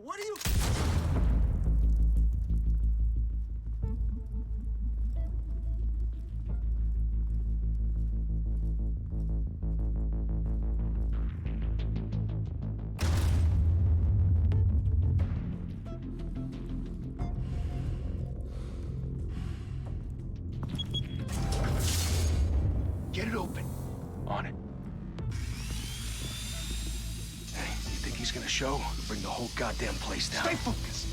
What are you... Get it open. On it. Hey, you think he's gonna show? Bring the whole goddamn place down. Stay focused.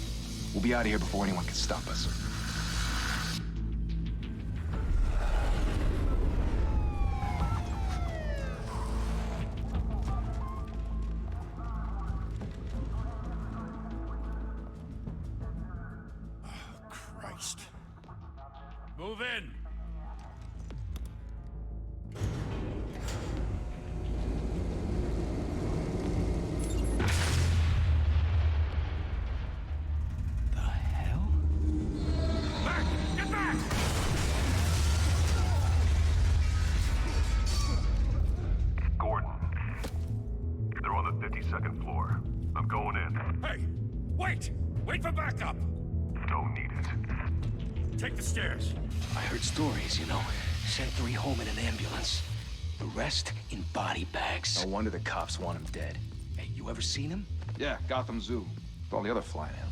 We'll be out of here before anyone can stop us. Oh, Christ. Move in! Wait for backup! Don't need it. Take the stairs. I heard stories, you know. Sent 3 home in an ambulance. The rest in body bags. No wonder the cops want him dead. Hey, you ever seen him? Yeah, Gotham Zoo. With all the other flying animals.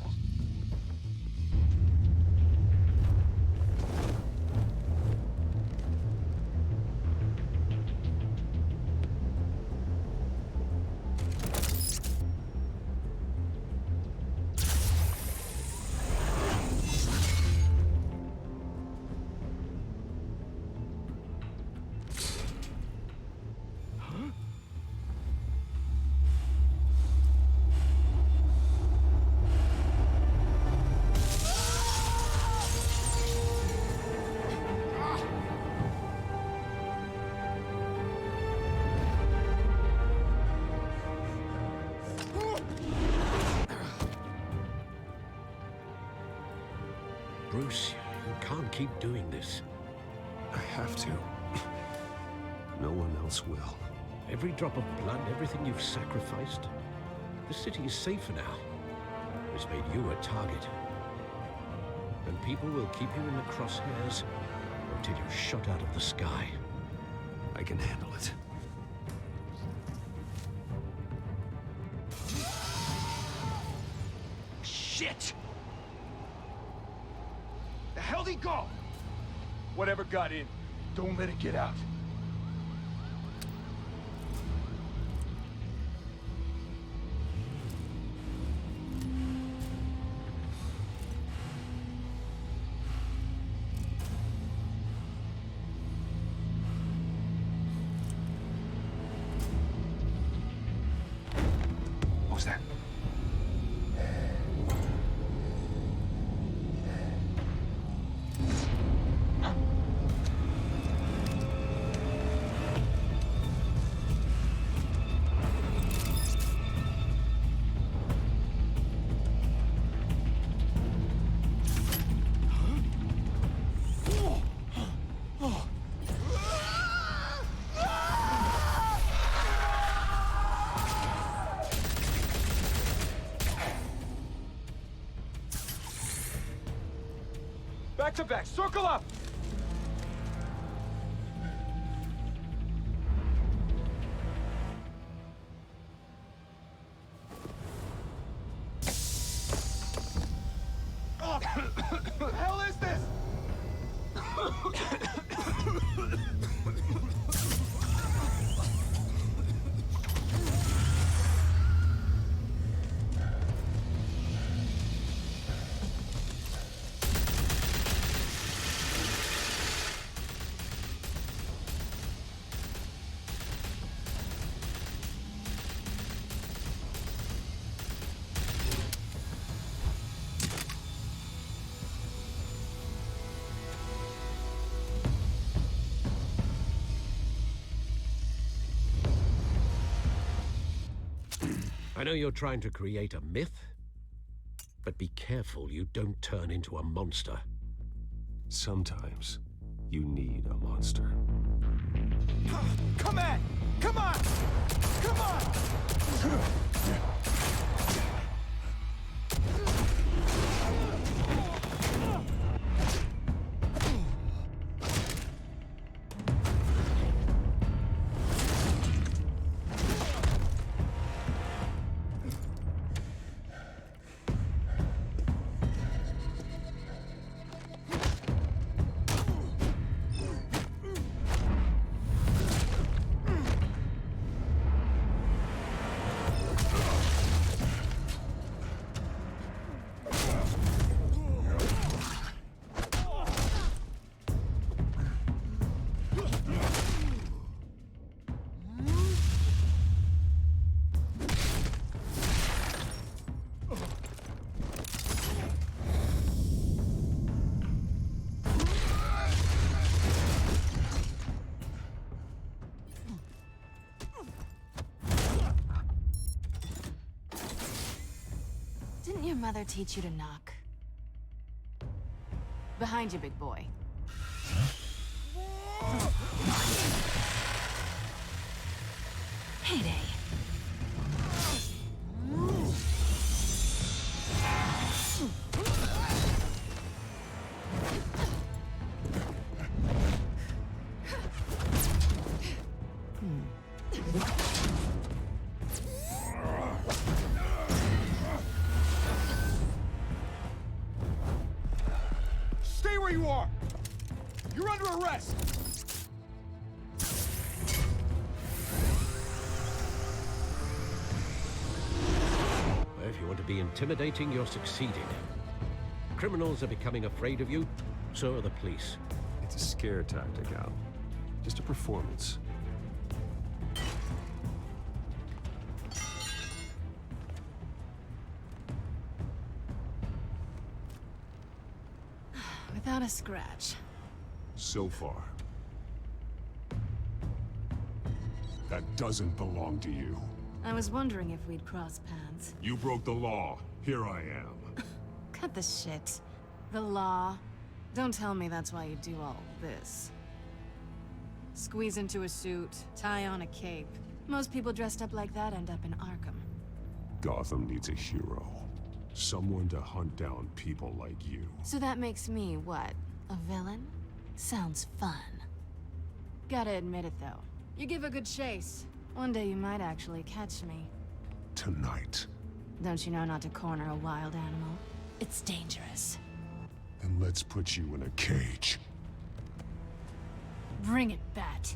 Bruce, you can't keep doing this. I have to. No one else will. Every drop of blood, everything you've sacrificed. The city is safer now. It's made you a target. And people will keep you in the crosshairs until you're shot out of the sky. I can handle it. Shit! The hell'd he go? Whatever got in, don't let it get out. What was that? Back to back, circle up! What the hell is this? I know you're trying to create a myth, but be careful you don't turn into a monster. Sometimes you need a monster. Come on! Come on! Come on! mother teach you to knock? Behind you, big boy. Heyday. Stay where you are! You're under arrest! If you want to be intimidating, you're succeeding. Criminals are becoming afraid of you, so are the police. It's a scare tactic, Al. Just a performance. Without a scratch. So far. That doesn't belong to you. I was wondering if we'd cross paths. You broke the law. Here I am. Cut the shit. The law. Don't tell me that's why you do all this. Squeeze into a suit, tie on a cape. Most people dressed up like that end up in Arkham. Gotham needs a hero. Someone to hunt down people like you. So that makes me, what, a villain? Sounds fun. Gotta admit it, though. You give a good chase. One day you might actually catch me. Tonight. Don't you know not to corner a wild animal? It's dangerous. Then let's put you in a cage. Bring it, Bat.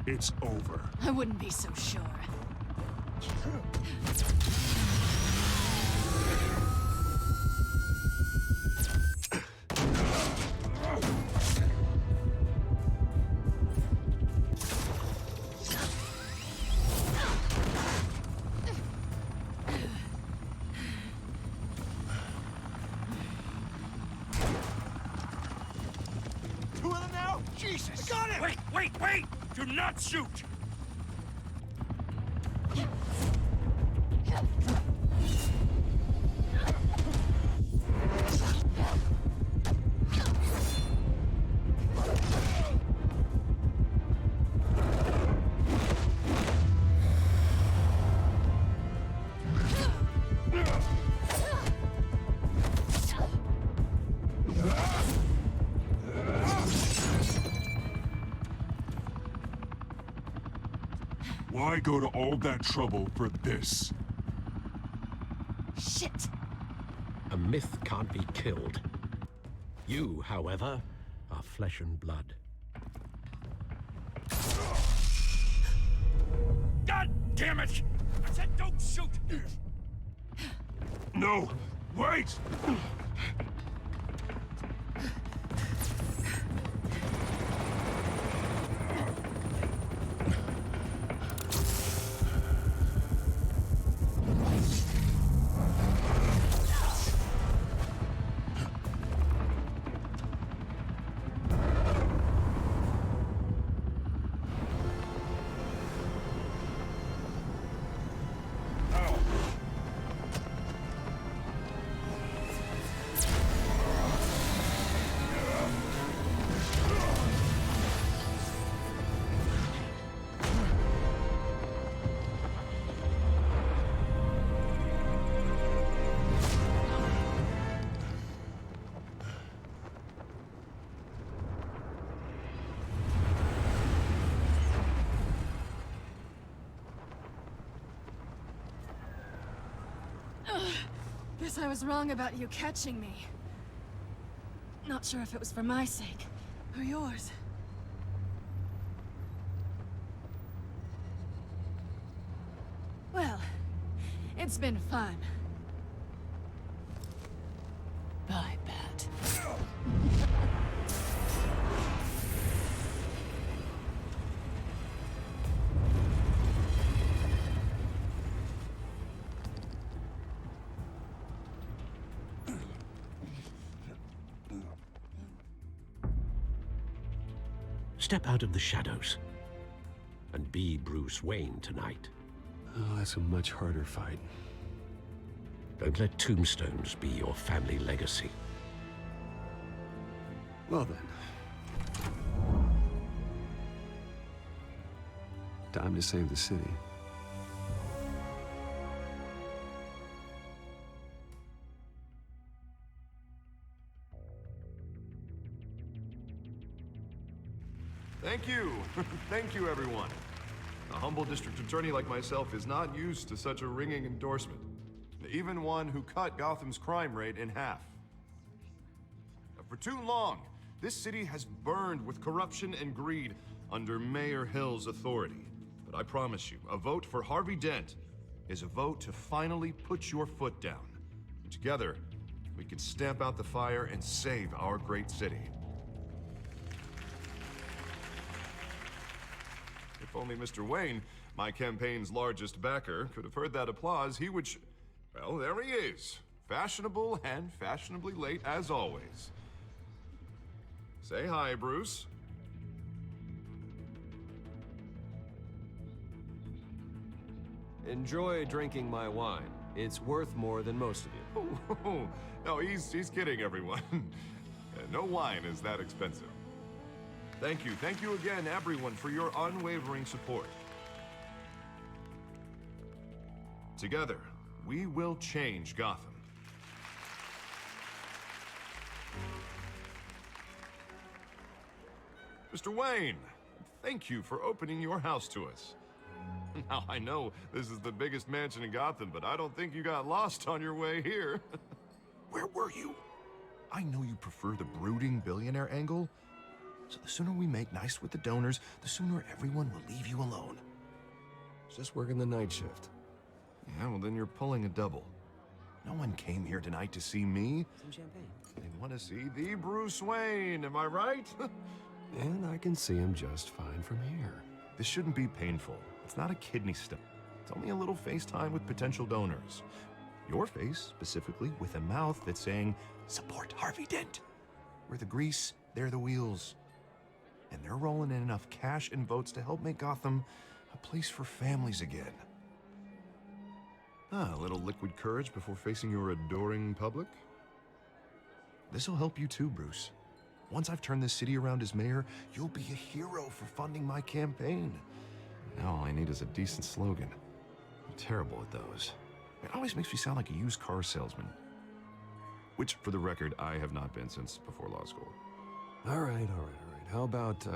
It's over. I wouldn't be so sure. Two of them now? Jesus! Got it! Wait, wait, wait! Do not shoot! Why go to all that trouble for this? Shit! A myth can't be killed. You, however, are flesh and blood. God damn it! I said don't shoot! No! Wait! Guess I was wrong about you catching me. Not sure if it was for my sake, or yours. Well, it's been fun. Bye, Bat. Step out of the shadows and be Bruce Wayne tonight. Oh, that's a much harder fight. Don't let tombstones be your family legacy. Well then. Time to save the city. Thank you. Thank you, everyone. A humble district attorney like myself is not used to such a ringing endorsement. Even one who cut Gotham's crime rate in half. For too long, this city has burned with corruption and greed under Mayor Hill's authority. But I promise you, a vote for Harvey Dent is a vote to finally put your foot down. Together, we can stamp out the fire and save our great city. If only Mr. Wayne, my campaign's largest backer, could have heard that applause, he would well, there he is. Fashionable and fashionably late as always. Say hi, Bruce. Enjoy drinking my wine. It's worth more than most of you. Oh, no, he's kidding, everyone. No wine is that expensive. Thank you again, everyone, for your unwavering support. Together, we will change Gotham. Mr. Wayne, thank you for opening your house to us. Now, I know this is the biggest mansion in Gotham, but I don't think you got lost on your way here. Where were you? I know you prefer the brooding billionaire angle, so the sooner we make nice with the donors, the sooner everyone will leave you alone. Just working the night shift. Yeah, well, then you're pulling a double. No one came here tonight to see me. Some champagne. They want to see the Bruce Wayne, am I right? And I can see him just fine from here. This shouldn't be painful. It's not a kidney stone. It's only a little FaceTime with potential donors. Your face, specifically, with a mouth that's saying, support Harvey Dent. We're the grease, they're the wheels. And they're rolling in enough cash and votes to help make Gotham a place for families again. A little liquid courage before facing your adoring public. This'll help you too, Bruce. Once I've turned this city around as mayor, you'll be a hero for funding my campaign. Now all I need is a decent slogan. I'm terrible at those. It always makes me sound like a used car salesman. Which, for the record, I have not been since before law school. All right. How about,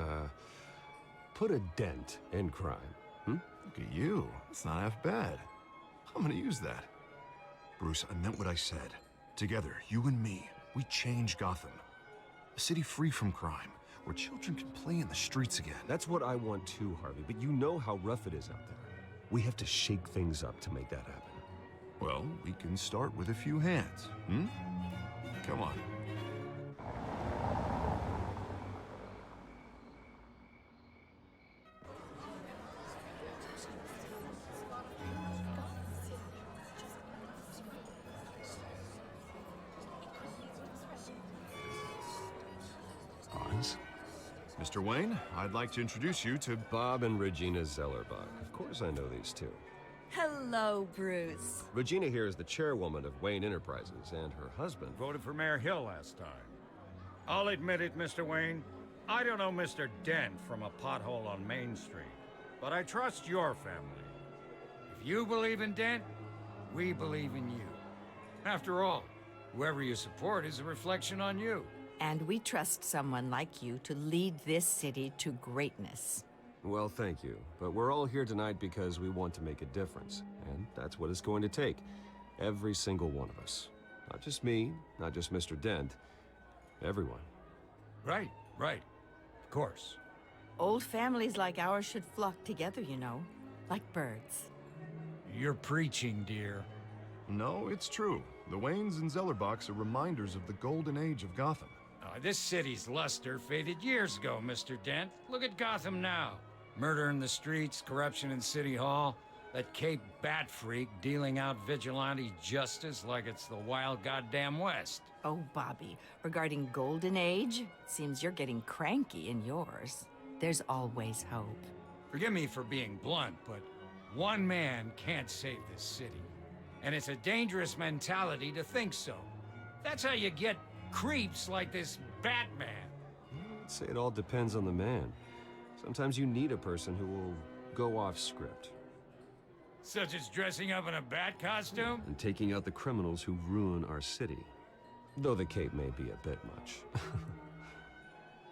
put a dent in crime, hmm? Look at you. That's not half bad. I'm gonna use that. Bruce, I meant what I said. Together, you and me, we change Gotham. A city free from crime, where children can play in the streets again. That's what I want too, Harvey, but you know how rough it is out there. We have to shake things up to make that happen. Well, we can start with a few hands, hmm? Come on. Mr. Wayne, I'd like to introduce you to Bob and Regina Zellerbach. Of course I know these two. Hello, Bruce. Regina here is the chairwoman of Wayne Enterprises, and her husband... Voted for Mayor Hill last time. I'll admit it, Mr. Wayne. I don't know Mr. Dent from a pothole on Main Street, but I trust your family. If you believe in Dent, we believe in you. After all, whoever you support is a reflection on you. And we trust someone like you to lead this city to greatness. Well, thank you. But we're all here tonight because we want to make a difference. And that's what it's going to take. Every single one of us. Not just me, not just Mr. Dent. Everyone. Right, right. Of course. Old families like ours should flock together, you know, like birds. You're preaching, dear. No, it's true. The Waynes and Zellerbachs are reminders of the golden age of Gotham. This city's luster faded years ago, Mr. Dent. Look at Gotham now. Murder in the streets, corruption in City Hall, that Cape Bat freak dealing out vigilante justice like it's the wild goddamn West. Oh, Bobby, regarding Golden Age, seems you're getting cranky in yours. There's always hope. Forgive me for being blunt, but one man can't save this city. And it's a dangerous mentality to think so. That's how you get creeps like this Batman. I'd say it all depends on the man. Sometimes you need a person who will go off script. Such as dressing up in a bat costume? And taking out the criminals who ruin our city. Though the cape may be a bit much.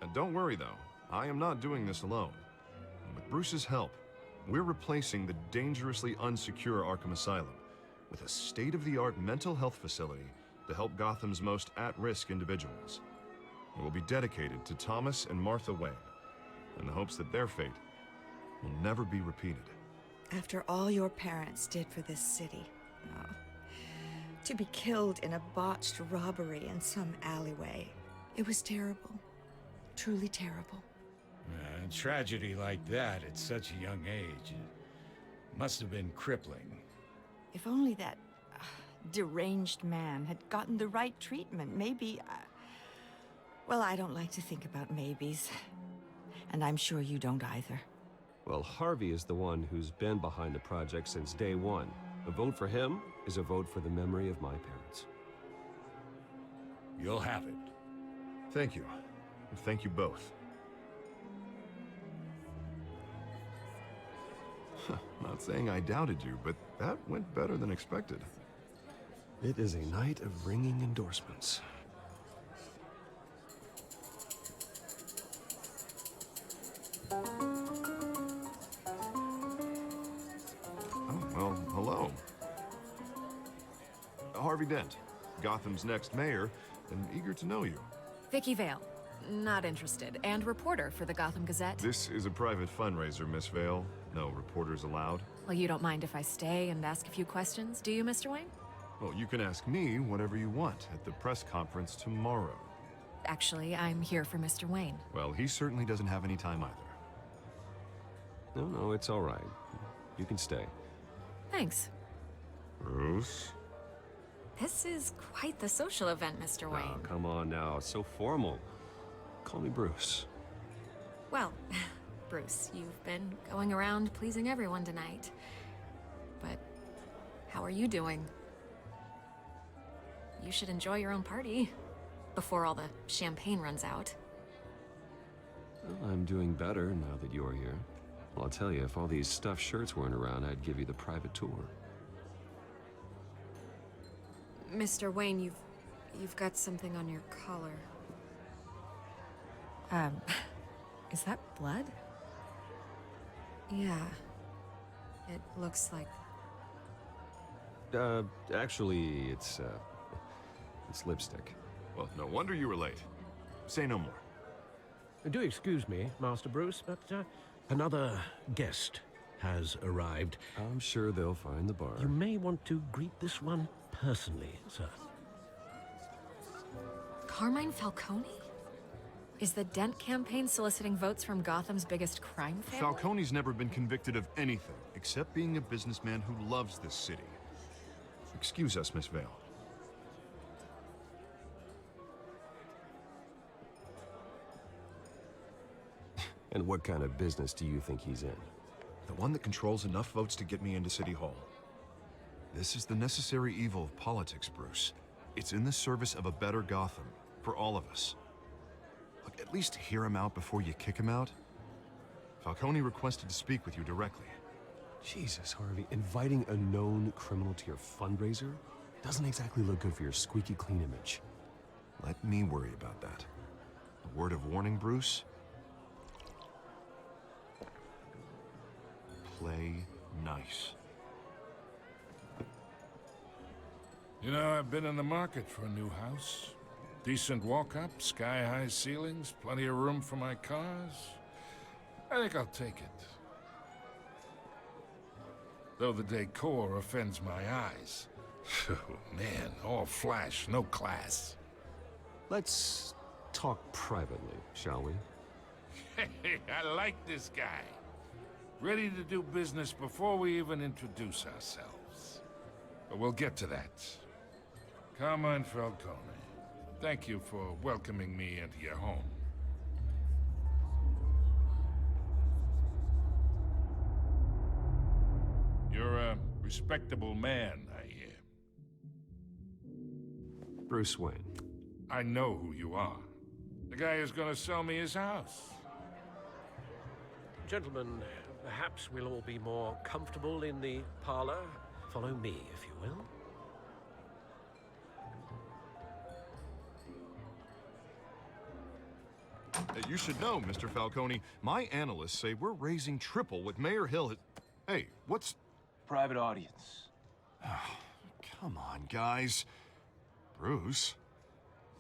And don't worry, though. I am not doing this alone. With Bruce's help, we're replacing the dangerously unsecure Arkham Asylum with a state-of-the-art mental health facility to help Gotham's most at-risk individuals. It will be dedicated to Thomas and Martha Wayne, in the hopes that their fate will never be repeated. After all your parents did for this city, to be killed in a botched robbery in some alleyway, it was terrible. Truly terrible. A tragedy like that at such a young age, it must have been crippling. If only that deranged man had gotten the right treatment, maybe... well, I don't like to think about maybes. And I'm sure you don't either. Well, Harvey is the one who's been behind the project since day one. A vote for him is a vote for the memory of my parents. You'll have it. Thank you. Thank you both. Not saying I doubted you, but that went better than expected. It is a night of ringing endorsements. Oh, well, hello. Harvey Dent, Gotham's next mayor, and eager to know you. Vicky Vale. Not interested. And reporter for the Gotham Gazette. This is a private fundraiser, Miss Vale. No reporters allowed. Well, you don't mind if I stay and ask a few questions, do you, Mr. Wayne? Well, you can ask me whatever you want at the press conference tomorrow. Actually, I'm here for Mr. Wayne. Well, he certainly doesn't have any time either. No, it's all right. You can stay. Thanks. Bruce? This is quite the social event, Mr. Wayne. Oh, come on now. It's so formal. Call me Bruce. Well, Bruce, you've been going around pleasing everyone tonight. But how are you doing? You should enjoy your own party before all the champagne runs out. Well, I'm doing better now that you're here. Well, I'll tell you, if all these stuffed shirts weren't around, I'd give you the private tour. Mr. Wayne, you've got something on your collar. Is that blood? Yeah. It looks like... Actually, it's lipstick. Well, no wonder you were late. Say no more. Do excuse me, Master Bruce, but another guest has arrived. I'm sure they'll find the bar. You may want to greet this one personally, sir. Carmine Falcone? Is the Dent campaign soliciting votes from Gotham's biggest crime family? Falcone's never been convicted of anything, except being a businessman who loves this city. Excuse us, Miss Vale. And what kind of business do you think he's in? The one that controls enough votes to get me into City Hall. This is the necessary evil of politics, Bruce. It's in the service of a better Gotham, for all of us. Look, at least hear him out before you kick him out. Falcone requested to speak with you directly. Jesus, Harvey, inviting a known criminal to your fundraiser doesn't exactly look good for your squeaky clean image. Let me worry about that. A word of warning, Bruce? Play nice. You know, I've been in the market for a new house. Decent walk-up, sky-high ceilings, plenty of room for my cars. I think I'll take it. Though the decor offends my eyes. Oh, man, all flash, no class. Let's talk privately, shall we? Hey, I like this guy. Ready to do business before we even introduce ourselves. But we'll get to that. Carmine Falcone, thank you for welcoming me into your home. You're a respectable man, I hear. Bruce Wayne. I know who you are. The guy who's gonna sell me his house. Gentlemen, perhaps we'll all be more comfortable in the parlor. Follow me, if you will. You should know, Mr. Falcone, my analysts say we're raising triple what Mayor Hill has... Hey, what's... Private audience. Come on, guys. Bruce?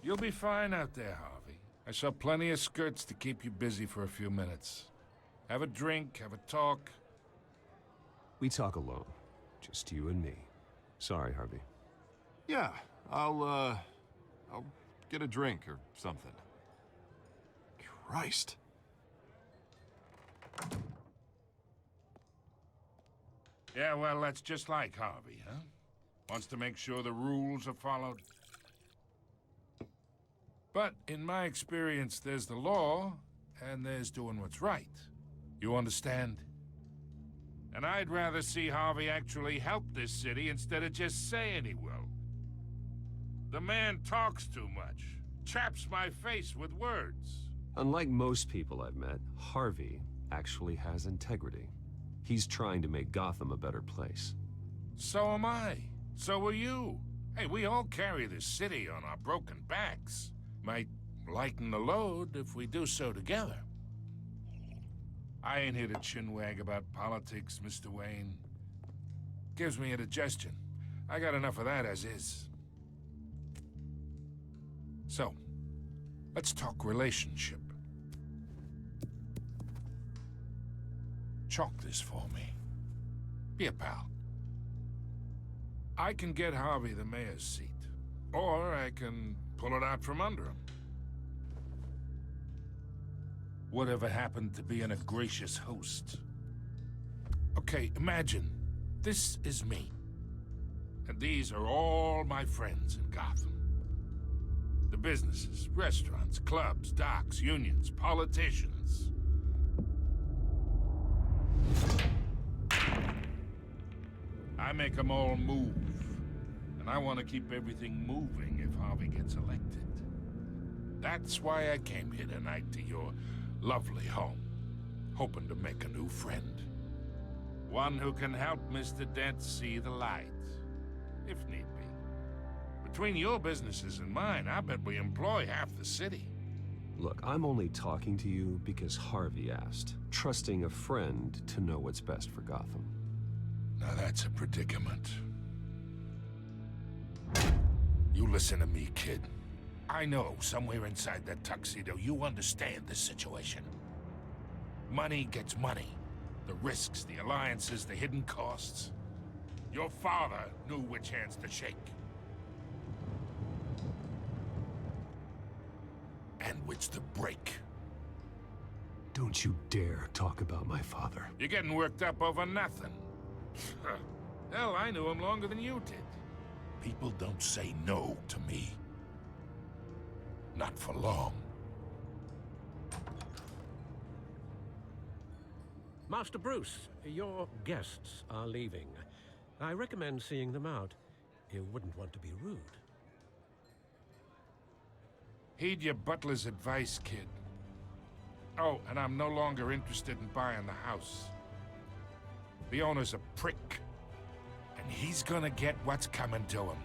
You'll be fine out there, Harvey. I saw plenty of skirts to keep you busy for a few minutes. Have a drink, have a talk. We talk alone. Just you and me. Sorry, Harvey. Yeah, I'll get a drink or something. Christ. Yeah, well, that's just like Harvey, huh? Wants to make sure the rules are followed. But in my experience, there's the law, and there's doing what's right. You understand? And I'd rather see Harvey actually help this city instead of just saying he will. The man talks too much, chaps my face with words. Unlike most people I've met, Harvey actually has integrity. He's trying to make Gotham a better place. So am I. So are you. Hey, we all carry this city on our broken backs. Might lighten the load if we do so together. I ain't here to chinwag about politics, Mr. Wayne. Gives me indigestion. I got enough of that as is. So, let's talk relationship. Chalk this for me. Be a pal. I can get Harvey the mayor's seat, or I can pull it out from under him. Whatever happened to being a gracious host? Okay, imagine, this is me. And these are all my friends in Gotham. The businesses, restaurants, clubs, docks, unions, politicians. I make them all move. And I want to keep everything moving if Harvey gets elected. That's why I came here tonight to your lovely home, hoping to make a new friend. One who can help Mr. Dent see the light, if need be. Between your businesses and mine, I bet we employ half the city. Look, I'm only talking to you because Harvey asked, trusting a friend to know what's best for Gotham. Now that's a predicament. You listen to me, kid. I know somewhere inside that tuxedo you understand this situation. Money gets money. The risks, the alliances, the hidden costs. Your father knew which hands to shake. And which to break. Don't you dare talk about my father. You're getting worked up over nothing. Hell, I knew him longer than you did. People don't say no to me. Not for long. Master Bruce, your guests are leaving. I recommend seeing them out. You wouldn't want to be rude. Heed your butler's advice, kid. Oh, and I'm no longer interested in buying the house. The owner's a prick. And he's gonna get what's coming to him.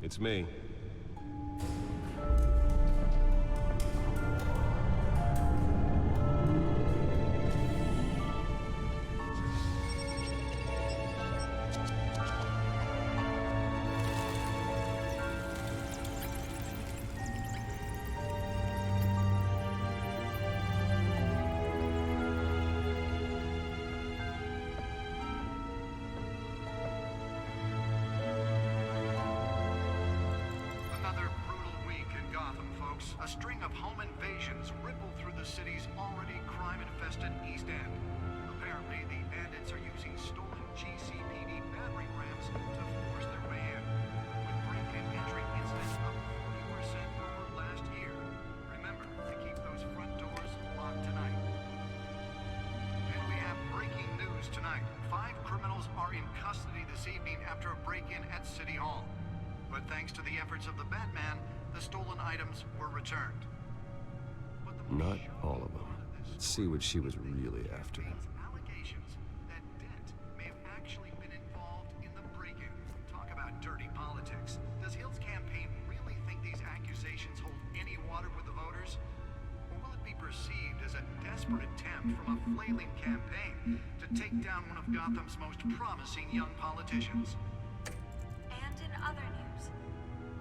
It's me. Another brutal week in Gotham, folks. A string of home invasions ripple through the city's already crime-infested East End. Apparently, the bandits are using stolen GCPD battering rams to force their way in, with break-in entry incidents up 40% over last year. Remember to keep those front doors locked tonight. And we have breaking news tonight. 5 criminals are in custody this evening after a break-in at City Hall. But thanks to the efforts of the Batman, the stolen items were returned. Not all of them. Let's see what she was really after. Allegations that Dent may have actually been involved in the break-in. Talk about dirty politics. Does Hill's campaign really think these accusations hold any water with the voters? Or will it be perceived as a desperate attempt from a flailing campaign to take down one of Gotham's most promising young politicians? And in other news,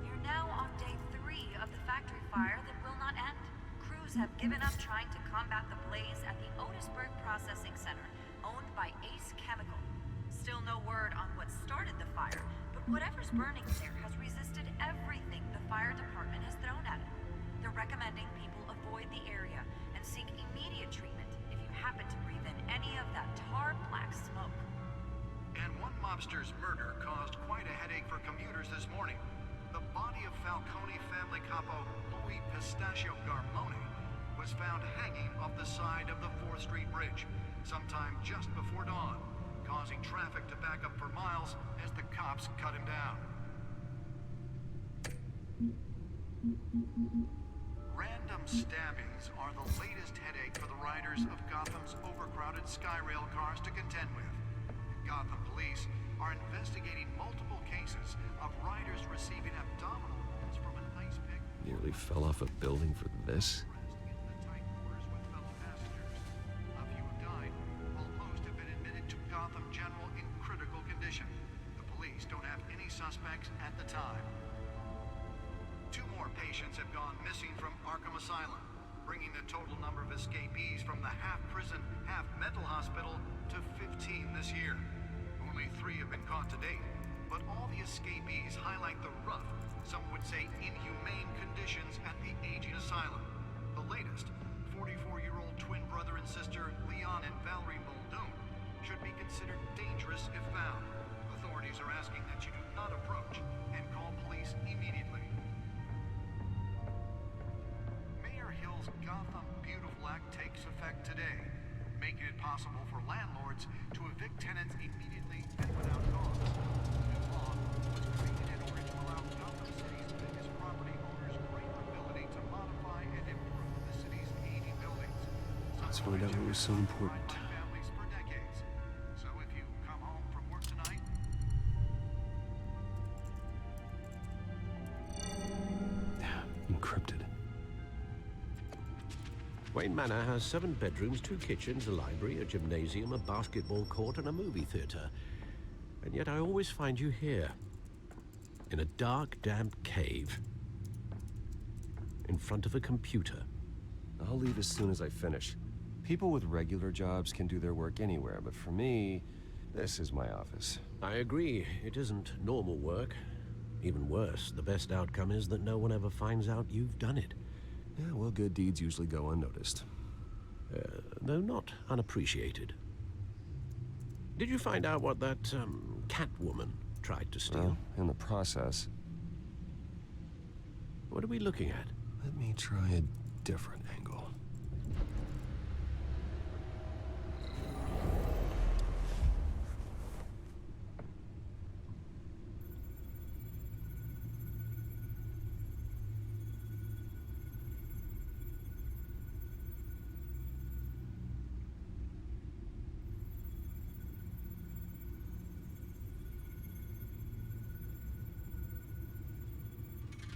we are now on day 3 of the factory fire that will not end. Crews have given up trying to combat the blaze at the Otisburg Processing Center, owned by Ace Chemical. Still no word on what started the fire, but whatever's burning there has resisted everything the fire department has thrown at it. They're recommending people avoid the area and seek immediate treatment if you happen to breathe in any of that tar black smoke. And one mobster's murder caused quite a headache for commuters this morning. The body of Falcone family capo Louis Pistachio Garmone was found hanging off the side of the 4th Street Bridge sometime just before dawn, causing traffic to back up for miles as the cops cut him down. Random stabbings are the latest headache for the riders of Gotham's overcrowded Skyrail cars to contend with. Gotham police are investigating multiple cases of riders receiving abdominal wounds from an ice pick. Nearly fell off a building for this? In the tight quarters with fellow passengers. A few have died, while most have been admitted to Gotham General in critical condition. The police don't have any suspects at the time. 2 more patients have gone missing from Arkham Asylum, bringing the total number of escapees from the half-prison, half-mental hospital to 15 this year. Only 3 have been caught to date, but all the escapees highlight the rough, some would say inhumane conditions at the aging asylum. The latest, 44-year-old twin brother and sister Leon and Valerie Muldoon, should be considered dangerous if found. Authorities are asking that you do not approach and call police immediately. Mayor Hill's Gotham Beautiful Act takes effect today, making it possible for landlords to evict tenants immediately and without cause. The new law was created in order to allow Gotham City's biggest property owners greater ability to modify and improve the city's aging buildings. Let's find out what was so important. Families for decades. So if you come home from work tonight, Encrypted. Wayne Manor has 7 bedrooms, 2 kitchens, a library, a gymnasium, a basketball court, and a movie theater. And yet I always find you here, in a dark, damp cave, in front of a computer. I'll leave as soon as I finish. People with regular jobs can do their work anywhere, but for me, this is my office. I agree. It isn't normal work. Even worse, the best outcome is that no one ever finds out you've done it. Yeah, well, good deeds usually go unnoticed. Though not unappreciated. Did you find out what that, Catwoman tried to steal? Well, in the process. What are we looking at? Let me try a different angle.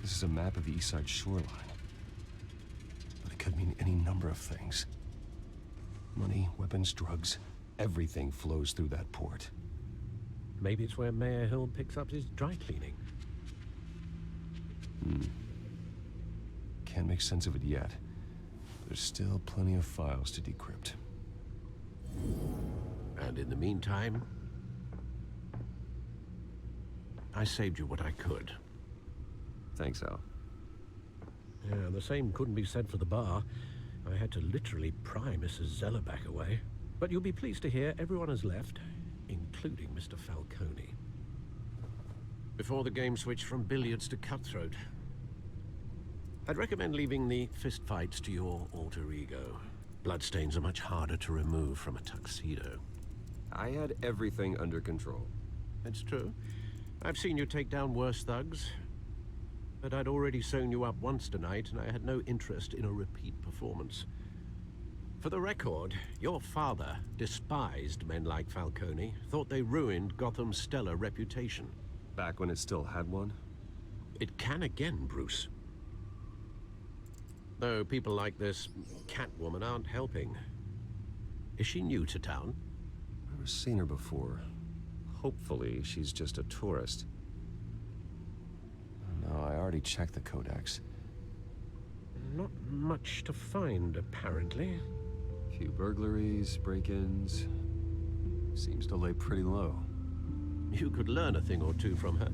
This is a map of the east side shoreline. But it could mean any number of things. Money, weapons, drugs, everything flows through that port. Maybe it's where Mayor Hill picks up his dry cleaning. Can't make sense of it yet. There's still plenty of files to decrypt. And in the meantime, I saved you what I could. Thanks, Al. Yeah, the same couldn't be said for the bar. I had to literally pry Mrs. Zellerback away. But you'll be pleased to hear everyone has left, including Mr. Falcone. Before the game switched from billiards to cutthroat. I'd recommend leaving the fistfights to your alter ego. Bloodstains are much harder to remove from a tuxedo. I had everything under control. That's true. I've seen you take down worse thugs. But I'd already sewn you up once tonight, and I had no interest in a repeat performance. For the record, your father despised men like Falcone, thought they ruined Gotham's stellar reputation. Back when it still had one? It can again, Bruce. Though people like this Catwoman aren't helping. Is she new to town? Never seen her before. Hopefully, she's just a tourist. No, I already checked the codex. Not much to find, apparently. Few burglaries, break-ins. Seems to lay pretty low. You could learn a thing or two from her.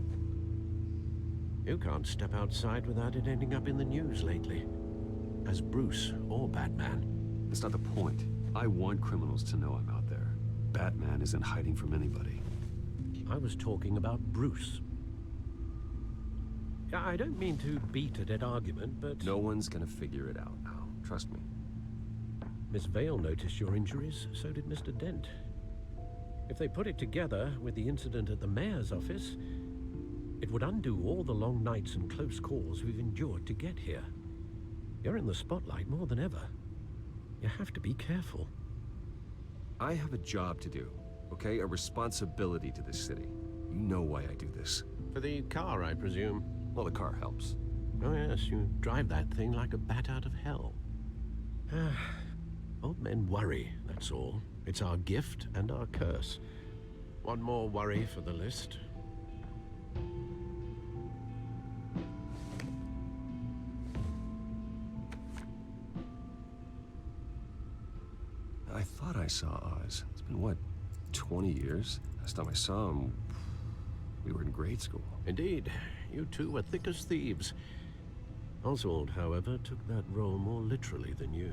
You can't step outside without it ending up in the news lately. As Bruce or Batman. That's not the point. I want criminals to know I'm out there. Batman isn't hiding from anybody. I was talking about Bruce. I don't mean to beat a dead argument, but... No one's gonna figure it out now. Trust me. Miss Vale noticed your injuries, so did Mr. Dent. If they put it together with the incident at the mayor's office, it would undo all the long nights and close calls we've endured to get here. You're in the spotlight more than ever. You have to be careful. I have a job to do, okay? A responsibility to this city. You know why I do this. For the car, I presume. Well, the car helps. Oh yes, you drive that thing like a bat out of hell. Old men worry, that's all. It's our gift and our curse. One more worry for the list. I thought I saw Oz. It's been, what, 20 years? Last time I saw him, we were in grade school. Indeed. You two were thick as thieves. Oswald, however, took that role more literally than you.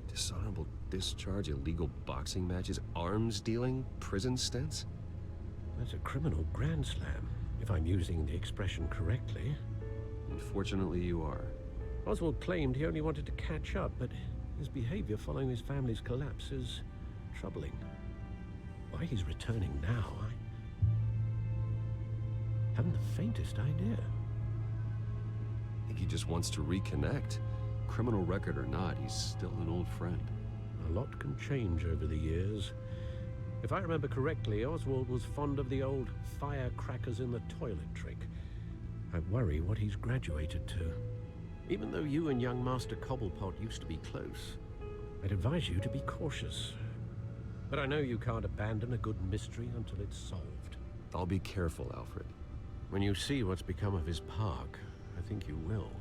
Dishonorable discharge, illegal boxing matches, arms dealing, prison stints? That's a criminal grand slam, if I'm using the expression correctly. Unfortunately, you are. Oswald claimed he only wanted to catch up, but his behavior following his family's collapse is troubling. Why he's returning now, I haven't the faintest idea. I think he just wants to reconnect. Criminal record or not, he's still an old friend. A lot can change over the years. If I remember correctly, Oswald was fond of the old firecrackers in the toilet trick. I worry what he's graduated to. Even though you and young Master Cobblepot used to be close, I'd advise you to be cautious. But I know you can't abandon a good mystery until it's solved. I'll be careful, Alfred. When you see what's become of his park, I think you will.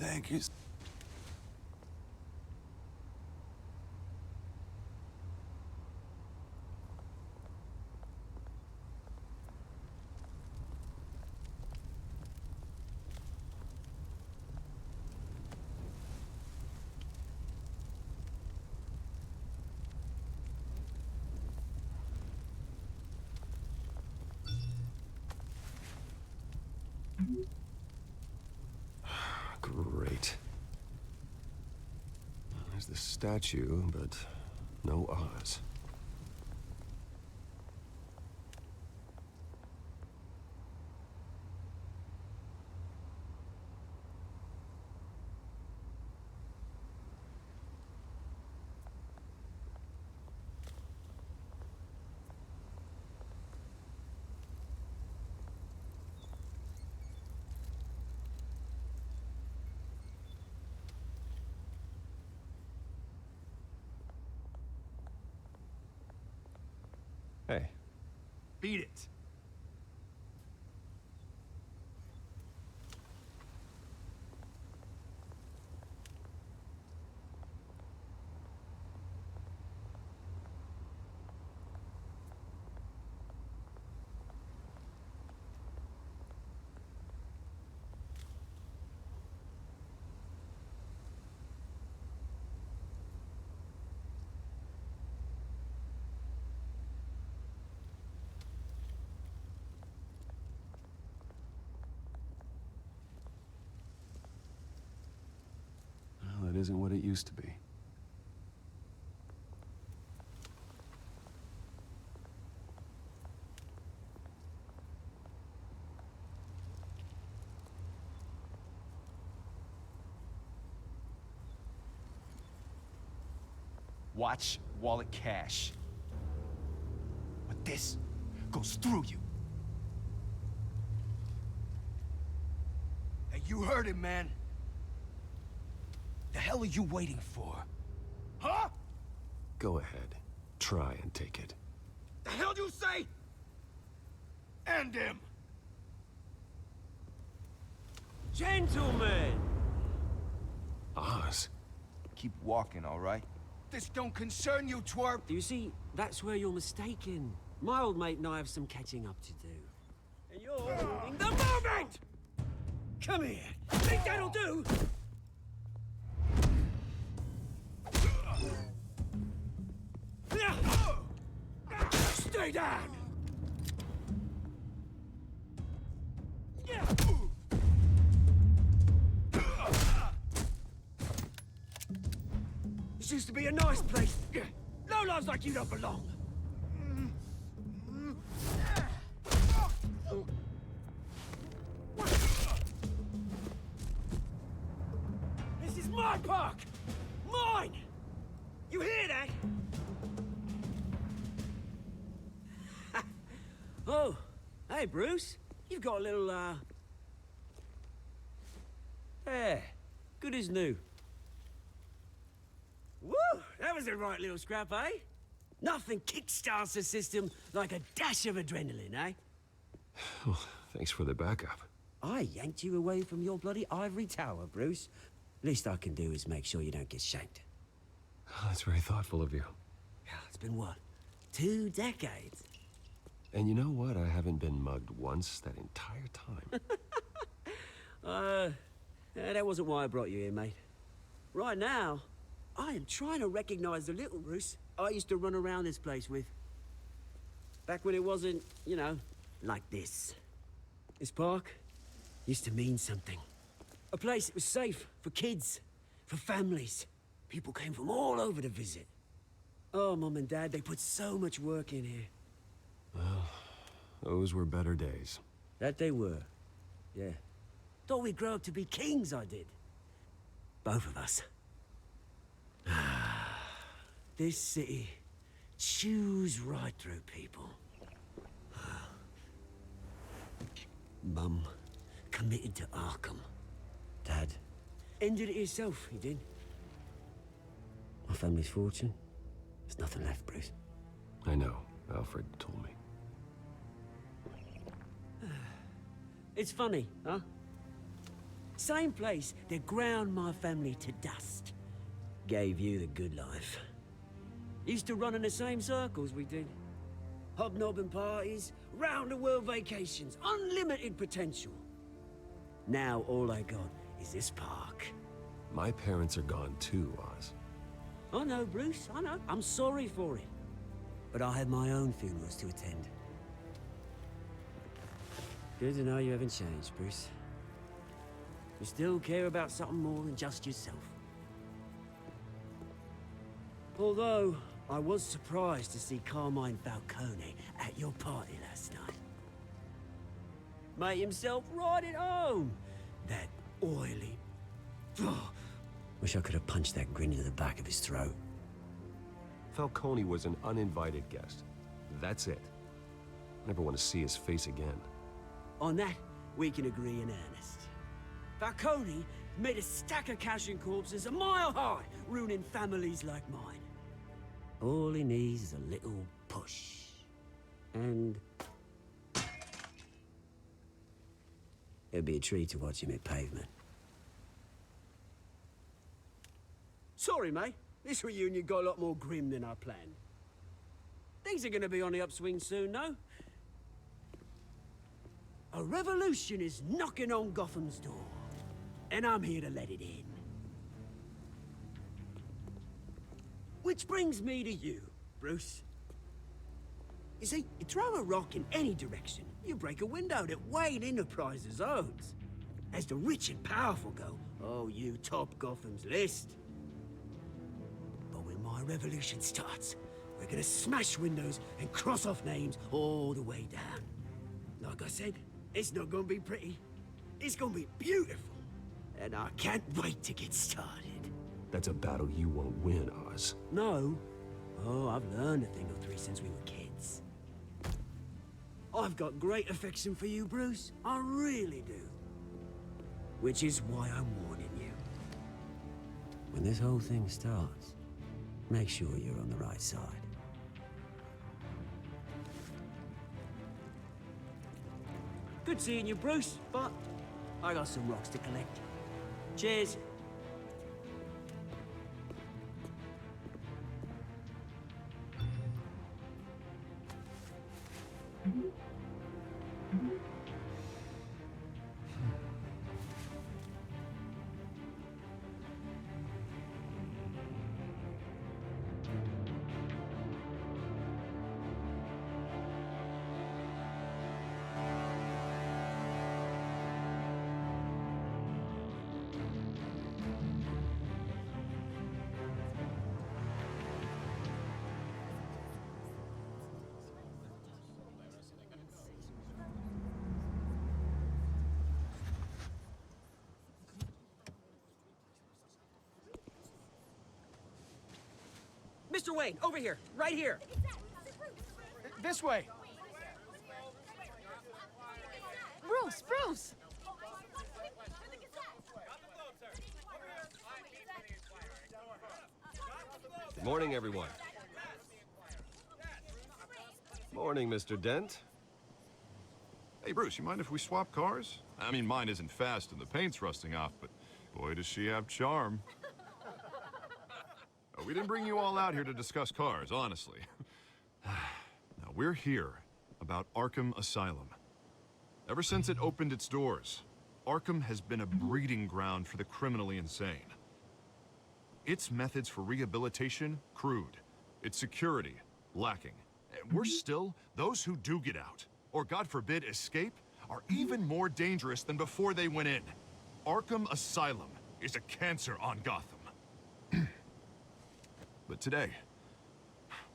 Thank you. Great. There's the statue, but no Oz. Hey. Beat it. Well, that isn't what it used to be. Watch wallet cash. But this goes through you. Hey, you heard him, man. The hell are you waiting for? Huh? Go ahead. Try and take it. The hell do you say? End him! Gentlemen! Oz? Keep walking, all right? This don't concern you, twerp! You see, that's where you're mistaken. My old mate and I have some catching up to do. And you're holding the moment! Come here! Think that'll do? Stay down! This used to be a nice place. No lives like you don't belong. This is my park! Mine! You hear that? Oh, hey, Bruce. You've got a little, Yeah, good as new. Woo! That was a right little scrap, eh? Nothing kickstarts the system like a dash of adrenaline, eh? Well, thanks for the backup. I yanked you away from your bloody ivory tower, Bruce. Least I can do is make sure you don't get shanked. Oh, that's very thoughtful of you. Yeah, it's been what? 2 decades? And you know what? I haven't been mugged once that entire time. That wasn't why I brought you here, mate. Right now, I am trying to recognize the little Bruce I used to run around this place with. Back when it wasn't, you know, like this. This park used to mean something. A place that was safe for kids, for families. People came from all over to visit. Oh, Mum and Dad, they put so much work in here. Well, those were better days. That they were, yeah. Thought we'd grow up to be kings, I did. Both of us. This city chews right through people. Mum committed to Arkham. Dad ended it himself, he did. My family's fortune, there's nothing left, Bruce. I know. Alfred told me. It's funny, huh? Same place that ground my family to dust. Gave you the good life. Used to run in the same circles we did. Hobnobbing parties, round-the-world vacations, unlimited potential. Now all I got is this park. My parents are gone too, Oz. I know, Bruce, I know. I'm sorry for it. But I have my own funerals to attend. Good to know you haven't changed, Bruce. You still care about something more than just yourself. Although, I was surprised to see Carmine Falcone at your party last night. Made himself right at home. That oily... Wish I could have punched that grin into the back of his throat. Falcone was an uninvited guest. That's it. Never want to see his face again. On that, we can agree in earnest. Falcone made a stack of cash and corpses a mile high, ruining families like mine. All he needs is a little push. And... it'd be a treat to watch him hit pavement. Sorry, mate. This reunion got a lot more grim than I planned. Things are gonna be on the upswing soon, no? A revolution is knocking on Gotham's door. And I'm here to let it in. Which brings me to you, Bruce. You see, you throw a rock in any direction, you break a window that Wayne Enterprises owns. As the rich and powerful go, oh, you top Gotham's list. But when my revolution starts, we're gonna smash windows and cross off names all the way down. Like I said, it's not gonna be pretty. It's gonna be beautiful. And I can't wait to get started. That's a battle you won't win, Oz. No. Oh, I've learned a thing or three since we were kids. I've got great affection for you, Bruce. I really do. Which is why I'm warning you. When this whole thing starts, make sure you're on the right side. Good seeing you, Bruce, but I got some rocks to collect. Cheers. Mr. Wayne, over here, right here. This way. Bruce! Morning, everyone. Morning, Mr. Dent. Hey, Bruce, you mind if we swap cars? I mean, mine isn't fast and the paint's rusting off, but boy, does she have charm. We didn't bring you all out here to discuss cars, honestly. Now, we're here about Arkham Asylum. Ever since it opened its doors, Arkham has been a breeding ground for the criminally insane. Its methods for rehabilitation, crude. Its security, lacking. And worse still, those who do get out, or God forbid, escape, are even more dangerous than before they went in. Arkham Asylum is a cancer on Gotham. But today,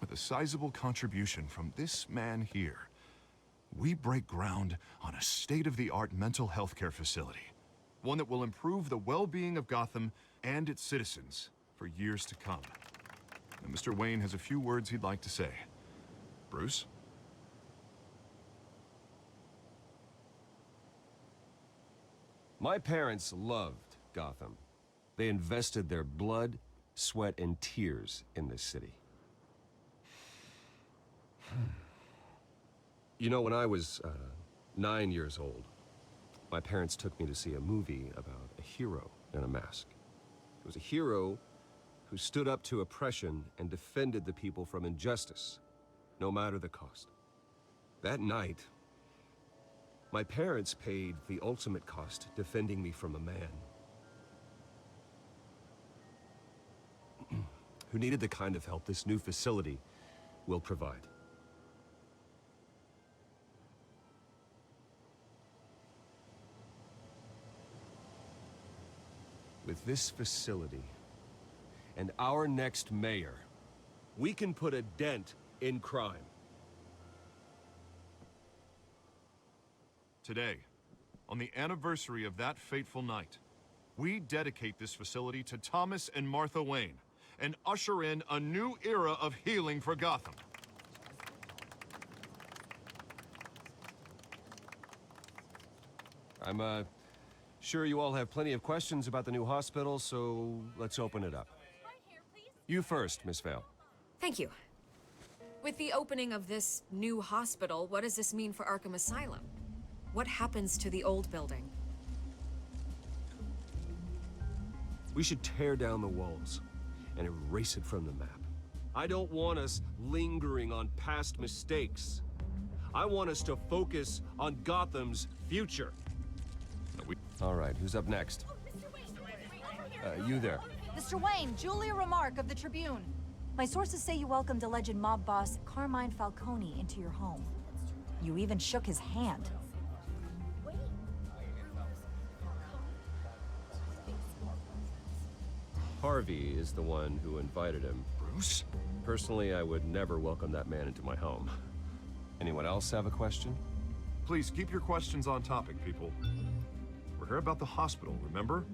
with a sizable contribution from this man here, we break ground on a state-of-the-art mental health care facility. One that will improve the well-being of Gotham and its citizens for years to come. And Mr. Wayne has a few words he'd like to say. Bruce? My parents loved Gotham. They invested their blood, sweat, and tears in this city. You know, when I was 9 years old, My parents took me to see a movie about a hero in a mask. It was a hero who stood up to oppression and defended the people from injustice, no matter the cost. That night, my parents paid the ultimate cost defending me from a man who needed the kind of help this new facility will provide. With this facility and our next mayor, we can put a dent in crime. Today, on the anniversary of that fateful night, we dedicate this facility to Thomas and Martha Wayne and usher in a new era of healing for Gotham. I'm sure you all have plenty of questions about the new hospital, so let's open it up. You first, Miss Vale. Thank you. With the opening of this new hospital, what does this mean for Arkham Asylum? What happens to the old building? We should tear down the walls and erase it from the map. I don't want us lingering on past mistakes. I want us to focus on Gotham's future. All right, who's up next? You there. Mr. Wayne, Julia Remark of the Tribune. My sources say you welcomed alleged mob boss Carmine Falcone into your home. You even shook his hand. Harvey is the one who invited him. Bruce? Personally, I would never welcome that man into my home. Anyone else have a question? Please keep your questions on topic, people. We're here about the hospital, remember?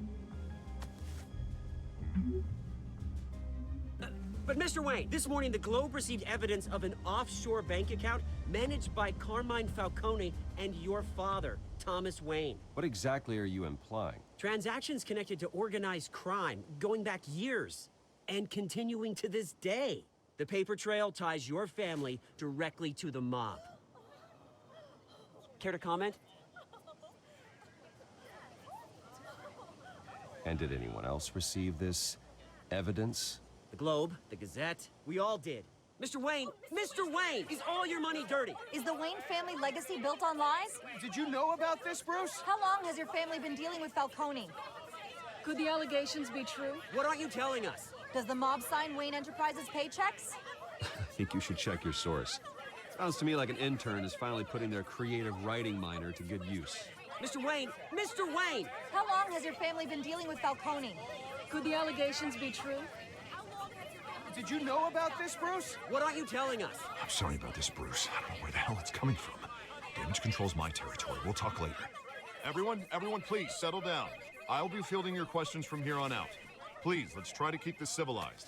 But Mr. Wayne, this morning the Globe received evidence of an offshore bank account managed by Carmine Falcone and your father, Thomas Wayne. What exactly are you implying? Transactions connected to organized crime, going back years, and continuing to this day. The paper trail ties your family directly to the mob. Care to comment? And did anyone else receive this evidence? The Globe, the Gazette, we all did. Mr. Wayne, is all your money dirty? Is the Wayne family legacy built on lies? Did you know about this, Bruce? How long has your family been dealing with Falcone? Could the allegations be true? What aren't you telling us? Does the mob sign Wayne Enterprises paychecks? I think you should check your source. Sounds to me like an intern is finally putting their creative writing minor to good use. Mr. Wayne! How long has your family been dealing with Falcone? Could the allegations be true? Did you know about this, Bruce? What aren't you telling us? I'm sorry about this, Bruce. I don't know where the hell it's coming from. Damage control's my territory. We'll talk later. Everyone, please settle down. I'll be fielding your questions from here on out. Please, let's try to keep this civilized.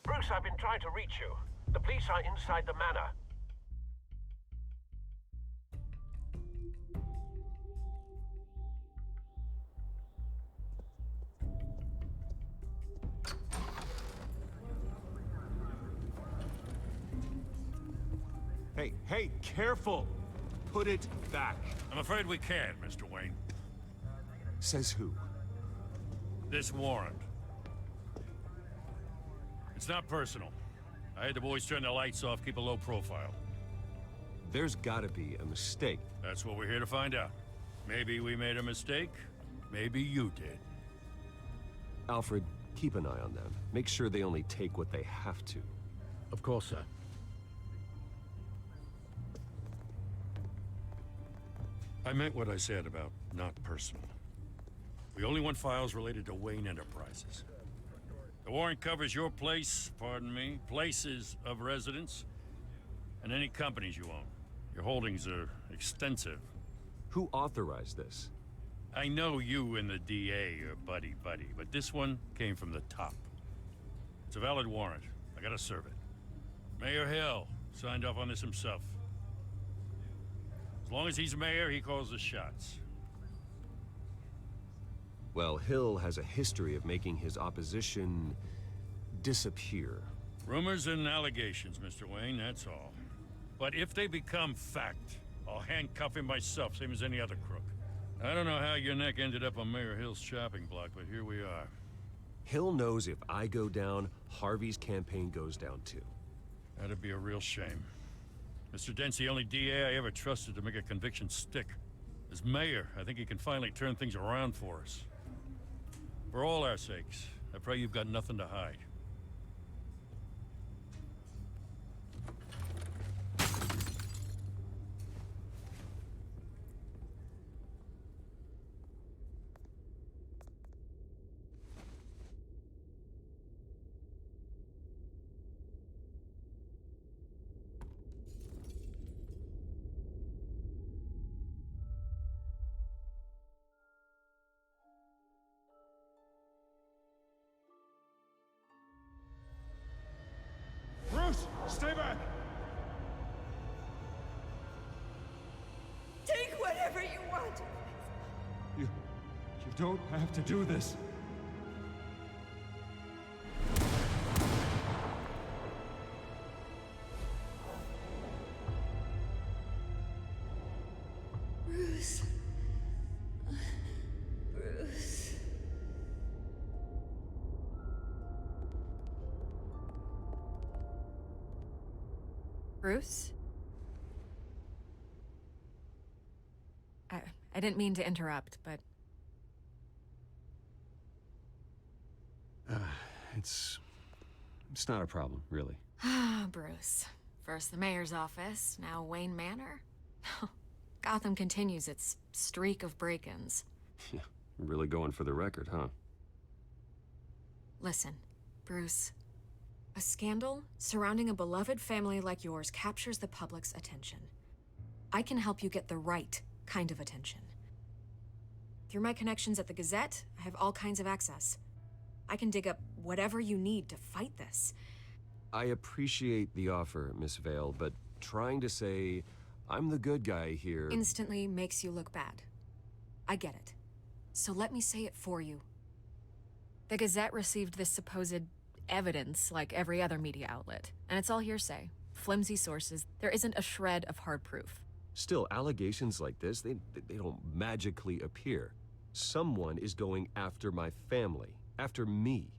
Bruce, I've been trying to reach you. The police are inside the manor. Hey, careful! Put it back. I'm afraid we can't, Mr. Wayne. Says who? This warrant. It's not personal. I had the boys turn the lights off, keep a low profile. There's gotta be a mistake. That's what we're here to find out. Maybe we made a mistake. Maybe you did. Alfred, keep an eye on them. Make sure they only take what they have to. Of course, sir. I meant what I said about not personal. We only want files related to Wayne Enterprises. The warrant covers your place, pardon me, places of residence, and any companies you own. Your holdings are extensive. Who authorized this? I know you and the DA are buddy-buddy, but this one came from the top. It's a valid warrant. I gotta serve it. Mayor Hill signed off on this himself. As long as he's mayor, he calls the shots. Well, Hill has a history of making his opposition disappear. Rumors and allegations, Mr. Wayne, that's all. But if they become fact, I'll handcuff him myself, same as any other crook. I don't know how your neck ended up on Mayor Hill's shopping block, but here we are. Hill knows if I go down, Harvey's campaign goes down too. That'd be a real shame. Mr. Dent's the only DA I ever trusted to make a conviction stick. As mayor, I think he can finally turn things around for us. For all our sakes, I pray you've got nothing to hide. Bruce, stay back! Take whatever you want. You don't have to do this. Bruce. Bruce. Bruce? I didn't mean to interrupt, but... It's not a problem, really. Ah, Bruce. First the mayor's office, now Wayne Manor. Gotham continues its streak of break-ins. Yeah, really going for the record, huh? Listen, Bruce. A scandal surrounding a beloved family like yours captures the public's attention. I can help you get the right kind of attention. Through my connections at the Gazette, I have all kinds of access. I can dig up whatever you need to fight this. I appreciate the offer, Miss Vale, but trying to say I'm the good guy here... Instantly makes you look bad. I get it. So let me say it for you. The Gazette received this supposed evidence like every other media outlet, and it's all hearsay. Flimsy sources. There isn't a shred of hard proof. Still, allegations like this, they don't magically appear. Someone is going after my family, after me.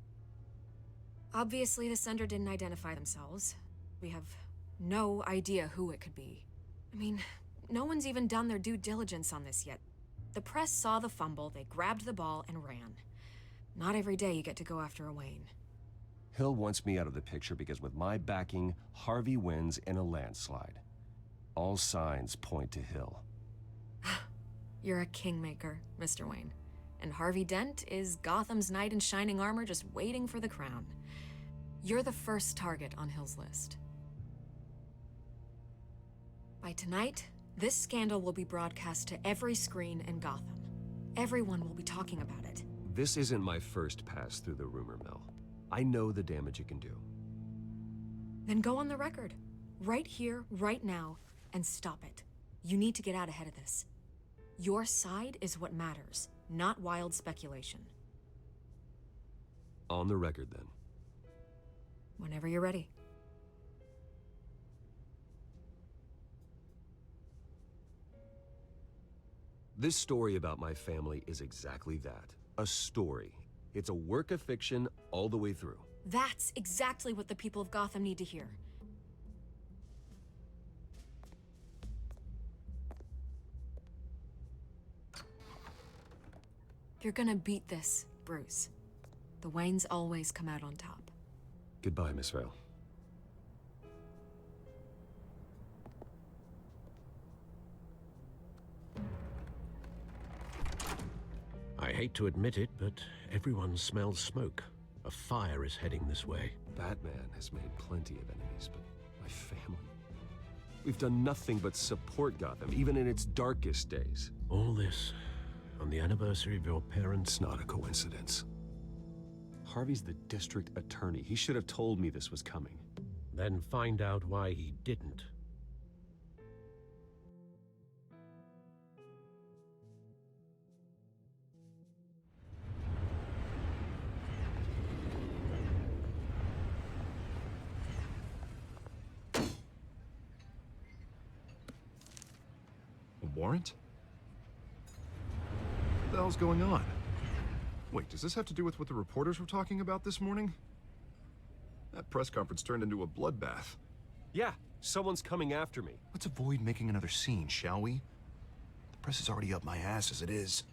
Obviously, the sender didn't identify themselves. We have no idea who it could be. I mean, no one's even done their due diligence on this yet. The press saw the fumble, they grabbed the ball and ran. Not every day you get to go after a Wayne. Hill wants me out of the picture because with my backing, Harvey wins in a landslide. All signs point to Hill. You're a kingmaker, Mr. Wayne. And Harvey Dent is Gotham's knight in shining armor just waiting for the crown. You're the first target on Hill's list. By tonight, this scandal will be broadcast to every screen in Gotham. Everyone will be talking about it. This isn't my first pass through the rumor mill. I know the damage it can do. Then go on the record. Right here, right now, and stop it. You need to get out ahead of this. Your side is what matters, not wild speculation. On the record, then. Whenever you're ready. This story about my family is exactly that. A story. It's a work of fiction all the way through. That's exactly what the people of Gotham need to hear. You're gonna beat this, Bruce. The Waynes always come out on top. Goodbye, Miss Vale. I hate to admit it, but everyone smells smoke. A fire is heading this way. Batman has made plenty of enemies, but my family... We've done nothing but support Gotham, even in its darkest days. All this on the anniversary of your parents'... It's not a coincidence. Harvey's the district attorney. He should have told me this was coming. Then find out why he didn't. warrant? What the hell's going on? Wait, does this have to do with what the reporters were talking about this morning? That press conference turned into a bloodbath. Yeah, someone's coming after me. Let's avoid making another scene, shall we? The press is already up my ass as it is.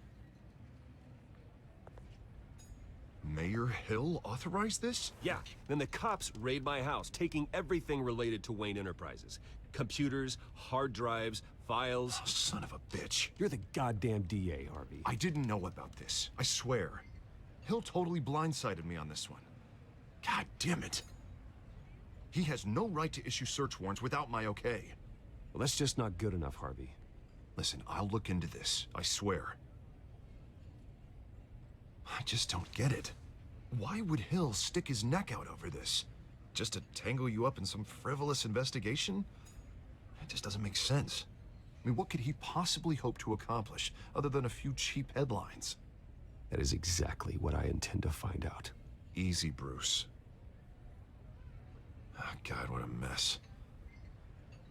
Mayor Hill authorized this? Yeah, then the cops raid my house, taking everything related to Wayne Enterprises. Computers, hard drives, files. Oh, son of a bitch. You're the goddamn DA, Harvey. I didn't know about this, I swear. Hill totally blindsided me on this one. God damn it. He has no right to issue search warrants without my okay. Well, that's just not good enough, Harvey. Listen, I'll look into this, I swear. I just don't get it. Why would Hill stick his neck out over this? Just to tangle you up in some frivolous investigation? It just doesn't make sense. I mean, what could he possibly hope to accomplish other than a few cheap headlines? That is exactly what I intend to find out. Easy, Bruce. Oh, God, what a mess.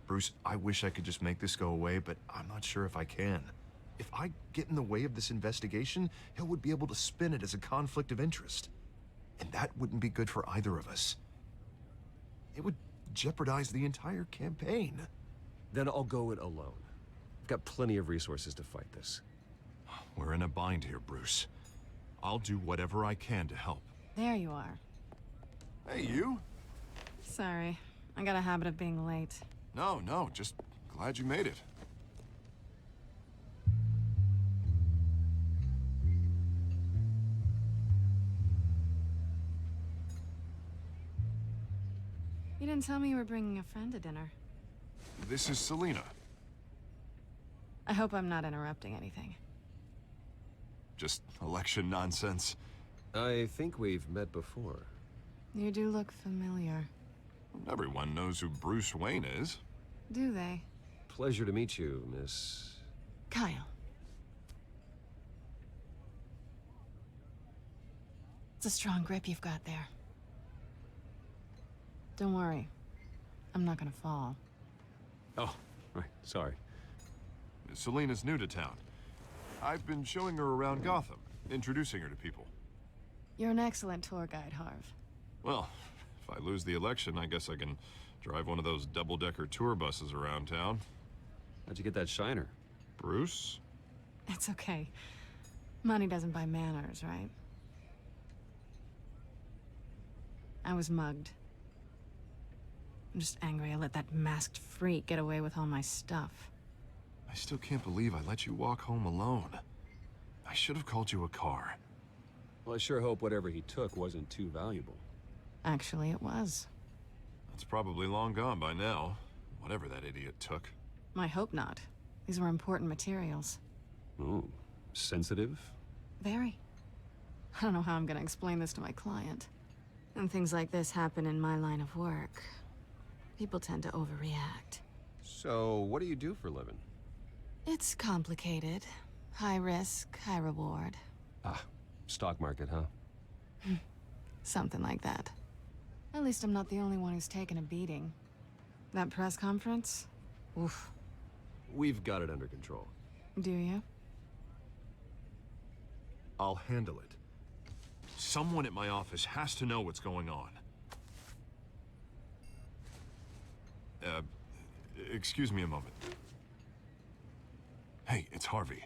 Bruce, I wish I could just make this go away, but I'm not sure if I can. If I get in the way of this investigation, Hill would be able to spin it as a conflict of interest. And that wouldn't be good for either of us. It would jeopardize the entire campaign. Then I'll go it alone. I've got plenty of resources to fight this. We're in a bind here, Bruce. I'll do whatever I can to help. There you are. Hey, you? Sorry. I got a habit of being late. No, just glad you made it. You didn't tell me you were bringing a friend to dinner. This is Selina. I hope I'm not interrupting anything. Just election nonsense. I think we've met before. You do look familiar. Everyone knows who Bruce Wayne is. Do they? Pleasure to meet you, Miss... Kyle. It's a strong grip you've got there. Don't worry. I'm not gonna fall. Oh, right. Sorry. Selina's new to town. I've been showing her around Gotham, introducing her to people. You're an excellent tour guide, Harv. Well, if I lose the election, I guess I can drive one of those double-decker tour buses around town. How'd you get that shiner? Bruce? It's okay. Money doesn't buy manners, right? I was mugged. I'm just angry I let that masked freak get away with all my stuff. I still can't believe I let you walk home alone. I should have called you a car. Well, I sure hope whatever he took wasn't too valuable. Actually, it was. It's probably long gone by now, whatever that idiot took. I hope not. These were important materials. Ooh, sensitive? Very. I don't know how I'm gonna explain this to my client. And things like this happen in my line of work. People tend to overreact. So, what do you do for a living? It's complicated. High risk, high reward. Ah, stock market, huh? Something like that. At least I'm not the only one who's taken a beating. That press conference? Oof. We've got it under control. Do you? I'll handle it. Someone at my office has to know what's going on. Excuse me a moment. Hey, it's Harvey.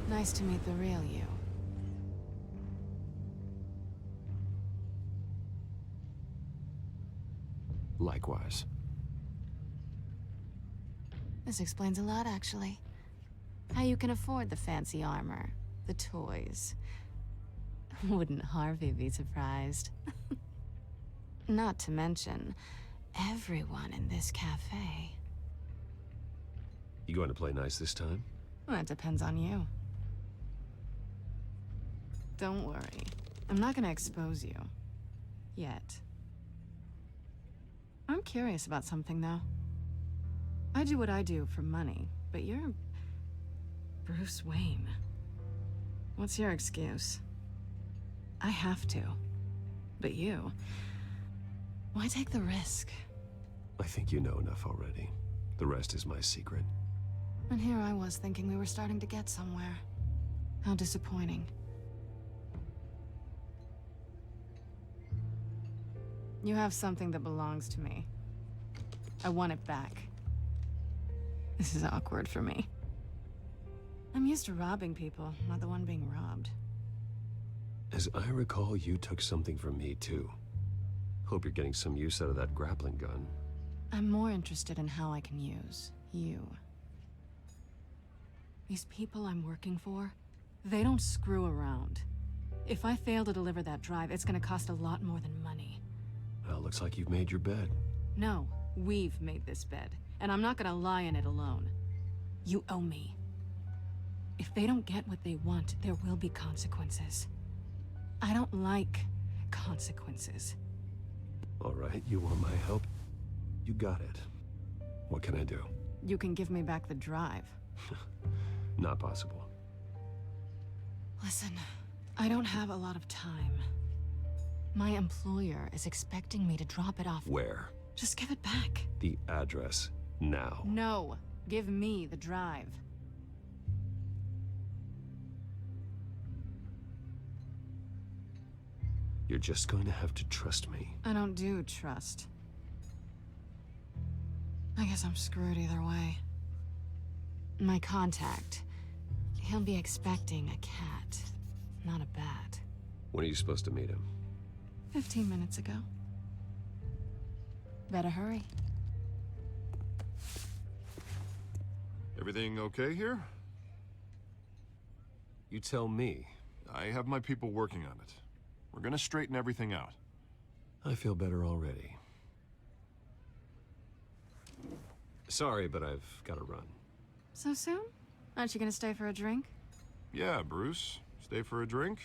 Nice to meet the real you. Likewise. This explains a lot, actually. How you can afford the fancy armor, the toys. Wouldn't Harvey be surprised? Not to mention, everyone in this cafe. You going to play nice this time? Well, it depends on you. Don't worry. I'm not gonna expose you. Yet. I'm curious about something, though. I do what I do for money, but you're... Bruce Wayne. What's your excuse? I have to. But you... Why take the risk? I think you know enough already. The rest is my secret. And here I was thinking we were starting to get somewhere. How disappointing. You have something that belongs to me. I want it back. This is awkward for me. I'm used to robbing people, not the one being robbed. As I recall, you took something from me, too. Hope you're getting some use out of that grappling gun. I'm more interested in how I can use you. These people I'm working for, they don't screw around. If I fail to deliver that drive, it's gonna cost a lot more than money. Well, looks like you've made your bed. No, we've made this bed, and I'm not gonna lie in it alone. You owe me. If they don't get what they want, there will be consequences. I don't like consequences. All right, you want my help? You got it. What can I do? You can give me back the drive. Not possible. Listen, I don't have a lot of time. My employer is expecting me to drop it off. Where? Just give it back. The address, now. No, give me the drive. You're just going to have to trust me. I don't do trust. I guess I'm screwed either way. My contact, he'll be expecting a cat, not a bat. When are you supposed to meet him? 15 minutes ago. Better hurry. Everything okay here? You tell me. I have my people working on it. We're gonna straighten everything out. I feel better already. Sorry, but I've got to run. So soon? Aren't you gonna stay for a drink? Yeah, Bruce. Stay for a drink?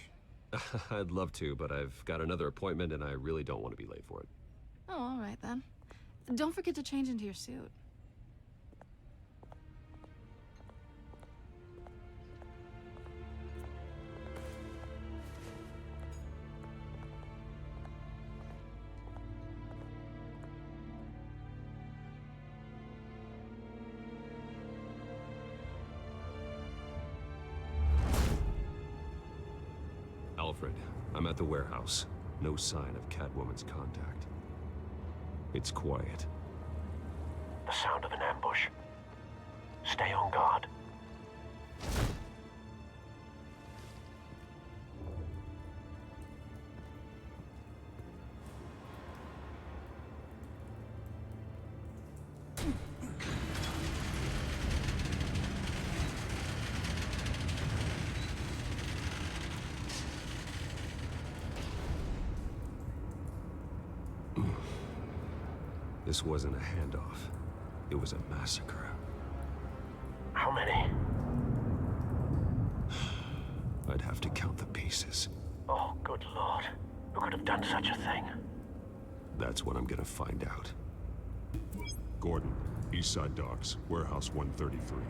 I'd love to, but I've got another appointment and I really don't want to be late for it. Oh, all right then. Don't forget to change into your suit. Alfred, I'm at the warehouse. No sign of Catwoman's contact. It's quiet. The sound of an ambush. Stay on guard. This wasn't a handoff. It was a massacre. How many? I'd have to count the pieces. Oh, good lord. Who could have done such a thing? That's what I'm gonna find out. Gordon, Eastside Docks, Warehouse 133.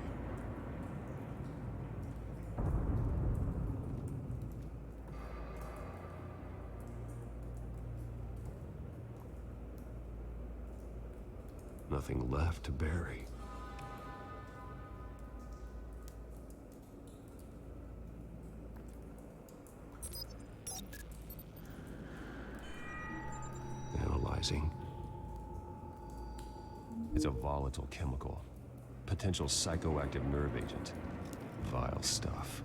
Nothing left to bury. Analyzing. It's a volatile chemical. Potential psychoactive nerve agent. Vile stuff.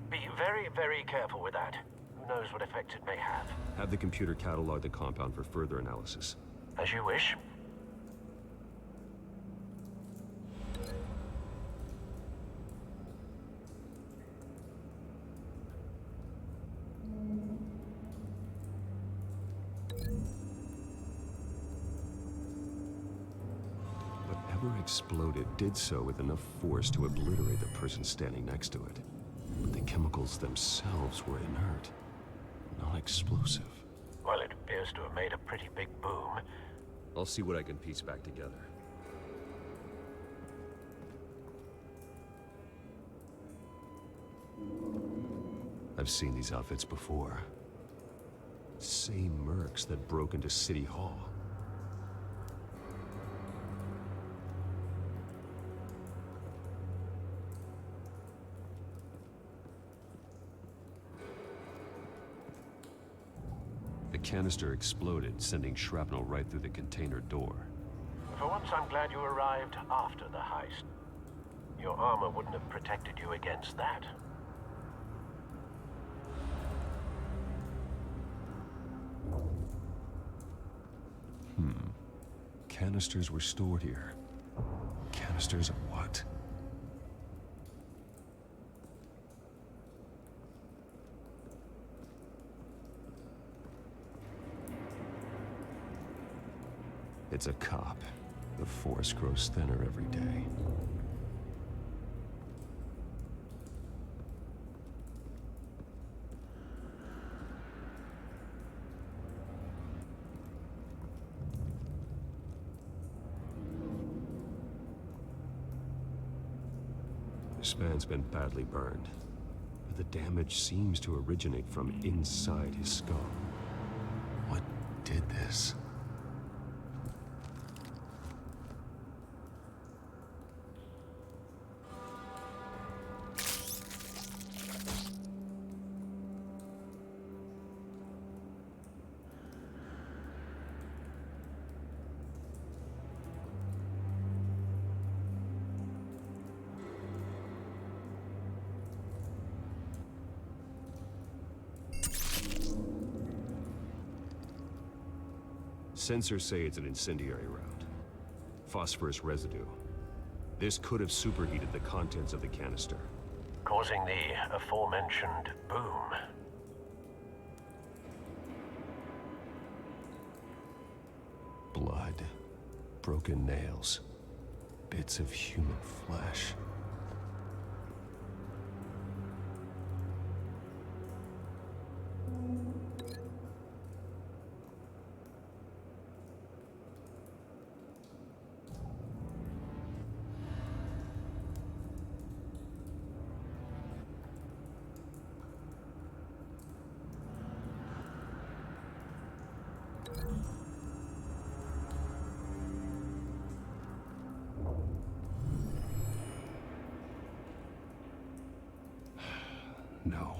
Be very, very careful with that. Who knows what effect it may have. Have the computer catalog the compound for further analysis. As you wish. Whatever exploded did so with enough force to obliterate the person standing next to it. But the chemicals themselves were inert, not explosive. Well, it appears to have made a pretty big boom. I'll see what I can piece back together. I've seen these outfits before. Same mercs that broke into City Hall. The canister exploded, sending shrapnel right through the container door. For once, I'm glad you arrived after the heist. Your armor wouldn't have protected you against that. Canisters were stored here. Canisters of what? It's a cop. The force grows thinner every day. This man's been badly burned, but the damage seems to originate from inside his skull. What did this? Sensors say it's an incendiary round. Phosphorus residue. This could have superheated the contents of the canister, causing the aforementioned boom. Blood, broken nails, bits of human flesh. No.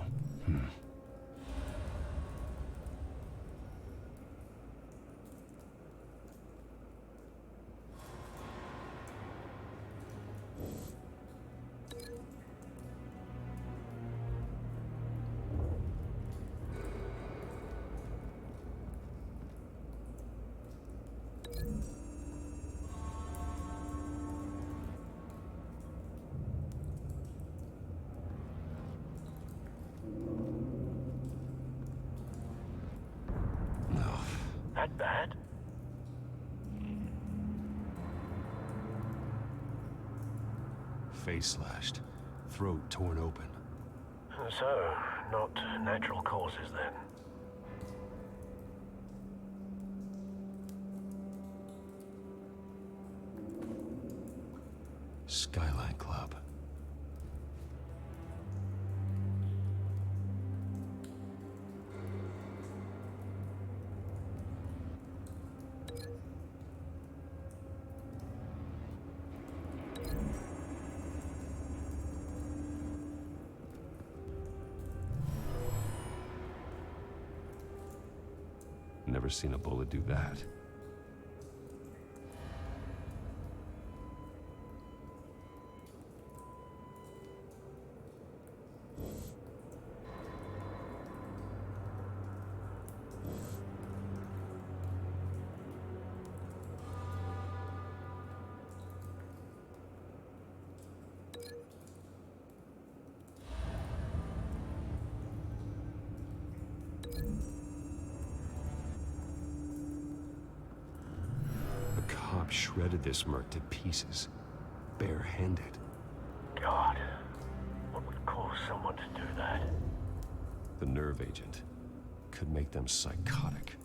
That bad? Face slashed, throat torn open. So, not natural causes then. Skyline Club. Never seen a bullet do that. Shredded this merc to pieces, bare-handed. God, what would cause someone to do that? The nerve agent could make them psychotic.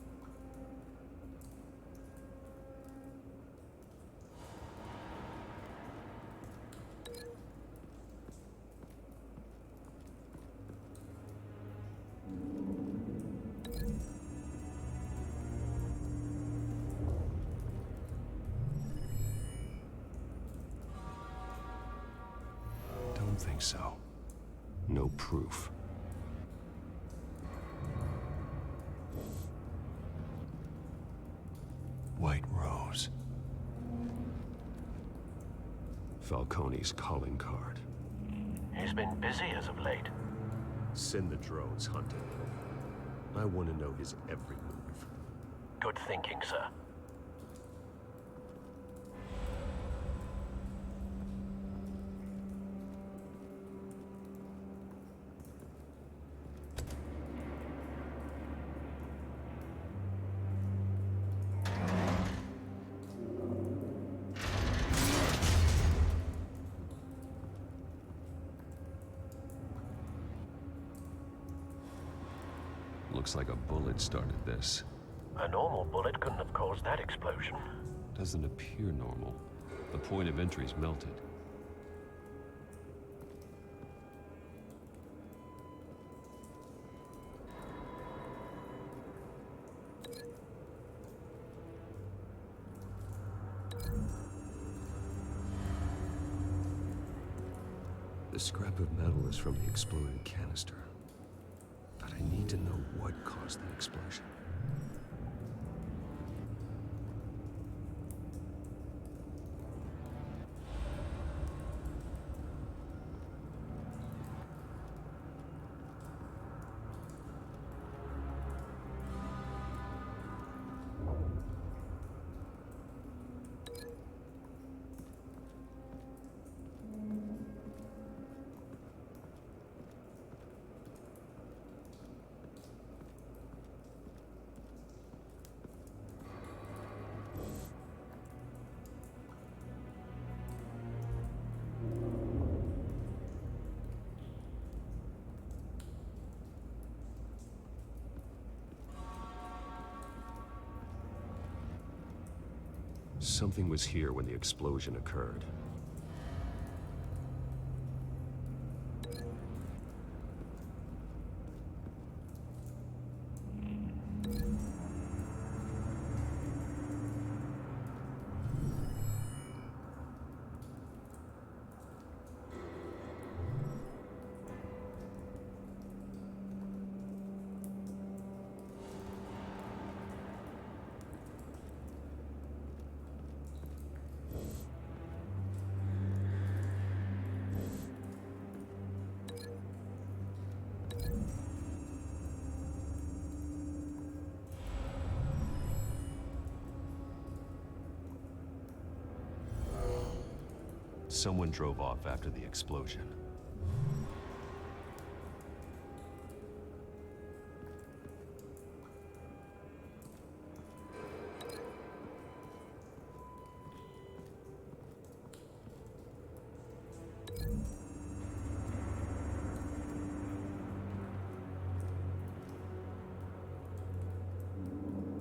proof. White Rose. Falcone's calling card. He's been busy as of late. Send the drones hunting him. I want to know his every move. Good thinking, sir. Looks like a bullet started this. A normal bullet couldn't have caused that explosion. Doesn't appear normal. The point of entry's melted. The scrap of metal is from the exploded canister. But I need to know what caused the explosion. Something was here when the explosion occurred. Someone drove off after the explosion.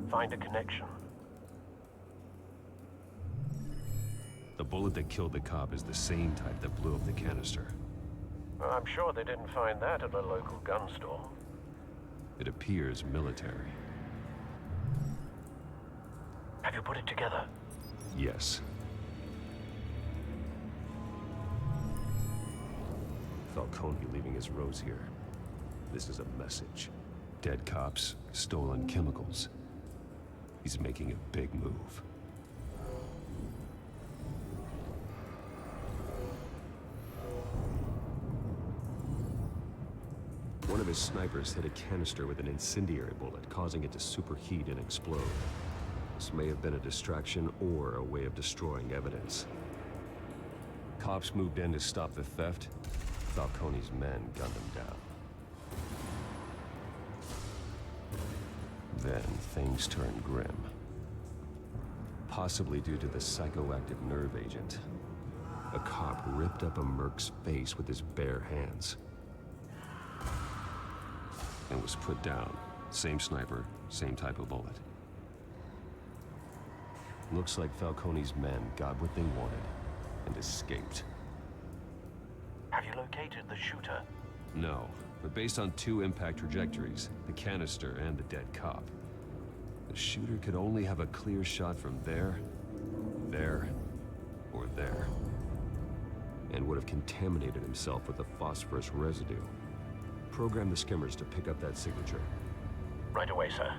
Find a connection. The bullet that killed the cop is the same type that blew up the canister. I'm sure they didn't find that at a local gun store. It appears military. Have you put it together? Yes. Falcone leaving his rose here. This is a message. Dead cops, stolen chemicals. He's making a big move. One of his snipers hit a canister with an incendiary bullet, causing it to superheat and explode. This may have been a distraction or a way of destroying evidence. Cops moved in to stop the theft. Falcone's men gunned him down. Then things turned grim. Possibly due to the psychoactive nerve agent. A cop ripped up a merc's face with his bare hands. And was put down. Same sniper, same type of bullet. Looks like Falcone's men got what they wanted and escaped. Have you located the shooter? No, but based on two impact trajectories, the canister and the dead cop, the shooter could only have a clear shot from there, or there, and would have contaminated himself with the phosphorus residue. Program the skimmers to pick up that signature. Right away, sir.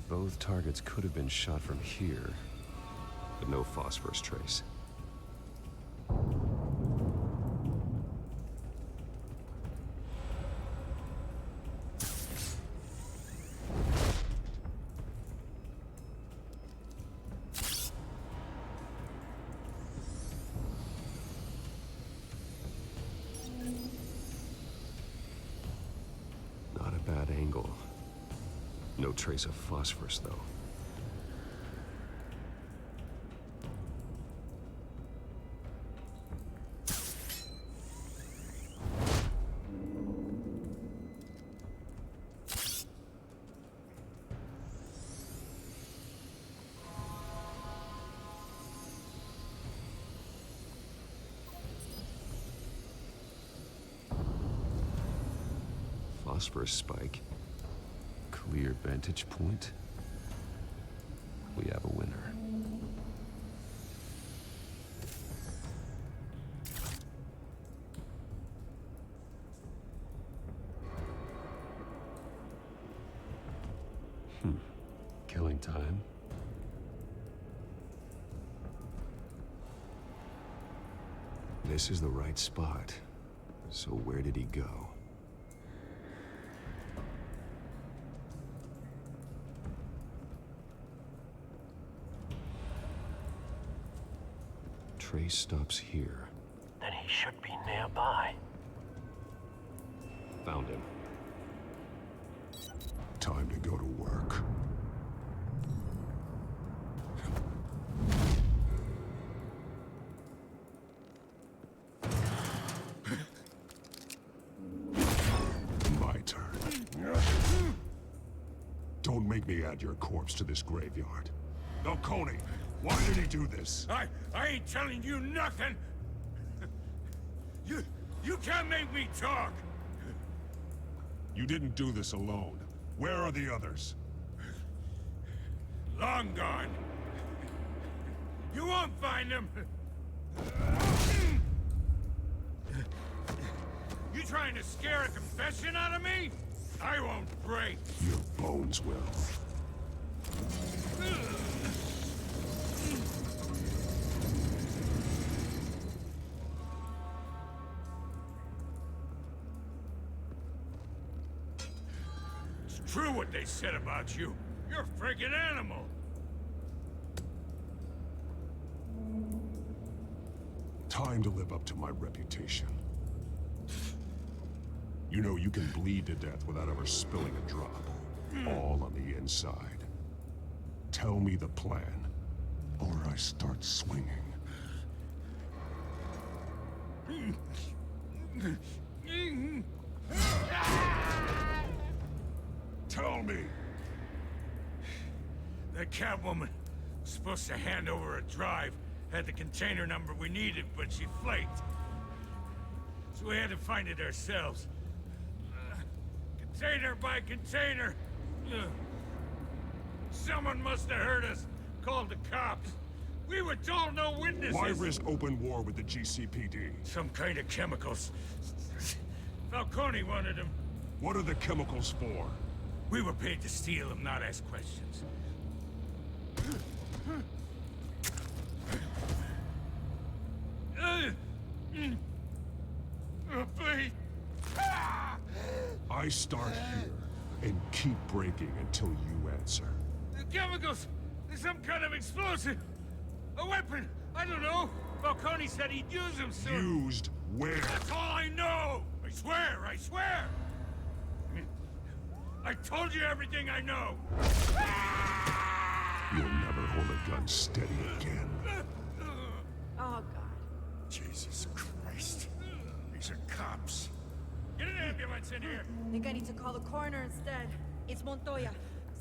Both targets could have been shot from here, but no phosphorus trace. Not a bad angle. No trace of phosphorus, though. Phosphorus spike. Clear vantage point. We have a winner. Killing time. This is the right spot. So where did he go? Trace stops here. Then he should be nearby. Found him. Time to go to work. My turn. Don't make me add your corpse to this graveyard. Falcone, why did he do this? I ain't telling you nothing! You can't make me talk! You didn't do this alone. Where are the others? Long gone. You won't find them! You trying to scare a confession out of me? I won't break. Your bones will. It's true what they said about you. You're a friggin' animal. Time to live up to my reputation. You know you can bleed to death without ever spilling a drop. All on the inside. Tell me the plan, or I start swinging. Tell me! That Catwoman was supposed to hand over a drive, had the container number we needed, but she flaked. So we had to find it ourselves. Container by container. Someone must have heard us, called the cops. We were told no witnesses. Why risk open war with the GCPD? Some kind of chemicals. Falcone wanted them. What are the chemicals for? We were paid to steal them, not ask questions. Please. I start here and keep breaking until you answer. The chemicals! There's some kind of explosive! A weapon! I don't know! Falcone said he'd use them soon! Used where? That's all I know! I swear! I swear! I told you everything I know! You'll never hold a gun steady again. Oh, God. Jesus Christ. These are cops. Get an ambulance in here! I think I need to call the coroner instead. It's Montoya.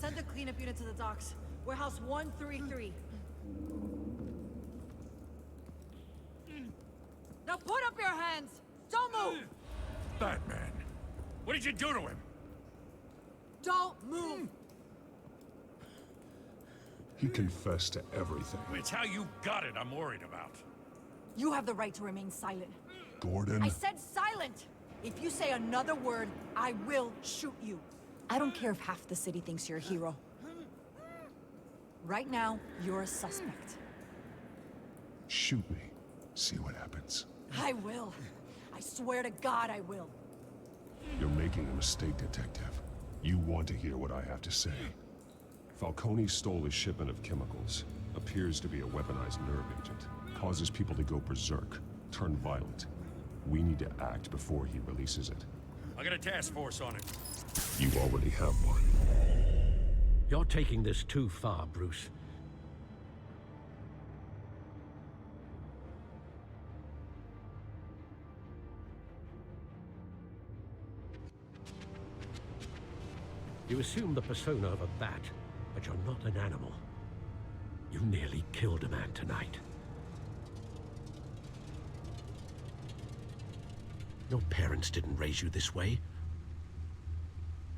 Send a cleanup unit to the docks. Warehouse 133. Now put up your hands! Don't move! Batman, what did you do to him? Don't move! He confessed to everything. It's how you got it I'm worried about. You have the right to remain silent. Gordon? I said silent! If you say another word, I will shoot you. I don't care if half the city thinks you're a hero. Right now, you're a suspect. Shoot me. See what happens. I will. I swear to God I will. You're making a mistake, Detective. You want to hear what I have to say. Falcone stole a shipment of chemicals. Appears to be a weaponized nerve agent. Causes people to go berserk, turn violent. We need to act before he releases it. I got a task force on it. You already have one. You're taking this too far, Bruce. You assume the persona of a bat, but you're not an animal. You nearly killed a man tonight. Your parents didn't raise you this way.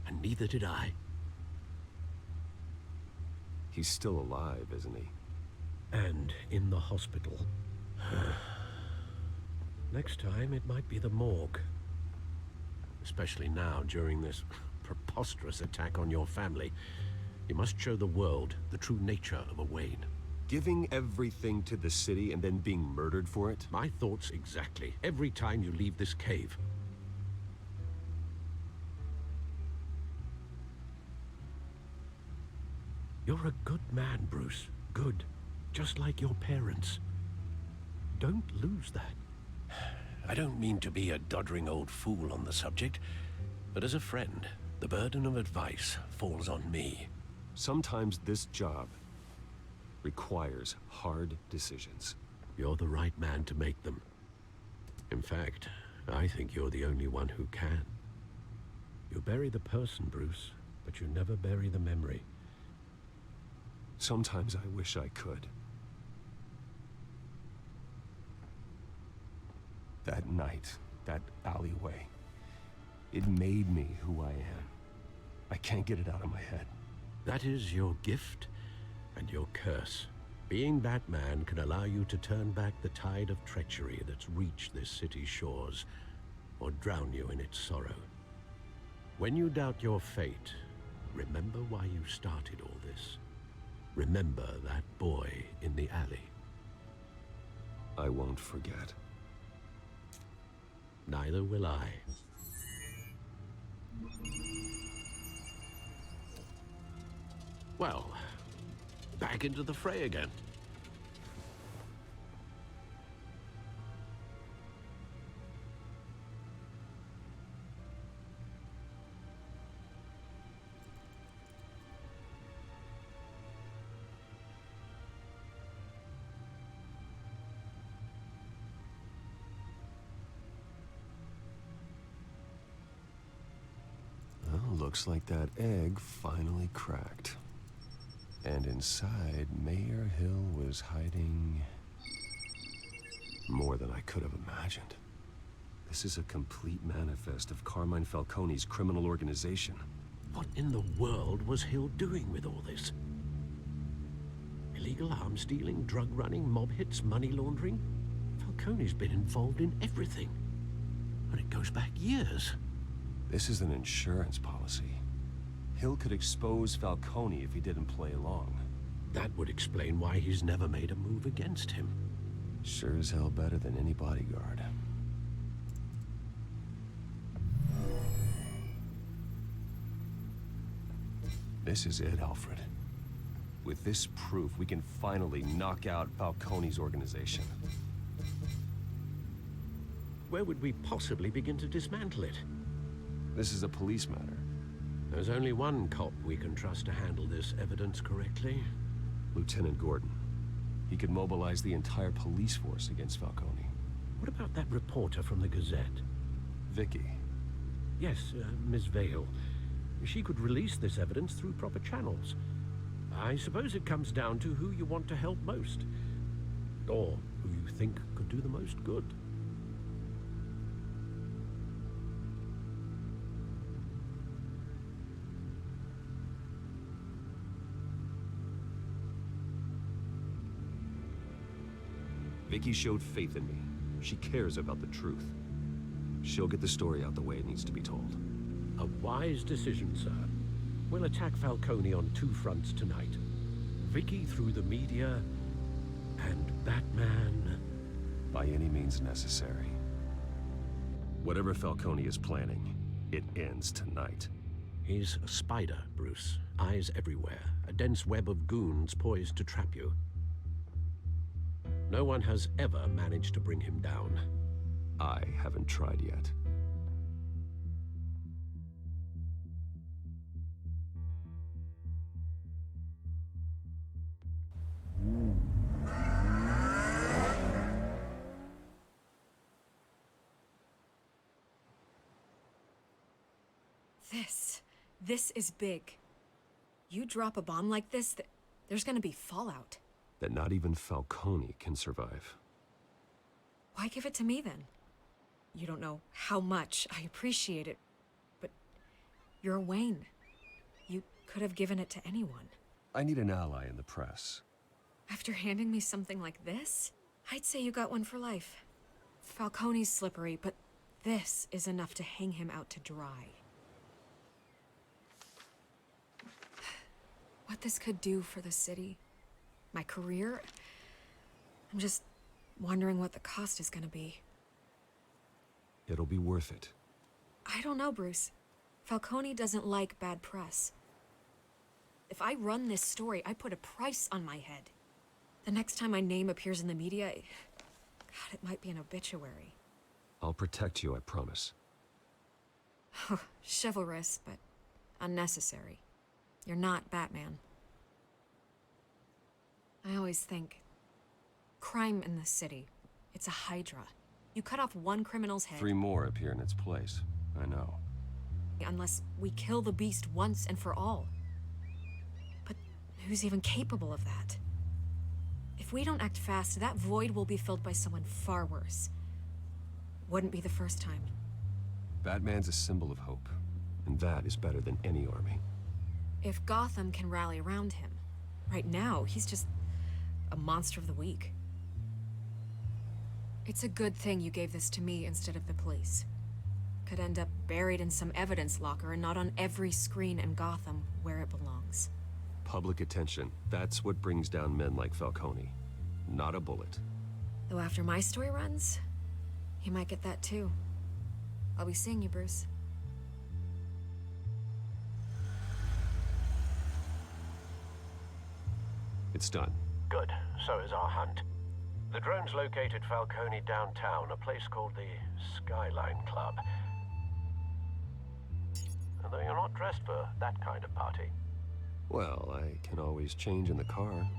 And neither did I. He's still alive, isn't he? And in the hospital. Next time, it might be the morgue. Especially now, during this preposterous attack on your family. You must show the world the true nature of a Wayne. Giving everything to the city and then being murdered for it? My thoughts exactly. Every time you leave this cave. You're a good man, Bruce. Good. Just like your parents. Don't lose that. I don't mean to be a doddering old fool on the subject, but as a friend, the burden of advice falls on me. Sometimes this job requires hard decisions. You're the right man to make them. In fact, I think you're the only one who can. You bury the person, Bruce, but you never bury the memory. Sometimes I wish I could. That night, that alleyway, it made me who I am. I can't get it out of my head. That is your gift and your curse. Being Batman can allow you to turn back the tide of treachery that's reached this city's shores, or drown you in its sorrow. When you doubt your fate, remember why you started all this. Remember that boy in the alley. I won't forget. Neither will I. Well, back into the fray again. Well, looks like that egg finally cracked. And inside, Mayor Hill was hiding more than I could have imagined. This is a complete manifest of Carmine Falcone's criminal organization. What in the world was Hill doing with all this? Illegal arms dealing, drug running, mob hits, money laundering? Falcone's been involved in everything. And it goes back years. This is an insurance policy. Hill could expose Falcone if he didn't play along. That would explain why he's never made a move against him. Sure as hell better than any bodyguard. This is it, Alfred. With this proof, we can finally knock out Falcone's organization. Where would we possibly begin to dismantle it? This is a police matter. There's only one cop we can trust to handle this evidence correctly. Lieutenant Gordon. He could mobilize the entire police force against Falcone. What about that reporter from the Gazette? Vicky. Yes, Miss Vale. She could release this evidence through proper channels. I suppose it comes down to who you want to help most. Or who you think could do the most good. Vicky showed faith in me. She cares about the truth. She'll get the story out the way it needs to be told. A wise decision, sir. We'll attack Falcone on two fronts tonight. Vicky through the media, and Batman... by any means necessary. Whatever Falcone is planning, it ends tonight. He's a spider, Bruce. Eyes everywhere. A dense web of goons poised to trap you. No one has ever managed to bring him down. I haven't tried yet. This is big. You drop a bomb like this, there's gonna be fallout. That not even Falcone can survive. Why give it to me then? You don't know how much I appreciate it, but you're Wayne. You could have given it to anyone. I need an ally in the press. After handing me something like this, I'd say you got one for life. Falcone's slippery, but this is enough to hang him out to dry. What this could do for the city, my career, I'm just wondering what the cost is gonna be. It'll be worth it. I don't know, Bruce. Falcone doesn't like bad press. If I run this story, I put a price on my head. The next time my name appears in the media, God, it might be an obituary. I'll protect you, I promise. Chivalrous, but unnecessary. You're not Batman. I always think, crime in this city, it's a hydra. You cut off one criminal's head... 3 more appear in its place. I know. Unless we kill the beast once and for all. But who's even capable of that? If we don't act fast, that void will be filled by someone far worse. Wouldn't be the first time. Batman's a symbol of hope, and that is better than any army. If Gotham can rally around him, right now, he's just a monster of the week. It's a good thing you gave this to me instead of the police. Could end up buried in some evidence locker and not on every screen in Gotham where it belongs. Public attention, that's what brings down men like Falcone. Not a bullet. Though after my story runs, he might get that too. I'll be seeing you, Bruce. It's done. Good. So is our hunt. The drone's located Falcone downtown, a place called the Skyline Club. Although you're not dressed for that kind of party. Well, I can always change in the car.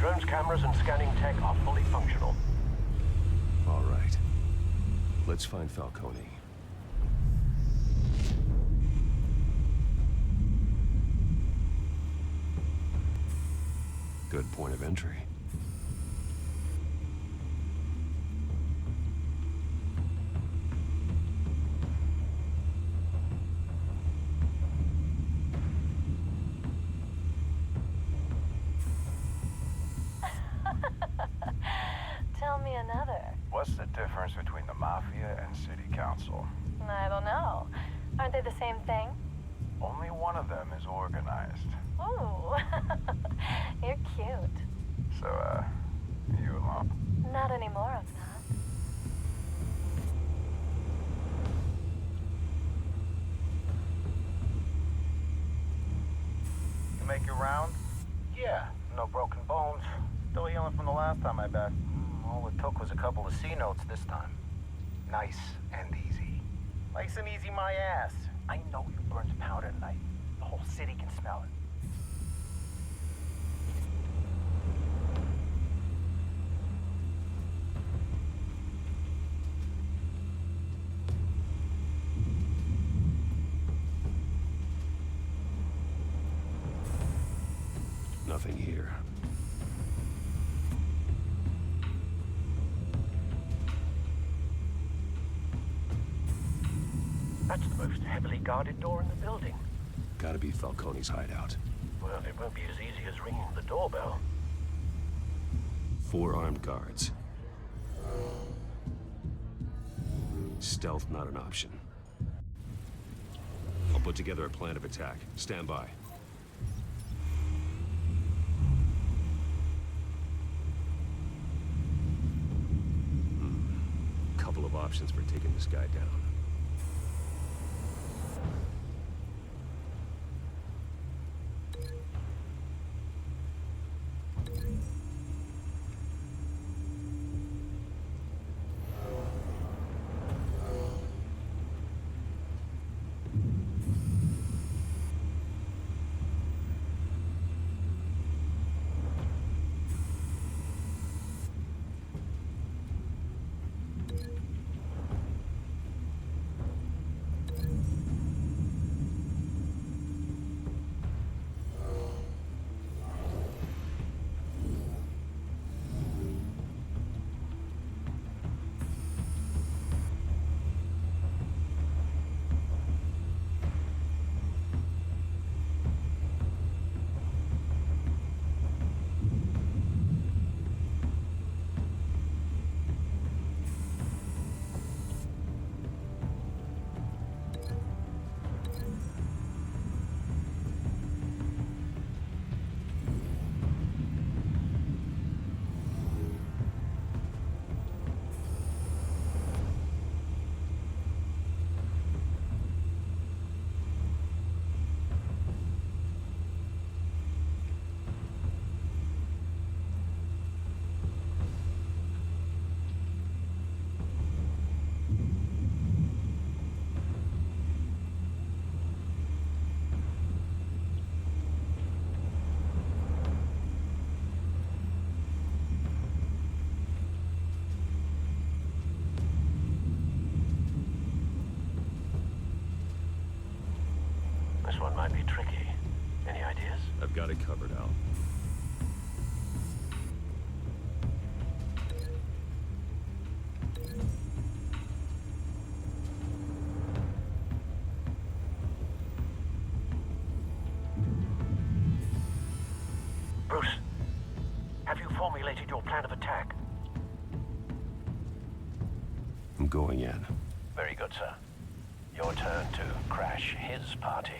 Drone's cameras and scanning tech are fully functional. All right. Let's find Falcone. Good point of entry. Tell me another. What's the difference between the Mafia and City Council? I don't know. Aren't they the same thing? Only one of them is organized. Ooh, you're cute. So, you alone? Not anymore, I'm not. You make your round? Yeah, no broken bones. Still healing from the last time, I bet. All it took was a couple of C notes this time. Nice and easy. Nice and easy, my ass. I know you burned powder tonight. The whole city can smell it. Nothing here. That's the most heavily guarded door in the building. Gotta be Falcone's hideout. Well, it won't be as easy as ringing the doorbell. 4 armed guards. Stealth not an option. I'll put together a plan of attack. Stand by. Couple of options for taking this guy down. This one might be tricky. Any ideas? I've got it covered, Al. Bruce, have you formulated your plan of attack? I'm going in. Very good, sir. Your turn to crash his party.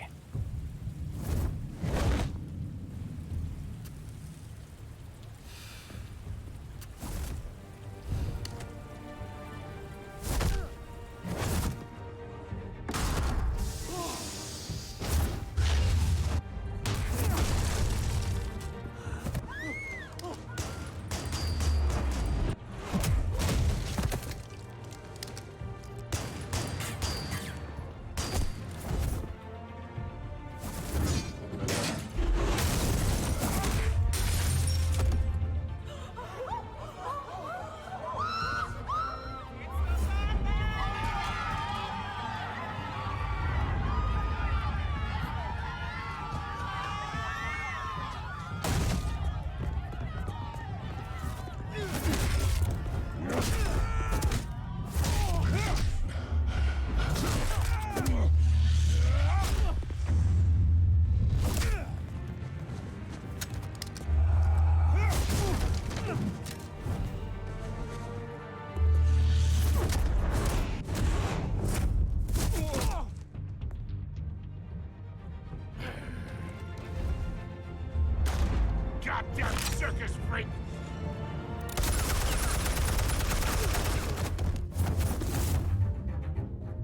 circus freak!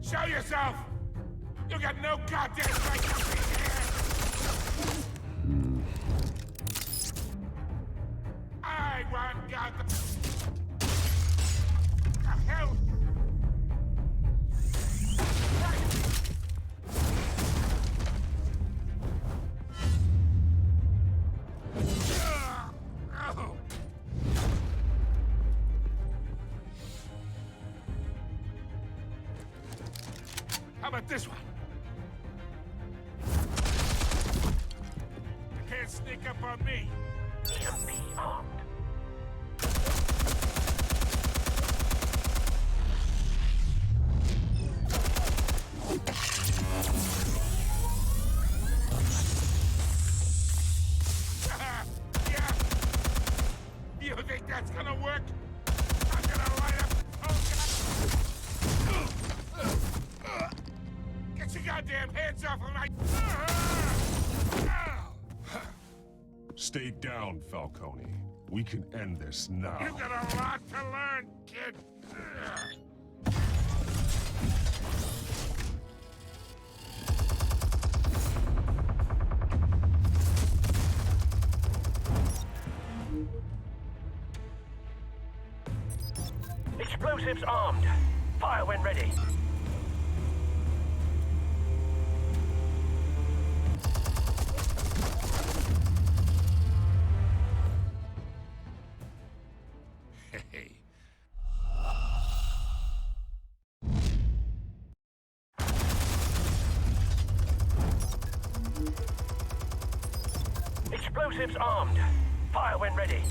Show yourself! You got no goddamn right to be here! I want Gotham! The hell? How about this one? You can't sneak up on me. EMP armed. Yeah. You think that's gonna work? I'm gonna light up. Oh, God. Get your goddamn hands off of my... Stay down, Falcone. We can end this now. You got a lot to learn, kid. Explosives armed. Fire when ready. Hey. Explosives armed. Fire when ready.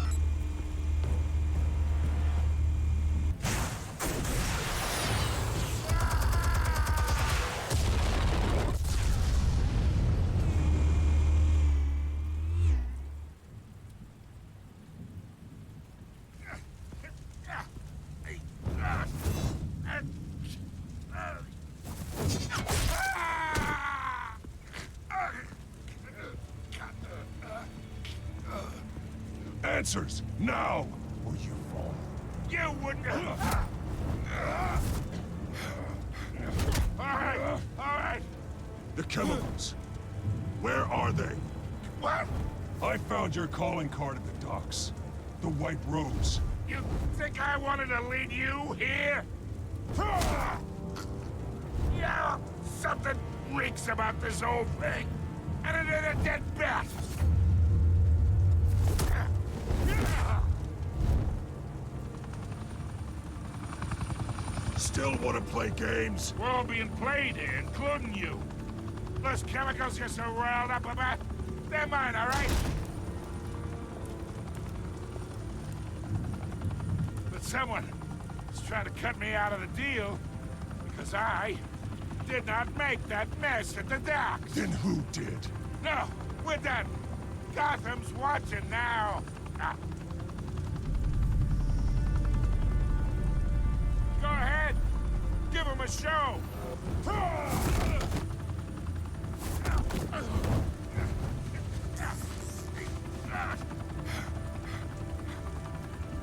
Answers, now, or you fall. You wouldn't... All right. The chemicals. Where are they? What? I found your calling card at the docks. The White Rose. You think I wanted to lead you here? Yeah, something reeks about this whole thing. And it ain't a dead bat. Still want to play games? We're all being played here, including you. Those chemicals you're so riled up about, they're mine, all right? But someone is trying to cut me out of the deal because I did not make that mess at the docks. Then who did? No, we're done. Gotham's watching now. Ah. Go ahead. Give him a show.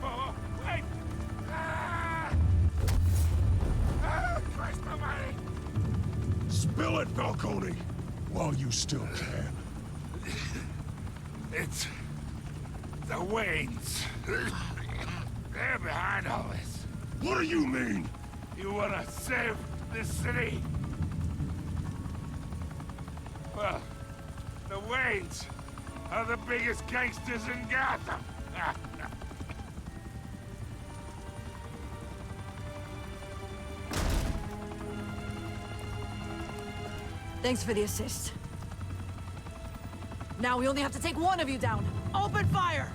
Oh, wait. Christ almighty. Spill it, Falcone, while you still can. It's the Waynes. They're behind all this. What do you mean? You wanna save this city? Well, the Waynes are the biggest gangsters in Gotham. Thanks for the assist. Now we only have to take one of you down. Open fire!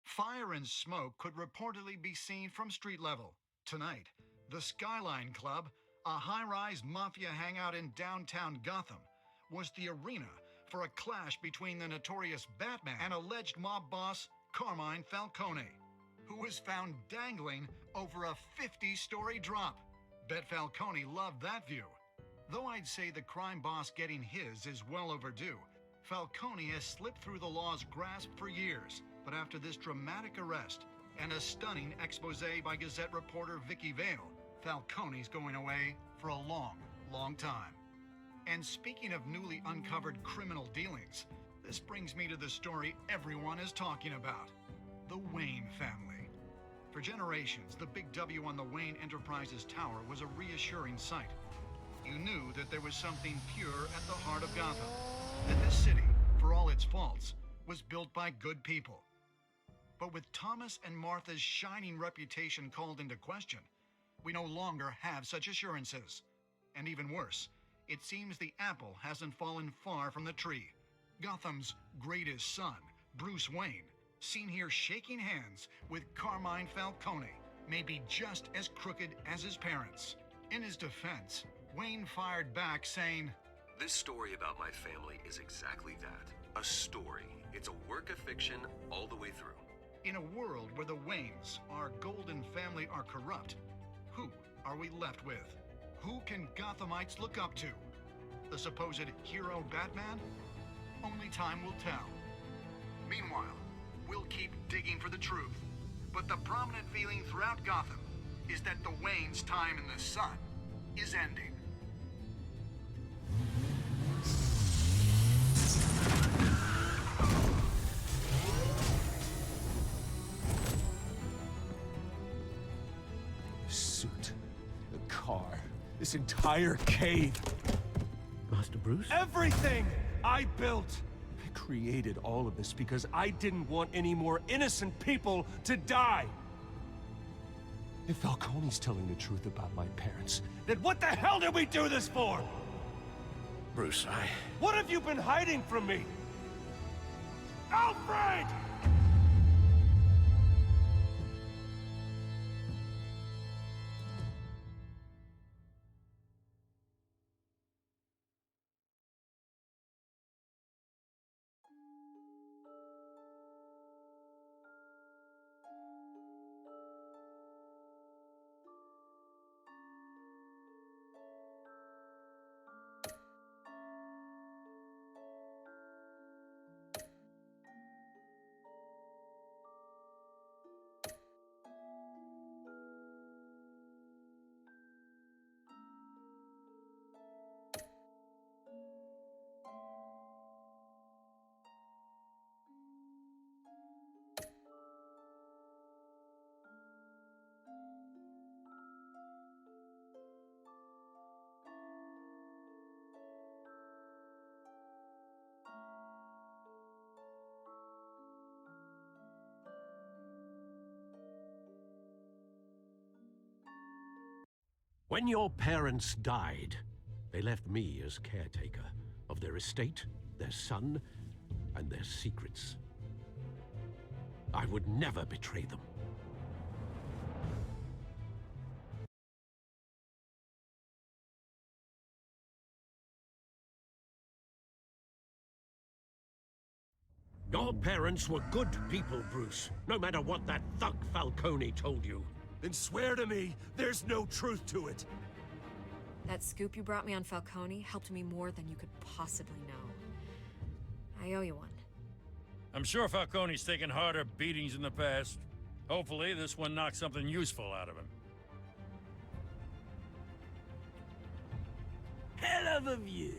Fire and smoke could reportedly be seen from street level. Tonight, the Skyline Club, a high-rise mafia hangout in downtown Gotham, was the arena for a clash between the notorious Batman and alleged mob boss Carmine Falcone, who was found dangling over a 50-story drop. Bet Falcone loved that view. Though I'd say the crime boss getting his is well overdue, Falcone has slipped through the law's grasp for years. But after this dramatic arrest and a stunning expose by Gazette reporter Vicky Vale, Falcone's going away for a long, long time. And speaking of newly uncovered criminal dealings, this brings me to the story everyone is talking about: the Wayne family. For generations, the big W on the Wayne Enterprises tower was a reassuring sight. You knew that there was something pure at the heart of Gotham, that this city, for all its faults, was built by good people. But with Thomas and Martha's shining reputation called into question, we no longer have such assurances. And even worse, it seems the apple hasn't fallen far from the tree. Gotham's greatest son, Bruce Wayne, seen here shaking hands with Carmine Falcone, may be just as crooked as his parents. In his defense, Wayne fired back saying, "This story about my family is exactly that. A story. It's a work of fiction all the way through." In a world where the Waynes, our golden family, are corrupt, who are we left with? Who can Gothamites look up to? The supposed hero Batman? Only time will tell. Meanwhile, we'll keep digging for the truth. But the prominent feeling throughout Gotham is that the Waynes' time in the sun is ending. The suit, the car, this entire cave. Master Bruce? Everything I built! I created all of this because I didn't want any more innocent people to die! If Falcone's telling the truth about my parents, then what the hell did we do this for? Bruce, What have you been hiding from me? Alfred! When your parents died, they left me as caretaker of their estate, their son, and their secrets. I would never betray them. Your parents were good people, Bruce, no matter what that thug Falcone told you. Then swear to me there's no truth to it. That scoop you brought me on Falcone helped me more than you could possibly know. I owe you one. I'm sure Falcone's taken harder beatings in the past. Hopefully, this one knocks something useful out of him. Hell of a view.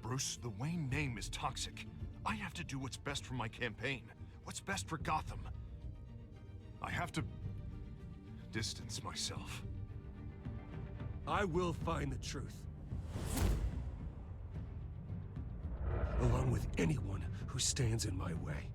Bruce, the Wayne name is toxic. I have to do what's best for my campaign. What's best for Gotham. I have to distance myself. I will find the truth. Along with anyone who stands in my way.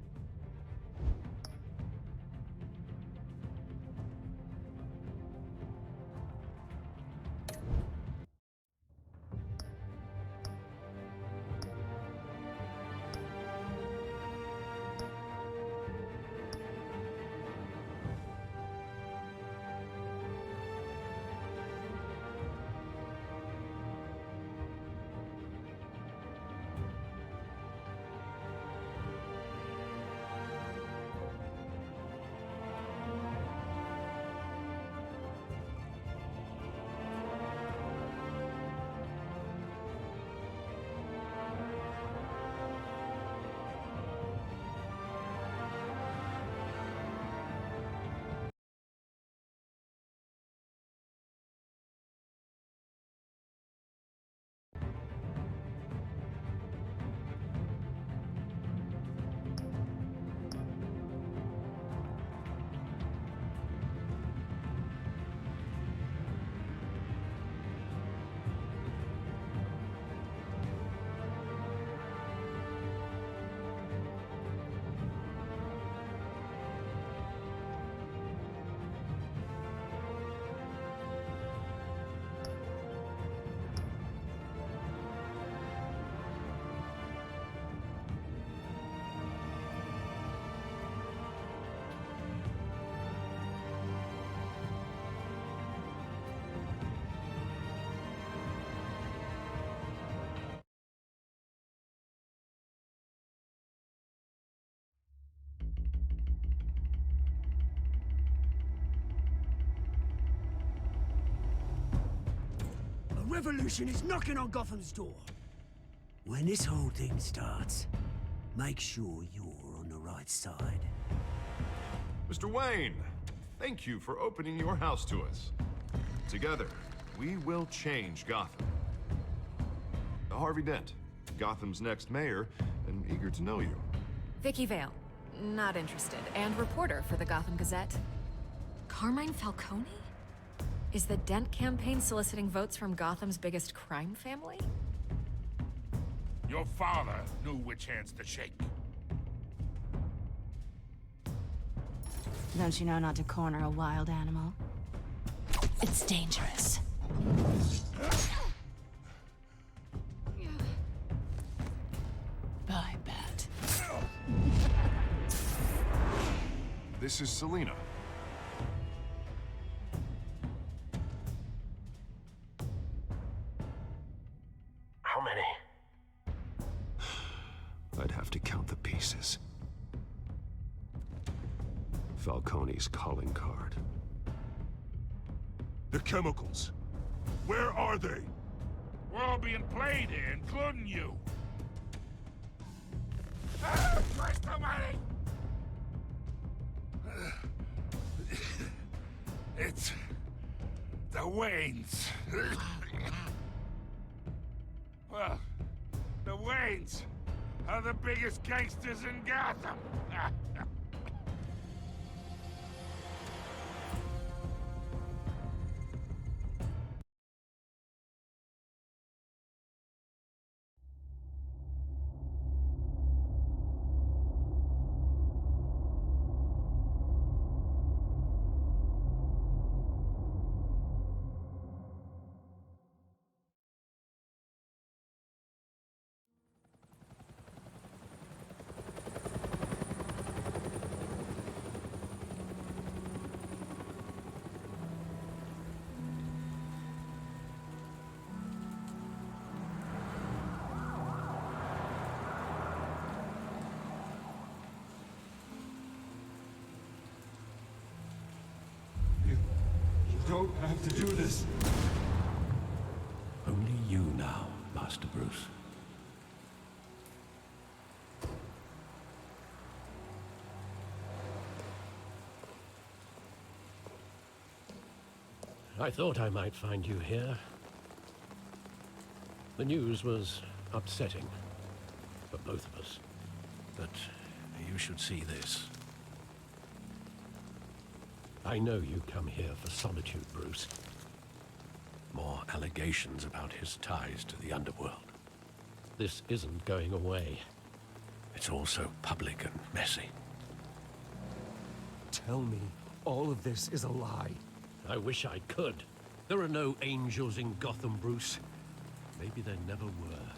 revolution is knocking on Gotham's door. When this whole thing starts, make sure you're on the right side. Mr. Wayne, thank you for opening your house to us. Together, we will change Gotham. Harvey Dent, Gotham's next mayor, and eager to know you. Vicky Vale, not interested, and reporter for the Gotham Gazette. Carmine Falcone? Is the Dent campaign soliciting votes from Gotham's biggest crime family? Your father knew which hands to shake. Don't you know not to corner a wild animal? It's dangerous. Bye, Bat. This is Selina. How many? I'd have to count the pieces. Falcone's calling card. The chemicals. Where are they? We're all being played here, including you. Ah, Christ almighty! It's the Waynes. Well, the Waynes are the biggest gangsters in Gotham. You don't have to do this. Only you now, Master Bruce. I thought I might find you here. The news was upsetting for both of us. But you should see this. I know you come here for solitude, Bruce. More allegations about his ties to the underworld. This isn't going away. It's also public and messy. Tell me all of this is a lie. I wish I could. There are no angels in Gotham, Bruce. Maybe there never were.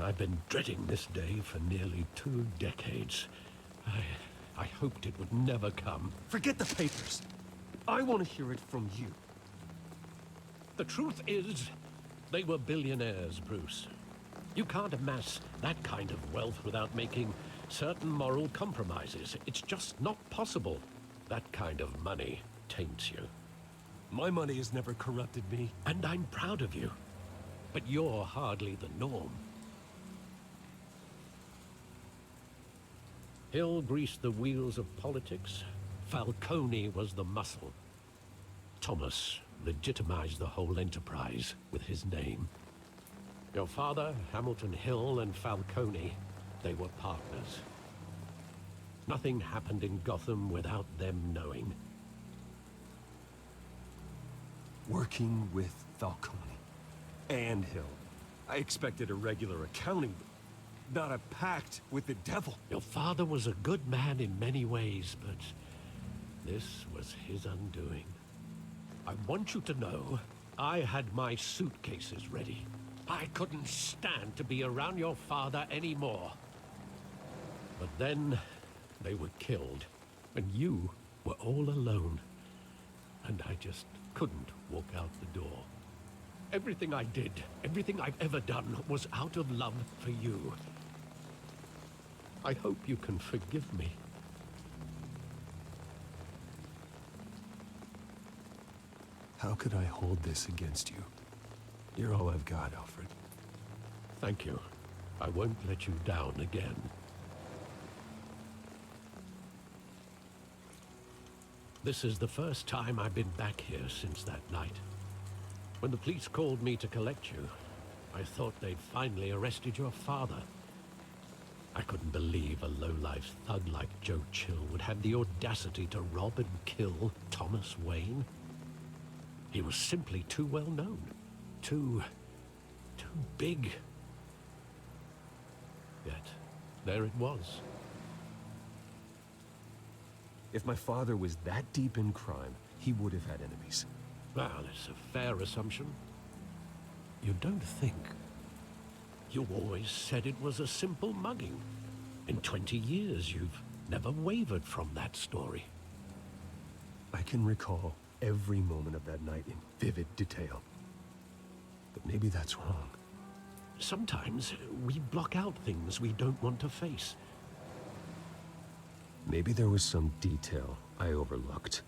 I've been dreading this day for nearly 2 decades. I hoped it would never come. Forget the papers. I want to hear it from you. The truth is, they were billionaires, Bruce. You can't amass that kind of wealth without making certain moral compromises. It's just not possible. That kind of money taints you. My money has never corrupted me. And I'm proud of you. But you're hardly the norm. Hill greased the wheels of politics. Falcone was the muscle. Thomas legitimized the whole enterprise with his name. Your father, Hamilton Hill, and Falcone, they were partners. Nothing happened in Gotham without them knowing. Working with Falcone and Hill. I expected a regular accounting, not a pact with the devil. Your father was a good man in many ways, but this was his undoing. I want you to know, I had my suitcases ready. I couldn't stand to be around your father anymore. But then, they were killed, and you were all alone. And I just couldn't walk out the door. Everything I did, everything I've ever done, was out of love for you. I hope you can forgive me. How could I hold this against you? You're all I've got, Alfred. Thank you. I won't let you down again. This is the first time I've been back here since that night. When the police called me to collect you, I thought they'd finally arrested your father. I couldn't believe a low-life thug like Joe Chill would have the audacity to rob and kill Thomas Wayne. He was simply too well known. Too big. Yet, there it was. If my father was that deep in crime, he would have had enemies. Well, it's a fair assumption. You don't think? You always said it was a simple mugging. In 20 years, you've never wavered from that story. I can recall every moment of that night in vivid detail. But maybe that's wrong. Sometimes we block out things we don't want to face. Maybe there was some detail I overlooked.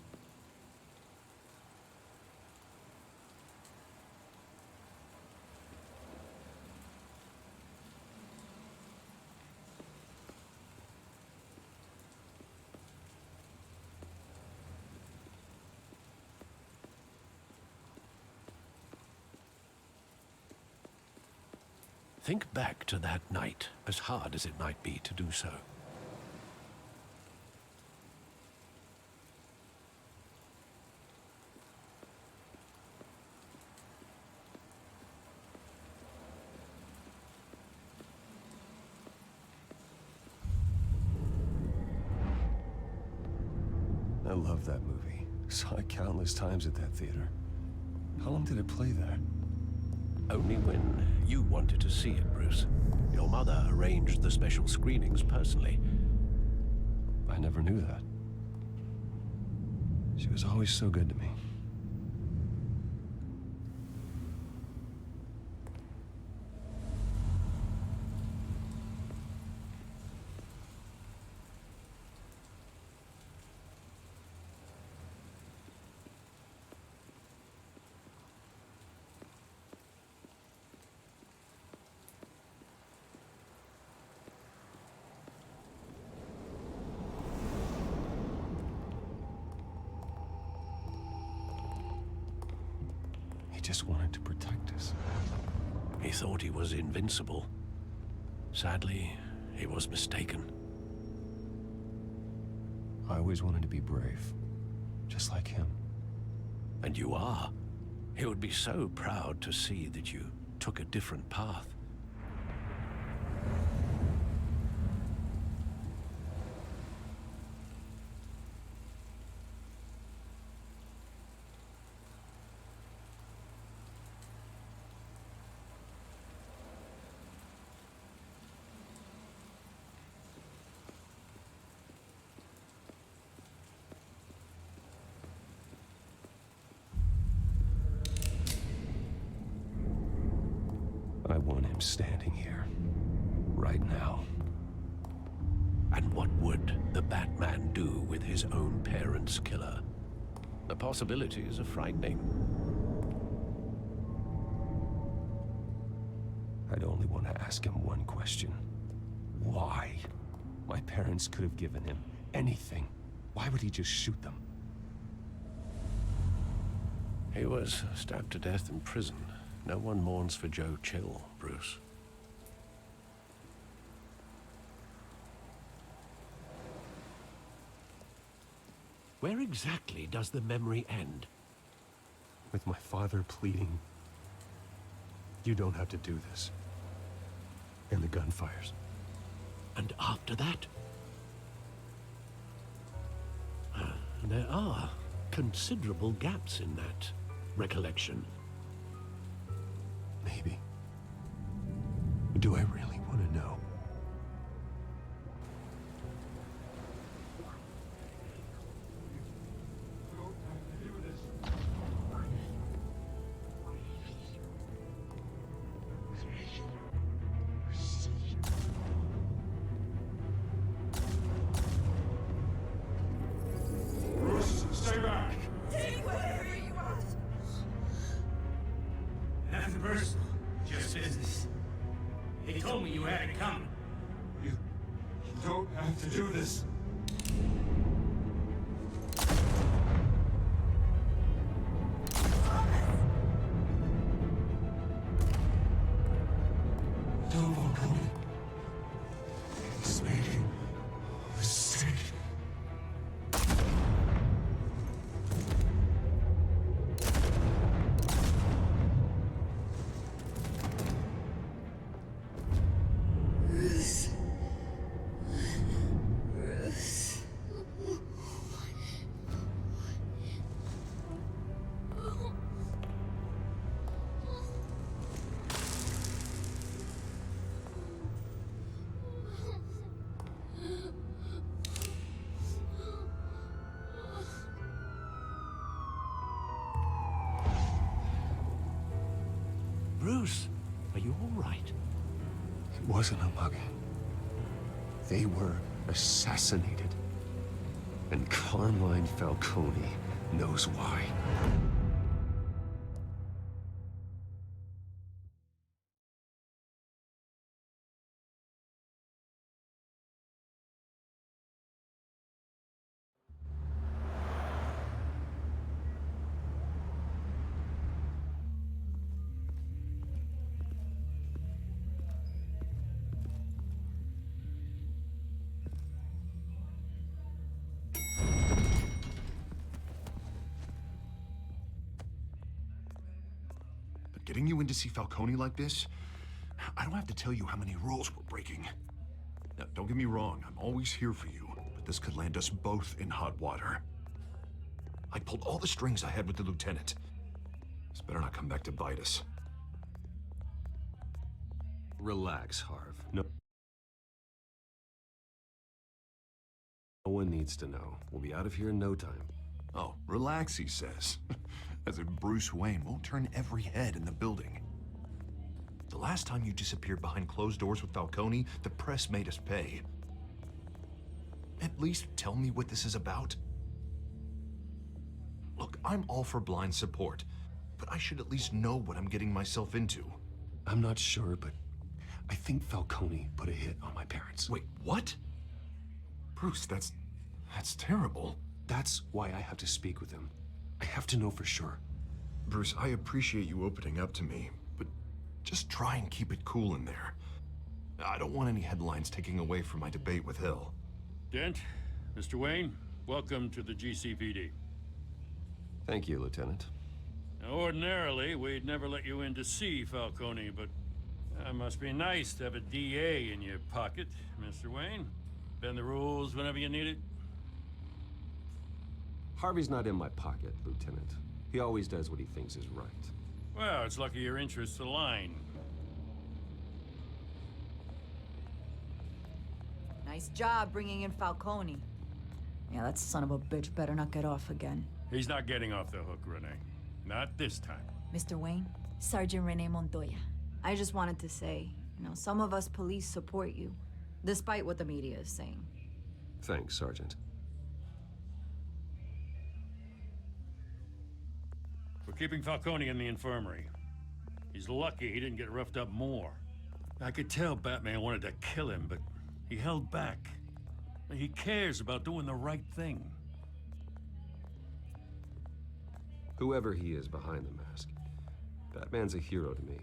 Think back to that night, as hard as it might be to do so. I love that movie. Saw it countless times at that theater. How long did it play there? Only when you wanted to see it, Bruce. Your mother arranged the special screenings personally. I never knew that. She was always so good to me. He just wanted to protect us. He thought he was invincible. Sadly, he was mistaken. I always wanted to be brave, just like him. And you are. He would be so proud to see that you took a different path. I want him standing here, right now. And what would the Batman do with his own parents' killer? The possibilities are frightening. I'd only want to ask him one question. Why? My parents could have given him anything. Why would he just shoot them? He was stabbed to death in prison. No one mourns for Joe Chill, Bruce. Where exactly does the memory end? With my father pleading, "You don't have to do this." And the gunfires. And after that? There are considerable gaps in that recollection. Maybe. Do I really want to know? Bruce, stay back! Take whatever you want. personal, just business. He told me you had it coming. You don't have to do this. Don't walk on it. He's making a mistake. Bruce. Bruce. Bruce, are you all right? It wasn't a mug. They were assassinated. And Carmine Falcone knows why. But getting you in to see Falcone like this, I don't have to tell you how many rules we're breaking. Now, don't get me wrong, I'm always here for you, but this could land us both in hot water. I pulled all the strings I had with the lieutenant. This better not come back to bite us. Relax, Harv. No one needs to know. We'll be out of here in no time. Oh, relax, he says. As if Bruce Wayne won't turn every head in the building. The last time you disappeared behind closed doors with Falcone, the press made us pay. At least tell me what this is about. Look, I'm all for blind support, but I should at least know what I'm getting myself into. I'm not sure, but I think Falcone put a hit on my parents. Wait, what? Bruce, that's terrible. That's why I have to speak with him. I have to know for sure. Bruce, I appreciate you opening up to me, but just try and keep it cool in there. I don't want any headlines taking away from my debate with Hill. Dent, Mr. Wayne, welcome to the GCPD. Thank you, Lieutenant. Now, ordinarily, we'd never let you in to see Falcone, but it must be nice to have a DA in your pocket, Mr. Wayne. Bend the rules whenever you need it. Harvey's not in my pocket, Lieutenant. He always does what he thinks is right. Well, it's lucky your interests align. Nice job bringing in Falcone. Yeah, that son of a bitch better not get off again. He's not getting off the hook, Renee. Not this time. Mr. Wayne, Sergeant Renee Montoya. I just wanted to say, some of us police support you, despite what the media is saying. Thanks, Sergeant. We're keeping Falcone in the infirmary. He's lucky he didn't get roughed up more. I could tell Batman wanted to kill him, but he held back. He cares about doing the right thing. Whoever he is behind the mask, Batman's a hero to me.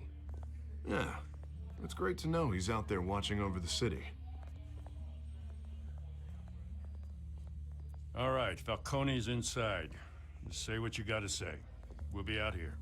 Yeah, it's great to know he's out there watching over the city. All right, Falcone's inside. Just say what you gotta say. We'll be out here.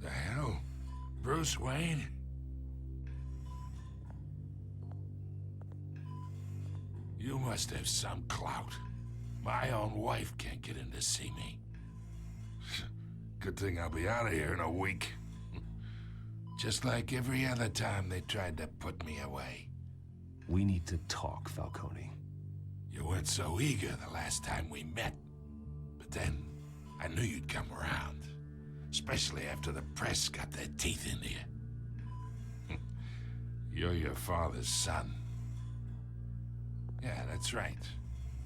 The hell? Bruce Wayne? You must have some clout. My own wife can't get in to see me. Good thing I'll be out of here in a week. Just like every other time they tried to put me away. We need to talk, Falcone. You weren't so eager the last time we met. But then, I knew you'd come around. Especially after the press got their teeth into you. You're your father's son. Yeah, that's right.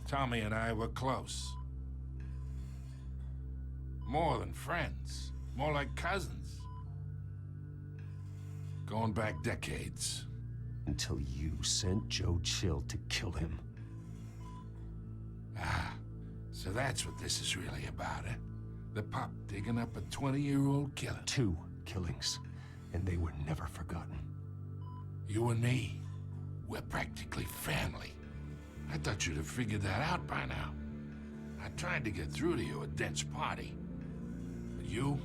Tommy and I were close. More than friends. More like cousins. Going back decades. Until you sent Joe Chill to kill him. Ah, so that's what this is really about, eh? The pup digging up a 20-year-old killer. 2 killings, and they were never forgotten. You and me, we're practically family. I thought you'd have figured that out by now. I tried to get through to you at Dent's party. But you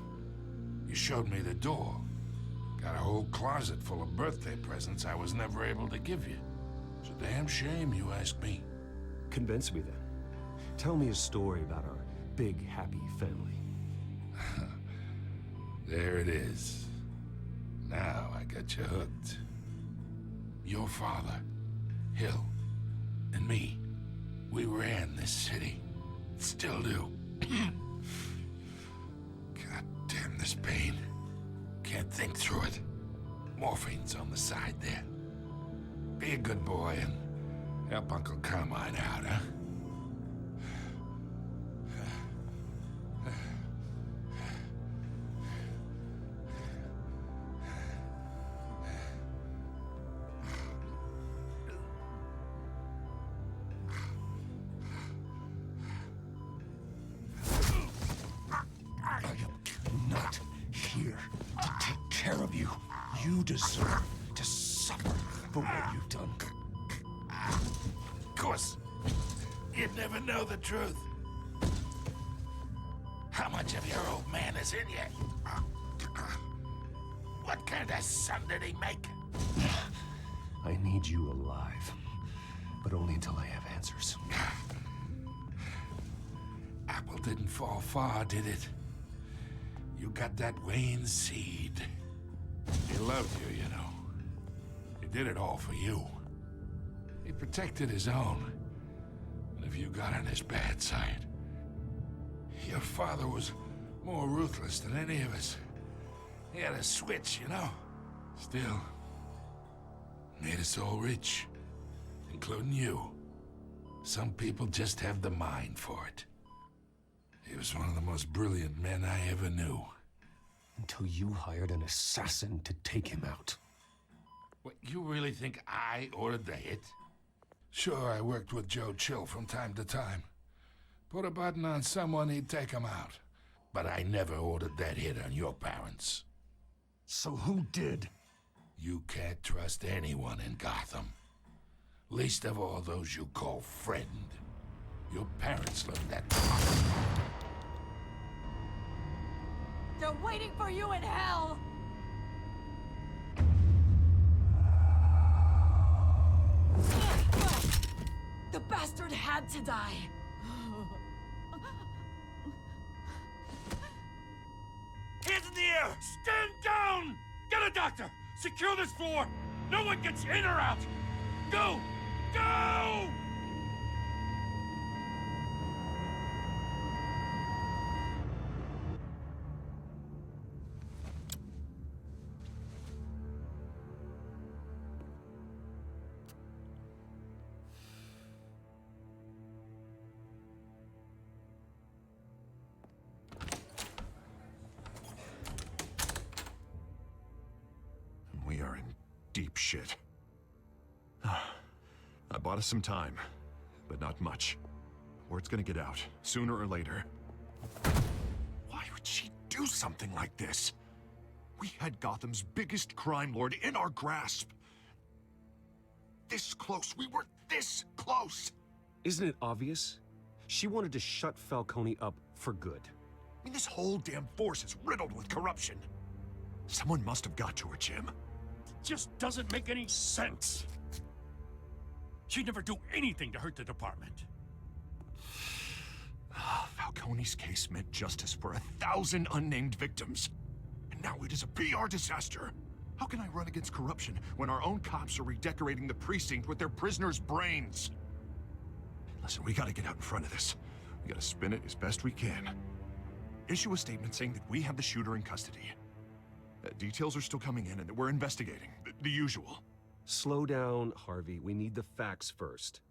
showed me the door. Got a whole closet full of birthday presents I was never able to give you. It's a damn shame you asked me. Convince me then. Tell me a story about our big, happy family. There it is. Now I got you hooked. Your father, Hill, and me, we ran this city. Still do. God damn this pain. Can't think through it. Morphine's on the side there. Be a good boy and help Uncle Carmine out, huh? Not here to take care of you. You deserve to suffer for what you've done. Of course. You'd never know the truth. How much of your old man is in you? What kind of son did he make? I need you alive, but only until I have answers. Apple didn't fall far, did it? You got that Wayne seed. He loved you, you know. He did it all for you. He protected his own. And if you got on his bad side, your father was more ruthless than any of us. He had a switch, you know. Still, made us all rich, including you. Some people just have the mind for it. He was one of the most brilliant men I ever knew. Until you hired an assassin to take him out. What, you really think I ordered the hit? Sure, I worked with Joe Chill from time to time. Put a button on someone, he'd take him out. But I never ordered that hit on your parents. So who did? You can't trust anyone in Gotham. Least of all those you call friend. Your parents learned that. They're waiting for you in hell! The bastard had to die! Hands in the air! Stand down! Get a doctor! Secure this floor! No one gets in or out! Go! Go! We are in deep shit. I bought us some time, but not much. Word's gonna get out, sooner or later. Why would she do something like this? We had Gotham's biggest crime lord in our grasp. This close, we were this close! Isn't it obvious? She wanted to shut Falcone up for good. I mean, this whole damn force is riddled with corruption. Someone must have got to her, Jim. It just doesn't make any sense. She'd never do anything to hurt the department. Falcone's case meant justice for 1,000 unnamed victims. And now it is a PR disaster. How can I run against corruption when our own cops are redecorating the precinct with their prisoners' brains? Listen, we gotta get out in front of this. We gotta spin it as best we can. Issue a statement saying that we have the shooter in custody. Details are still coming in and that we're investigating. The usual. Slow down, Harvey. We need the facts first.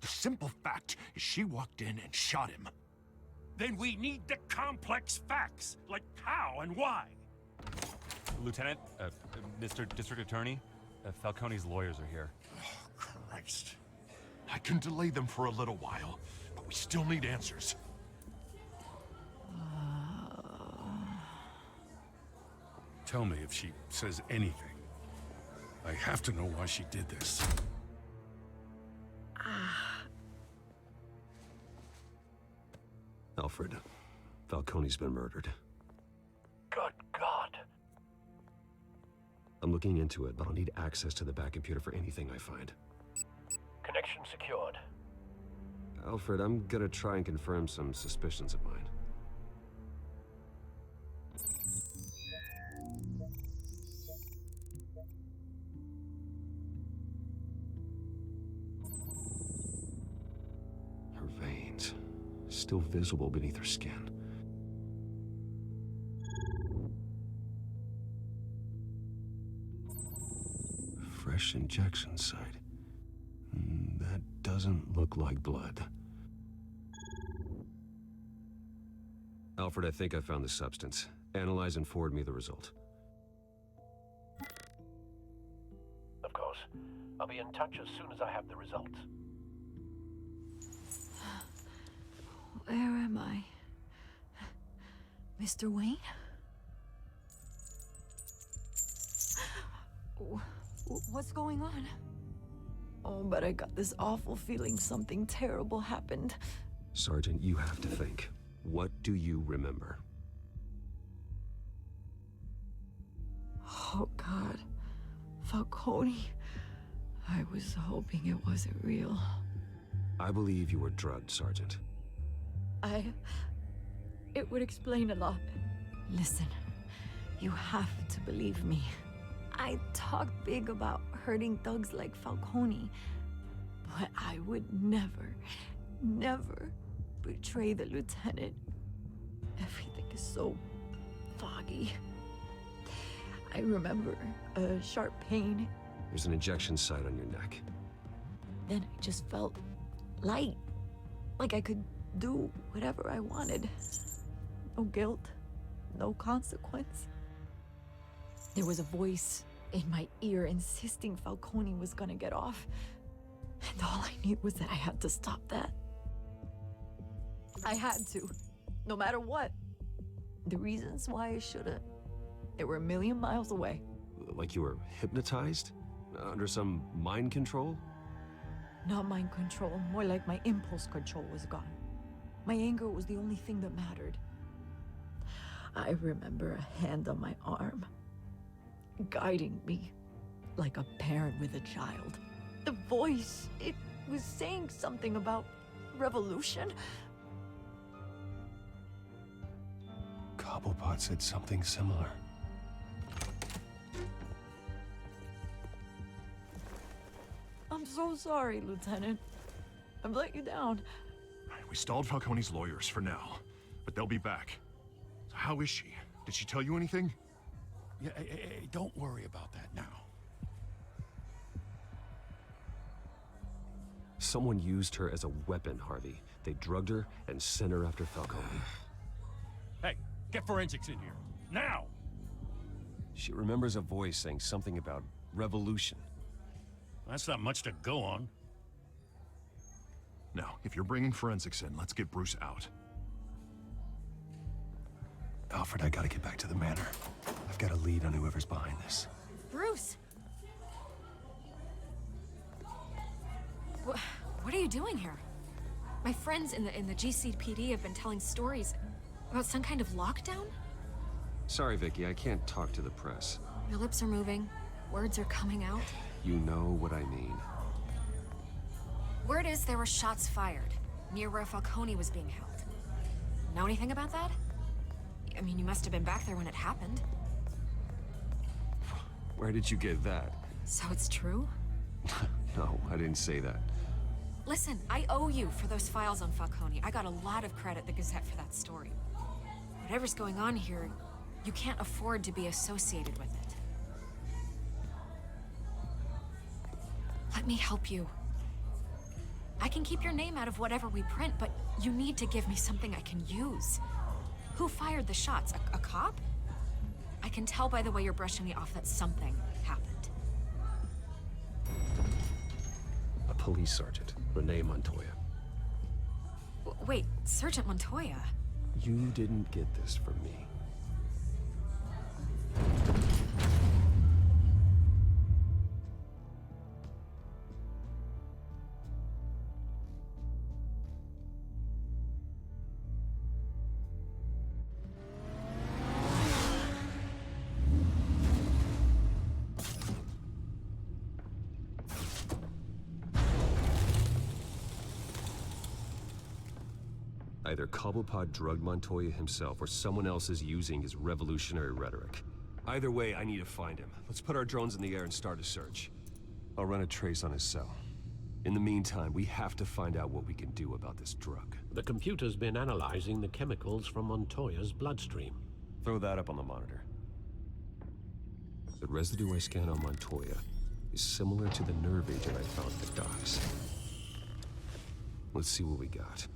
The simple fact is she walked in and shot him. Then we need the complex facts, like how and why. Lieutenant, Mr. District Attorney, Falcone's lawyers are here. Oh, Christ. I can delay them for a little while, but we still need answers. Tell me if she says anything. I have to know why she did this. Alfred, Falcone's been murdered. Good God. I'm looking into it, but I'll need access to the back computer for anything I find. Connection secured. Alfred, I'm gonna try and confirm some suspicions of mine. Her veins, still visible beneath her skin. Fresh injection site. That doesn't look like blood. Alfred, I think I found the substance. Analyze and forward me the result. Of course. I'll be in touch as soon as I have the results. Where am I? Mr. Wayne? What's going on? Oh, but I got this awful feeling something terrible happened. Sergeant, you have to think. What do you remember? Oh, God. Falcone. I was hoping it wasn't real. I believe you were drugged, Sergeant. It would explain a lot. Listen, you have to believe me. I talked big about hurting thugs like Falcone, but I would never, never betray the lieutenant. Everything is so foggy. I remember a sharp pain. There's an injection site on your neck. Then I just felt light, like I could do whatever I wanted. No guilt, no consequence. There was a voice in my ear insisting Falcone was gonna get off. And all I knew was that I had to stop that. I had to, no matter what. The reasons why I shouldn't, they were a million miles away. Like you were hypnotized? Under some mind control? Not mind control, more like my impulse control was gone. My anger was the only thing that mattered. I remember a hand on my arm, guiding me like a parent with a child. The voice, it was saying something about revolution. Cobblepot said something similar. I'm so sorry, Lieutenant. I've let you down. We stalled Falcone's lawyers for now, but they'll be back. So how is she? Did she tell you anything? Yeah, hey, don't worry about that now. Someone used her as a weapon, Harvey. They drugged her and sent her after Falcone. Hey, get forensics in here. Now! She remembers a voice saying something about revolution. That's not much to go on. Now, if you're bringing forensics in, let's get Bruce out. Alfred, I gotta get back to the manor. I've got a lead on whoever's behind this. Bruce! What are you doing here? My friends in the GCPD have been telling stories about some kind of lockdown? Sorry, Vicky, I can't talk to the press. Your lips are moving. Words are coming out. You know what I mean. Word is there were shots fired near where Falcone was being held. Know anything about that? I mean, you must have been back there when it happened. Where did you get that? So it's true? No, I didn't say that. Listen, I owe you for those files on Falcone. I got a lot of credit at the Gazette for that story. Whatever's going on here, you can't afford to be associated with it. Let me help you. I can keep your name out of whatever we print, but you need to give me something I can use. Who fired the shots? A cop? I can tell by the way you're brushing me off that something happened. A police sergeant, Renee Montoya. Wait, Sergeant Montoya? You didn't get this from me. Either Cobblepot drugged Montoya himself, or someone else is using his revolutionary rhetoric. Either way, I need to find him. Let's put our drones in the air and start a search. I'll run a trace on his cell. In the meantime, we have to find out what we can do about this drug. The computer's been analyzing the chemicals from Montoya's bloodstream. Throw that up on the monitor. The residue I scanned on Montoya is similar to the nerve agent I found at the docks. Let's see what we got.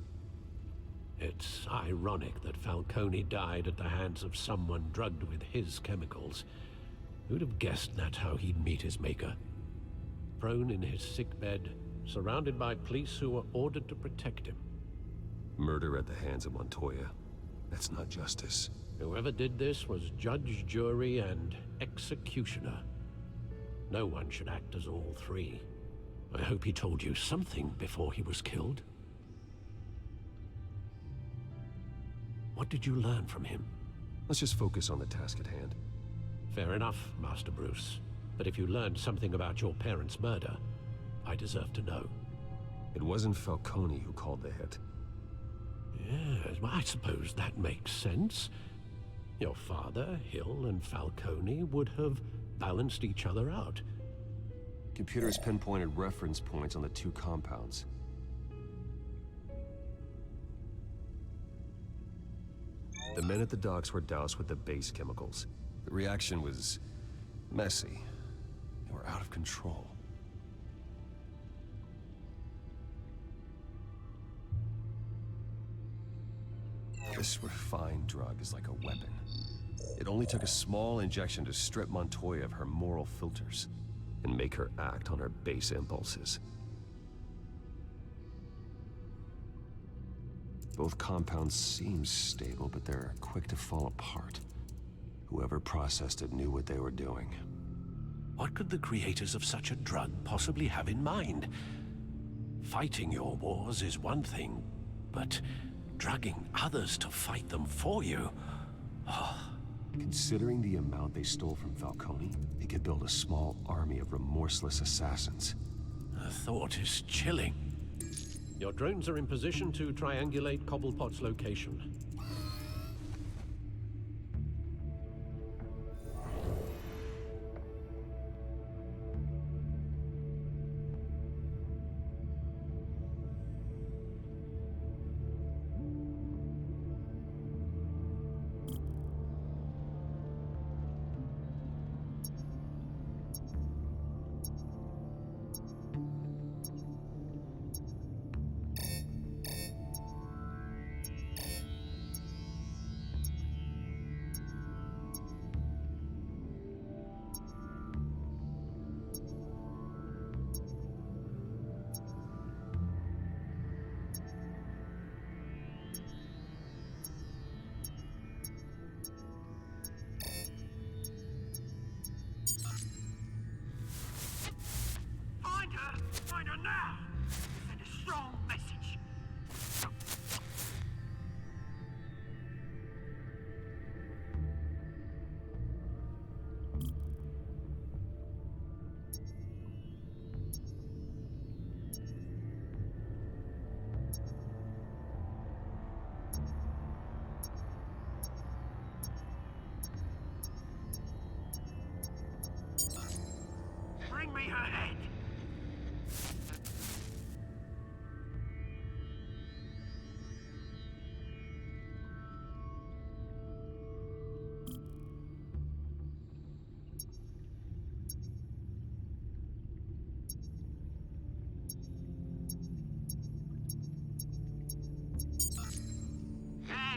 It's ironic that Falcone died at the hands of someone drugged with his chemicals. Who'd have guessed that's how he'd meet his maker? Prone in his sickbed, surrounded by police who were ordered to protect him. Murder at the hands of Montoya. That's not justice. Whoever did this was judge, jury, and executioner. No one should act as all three. I hope he told you something before he was killed. What did you learn from him? Let's just focus on the task at hand. Fair enough, Master Bruce. But if you learned something about your parents' murder, I deserve to know. It wasn't Falcone who called the hit. Yes, well, I suppose that makes sense. Your father, Hill, and Falcone would have balanced each other out. Computers pinpointed reference points on the two compounds. The men at the docks were doused with the base chemicals. The reaction was messy. They were out of control. This refined drug is like a weapon. It only took a small injection to strip Montoya of her moral filters and make her act on her base impulses. Both compounds seem stable, but they're quick to fall apart. Whoever processed it knew what they were doing. What could the creators of such a drug possibly have in mind? Fighting your wars is one thing, but drugging others to fight them for you? Oh. Considering the amount they stole from Falcone, they could build a small army of remorseless assassins. The thought is chilling. Your drones are in position to triangulate Cobblepot's location.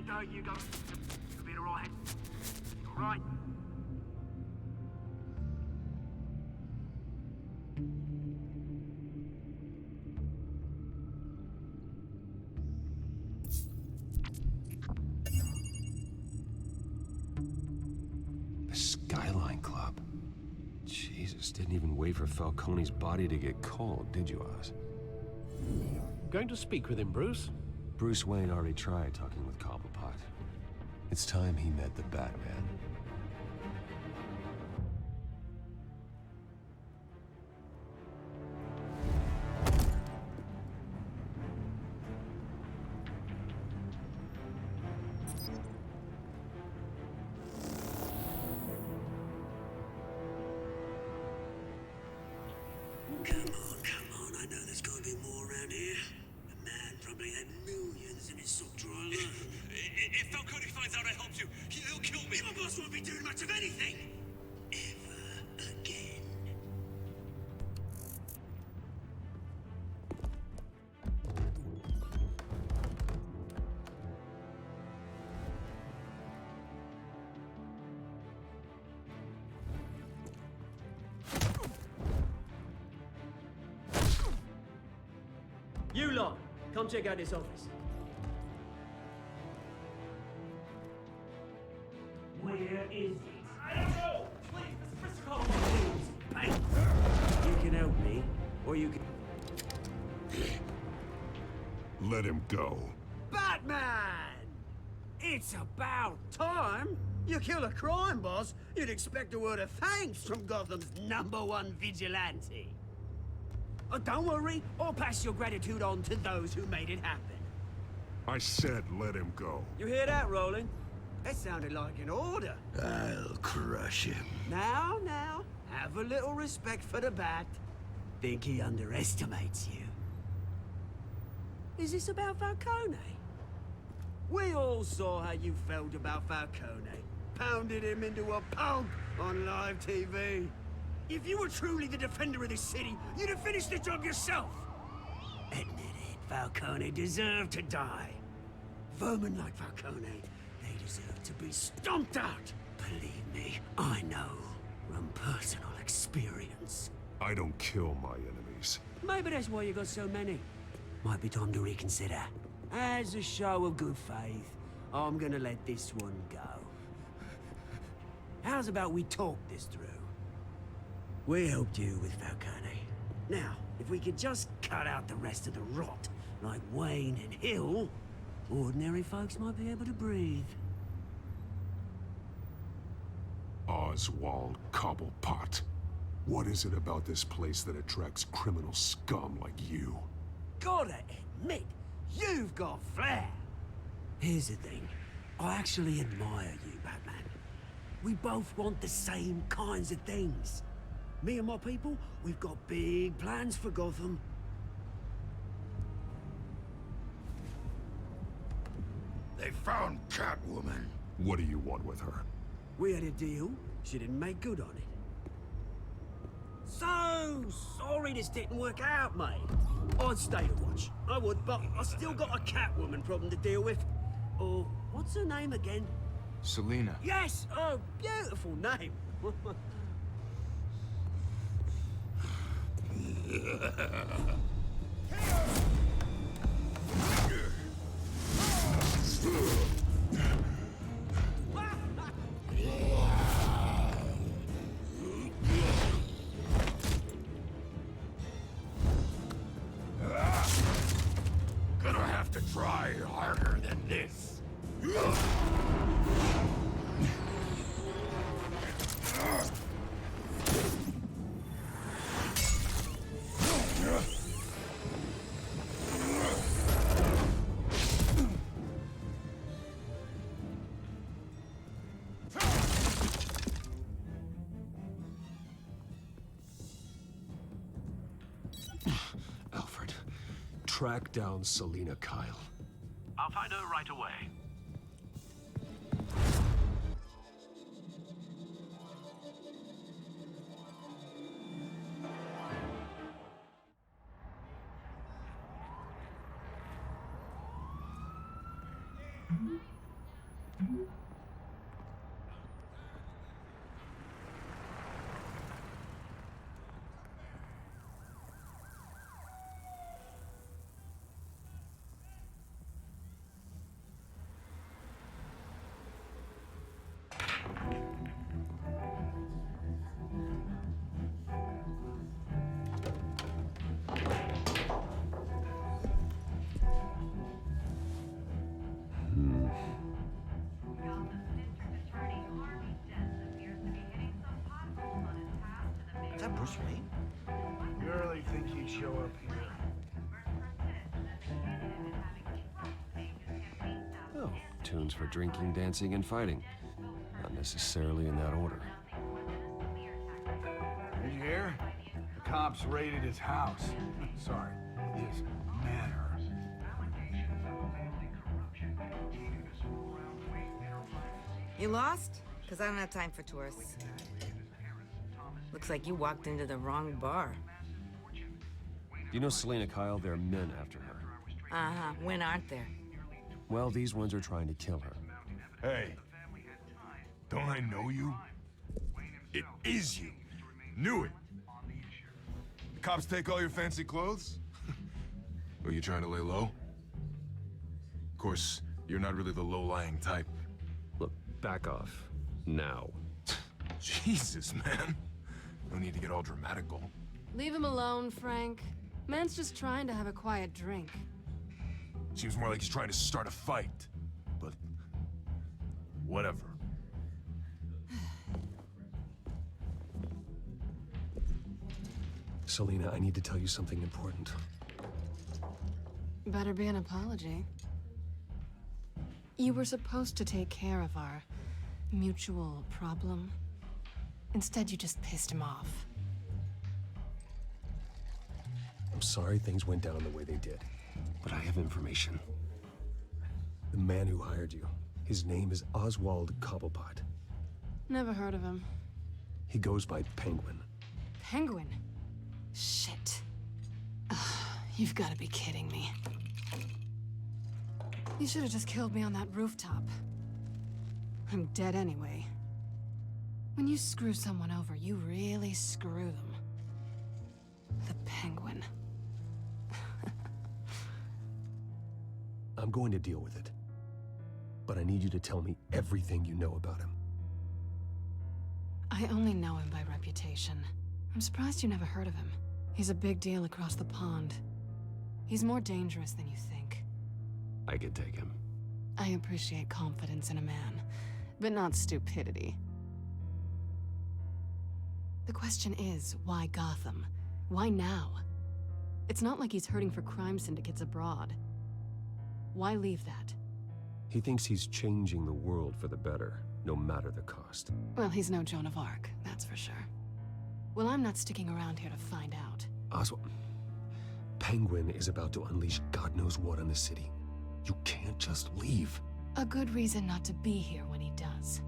go, you go. You'll be alright. Alright. The Skyline Club. Jesus, didn't even wait for Falcone's body to get cold, did you, Oz? Going to speak with him, Bruce? Bruce Wayne already tried talking with Cobblepot. It's time he met the Batman. Come on, I know there's gotta be more around here. The man probably had millions in his sock drawer alone. If Falcone finds out I helped you, he'll kill me. My boss won't be doing much of anything. Ever again. You lot, come check out this office. Where is it? I don't know! Please, Mr. Collins, please! You can help me, or you can... Let him go. Batman! It's about time! You kill a crime boss, you'd expect a word of thanks from Gotham's #1 vigilante. Oh, don't worry, I'll pass your gratitude on to those who made it happen. I said let him go. You hear that, Roland? That sounded like an order. I'll crush him. Now, have a little respect for the Bat. Think he underestimates you. Is this about Falcone? We all saw how you felt about Falcone. Pounded him into a pulp on live TV. If you were truly the defender of this city, you'd have finished the job yourself. Admit it, Falcone deserved to die. Vermin like Falcone, they deserve to be stomped out. Believe me, I know from personal experience. I don't kill my enemies. Maybe that's why you got so many. Might be time to reconsider. As a show of good faith, I'm gonna let this one go. How's about we talk this through? We helped you with Falcone. Now, if we could just cut out the rest of the rot, like Wayne and Hill, ordinary folks might be able to breathe. Oswald Cobblepot. What is it about this place that attracts criminal scum like you? Gotta admit, you've got flair. Here's the thing. I actually admire you, Batman. We both want the same kinds of things. Me and my people, we've got big plans for Gotham. They found Catwoman. What do you want with her? We had a deal. She didn't make good on it. So sorry this didn't work out, mate. I'd stay to watch. I would, but I still got a Catwoman problem to deal with. Or, what's her name again? Selina. Yes! Oh, beautiful name. Gonna have to try harder than this. Alfred, track down Selina Kyle. I'll find her right away. Is that Bruce Wayne? You really think he'd show up here? Oh, tunes for drinking, dancing, and fighting. Not necessarily in that order. Did you hear? The cops raided his house. Sorry, his manor. You lost? Because I don't have time for tourists. Looks like you walked into the wrong bar. You know Selena Kyle? There are men after her. Uh-huh. When aren't there? Well, these ones are trying to kill her. Hey, don't I know you? It is you. Knew it. The cops take all your fancy clothes? Are you trying to lay low? Of course, you're not really the low-lying type. Look, back off. Now. Jesus, man. No need to get all dramatical. Leave him alone, Frank. Man's just trying to have a quiet drink. Seems more like he's trying to start a fight. But... whatever. Selena, I need to tell you something important. Better be an apology. You were supposed to take care of our mutual problem. Instead, you just pissed him off. I'm sorry things went down the way they did, but I have information. The man who hired you, his name is Oswald Cobblepot. Never heard of him. He goes by Penguin. Penguin? Shit. Ugh, you've got to be kidding me. You should have just killed me on that rooftop. I'm dead anyway. When you screw someone over, you really screw them. The Penguin. I'm going to deal with it. But I need you to tell me everything you know about him. I only know him by reputation. I'm surprised you never heard of him. He's a big deal across the pond. He's more dangerous than you think. I could take him. I appreciate confidence in a man, but not stupidity. The question is, why Gotham? Why now? It's not like he's hurting for crime syndicates abroad. Why leave that? He thinks he's changing the world for the better, no matter the cost. Well, he's no Joan of Arc, that's for sure. Well, I'm not sticking around here to find out. Oswald, Penguin is about to unleash God knows what on the city. You can't just leave. A good reason not to be here when he does.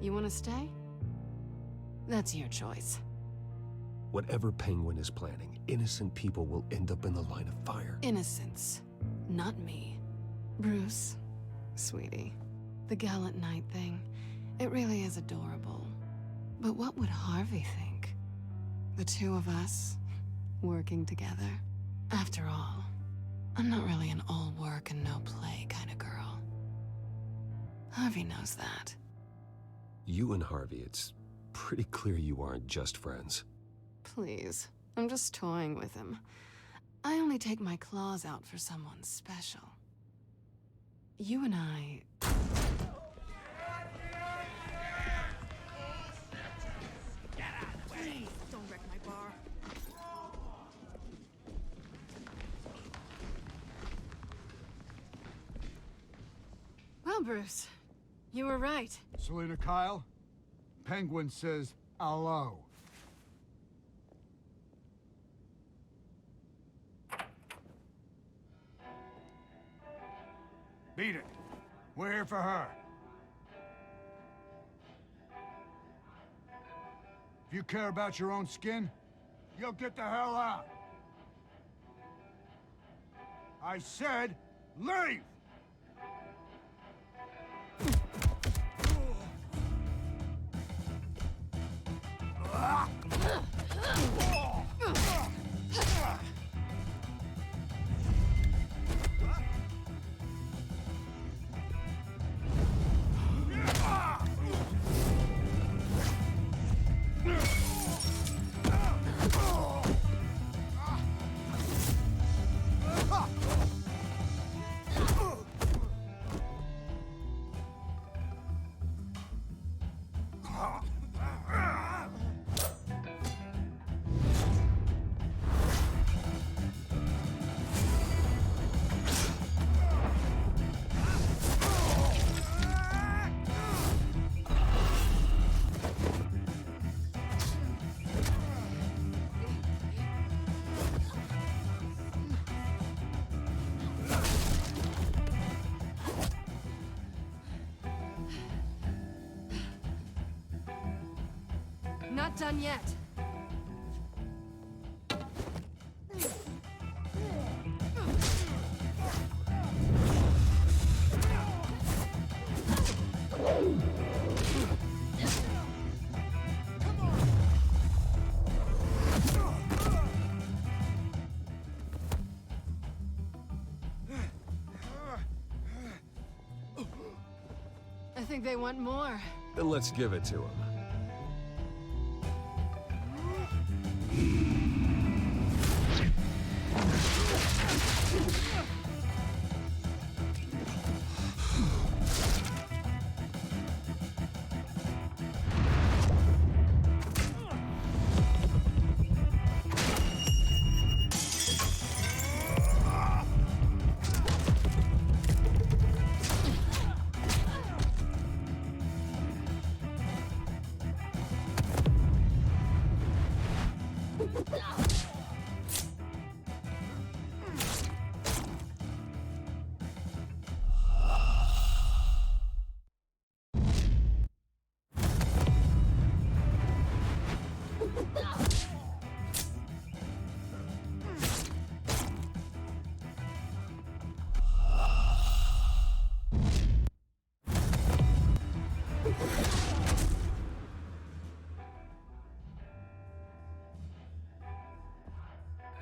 You want to stay? That's your choice. Whatever Penguin is planning, innocent people will end up in the line of fire. Innocence, not me. Bruce, sweetie, the gallant knight thing, it really is adorable. But what would Harvey think? The two of us, working together? After all, I'm not really an all work and no play kind of girl. Harvey knows that. You and Harvey, it's pretty clear you aren't just friends. Please, I'm just toying with him. I only take my claws out for someone special. You and I... Please, don't wreck my bar. Well, Bruce, you were right. Selena Kyle, Penguin says hello. Beat it. We're here for her. If you care about your own skin, you'll get the hell out. I said, leave! Not done yet. I think they want more. Then let's give it to them.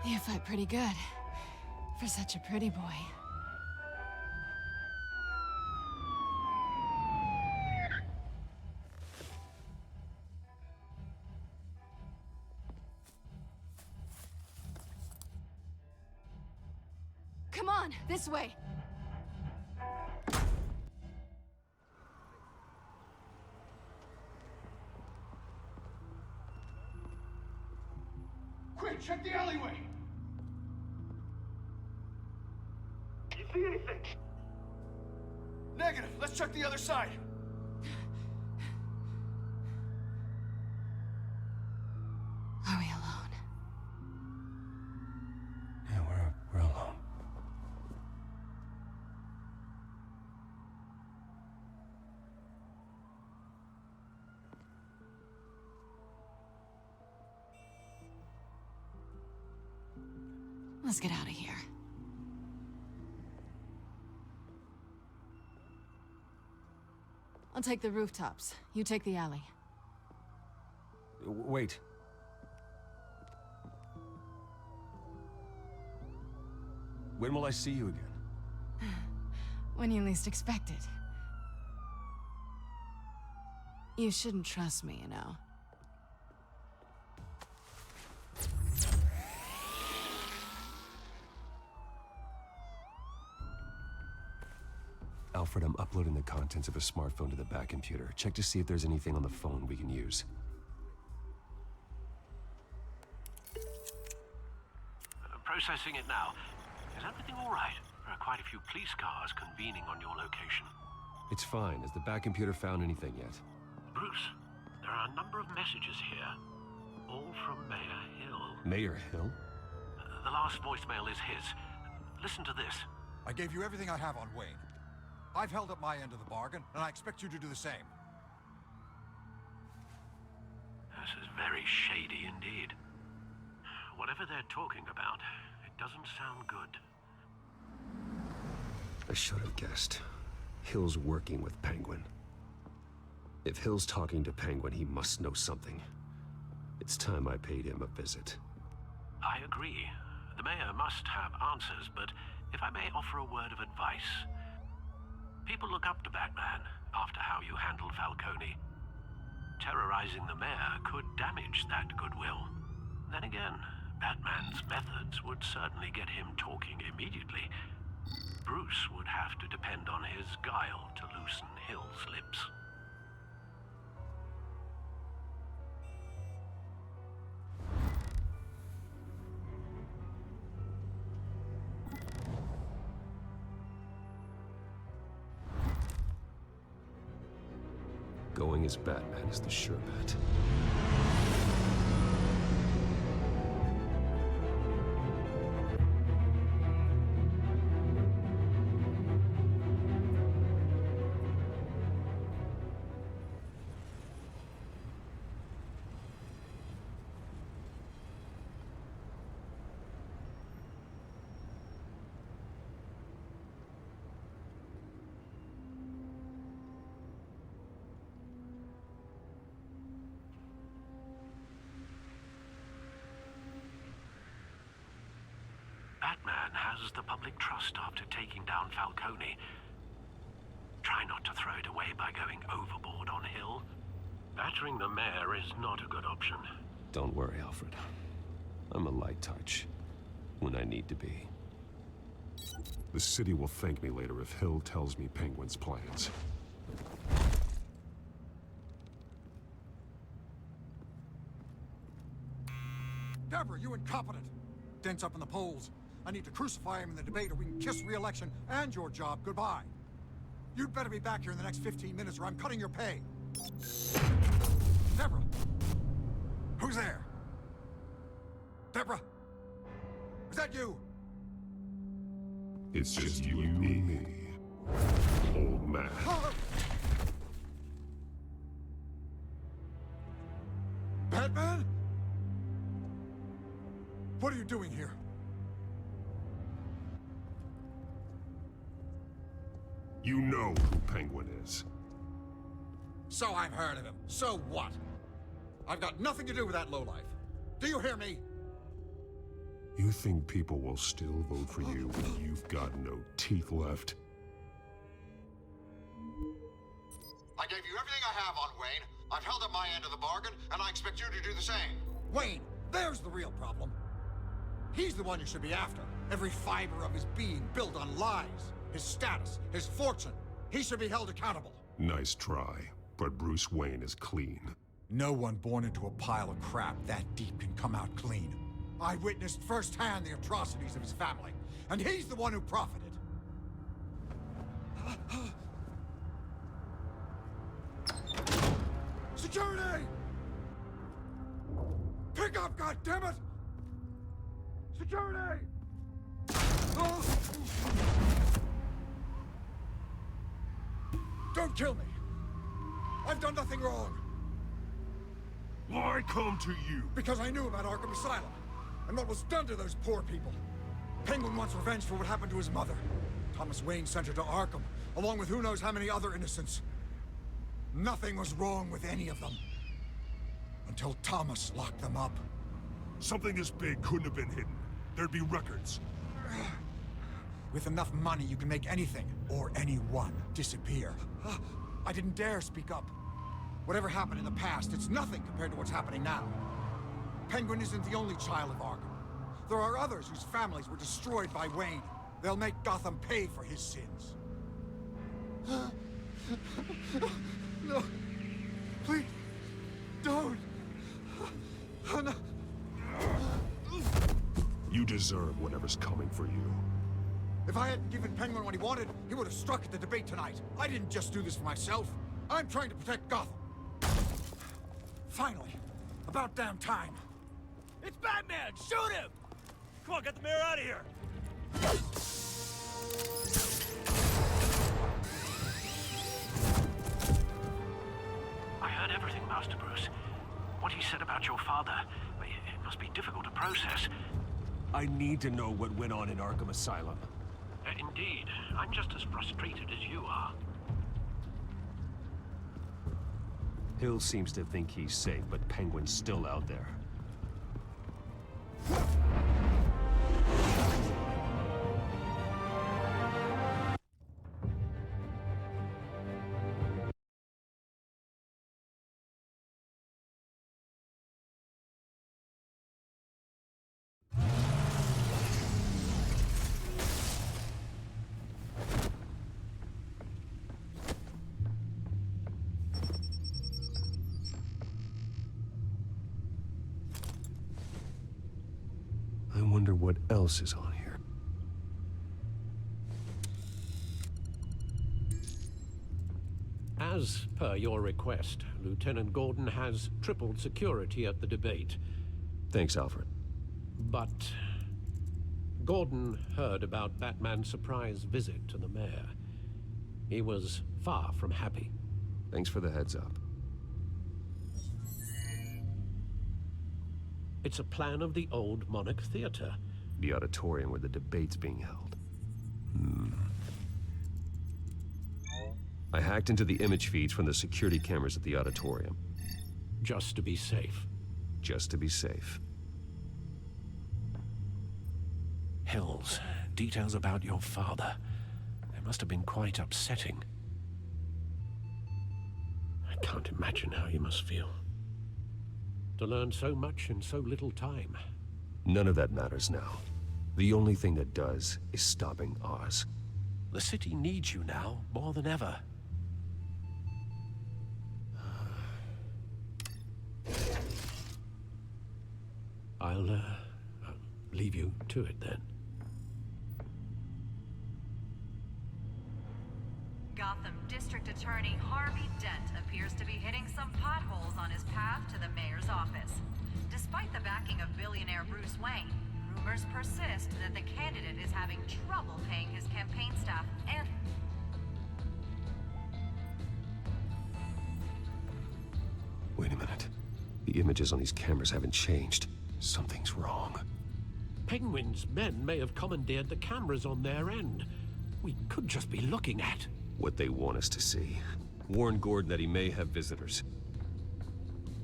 You fight pretty good. For such a pretty boy. Come on, this way. Quick, check the alleyway! You see anything? Negative. Let's check the other side. Are we alone? Yeah, we're alone. Let's get out of here. I'll take the rooftops. You take the alley. Wait. When will I see you again? When you least expect it. You shouldn't trust me, you know. Alfred, I'm uploading the contents of a smartphone to the back computer. Check to see if there's anything on the phone we can use. Processing it now. Is everything all right? There are quite a few police cars convening on your location. It's fine. Has the back computer found anything yet? Bruce, there are a number of messages here. All from Mayor Hill. Mayor Hill? The last voicemail is his. Listen to this. I gave you everything I have on Wayne. I've held up my end of the bargain, and I expect you to do the same. This is very shady indeed. Whatever they're talking about, it doesn't sound good. I should have guessed. Hill's working with Penguin. If Hill's talking to Penguin, he must know something. It's time I paid him a visit. I agree. The mayor must have answers, but if I may offer a word of advice. People look up to Batman after how you handled Falcone. Terrorizing the mayor could damage that goodwill. Then again, Batman's methods would certainly get him talking immediately. Bruce would have to depend on his guile to loosen Hill's lips. Going as Batman is the sure bet. lose the public trust after taking down Falcone. Try not to throw it away by going overboard on Hill. Battering the mayor is not a good option. Don't worry, Alfred. I'm a light touch when I need to be. The city will thank me later if Hill tells me Penguin's plans. Deborah, you incompetent! Dents up in the polls. I need to crucify him in the debate or we can kiss re-election and your job goodbye. You'd better be back here in the next 15 minutes or I'm cutting your pay. Deborah! Who's there? Deborah! Is that you? It's just you and me, old man. Batman? What are you doing here? You know who Penguin is. So I've heard of him. So what? I've got nothing to do with that lowlife. Do you hear me? You think people will still vote for you when you've got no teeth left? I gave you everything I have on Wayne. I've held up my end of the bargain, and I expect you to do the same. Wayne, there's the real problem. He's the one you should be after. Every fiber of his being built on lies. His status, his fortune. He should be held accountable. Nice try, but Bruce Wayne is clean. No one born into a pile of crap that deep can come out clean. I witnessed firsthand the atrocities of his family, and he's the one who profited. Security! Pick up, goddammit! Security! Don't kill me! I've done nothing wrong! Why come to you? Because I knew about Arkham Asylum, and what was done to those poor people. Penguin wants revenge for what happened to his mother. Thomas Wayne sent her to Arkham, along with who knows how many other innocents. Nothing was wrong with any of them. Until Thomas locked them up. Something this big couldn't have been hidden. There'd be records. With enough money, you can make anything, or anyone, disappear. I didn't dare speak up. Whatever happened in the past, it's nothing compared to what's happening now. Penguin isn't the only child of Arkham. There are others whose families were destroyed by Wayne. They'll make Gotham pay for his sins. No. Please. Don't. No. You deserve whatever's coming for you. If I hadn't given Penguin what he wanted, he would have struck at the debate tonight. I didn't just do this for myself. I'm trying to protect Gotham. Finally. About damn time. It's Batman! Shoot him! Come on, get the mayor out of here! I heard everything, Master Bruce. What he said about your father, it must be difficult to process. I need to know what went on in Arkham Asylum. Indeed. I'm just as frustrated as you are. Hill seems to think he's safe, but Penguin's still out there. I wonder what else is on here. As per your request, Lieutenant Gordon has tripled security at the debate. Thanks, Alfred. But Gordon heard about Batman's surprise visit to the mayor. He was far from happy. Thanks for the heads up. It's a plan of the old Monarch Theater. The auditorium where the debate's being held. I hacked into the image feeds from the security cameras at the auditorium. Just to be safe. Just to be safe. Hells, details about your father. They must have been quite upsetting. I can't imagine how you must feel. To learn so much in so little time. None of that matters now. The only thing that does is stopping Oz. The city needs you now, more than ever. I'll leave you to it then. Gotham District Attorney Harvey Dent appears to be hitting some potholes on his path to the mayor's office. Despite the backing of billionaire Bruce Wayne, rumors persist that the candidate is having trouble paying his campaign staff and... Wait a minute. The images on these cameras haven't changed. Something's wrong. Penguin's men may have commandeered the cameras on their end. We could just be looking at what they want us to see. Warn Gordon that he may have visitors.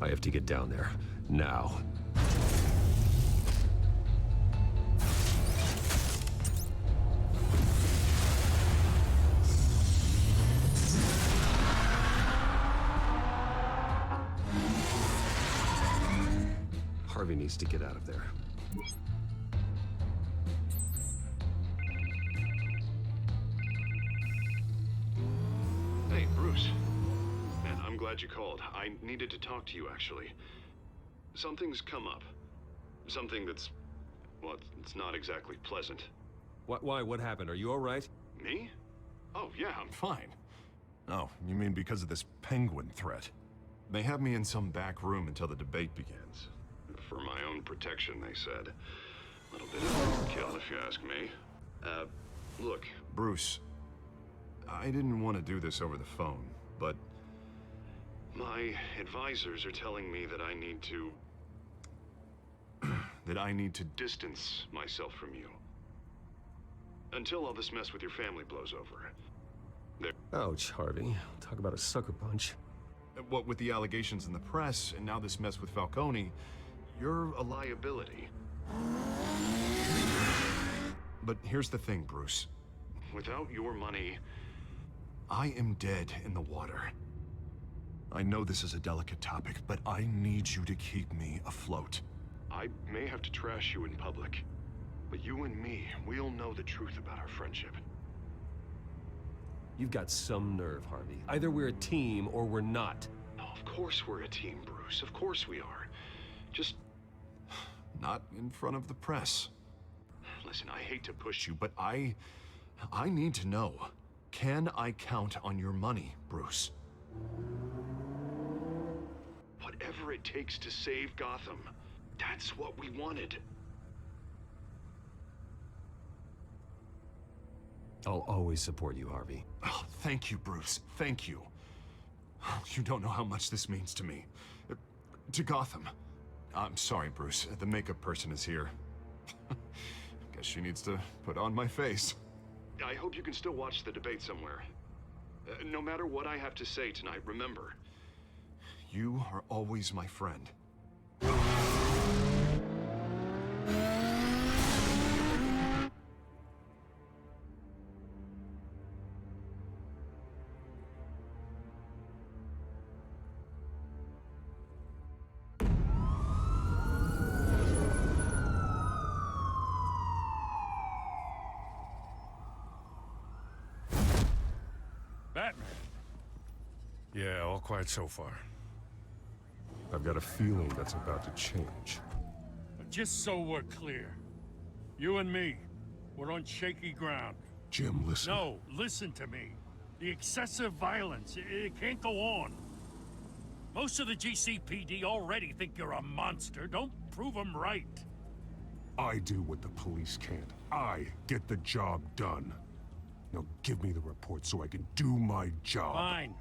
I have to get down there, now. Harvey needs to get out of there. Hey, Bruce. Man, I'm glad you called. I needed to talk to you, actually. Something's come up. Something that's... well, it's not exactly pleasant. Why? What happened? Are you all right? Me? Oh, yeah, I'm fine. Oh, you mean because of this penguin threat? They have me in some back room until the debate begins. For my own protection, they said. A little bit of overkill, if you ask me. Look, Bruce, I didn't want to do this over the phone, but my advisors are telling me that I need to... that I need to distance myself from you. Until all this mess with your family blows over. Ouch, Harvey. Talk about a sucker punch. What with the allegations in the press, and now this mess with Falcone, you're a liability. But here's the thing, Bruce. Without your money, I am dead in the water. I know this is a delicate topic, but I need you to keep me afloat. I may have to trash you in public, but you and me, we'll know the truth about our friendship. You've got some nerve, Harvey. Either we're a team or we're not. No, of course we're a team, Bruce. Of course we are. Just... not in front of the press. Listen, I hate to push you, but I need to know. Can I count on your money, Bruce? Whatever it takes to save Gotham, that's what we wanted. I'll always support you, Harvey. Oh, thank you, Bruce. Thank you. You don't know how much this means to me. To Gotham. I'm sorry, Bruce. The makeup person is here. Guess she needs to put on my face. I hope you can still watch the debate somewhere. No matter what I have to say tonight, remember, you are always my friend. Batman. Yeah, all quiet so far. I've got a feeling that's about to change. Just so we're clear, you and me, we're on shaky ground. Jim, listen. No, listen to me. The excessive violence, it can't go on. Most of the GCPD already think you're a monster. Don't prove them right. I do what the police can't. I get the job done. Now give me the report so I can do my job. Fine.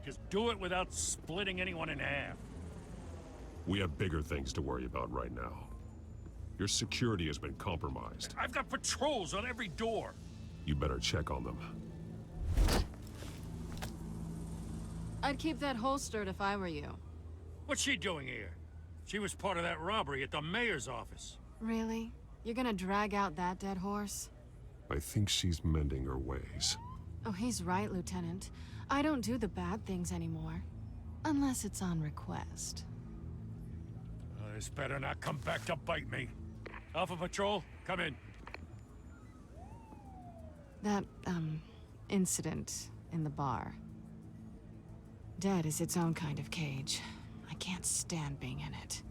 Just do it without splitting anyone in half. We have bigger things to worry about right now. Your security has been compromised. I've got patrols on every door. You better check on them. I'd keep that holstered if I were you. What's she doing here? She was part of that robbery at the mayor's office. Really? You're gonna drag out that dead horse? I think she's mending her ways. Oh, he's right, Lieutenant. I don't do the bad things anymore. Unless it's on request. This better not come back to bite me. Alpha Patrol, come in. That, incident in the bar. Dead is its own kind of cage. I can't stand being in it.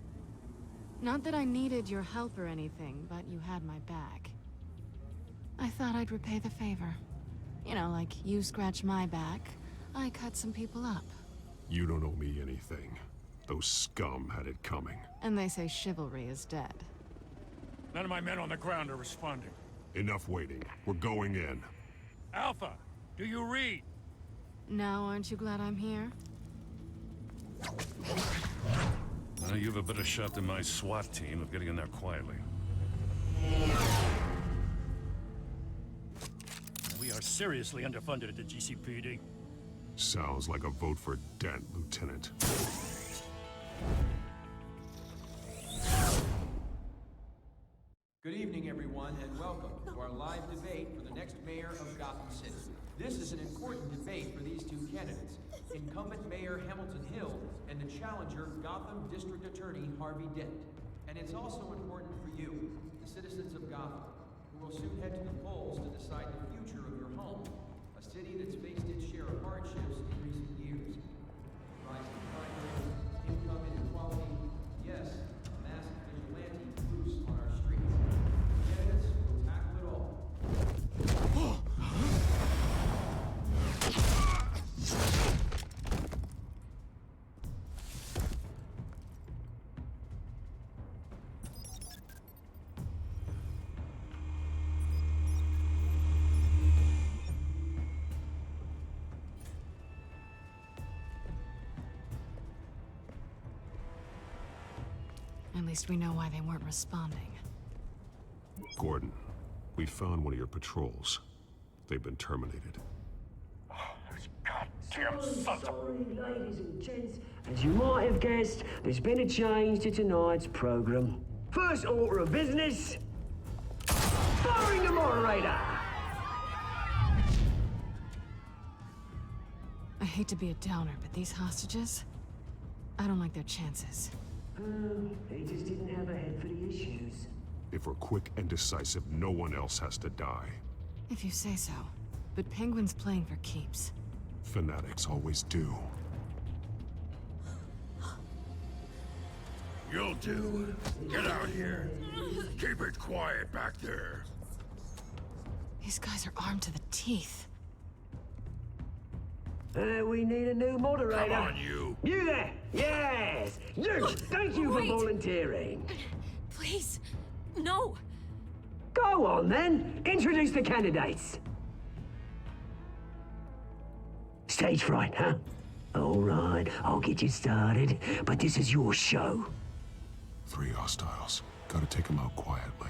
Not that I needed your help or anything, but you had my back. I thought I'd repay the favor. You know, like you scratch my back, I cut some people up. You don't owe me anything. Those scum had it coming. And they say chivalry is dead. None of my men on the ground are responding. Enough waiting. We're going in. Alpha, do you read? Now, aren't you glad I'm here? You've a better shot than my SWAT team of getting in there quietly. We are seriously underfunded at the GCPD. Sounds like a vote for Dent, Lieutenant. Good evening, everyone, and welcome to our live debate for the next mayor of Gotham City. This is an important debate for these two candidates, incumbent Mayor Hamilton Hill and the challenger Gotham District Attorney Harvey Dent. And it's also important for you, the citizens of Gotham, who will soon head to the polls to decide the future of your home, a city that's faced its share of hardships in recent years. Rising crime rates, income inequality, yes, a massive vigilante loose on our streets. Candidates will tackle it all. At least we know why they weren't responding. Gordon, we found one of your patrols. They've been terminated. Goddamn sons of... Sorry, ladies and gents. As you might have guessed, there's been a change to tonight's program. First order of business, firing the moderator. I hate to be a downer, but these hostages, I don't like their chances. He just didn't have a head for the issues. If we're quick and decisive, no one else has to die. If you say so. But Penguin's playing for keeps. Fanatics always do. You'll do. Get out here. Keep it quiet back there. These guys are armed to the teeth. We need a new moderator. Come on, you. You there! Yes! You! Thank you for volunteering. Please, no. Go on, then. Introduce the candidates. Stage fright, huh? All right, I'll get you started, but this is your show. 3 hostiles. Gotta take them out quietly.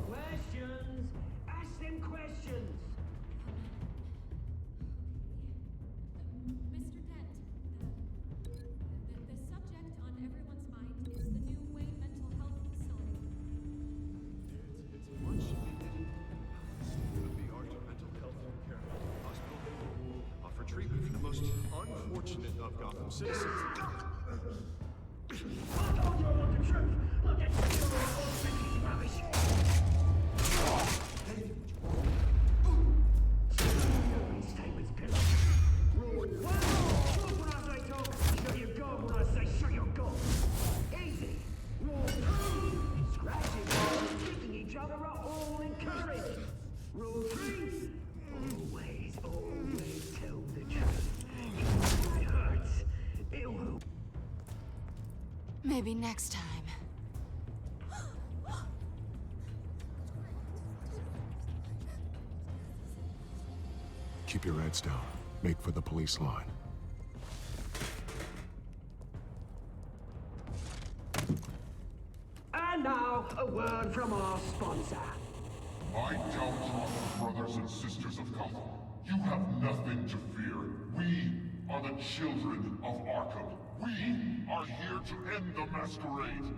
Questions! Ask them questions! Mr. Dent, the subject on everyone's mind is the new Wayne Mental Health Facility. It's much needed state-of-the-art mental health care hospital that will offer treatment for the most unfortunate of Gotham citizens. I told you I want the truth! Look at you, rubbish! Statements, pillow. Rule 1. Talk when I say talk. Shut your gob when I say shut your gob. Easy. Rule 2. Scratching and kicking each other are all encouraged. Rule 3. Always tell the truth. Even if it hurts, it will. Maybe next time. Keep your heads down. Make for the police line. And now, a word from our sponsor. My downtrodden brothers and sisters of Gotham, you have nothing to fear. We are the children of Arkham. We are here to end the masquerade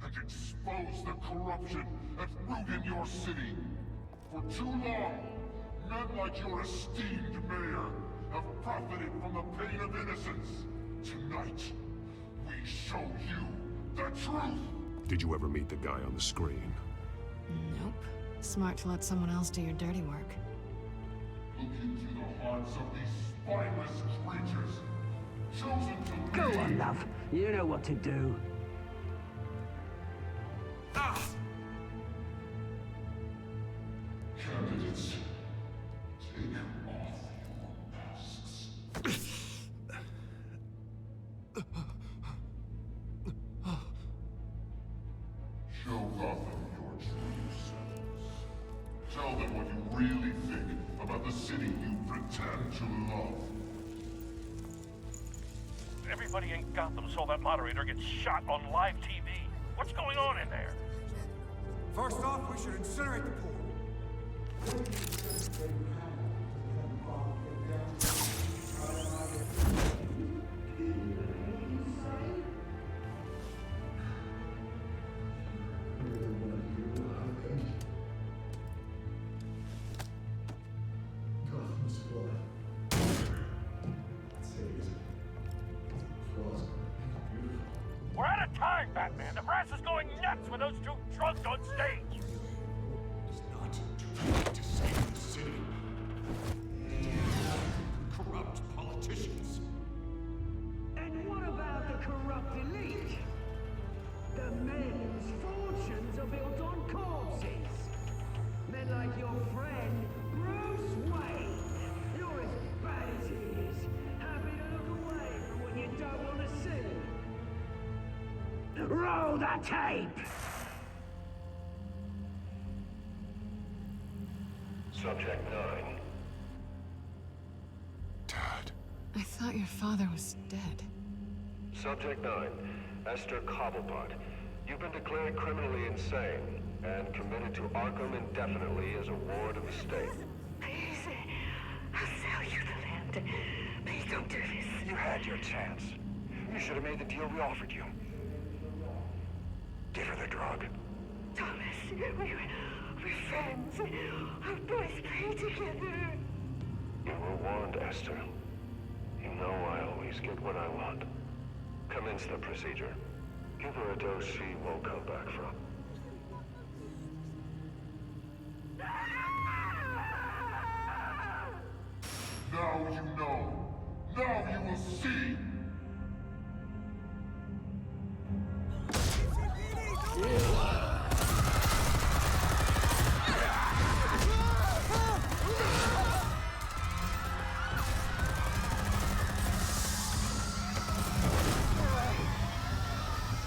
and expose the corruption at root in your city. For too long, men like your esteemed mayor have profited from the pain of innocence. Tonight, we show you the truth. Did you ever meet the guy on the screen? Nope. Smart to let someone else do your dirty work. Look into the hearts of these spineless creatures, chosen to Go lead. on, love. You know what to do. Candidates, take off your masks. Show Gotham your true selves. Tell them what you really think about the city you pretend to love. Everybody in Gotham saw that moderator get shot on live TV. What's going on in there? First off, we should incinerate the pool. We're out of time, Batman. The brass is going nuts with those two drunks on stage. It's not to save the city. Corrupt politicians. And what about the corrupt elite? The men's fortunes are built on corpses. Men like your friend, Bruce Wayne. You're as bad as he is. Happy to look away from what you don't want to see. Roll the tape! Subject 9. Dad. I thought your father was dead. Subject 9. Esther Cobblepot. You've been declared criminally insane and committed to Arkham indefinitely as a ward of the state. Please, I'll sell you the land. Please don't do this. You had your chance. You should have made the deal we offered you. Give her the drug. Thomas, we're friends. Our boys play together. You were warned, Esther. You know I always get what I want. Commence the procedure. Give her a dose she won't come back from. Now you know. Now you will see.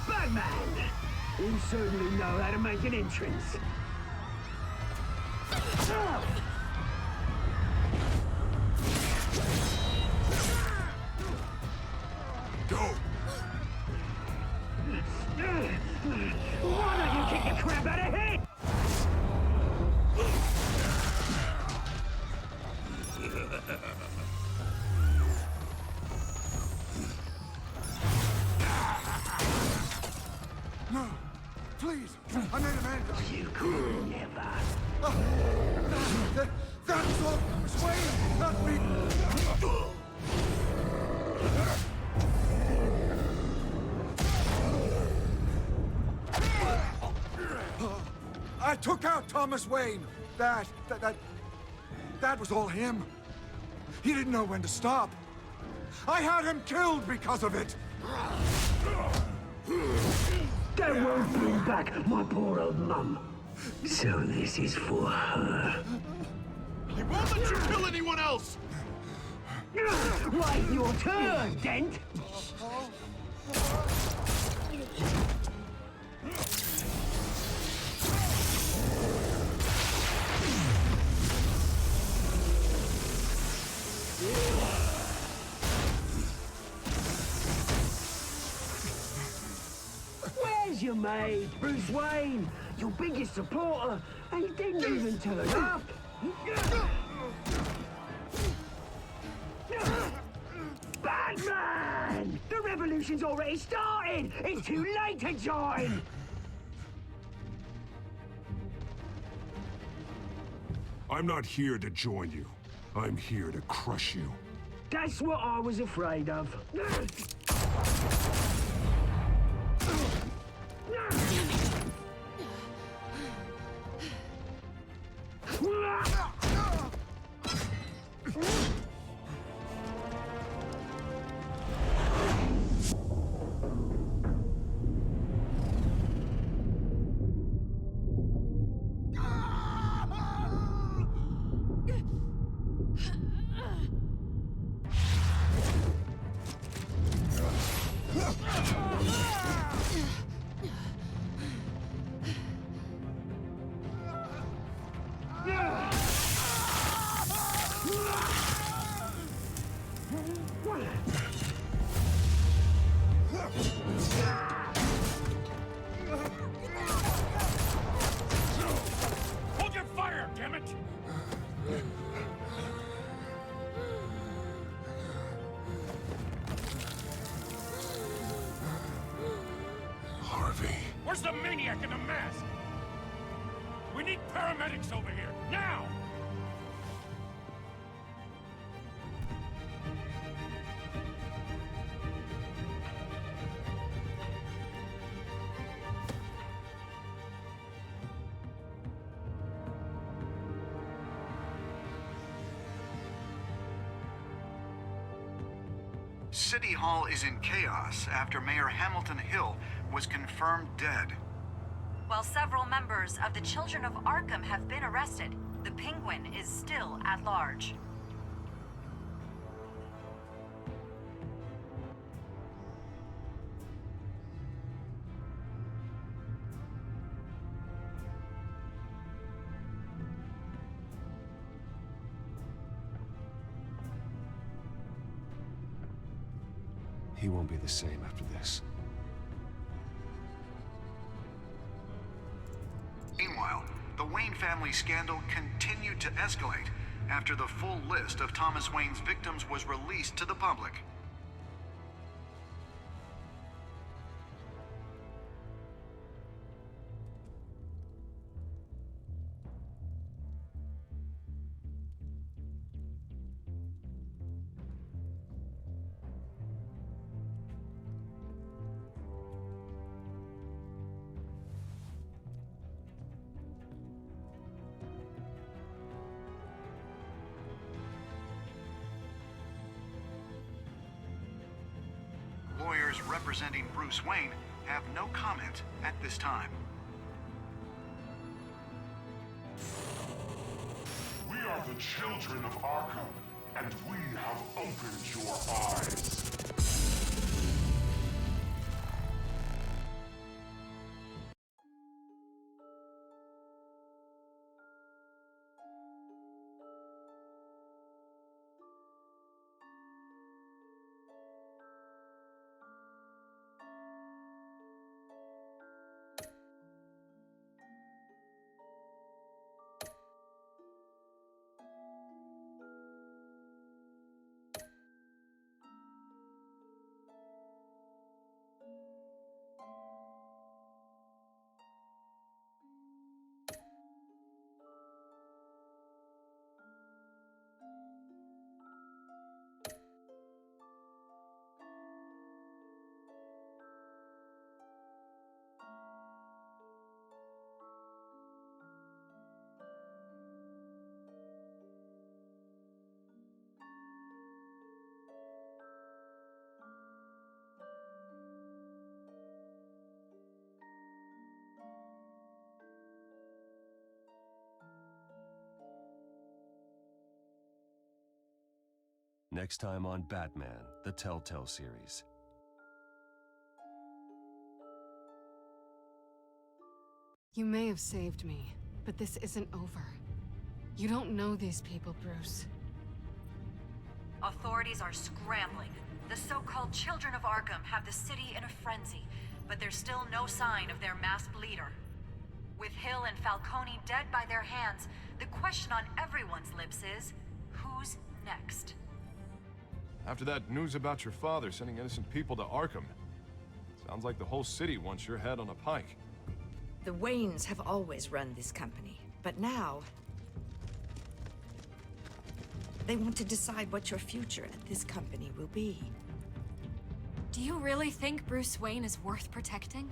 Batman! You certainly know how to make an entrance. Go! Why don't you kick the crap out of him? No, please, I made a man. You could never. That's all Wayne, not me. I took out Thomas Wayne. That was all him. He didn't know when to stop. I had him killed because of it. That won't bring back my poor old mum. So this is for her. I won't let you kill anyone else! Wait your turn, Dent! Where's your mate, Bruce Wayne? Your biggest supporter, and he didn't even turn up. Batman! The revolution's already started! It's too late to join! I'm not here to join you. I'm here to crush you. That's what I was afraid of. Hold your fire, damn it! Harvey. Where's the maniac in the mask? We need paramedics over here, now! City Hall is in chaos after Mayor Hamilton Hill was confirmed dead. While several members of the Children of Arkham have been arrested, the Penguin is still at large. He won't be the same after this. Meanwhile, the Wayne family scandal continued to escalate after the full list of Thomas Wayne's victims was released to the public. Lawyers representing Bruce Wayne have no comment at this time. We are the children of Arkham, and we have opened your eyes. Next time on Batman, the Telltale series. You may have saved me, but this isn't over. You don't know these people, Bruce. Authorities are scrambling. The so-called Children of Arkham have the city in a frenzy, but there's still no sign of their masked leader. With Hill and Falcone dead by their hands, the question on everyone's lips is, who's next? After that news about your father sending innocent people to Arkham, sounds like the whole city wants your head on a pike. The Waynes have always run this company, but now they want to decide what your future at this company will be. Do you really think Bruce Wayne is worth protecting?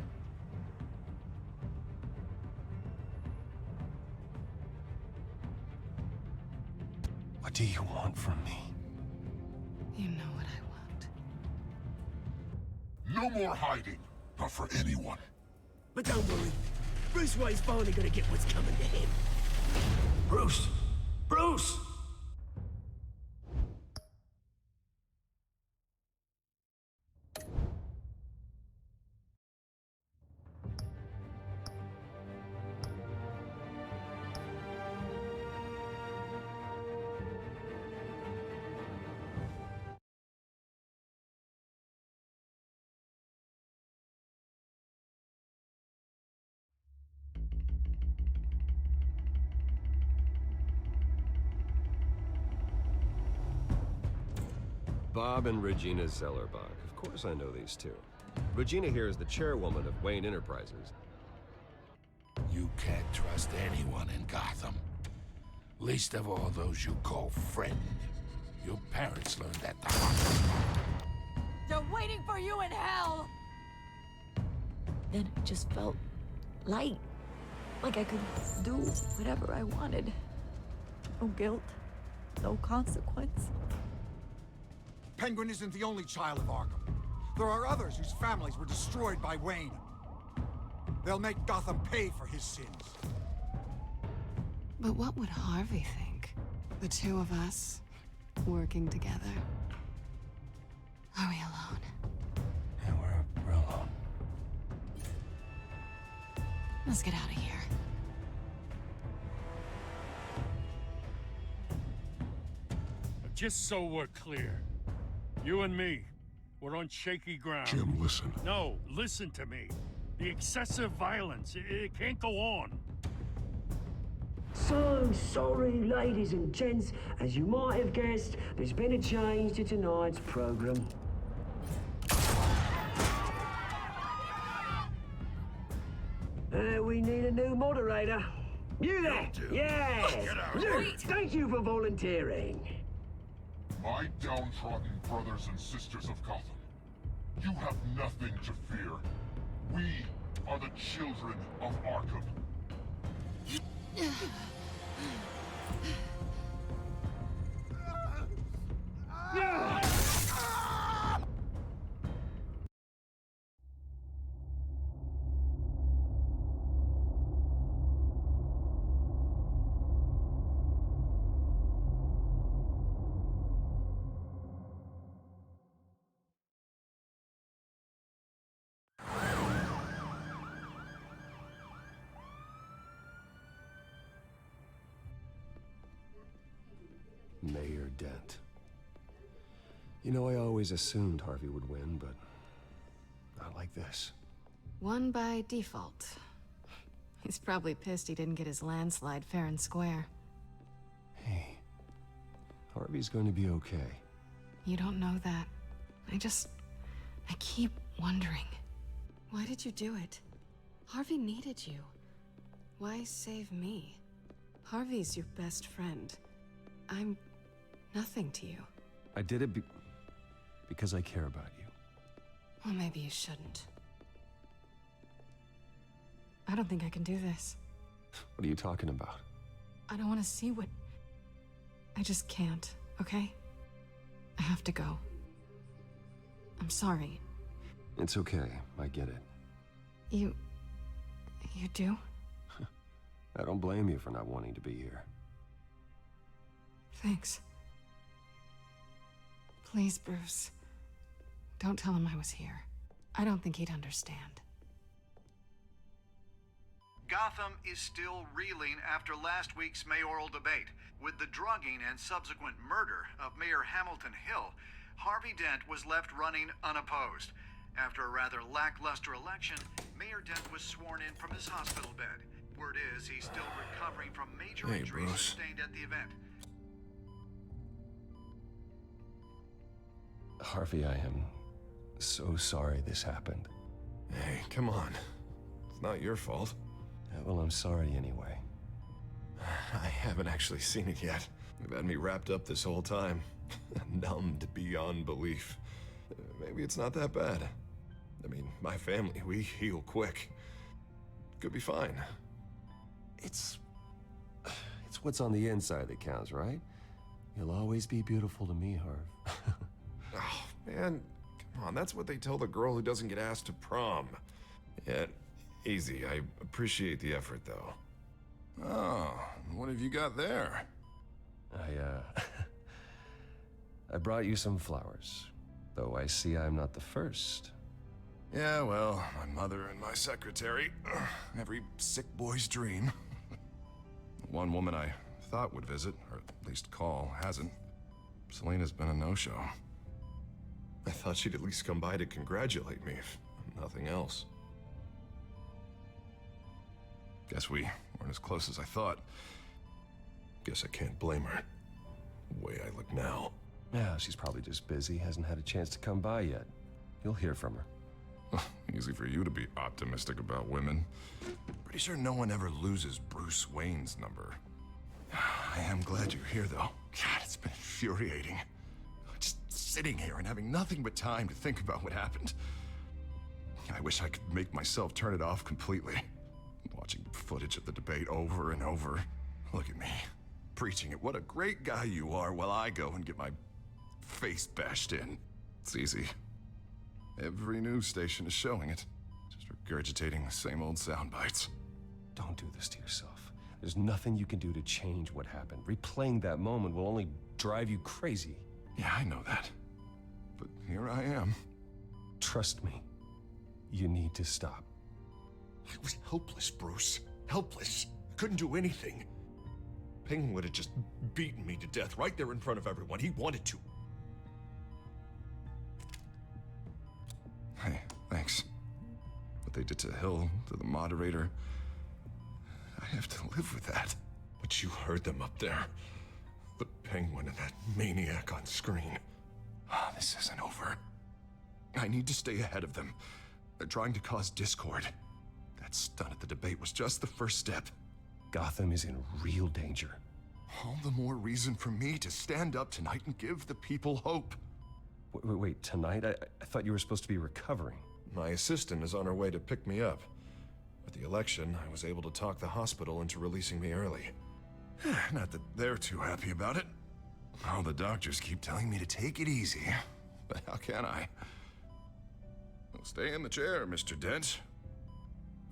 What do you want from me? You know what I want. No more hiding. Not for anyone. But don't worry. Bruce Wayne's finally gonna get what's coming to him. Bruce! Bruce! Bob and Regina Zellerbach. Of course I know these two. Regina here is the chairwoman of Wayne Enterprises. You can't trust anyone in Gotham. Least of all those you call friend. Your parents learned that the hard way. They're waiting for you in hell! Then it just felt light. Like I could do whatever I wanted. No guilt, no consequence. Penguin isn't the only child of Arkham. There are others whose families were destroyed by Wayne. They'll make Gotham pay for his sins. But what would Harvey think? The two of us, working together. Are we alone? Yeah, we're alone. Let's get out of here. Just so we're clear, you and me, we're on shaky ground. Jim, listen. No, listen to me. The excessive violence, it can't go on. So sorry, ladies and gents. As you might have guessed, there's been a change to tonight's program. We need a new moderator. You there? Yeah! You, thank you for volunteering. My downtrodden brothers and sisters of Gotham, you have nothing to fear. We are the children of Arkham. Mayor Dent. You know, I always assumed Harvey would win, but not like this. Won by default. He's probably pissed he didn't get his landslide fair and square. Hey, Harvey's going to be okay. You don't know that. I keep wondering. Why did you do it? Harvey needed you. Why save me? Harvey's your best friend. I'm nothing to you. I did it because I care about you. Well, maybe you shouldn't. I don't think I can do this. What are you talking about? I don't want to see what... I just can't, okay? I have to go. I'm sorry. It's okay. I get it. You do? I don't blame you for not wanting to be here. Thanks. Please, Bruce. Don't tell him I was here. I don't think he'd understand. Gotham is still reeling after last week's mayoral debate. With the drugging and subsequent murder of Mayor Hamilton Hill, Harvey Dent was left running unopposed. After a rather lackluster election, Mayor Dent was sworn in from his hospital bed. Word is he's still recovering from major injuries sustained at the event. Harvey, I am so sorry this happened. Hey, come on. It's not your fault. Well, I'm sorry anyway. I haven't actually seen it yet. You've had me wrapped up this whole time. Numbed beyond belief. Maybe it's not that bad. I mean, my family, we heal quick. Could be fine. It's what's on the inside that counts, right? You'll always be beautiful to me, Harv. Oh, man. Come on, that's what they tell the girl who doesn't get asked to prom. Yeah, easy. I appreciate the effort, though. Oh, what have you got there? I brought you some flowers. Though I see I'm not the first. Yeah, well, my mother and my secretary. Every sick boy's dream. One woman I thought would visit, or at least call, hasn't. Selena's been a no-show. I thought she'd at least come by to congratulate me, if nothing else. Guess we weren't as close as I thought. Guess I can't blame her. The way I look now. Yeah, she's probably just busy, hasn't had a chance to come by yet. You'll hear from her. Easy for you to be optimistic about women. Pretty sure no one ever loses Bruce Wayne's number. I am glad you're here, though. God, it's been infuriating. Just sitting here and having nothing but time to think about what happened. I wish I could make myself turn it off completely. Watching footage of the debate over and over. Look at me, preaching it. What a great guy you are, while I go and get my face bashed in. It's easy. Every news station is showing it. Just regurgitating the same old sound bites. Don't do this to yourself. There's nothing you can do to change what happened. Replaying that moment will only drive you crazy. Yeah, I know that. But here I am. Trust me. You need to stop. I was helpless, Bruce. Helpless. Couldn't do anything. Penguin would have just beaten me to death right there in front of everyone. He wanted to. Hey, thanks. What they did to Hill, to the moderator, I have to live with that. But you heard them up there. The Penguin and that maniac on screen. This isn't over. I need to stay ahead of them. They're trying to cause discord. That stunt at the debate was just the first step. Gotham is in real danger. All the more reason for me to stand up tonight and give the people hope. Wait, tonight? I thought you were supposed to be recovering. My assistant is on her way to pick me up. With the election, I was able to talk the hospital into releasing me early. Not that they're too happy about it. All the doctors keep telling me to take it easy. But how can I? Well, stay in the chair, Mr. Dent.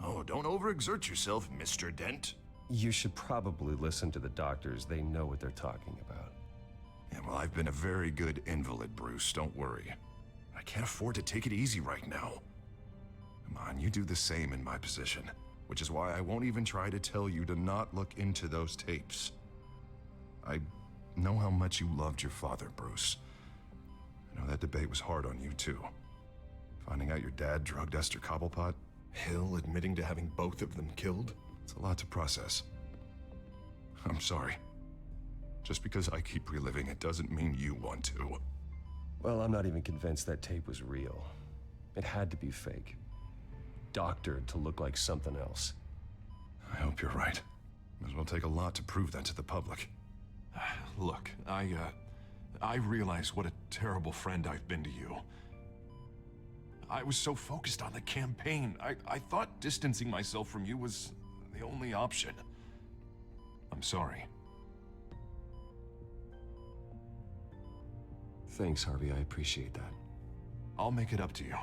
Oh, don't overexert yourself, Mr. Dent. You should probably listen to the doctors. They know what they're talking about. Yeah, well, I've been a very good invalid, Bruce. Don't worry. I can't afford to take it easy right now. Come on, you do the same in my position. Which is why I won't even try to tell you to not look into those tapes. I know how much you loved your father, Bruce. I know that debate was hard on you, too. Finding out your dad drugged Esther Cobblepot, Hill admitting to having both of them killed, it's a lot to process. I'm sorry. Just because I keep reliving it doesn't mean you want to. Well, I'm not even convinced that tape was real. It had to be fake. Doctored to look like something else. I hope you're right. It will take a lot to prove that to the public. Look, I realize what a terrible friend I've been to you. I was so focused on the campaign. I thought distancing myself from you was the only option. I'm sorry. Thanks, Harvey. I appreciate that. I'll make it up to you.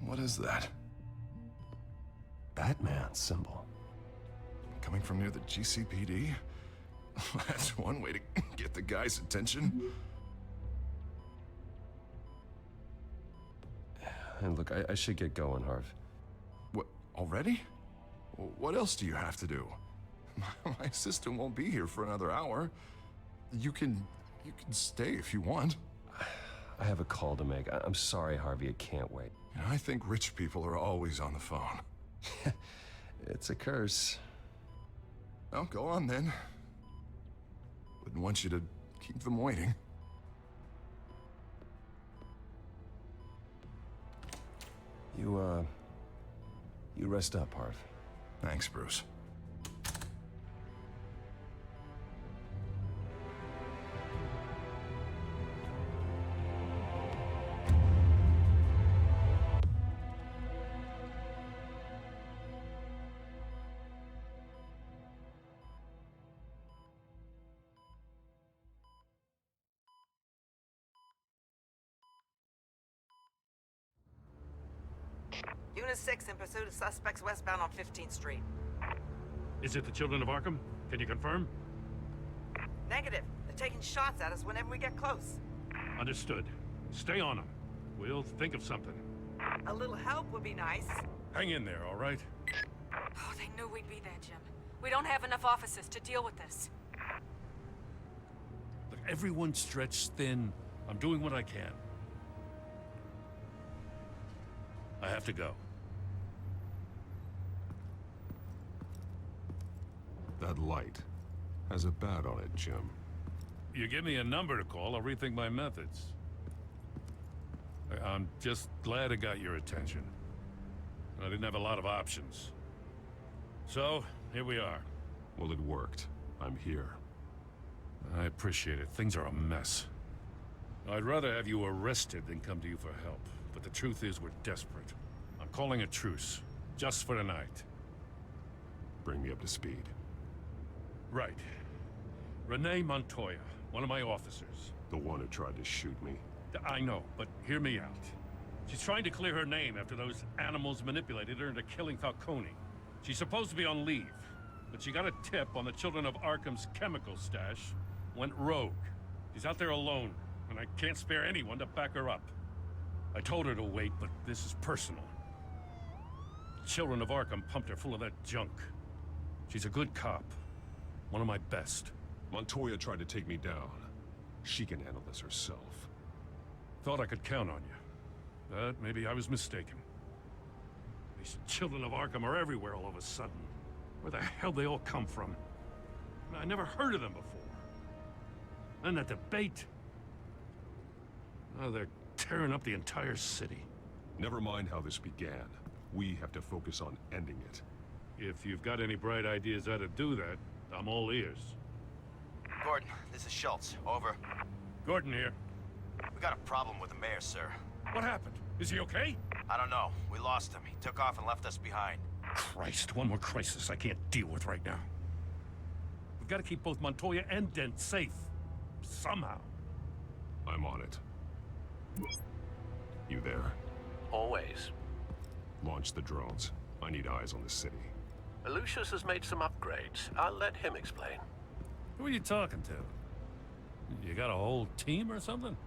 What is that? Batman symbol. Coming from near the GCPD? That's one way to get the guy's attention. And look, I should get going, Harv. What, already? What else do you have to do? My assistant won't be here for another hour. You can stay if you want. I have a call to make. I'm sorry, Harvey, I can't wait. You know, I think rich people are always on the phone. It's a curse. Well, go on then. Wouldn't want you to keep them waiting. You rest up, Harv. Thanks, Bruce. Unit 6 in pursuit of suspects westbound on 15th Street. Is it the Children of Arkham? Can you confirm? Negative. They're taking shots at us whenever we get close. Understood. Stay on them. We'll think of something. A little help would be nice. Hang in there, all right? Oh, they knew we'd be there, Jim. We don't have enough officers to deal with this. Look, everyone's stretched thin. I'm doing what I can. I have to go. That light has a bat on it, Jim. You give me a number to call, I'll rethink my methods. I'm just glad it got your attention. I didn't have a lot of options. So, here we are. Well, it worked. I'm here. I appreciate it. Things are a mess. I'd rather have you arrested than come to you for help. But the truth is, we're desperate. I'm calling a truce. Just for tonight. Bring me up to speed. Right. Renee Montoya, one of my officers. The one who tried to shoot me. I know, but hear me out. She's trying to clear her name after those animals manipulated her into killing Falcone. She's supposed to be on leave, but she got a tip on the Children of Arkham's chemical stash, went rogue. She's out there alone, and I can't spare anyone to back her up. I told her to wait, but this is personal. Children of Arkham pumped her full of that junk. She's a good cop. One of my best. Montoya tried to take me down. She can handle this herself. Thought I could count on you. But maybe I was mistaken. These Children of Arkham are everywhere all of a sudden. Where the hell they all come from? I never heard of them before. And that debate. Oh, they're tearing up the entire city. Never mind how this began. We have to focus on ending it. If you've got any bright ideas how to do that, I'm all ears. Gordon, this is Schultz. Over. Gordon here. We got a problem with the mayor, sir. What happened? Is he okay? I don't know. We lost him. He took off and left us behind. Christ, one more crisis I can't deal with right now. We've got to keep both Montoya and Dent safe. Somehow. I'm on it. You there? Always. Launch the drones. I need eyes on the city. Lucius has made some upgrades. I'll let him explain. Who are you talking to? You got a whole team or something?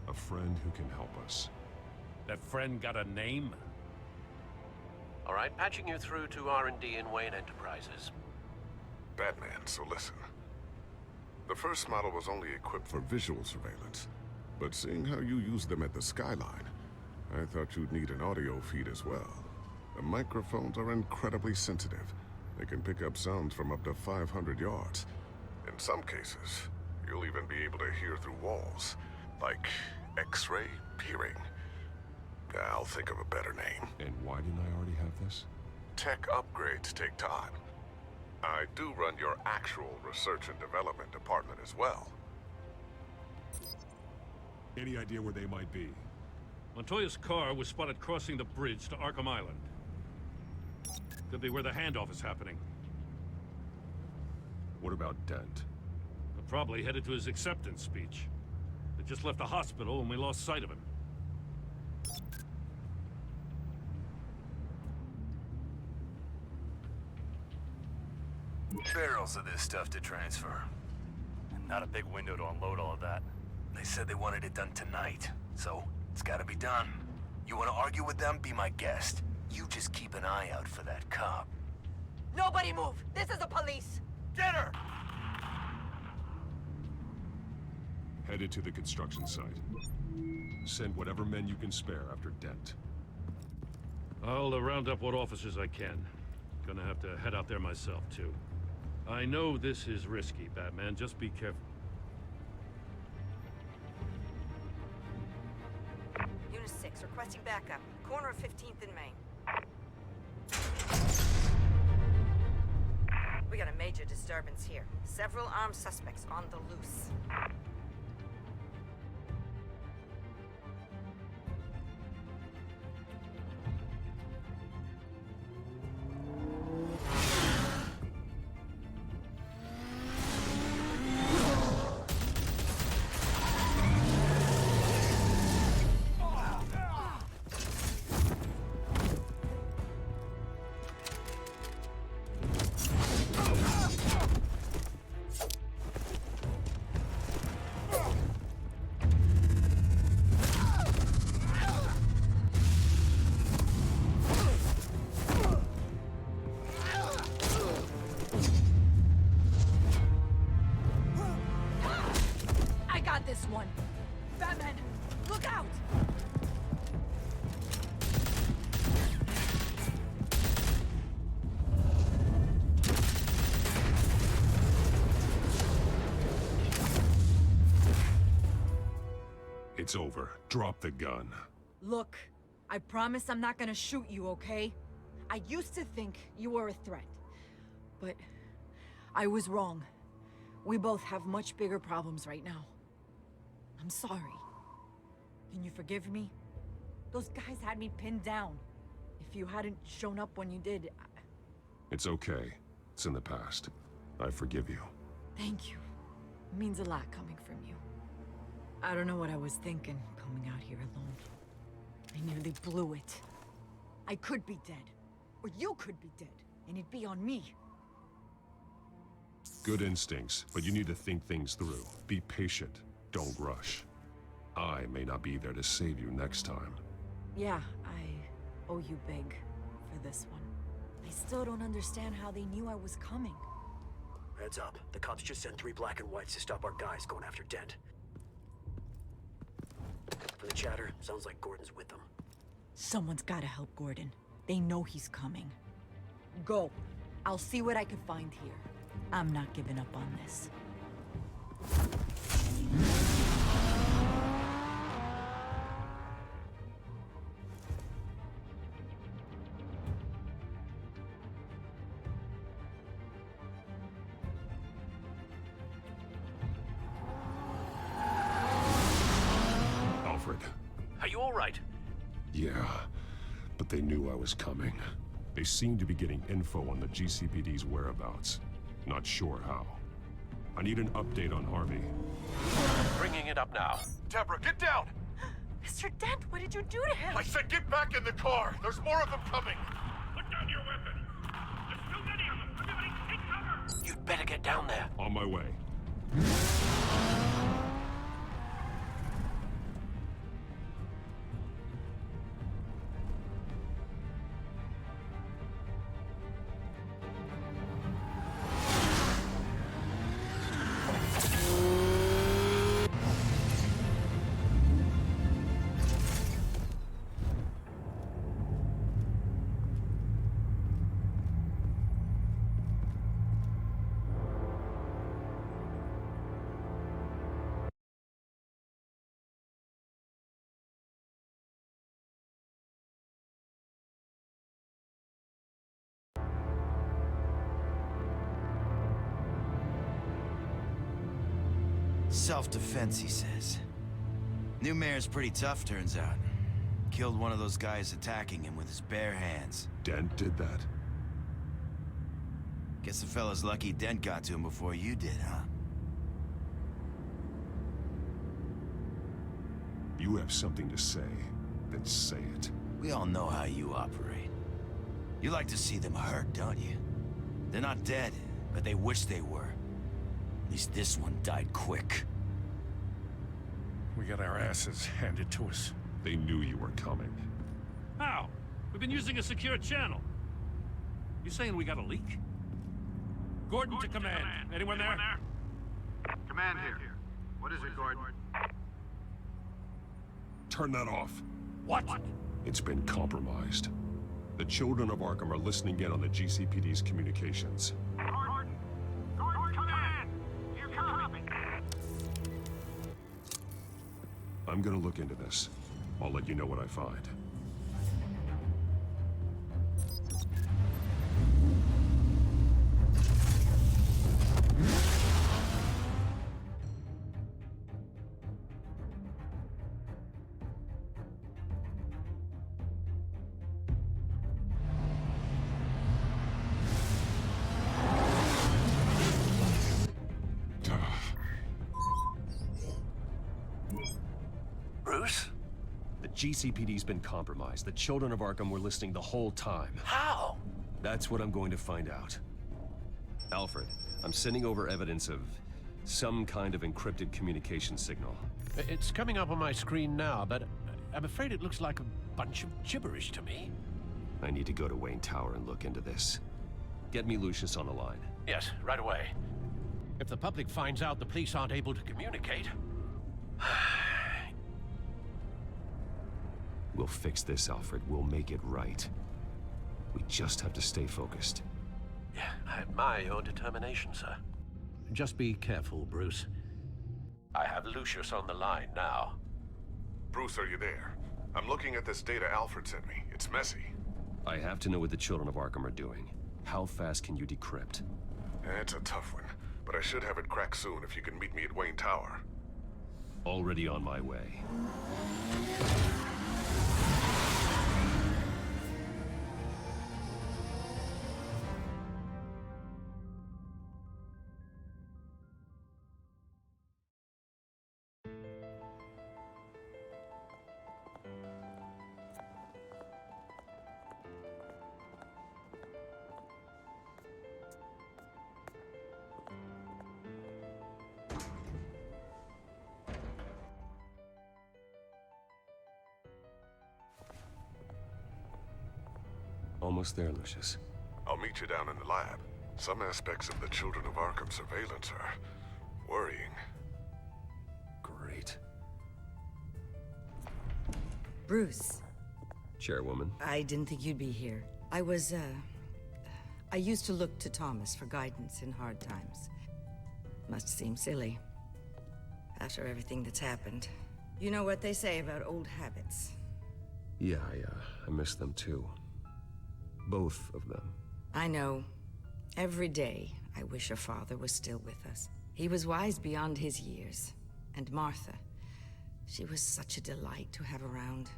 A friend who can help us. That friend got a name? All right, patching you through to R&D in Wayne Enterprises. Batman, so listen. The first model was only equipped for visual surveillance, but seeing how you use them at the Skyline, I thought you'd need an audio feed as well. The microphones are incredibly sensitive. They can pick up sounds from up to 500 yards. In some cases, you'll even be able to hear through walls, like X-ray peering. I'll think of a better name. And why didn't I already have this? Tech upgrades take time. I do run your actual research and development department as well. Any idea where they might be? Montoya's car was spotted crossing the bridge to Arkham Island. Could be where the handoff is happening. What about Dent? Probably headed to his acceptance speech. They just left the hospital and we lost sight of him. Barrels of this stuff to transfer. And not a big window to unload all of that. They said they wanted it done tonight, so it's gotta be done. You wanna argue with them? Be my guest. You just keep an eye out for that cop. Nobody move! This is the police! Get her! Headed to the construction site. Send whatever men you can spare after Dent. I'll round up what officers I can. Gonna have to head out there myself, too. I know this is risky, Batman. Just be careful. Unit 6, requesting backup. Corner of 15th and Main. We got a major disturbance here. Several armed suspects on the loose. This one. Batman, look out! It's over. Drop the gun. Look, I promise I'm not gonna shoot you, okay? I used to think you were a threat, but I was wrong. We both have much bigger problems right now. I'm sorry. Can you forgive me? Those guys had me pinned down. If you hadn't shown up when you did, It's okay. It's in the past. I forgive you. Thank you. It means a lot coming from you. I don't know what I was thinking, coming out here alone. I nearly blew it. I could be dead. Or you could be dead. And it'd be on me. Good instincts, but you need to think things through. Be patient. Don't rush. I may not be there to save you next time. Yeah, I owe you big for this one. I still don't understand how they knew I was coming. Heads up. The cops just sent 3 black and whites to stop our guys going after Dent. From the chatter, sounds like Gordon's with them. Someone's gotta help Gordon. They know he's coming. Go. I'll see what I can find here. I'm not giving up on this. Are you all right? Yeah, but they knew I was coming. They seem to be getting info on the GCPD's whereabouts. Not sure how. I need an update on Harvey. Bringing it up now. Deborah, get down! Mr. Dent, what did you do to him? I said get back in the car! There's more of them coming! Put down your weapon! There's too many of them! Everybody take cover! You'd better get down there. On my way. Self-defense, he says. New mayor's pretty tough, turns out. Killed one of those guys attacking him with his bare hands. Dent did that? Guess the fella's lucky Dent got to him before you did, huh? You have something to say, then say it. We all know how you operate. You like to see them hurt, don't you? They're not dead, but they wish they were. At least this one died quick. We got our asses handed to us. They knew you were coming. How? We've been using a secure channel. You saying we got a leak? Gordon to command. Anyone there? Command here. What is it, Gordon? Turn that off. What? It's been compromised. The children of Arkham are listening in on the GCPD's communications. Gordon! Gordon, command! You copy? I'm gonna look into this. I'll let you know what I find. Bruce? The GCPD's been compromised. The children of Arkham were listening the whole time. How? That's what I'm going to find out. Alfred, I'm sending over evidence of some kind of encrypted communication signal. It's coming up on my screen now, but I'm afraid it looks like a bunch of gibberish to me. I need to go to Wayne Tower and look into this. Get me Lucius on the line. Yes, right away. If the public finds out the police aren't able to communicate... We'll fix this, Alfred. We'll make it right. We just have to stay focused. Yeah, I admire your determination, sir. Just be careful, Bruce. I have Lucius on the line now. Bruce, are you there? I'm looking at this data Alfred sent me. It's messy. I have to know what the children of Arkham are doing. How fast can you decrypt? It's a tough one, but I should have it cracked soon if you can meet me at Wayne Tower. Already on my way. Almost there, Lucius. I'll meet you down in the lab. Some aspects of the Children of Arkham surveillance are worrying. Great. Bruce. Chairwoman. I didn't think you'd be here. I used to look to Thomas for guidance in hard times. Must seem silly. After everything that's happened. You know what they say about old habits. Yeah, I miss them too. Both of them. I know. Every day, I wish your father was still with us. He was wise beyond his years. And Martha, she was such a delight to have around.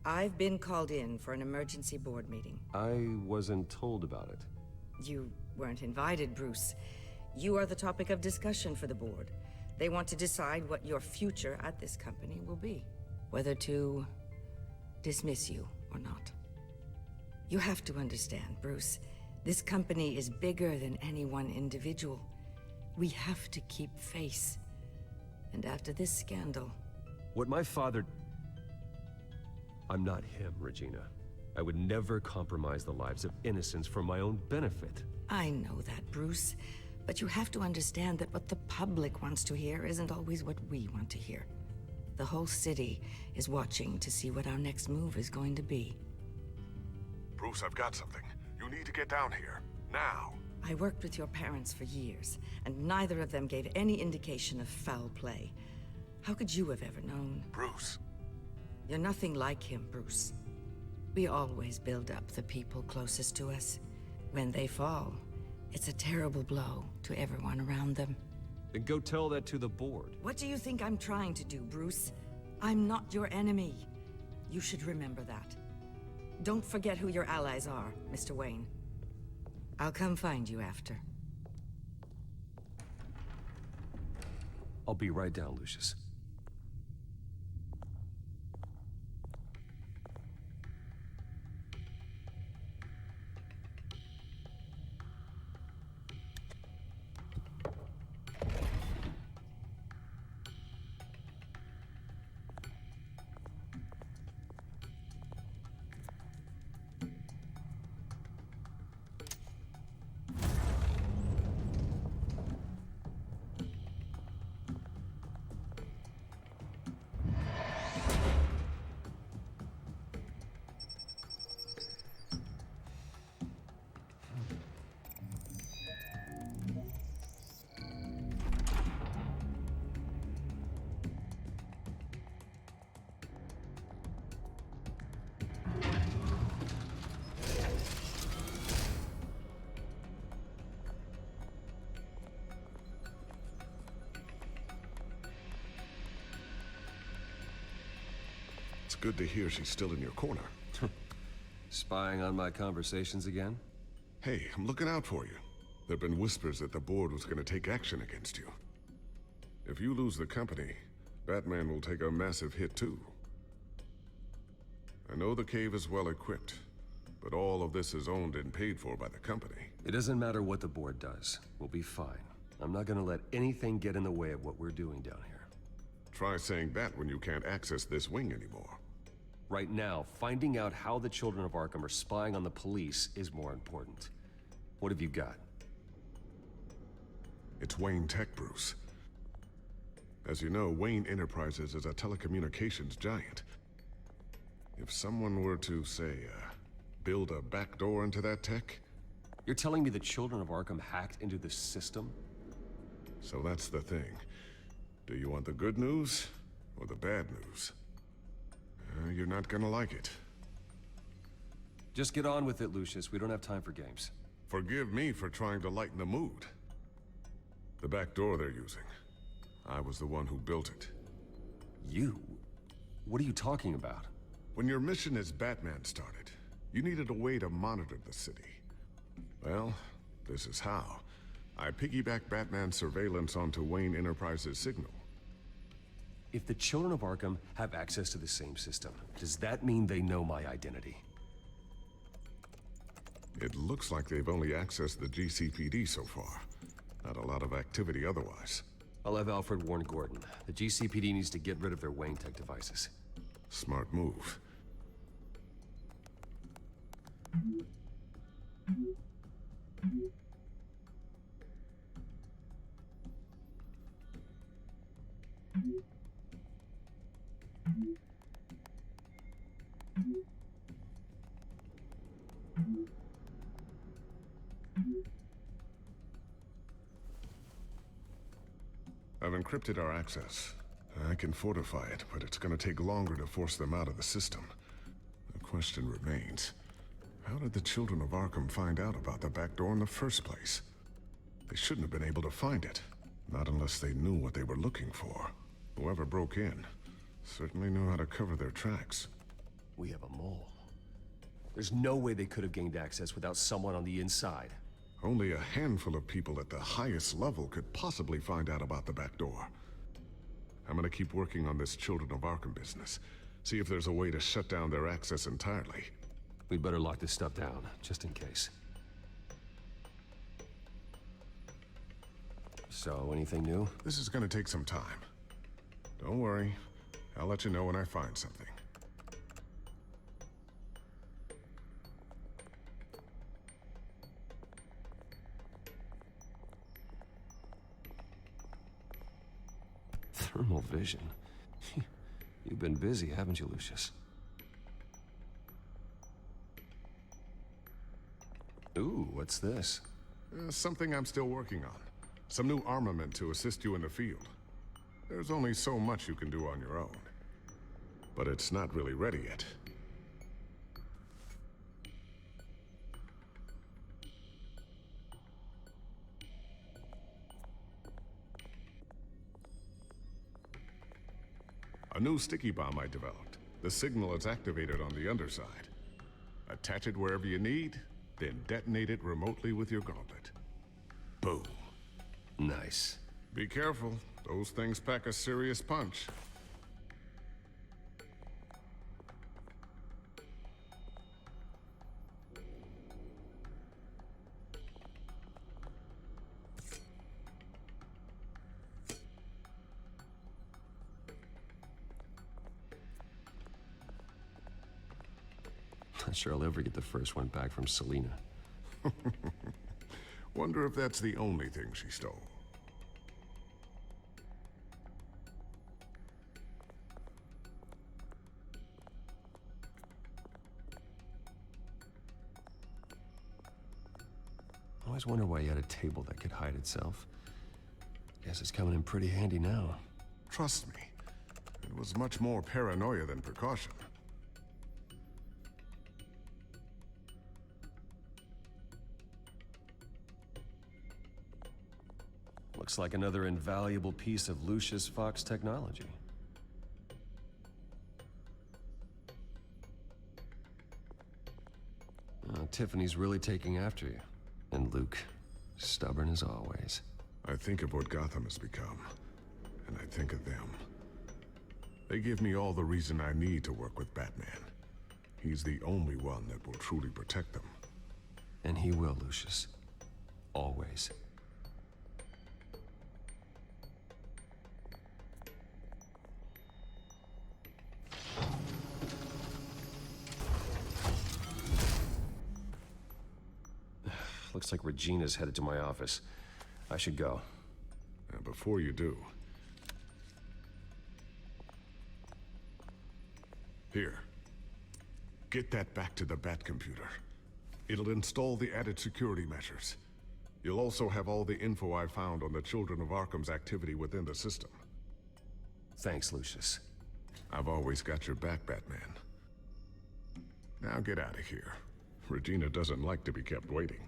I've been called in for an emergency board meeting. I wasn't told about it. You weren't invited, Bruce. You are the topic of discussion for the board. They want to decide what your future at this company will be. Whether to dismiss you or not. You have to understand, Bruce. This company is bigger than any one individual. We have to keep face. And after this scandal... What my father... I'm not him, Regina. I would never compromise the lives of innocents for my own benefit. I know that, Bruce. But you have to understand that what the public wants to hear isn't always what we want to hear. The whole city is watching to see what our next move is going to be. Bruce, I've got something. You need to get down here. Now. I worked with your parents for years, and neither of them gave any indication of foul play. How could you have ever known? Bruce. You're nothing like him, Bruce. We always build up the people closest to us. When they fall, it's a terrible blow to everyone around them. Then go tell that to the board. What do you think I'm trying to do, Bruce? I'm not your enemy. You should remember that. Don't forget who your allies are, Mr. Wayne. I'll come find you after. I'll be right down, Lucius. It's good to hear she's still in your corner. Spying on my conversations again? Hey, I'm looking out for you. There've been whispers that the board was gonna take action against you. If you lose the company, Batman will take a massive hit too. I know the cave is well equipped, but all of this is owned and paid for by the company. It doesn't matter what the board does. We'll be fine. I'm not gonna let anything get in the way of what we're doing down here. Try saying that when you can't access this wing anymore. Right now, finding out how the Children of Arkham are spying on the police is more important. What have you got? It's Wayne Tech, Bruce. As you know, Wayne Enterprises is a telecommunications giant. If someone were to, say, build a backdoor into that tech... You're telling me the Children of Arkham hacked into the system? So that's the thing. Do you want the good news or the bad news? You're not gonna like it. Just get on with it, Lucius. We don't have time for games. Forgive me for trying to lighten the mood. The back door they're using. I was the one who built it. You? What are you talking about? When your mission as Batman started, you needed a way to monitor the city. Well, this is how. I piggybacked Batman's surveillance onto Wayne Enterprises' signal. If the Children of Arkham have access to the same system, does that mean they know my identity? It looks like they've only accessed the GCPD so far. Not a lot of activity otherwise. I'll have Alfred warn Gordon. The GCPD needs to get rid of their Wayne Tech devices. Smart move. I've encrypted our access. I can fortify it, but it's gonna take longer to force them out of the system. The question remains, how did the Children of Arkham find out about the back door in the first place? They shouldn't have been able to find it. Not unless they knew what they were looking for. Whoever broke in certainly knew how to cover their tracks. We have a mole. There's no way they could have gained access without someone on the inside. Only a handful of people at the highest level could possibly find out about the back door. I'm gonna keep working on this Children of Arkham business. See if there's a way to shut down their access entirely. We'd better lock this stuff down, just in case. So, anything new? This is gonna take some time. Don't worry. I'll let you know when I find something. Thermal vision. You've been busy, haven't you, Lucius? Ooh, what's this? Something I'm still working on. Some new armament to assist you in the field. There's only so much you can do on your own. But it's not really ready yet. A new sticky bomb I developed. The signal is activated on the underside. Attach it wherever you need, then detonate it remotely with your gauntlet. Boom. Nice. Be careful. Those things pack a serious punch. Not sure I'll ever get the first one back from Selina. Wonder if that's the only thing she stole. I always wonder why you had a table that could hide itself. Guess it's coming in pretty handy now. Trust me, it was much more paranoia than precaution. Looks like another invaluable piece of Lucius Fox technology. Tiffany's really taking after you. And Luke, stubborn as always. I think of what Gotham has become, and I think of them. They give me all the reason I need to work with Batman. He's the only one that will truly protect them. And he will, Lucius. Always. Looks like Regina's headed to my office. I should go. And before you do... Here. Get that back to the Batcomputer. It'll install the added security measures. You'll also have all the info I found on the Children of Arkham's activity within the system. Thanks, Lucius. I've always got your back, Batman. Now get out of here. Regina doesn't like to be kept waiting.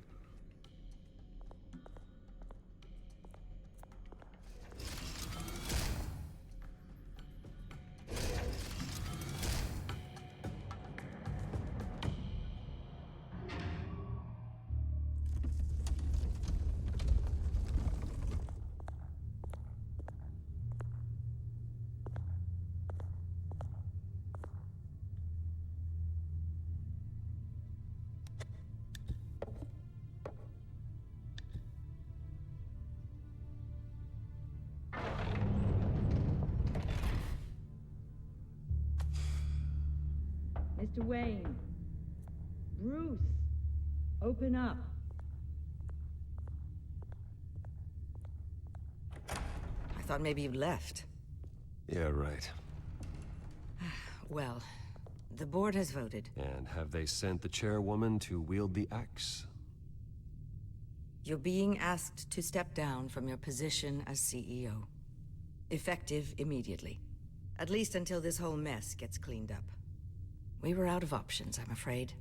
Mr. Wayne. Bruce. Open up. I thought maybe you left. Yeah, right. Well, the board has voted. And have they sent the chairwoman to wield the axe? You're being asked to step down from your position as CEO. Effective immediately. At least until this whole mess gets cleaned up. We were out of options, I'm afraid.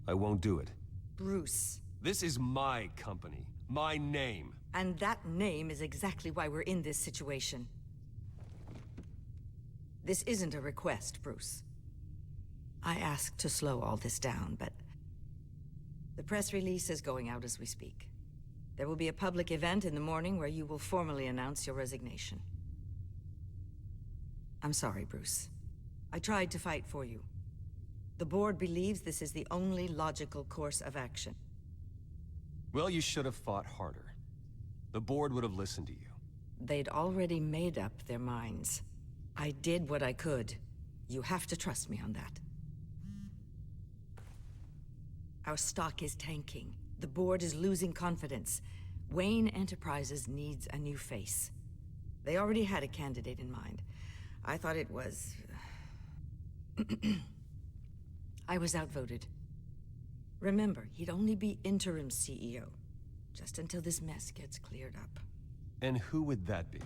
I won't do it. Bruce. This is my company. My name. And that name is exactly why we're in this situation. This isn't a request, Bruce. I asked to slow all this down, but... the press release is going out as we speak. There will be a public event in the morning where you will formally announce your resignation. I'm sorry, Bruce. I tried to fight for you. The board believes this is the only logical course of action. Well, you should have fought harder. The board would have listened to you. They'd already made up their minds. I did what I could. You have to trust me on that. Our stock is tanking. The board is losing confidence. Wayne Enterprises needs a new face. They already had a candidate in mind. I thought it was... I was outvoted. Remember, he'd only be interim CEO, just until this mess gets cleared up. And who would that be?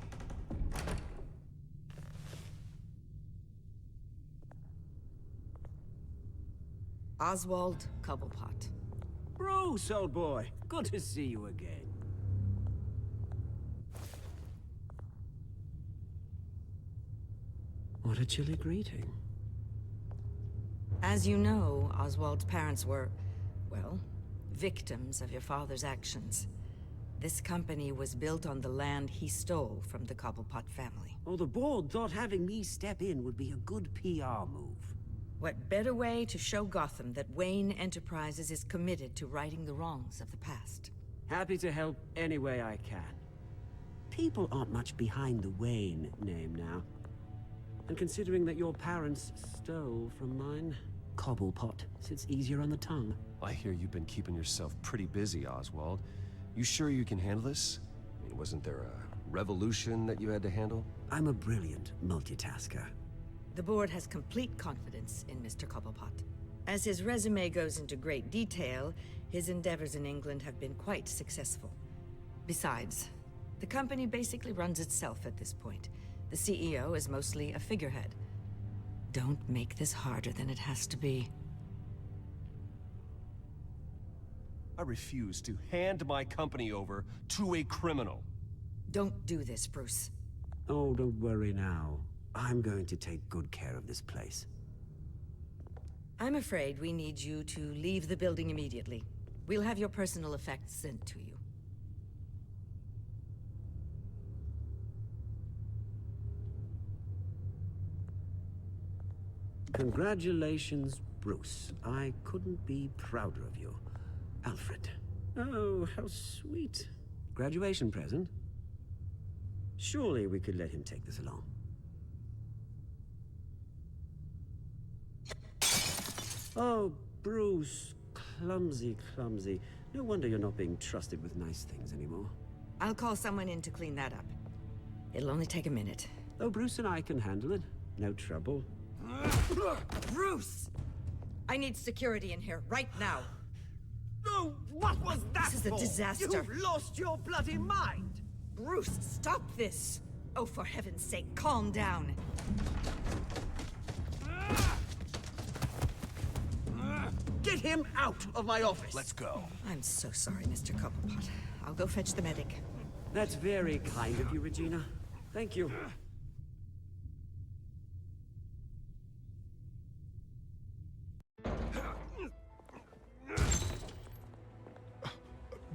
Oswald Cobblepot. Bruce, old boy. Good to see you again. What a chilly greeting. As you know, Oswald's parents were, well, victims of your father's actions. This company was built on the land he stole from the Cobblepot family. Oh, the board thought having me step in would be a good PR move. What better way to show Gotham that Wayne Enterprises is committed to righting the wrongs of the past? Happy to help any way I can. People aren't much behind the Wayne name now. And considering that your parents stole from mine, Cobblepot sits easier on the tongue. I hear you've been keeping yourself pretty busy, Oswald. You sure you can handle this? I mean, wasn't there a revolution that you had to handle? I'm a brilliant multitasker. The board has complete confidence in Mr. Cobblepot. As his resume goes into great detail, his endeavors in England have been quite successful. Besides, the company basically runs itself at this point. The CEO is mostly a figurehead. Don't make this harder than it has to be. I refuse to hand my company over to a criminal. Don't do this, Bruce. Oh, don't worry now. I'm going to take good care of this place. I'm afraid we need you to leave the building immediately. We'll have your personal effects sent to you. Congratulations, Bruce. I couldn't be prouder of you. Alfred. Oh, how sweet. Graduation present? Surely we could let him take this along. Oh, Bruce. Clumsy, clumsy. No wonder you're not being trusted with nice things anymore. I'll call someone in to clean that up. It'll only take a minute. Oh, Bruce and I can handle it. No trouble. Bruce! I need security in here, right now. Oh, what was that This is a disaster. You've lost your bloody mind! Bruce, stop this! Oh, for heaven's sake, calm down. Get him out of my office! Let's go. I'm so sorry, Mr. Cobblepot. I'll go fetch the medic. That's very kind of you, Regina. Thank you.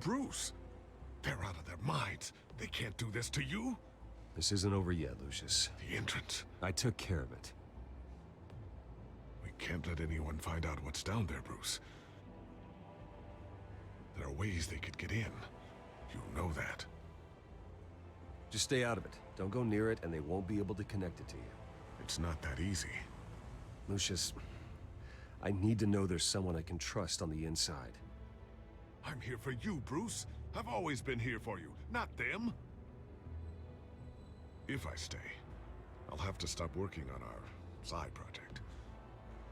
Bruce, they're out of their minds. They can't do this to you. This isn't over yet, Lucius. The entrance. I took care of it. We can't let anyone find out what's down there, Bruce. There are ways they could get in. You know that. Just stay out of it. Don't go near it, and they won't be able to connect it to you. It's not that easy. Lucius, I need to know there's someone I can trust on the inside. I'm here for you, Bruce. I've always been here for you, not them. If I stay, I'll have to stop working on our side project.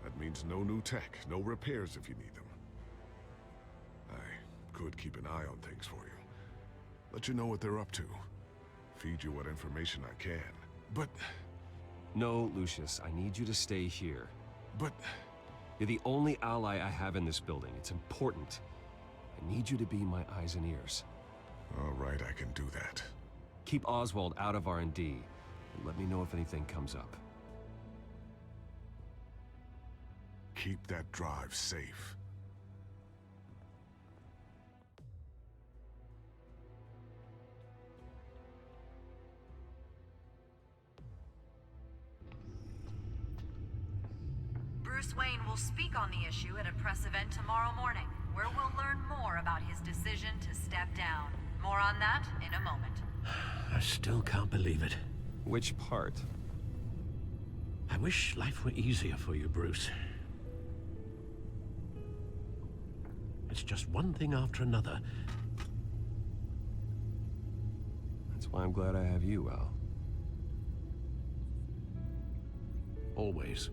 That means no new tech, no repairs if you need them. I could keep an eye on things for you. Let you know what they're up to. Feed you what information I can. But... No, Lucius, I need you to stay here. But... You're the only ally I have in this building. It's important. I need you to be my eyes and ears. All right, I can do that. Keep Oswald out of R&D, and let me know if anything comes up. Keep that drive safe. Bruce Wayne will speak on the issue at a press event tomorrow morning, where we'll learn more about his decision to step down. More on that in a moment. I still can't believe it. Which part? I wish life were easier for you, Bruce. It's just one thing after another. That's why I'm glad I have you, Al. Always.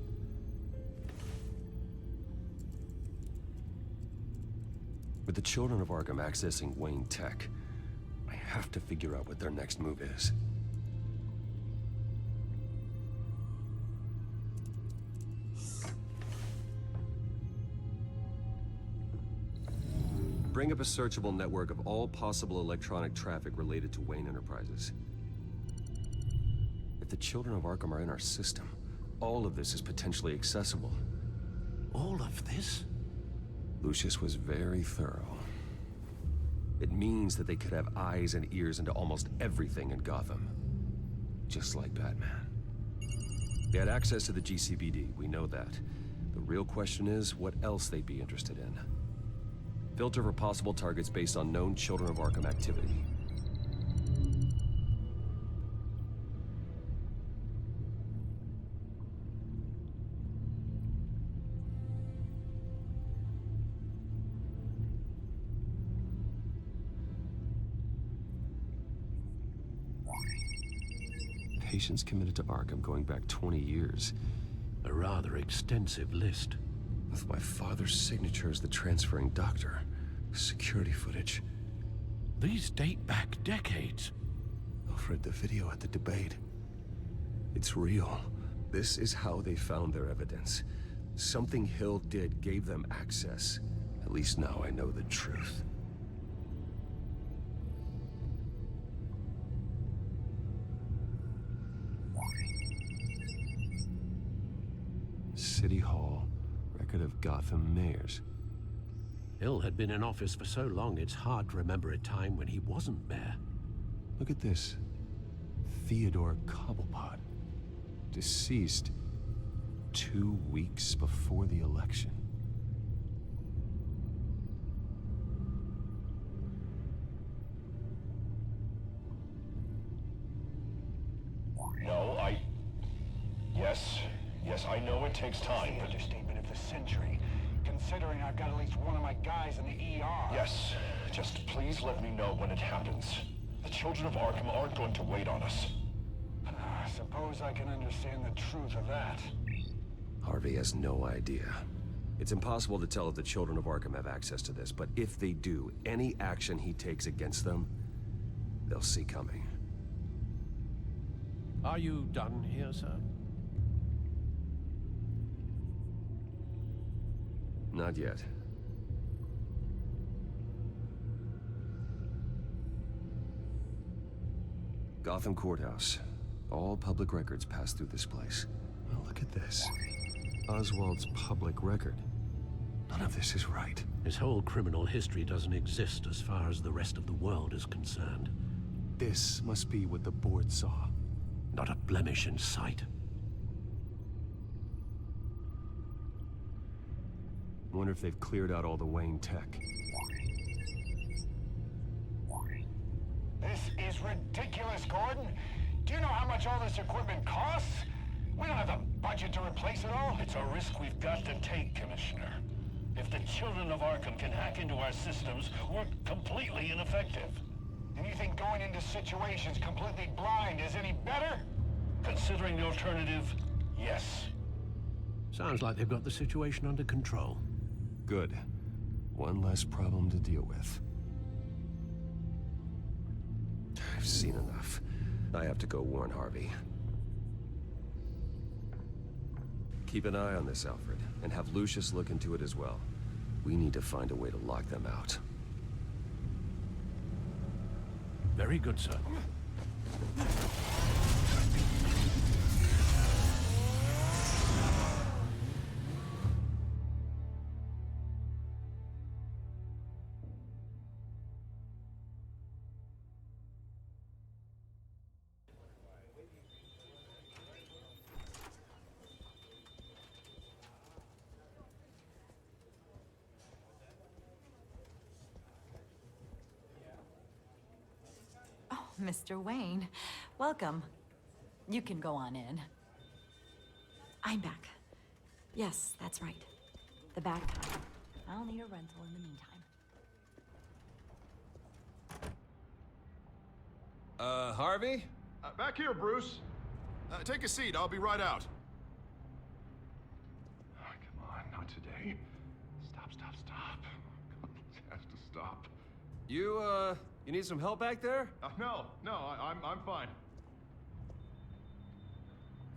With the children of Arkham accessing Wayne Tech, I have to figure out what their next move is. Bring up a searchable network of all possible electronic traffic related to Wayne Enterprises. If the children of Arkham are in our system, all of this is potentially accessible. All of this? Lucius was very thorough. It means that they could have eyes and ears into almost everything in Gotham. Just like Batman. They had access to the GCPD, we know that. The real question is, what else they'd be interested in. Filter for possible targets based on known Children of Arkham activity. Patients committed to Arkham going back 20 years. A rather extensive list. With my father's signature as the transferring doctor. Security footage. These date back decades. Alfred, the video at the debate. It's real. This is how they found their evidence. Something Hill did gave them access. At least now I know the truth. City Hall, record of Gotham mayors. Hill had been in office for so long, it's hard to remember a time when he wasn't mayor. Look at this. Theodore Cobblepot. Deceased 2 weeks before the election. No, Yes, I know it takes time, but... understatement of the century, considering I've got at least one of my guys in the ER. Yes, just please let me know when it happens. The children of Arkham aren't going to wait on us. Suppose I can understand the truth of that. Harvey has no idea. It's impossible to tell if the children of Arkham have access to this, but if they do, any action he takes against them, they'll see coming. Are you done here, sir? Not yet. Gotham Courthouse. All public records pass through this place. Well, look at this. Oswald's public record. None of this is right. His whole criminal history doesn't exist as far as the rest of the world is concerned. This must be what the board saw. Not a blemish in sight. Wonder if they've cleared out all the Wayne tech. This is ridiculous, Gordon. Do you know how much all this equipment costs? We don't have the budget to replace it all. It's a risk we've got to take, Commissioner. If the children of Arkham can hack into our systems, we're completely ineffective. And you think going into situations completely blind is any better? Considering the alternative, yes. Sounds like they've got the situation under control. Good. One less problem to deal with. I've seen enough. I have to go warn Harvey. Keep an eye on this, Alfred, and have Lucius look into it as well. We need to find a way to lock them out. Very good, sir. Mr. Wayne, welcome. You can go on in. I'm back. Yes, that's right. The back. I'll need a rental in the meantime. Harvey? Back here, Bruce. Take a seat. I'll be right out. Oh, come on, not today. Stop. It has to stop. You need some help back there? No, I'm fine.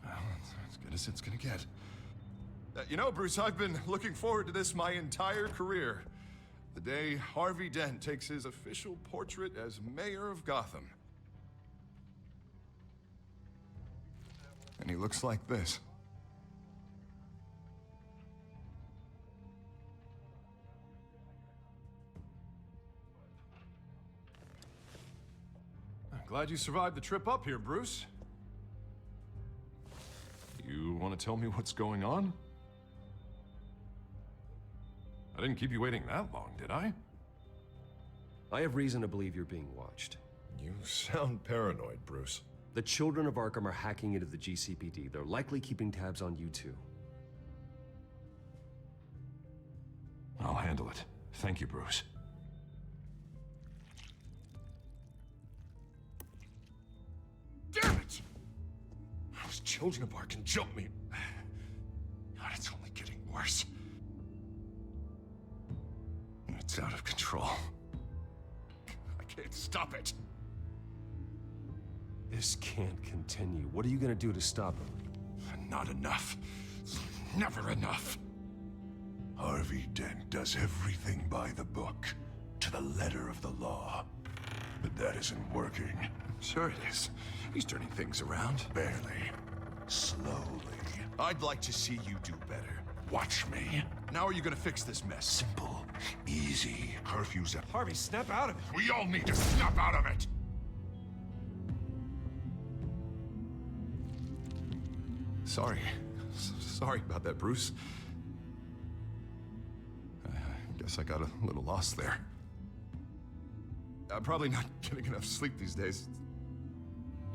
Well, that's as good as it's gonna get. You know, Bruce, I've been looking forward to this my entire career. The day Harvey Dent takes his official portrait as mayor of Gotham. And he looks like this. Glad you survived the trip up here, Bruce. You want to tell me what's going on? I didn't keep you waiting that long, did I? I have reason to believe you're being watched. You sound paranoid, Bruce. The children of Arkham are hacking into the GCPD. They're likely keeping tabs on you too. I'll handle it. Thank you, Bruce. Damn it! Those children of Arkham jumped me. God, it's only getting worse. It's out of control. I can't stop it. This can't continue. What are you gonna do to stop him? Not enough. Never enough. Harvey Dent does everything by the book, to the letter of the law. But that isn't working. Sure it is. He's turning things around. Barely. Slowly. I'd like to see you do better. Watch me. Now are you gonna fix this mess? Simple. Easy. Curfew's at... Harvey, snap out of it! We all need to snap out of it! Sorry. Sorry about that, Bruce. I guess I got a little lost there. I'm probably not getting enough sleep these days.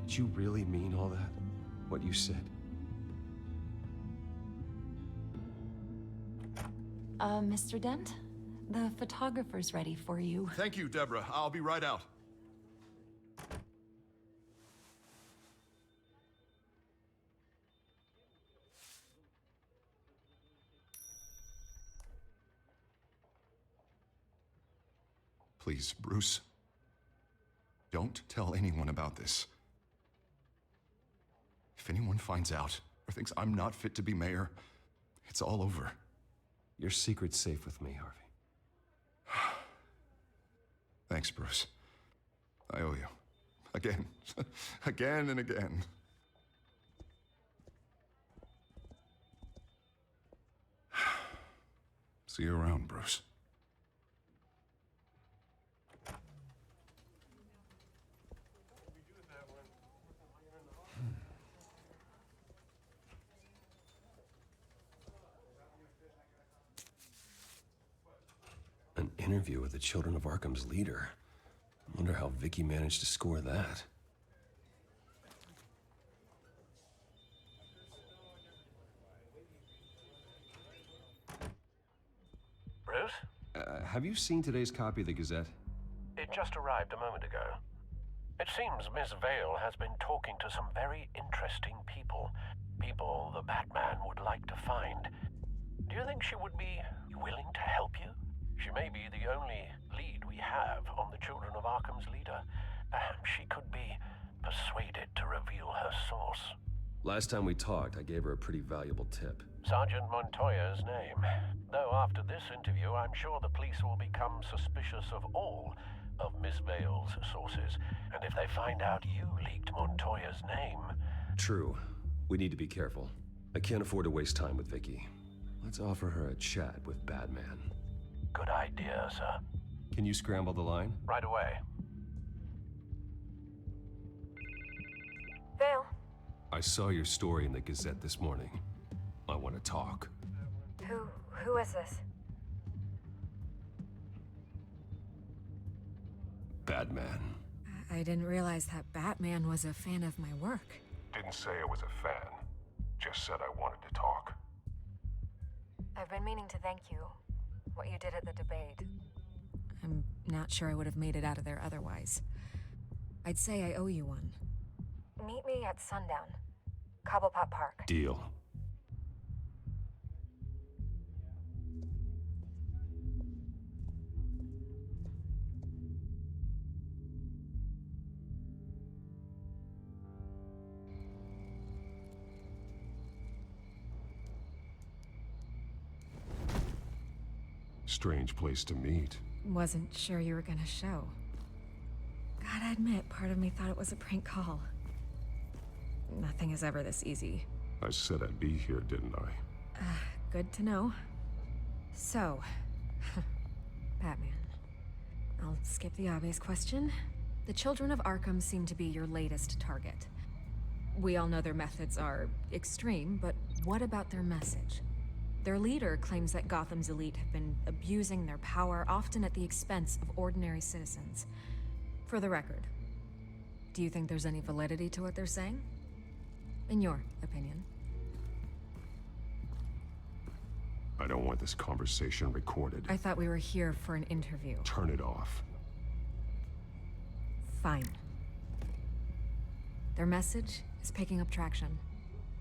Did you really mean all that? What you said? Mr. Dent? The photographer's ready for you. Thank you, Deborah. I'll be right out. Please, Bruce. Don't tell anyone about this. If anyone finds out or thinks I'm not fit to be mayor, it's all over. Your secret's safe with me, Harvey. Thanks, Bruce. I owe you. Again. Again and again. See you around, Bruce. An interview with the Children of Arkham's leader. I wonder how Vicky managed to score that. Bruce? Have you seen today's copy of the Gazette? It just arrived a moment ago. It seems Miss Vale has been talking to some very interesting people. People the Batman would like to find. Do you think she would be willing to help you? She may be the only lead we have on the Children of Arkham's leader. Perhaps she could be persuaded to reveal her source. Last time we talked, I gave her a pretty valuable tip. Sergeant Montoya's name. Though after this interview, I'm sure the police will become suspicious of all of Miss Vale's sources. And if they find out you leaked Montoya's name... True. We need to be careful. I can't afford to waste time with Vicky. Let's offer her a chat with Batman. Good idea, sir. Can you scramble the line? Right away. Vale. I saw your story in the Gazette this morning. I want to talk. Who is this? Batman. I didn't realize that Batman was a fan of my work. Didn't say I was a fan. Just said I wanted to talk. I've been meaning to thank you. What you did at the debate. I'm not sure I would have made it out of there otherwise. I'd say I owe you one. Meet me at sundown. Cobblepot Park. Deal. Strange place to meet. Wasn't sure you were gonna show. Gotta admit, part of me thought it was a prank call. Nothing is ever this easy. I said I'd be here, didn't I? Good to know. So, Batman. I'll skip the obvious question. The Children of Arkham seem to be your latest target. We all know their methods are extreme, but what about their message? Their leader claims that Gotham's elite have been abusing their power, often at the expense of ordinary citizens. For the record, do you think there's any validity to what they're saying? In your opinion? I don't want this conversation recorded. I thought we were here for an interview. Turn it off. Fine. Their message is picking up traction,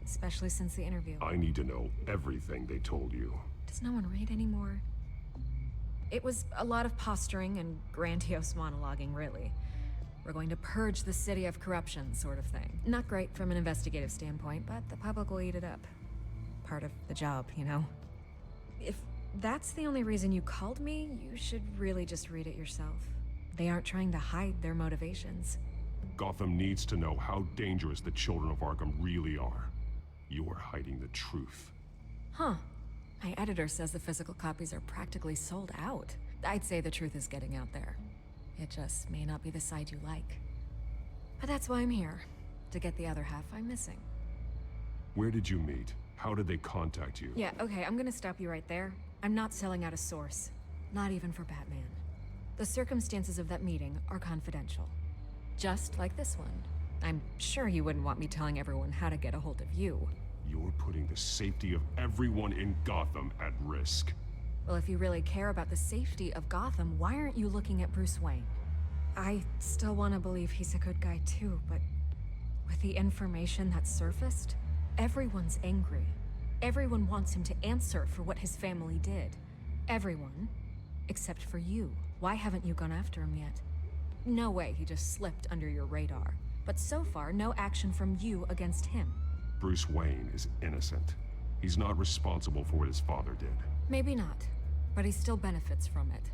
especially since the interview. I need to know everything they told you. Does no one read anymore? It was a lot of posturing and grandiose monologuing, really. We're going to purge the city of corruption, sort of thing. Not great from an investigative standpoint, but the public will eat it up. Part of the job, you know? If that's the only reason you called me, you should really just read it yourself. They aren't trying to hide their motivations. Gotham needs to know how dangerous the Children of Arkham really are. You are hiding the truth. Huh. My editor says the physical copies are practically sold out. I'd say the truth is getting out there. It just may not be the side you like. But that's why I'm here, to get the other half I'm missing. Where did you meet? How did they contact you? Yeah, okay, I'm gonna stop you right there. I'm not selling out a source. Not even for Batman. The circumstances of that meeting are confidential. Just like this one. I'm sure you wouldn't want me telling everyone how to get a hold of you. You're putting the safety of everyone in Gotham at risk. Well, if you really care about the safety of Gotham, why aren't you looking at Bruce Wayne? I still want to believe he's a good guy too, but with the information that surfaced, everyone's angry. Everyone wants him to answer for what his family did. Everyone, except for you. Why haven't you gone after him yet? No way he just slipped under your radar. But so far, no action from you against him. Bruce Wayne is innocent. He's not responsible for what his father did. Maybe not, but he still benefits from it.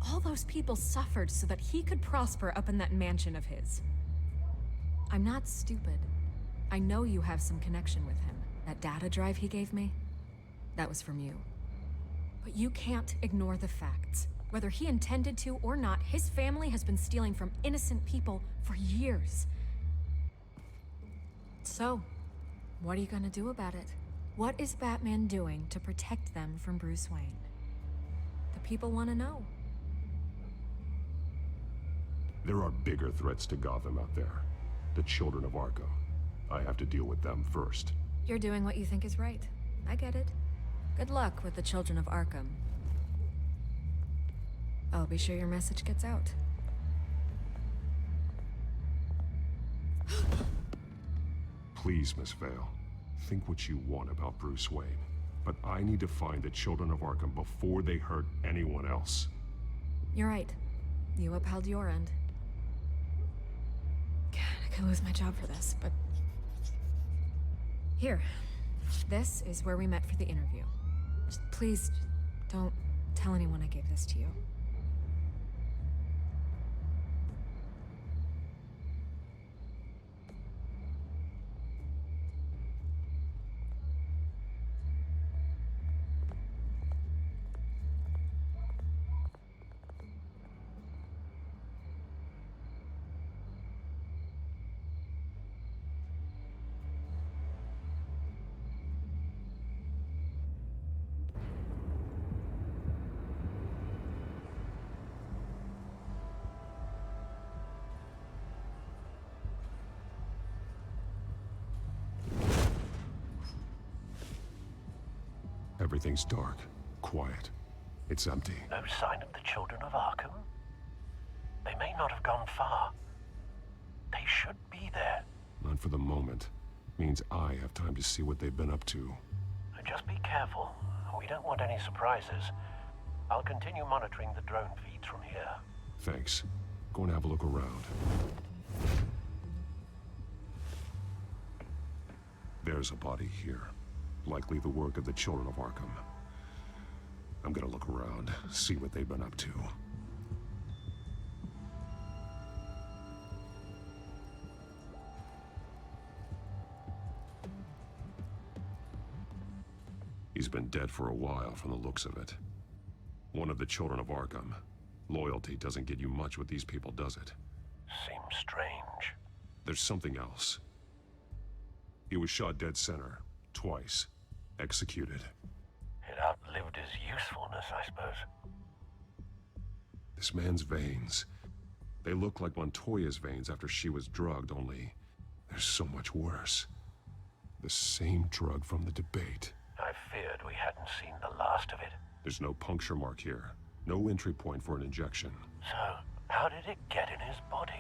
All those people suffered so that he could prosper up in that mansion of his. I'm not stupid. I know you have some connection with him. That data drive he gave me, that was from you. But you can't ignore the facts. Whether he intended to or not, his family has been stealing from innocent people for years. So, what are you gonna do about it? What is Batman doing to protect them from Bruce Wayne? The people want to know. There are bigger threats to Gotham out there. The children of Arkham. I have to deal with them first. You're doing what you think is right. I get it. Good luck with the children of Arkham. I'll be sure your message gets out. Please, Miss Vale. Think what you want about Bruce Wayne. But I need to find the children of Arkham before they hurt anyone else. You're right. You upheld your end. God, I could lose my job for this, but... Here. This is where we met for the interview. Please, don't tell anyone I gave this to you. Everything's dark, quiet. It's empty. No sign of the children of Arkham? They may not have gone far. They should be there. Not for the moment. Means I have time to see what they've been up to. Just be careful. We don't want any surprises. I'll continue monitoring the drone feeds from here. Thanks. Go and have a look around. There's a body here. Likely the work of the children of Arkham. I'm gonna look around, see what they've been up to. He's been dead for a while from the looks of it. One of the children of Arkham. Loyalty doesn't get you much with these people, does it? Seems strange. There's something else. He was shot dead center, twice. Executed. It outlived his usefulness, I suppose. This man's veins. They look like Montoya's veins after she was drugged, only they're so much worse. The same drug from the debate. I feared we hadn't seen the last of it. There's no puncture mark here. No entry point for an injection. So, how did it get in his body?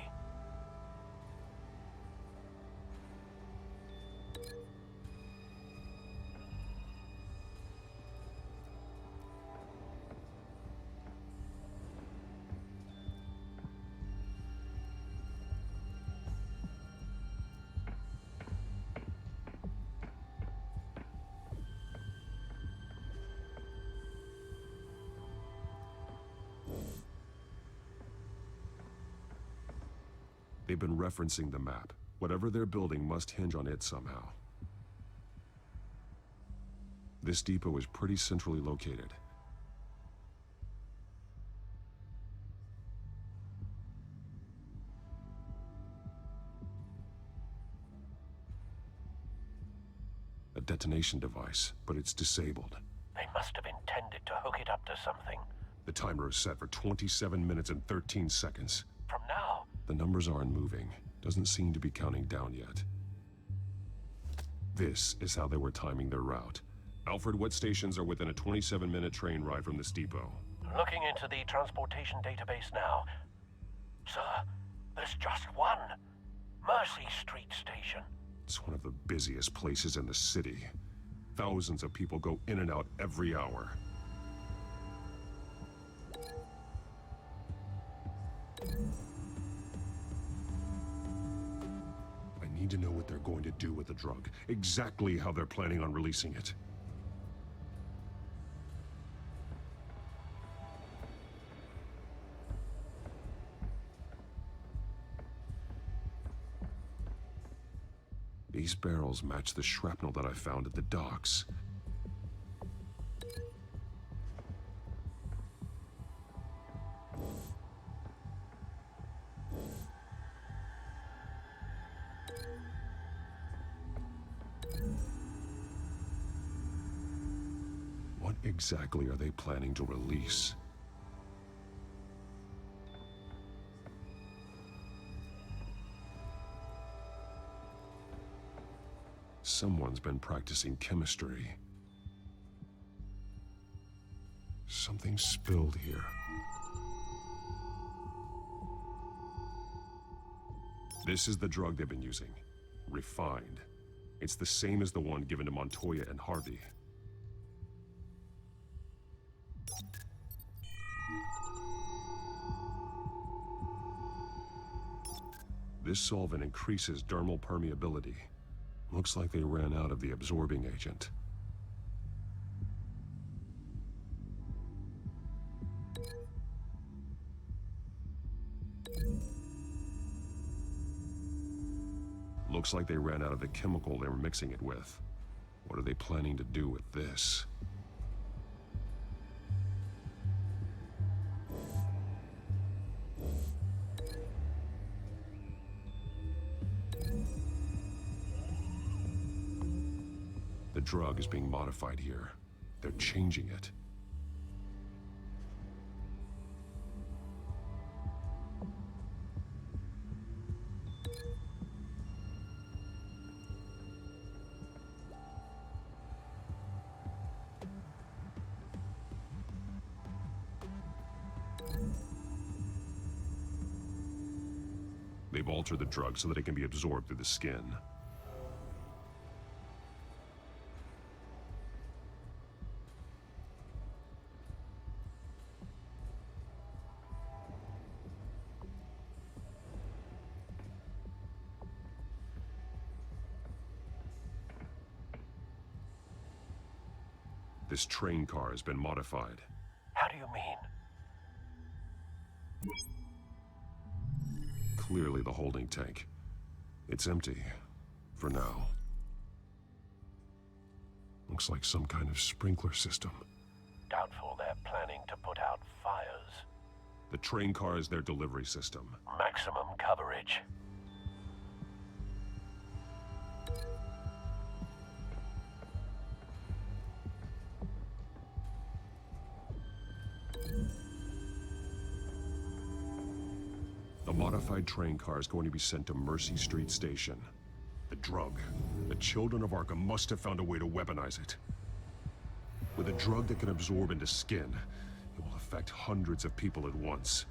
They've been referencing the map. Whatever they're building must hinge on it somehow. This depot is pretty centrally located. A detonation device, but it's disabled. They must have intended to hook it up to something. The timer is set for 27 minutes and 13 seconds. From now? The numbers aren't moving. Doesn't seem to be counting down yet. This is how they were timing their route. Alfred, what stations are within a 27-minute train ride from this depot? Looking into the transportation database now. Sir, there's just one. Mercy Street Station. It's one of the busiest places in the city. Thousands of people go in and out every hour. I need to know what they're going to do with the drug. Exactly how they're planning on releasing it. These barrels match the shrapnel that I found at the docks. What exactly are they planning to release? Someone's been practicing chemistry. Something spilled here. This is the drug they've been using. Refined. It's the same as the one given to Montoya and Harvey. This solvent increases dermal permeability. Looks like they ran out of the absorbing agent. Looks like they ran out of the chemical they were mixing it with. What are they planning to do with this? The drug is being modified here. They're changing it. They've altered the drug so that it can be absorbed through the skin. This train car has been modified. How do you mean? Clearly the holding tank. It's empty. For now. Looks like some kind of sprinkler system. Doubtful they're planning to put out fires. The train car is their delivery system. Maximum coverage. The modified train car is going to be sent to Mercy Street Station. The drug. The children of Arkham must have found a way to weaponize it. With a drug that can absorb into skin, it will affect hundreds of people at once.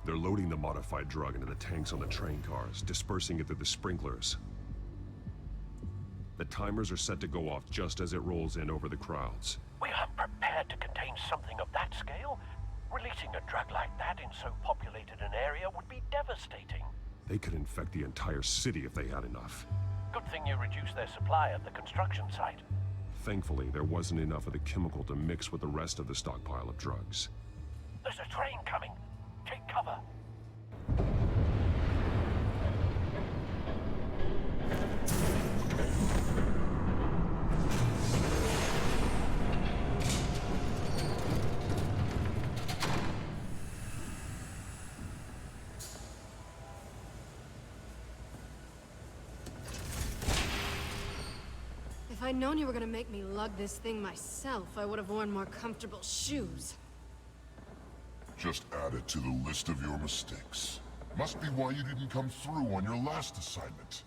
They're loading the modified drug into the tanks on the train cars, dispersing it through the sprinklers. The timers are set to go off just as it rolls in over the crowds. We aren't prepared to contain something of that scale. Releasing a drug like that in so populated an area would be devastating. They could infect the entire city if they had enough. Good thing you reduced their supply at the construction site. Thankfully, there wasn't enough of the chemical to mix with the rest of the stockpile of drugs. There's a train coming. Take cover. I'd known you were gonna make me lug this thing myself, I would have worn more comfortable shoes. Just add it to the list of your mistakes. Must be why you didn't come through on your last assignment.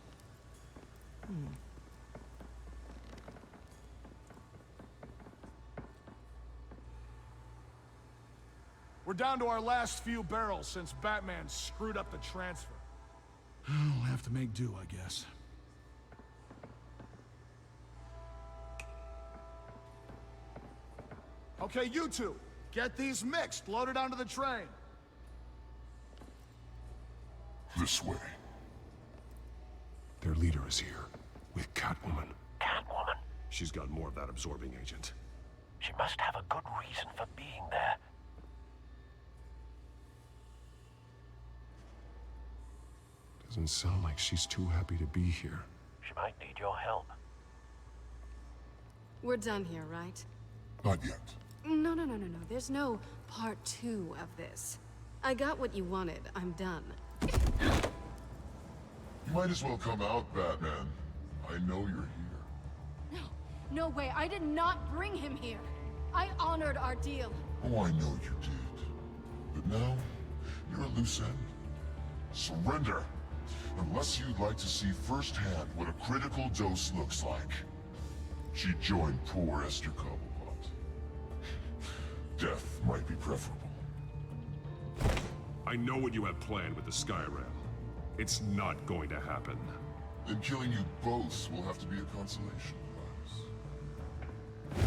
We're down to our last few barrels since Batman screwed up the transfer. We'll have to make do, I guess. Okay, you two, get these mixed, loaded onto the train. This way. Their leader is here, with Catwoman. Catwoman? She's got more of that absorbing agent. She must have a good reason for being there. Doesn't sound like she's too happy to be here. She might need your help. We're done here, right? Not yet. No. There's no part 2 of this. I got what you wanted. I'm done. You might as well come out, Batman. I know you're here. No way. I did not bring him here. I honored our deal. Oh, I know you did. But now, you're a loose end. Surrender! Unless you'd like to see firsthand what a critical dose looks like. She joined poor Esther Cobblepot. Death might be preferable. I know what you have planned with the Skyrim. It's not going to happen. Then killing you both will have to be a consolation prize.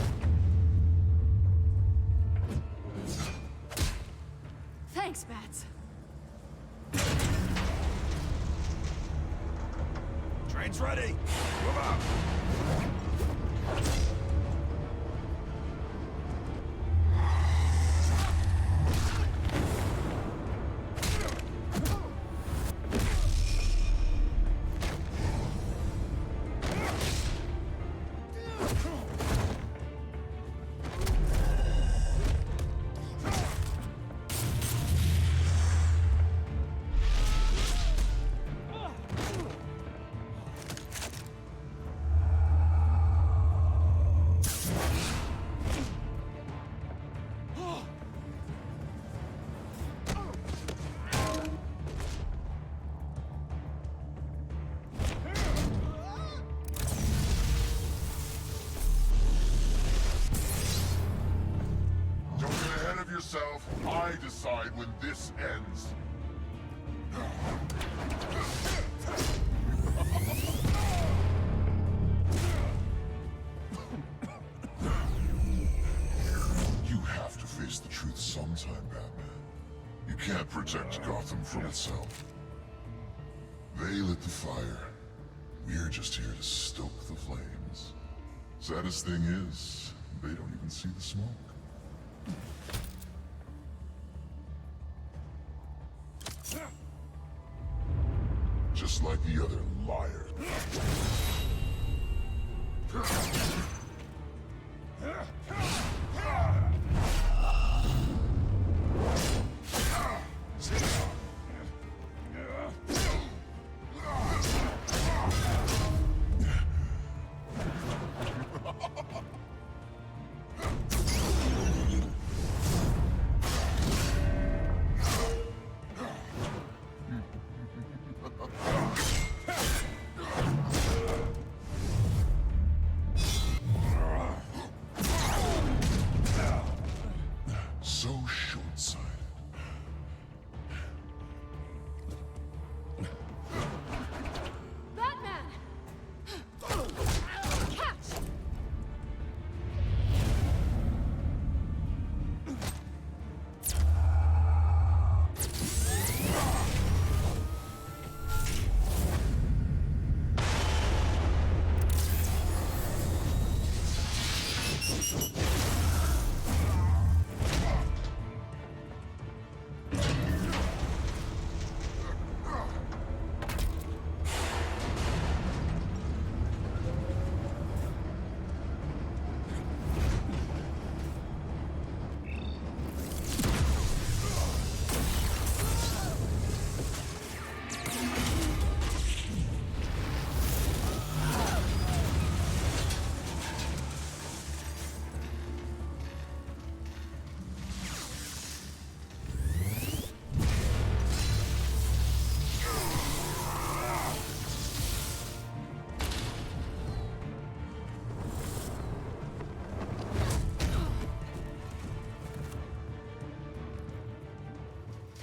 Thanks, Bats. Train's ready! Move out! I decide when this ends. You have to face the truth sometime, Batman. You can't protect Gotham from itself. They lit the fire. We're just here to stoke the flames. Saddest thing is, they don't even see the smoke. Just like the other liars.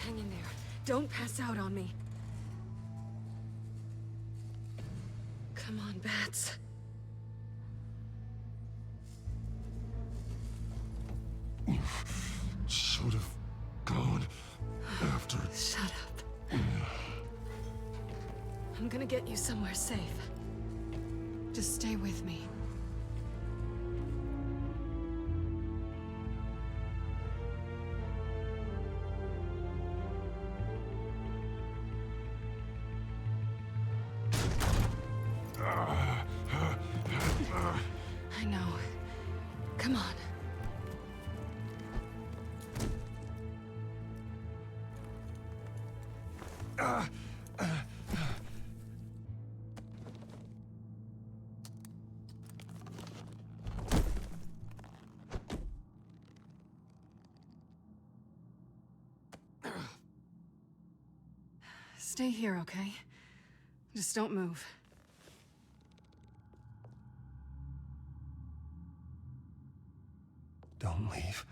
Hang in there. Don't pass out on me. Come on, Bats. You should have gone after... Shut up. I'm gonna get you somewhere safe. Just stay with me. I know. Come on. Stay here, okay? Just don't move. Don't leave.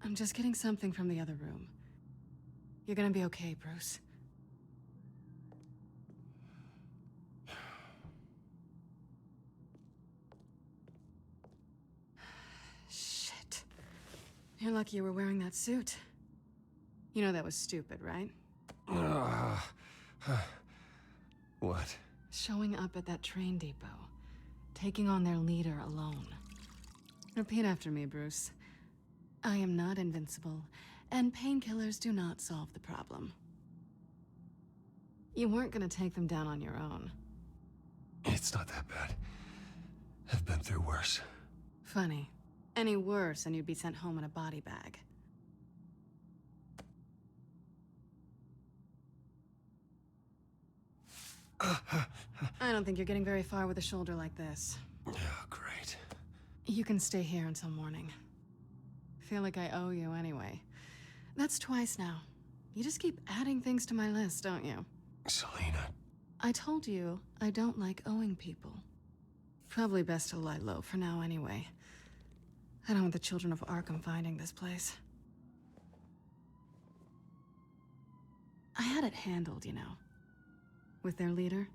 I'm just getting something from the other room. You're gonna be okay, Bruce. Shit. You're lucky you were wearing that suit. You know that was stupid, right? What? Showing up at that train depot. Taking on their leader alone. Repeat after me, Bruce. I am not invincible, and painkillers do not solve the problem. You weren't gonna take them down on your own. It's not that bad. I've been through worse. Funny. Any worse and you'd be sent home in a body bag. I don't think you're getting very far with a shoulder like this. Oh, great. You can stay here until morning. Feel like I owe you anyway. That's twice now. You just keep adding things to my list, don't you? Selina. I told you I don't like owing people. Probably best to lie low for now anyway. I don't want the children of Arkham finding this place. I had it handled, you know. With their leader.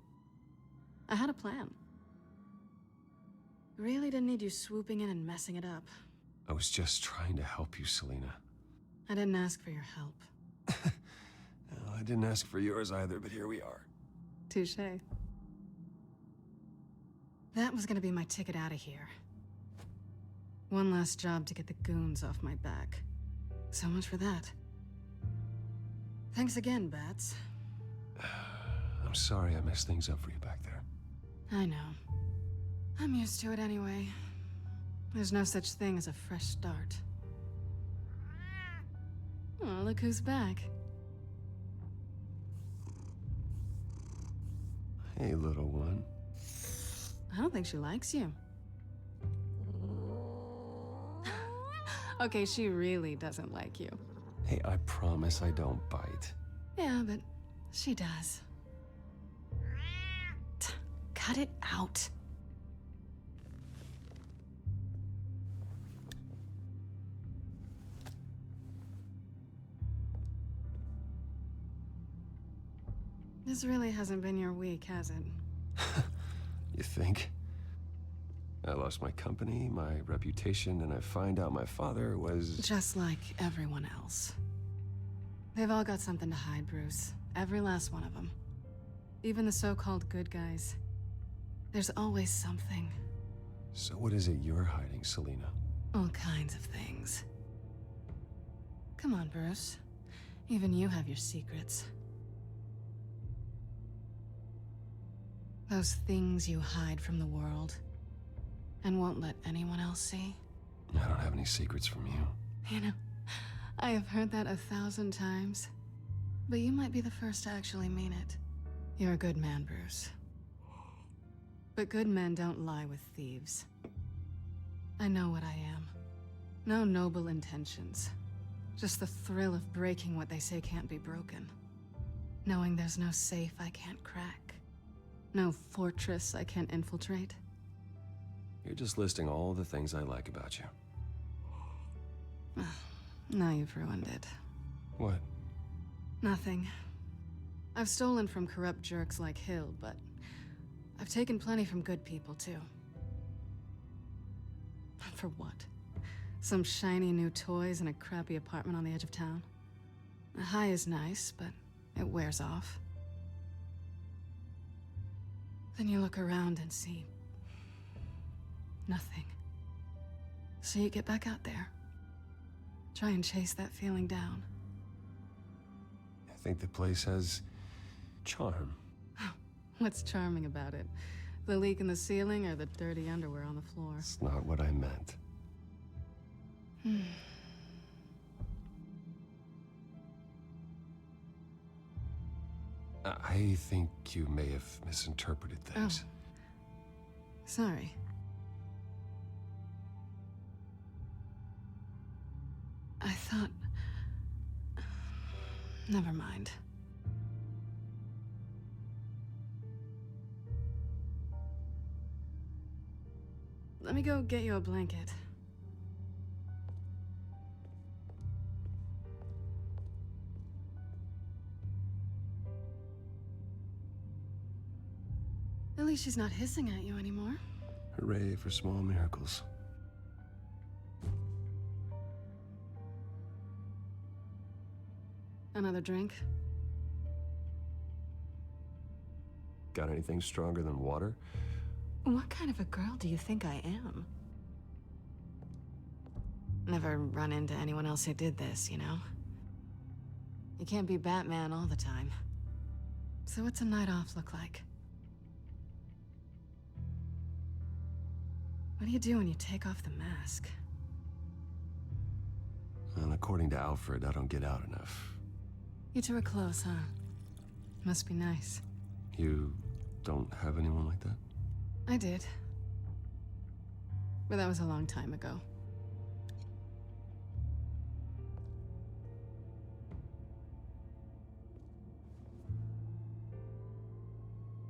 I had a plan. Really didn't need you swooping in and messing it up. I was just trying to help you, Selina. I didn't ask for your help. Well, I didn't ask for yours either, but here we are. Touché. That was gonna be my ticket out of here. One last job to get the goons off my back. So much for that. Thanks again, Bats. I'm sorry I messed things up for you back there. I know. I'm used to it anyway. There's no such thing as a fresh start. Oh, look who's back. Hey, little one. I don't think she likes you. Okay, she really doesn't like you. Hey, I promise I don't bite. Yeah, but she does. Cut it out. This really hasn't been your week, has it? You think? I lost my company, my reputation, and I find out my father was... Just like everyone else. They've all got something to hide, Bruce. Every last one of them. Even the so-called good guys. There's always something. So what is it you're hiding, Selina? All kinds of things. Come on, Bruce. Even you have your secrets. Those things you hide from the world and won't let anyone else see. I don't have any secrets from you. You know, I have heard that 1,000 times, but you might be the first to actually mean it. You're a good man, Bruce. But good men don't lie with thieves. I know what I am. No noble intentions. Just the thrill of breaking what they say can't be broken. Knowing there's no safe I can't crack. No fortress I can't infiltrate. You're just listing all the things I like about you. Now you've ruined it. What? Nothing. I've stolen from corrupt jerks like Hill, but I've taken plenty from good people, too. For what? Some shiny new toys and a crappy apartment on the edge of town? The high is nice, but it wears off. Then you look around and see nothing. So you get back out there. Try and chase that feeling down. I think the place has charm. What's charming about it? The leak in the ceiling or the dirty underwear on the floor? It's not what I meant. I think you may have misinterpreted things. Oh. Sorry. I thought... Never mind. Let me go get you a blanket. At least she's not hissing at you anymore. Hooray for small miracles. Another drink? Got anything stronger than water? What kind of a girl do you think I am? Never run into anyone else who did this, you know? You can't be Batman all the time. So what's a night off look like? What do you do when you take off the mask? Well, according to Alfred, I don't get out enough. You two are close, huh? Must be nice. You don't have anyone like that? I did. But that was a long time ago.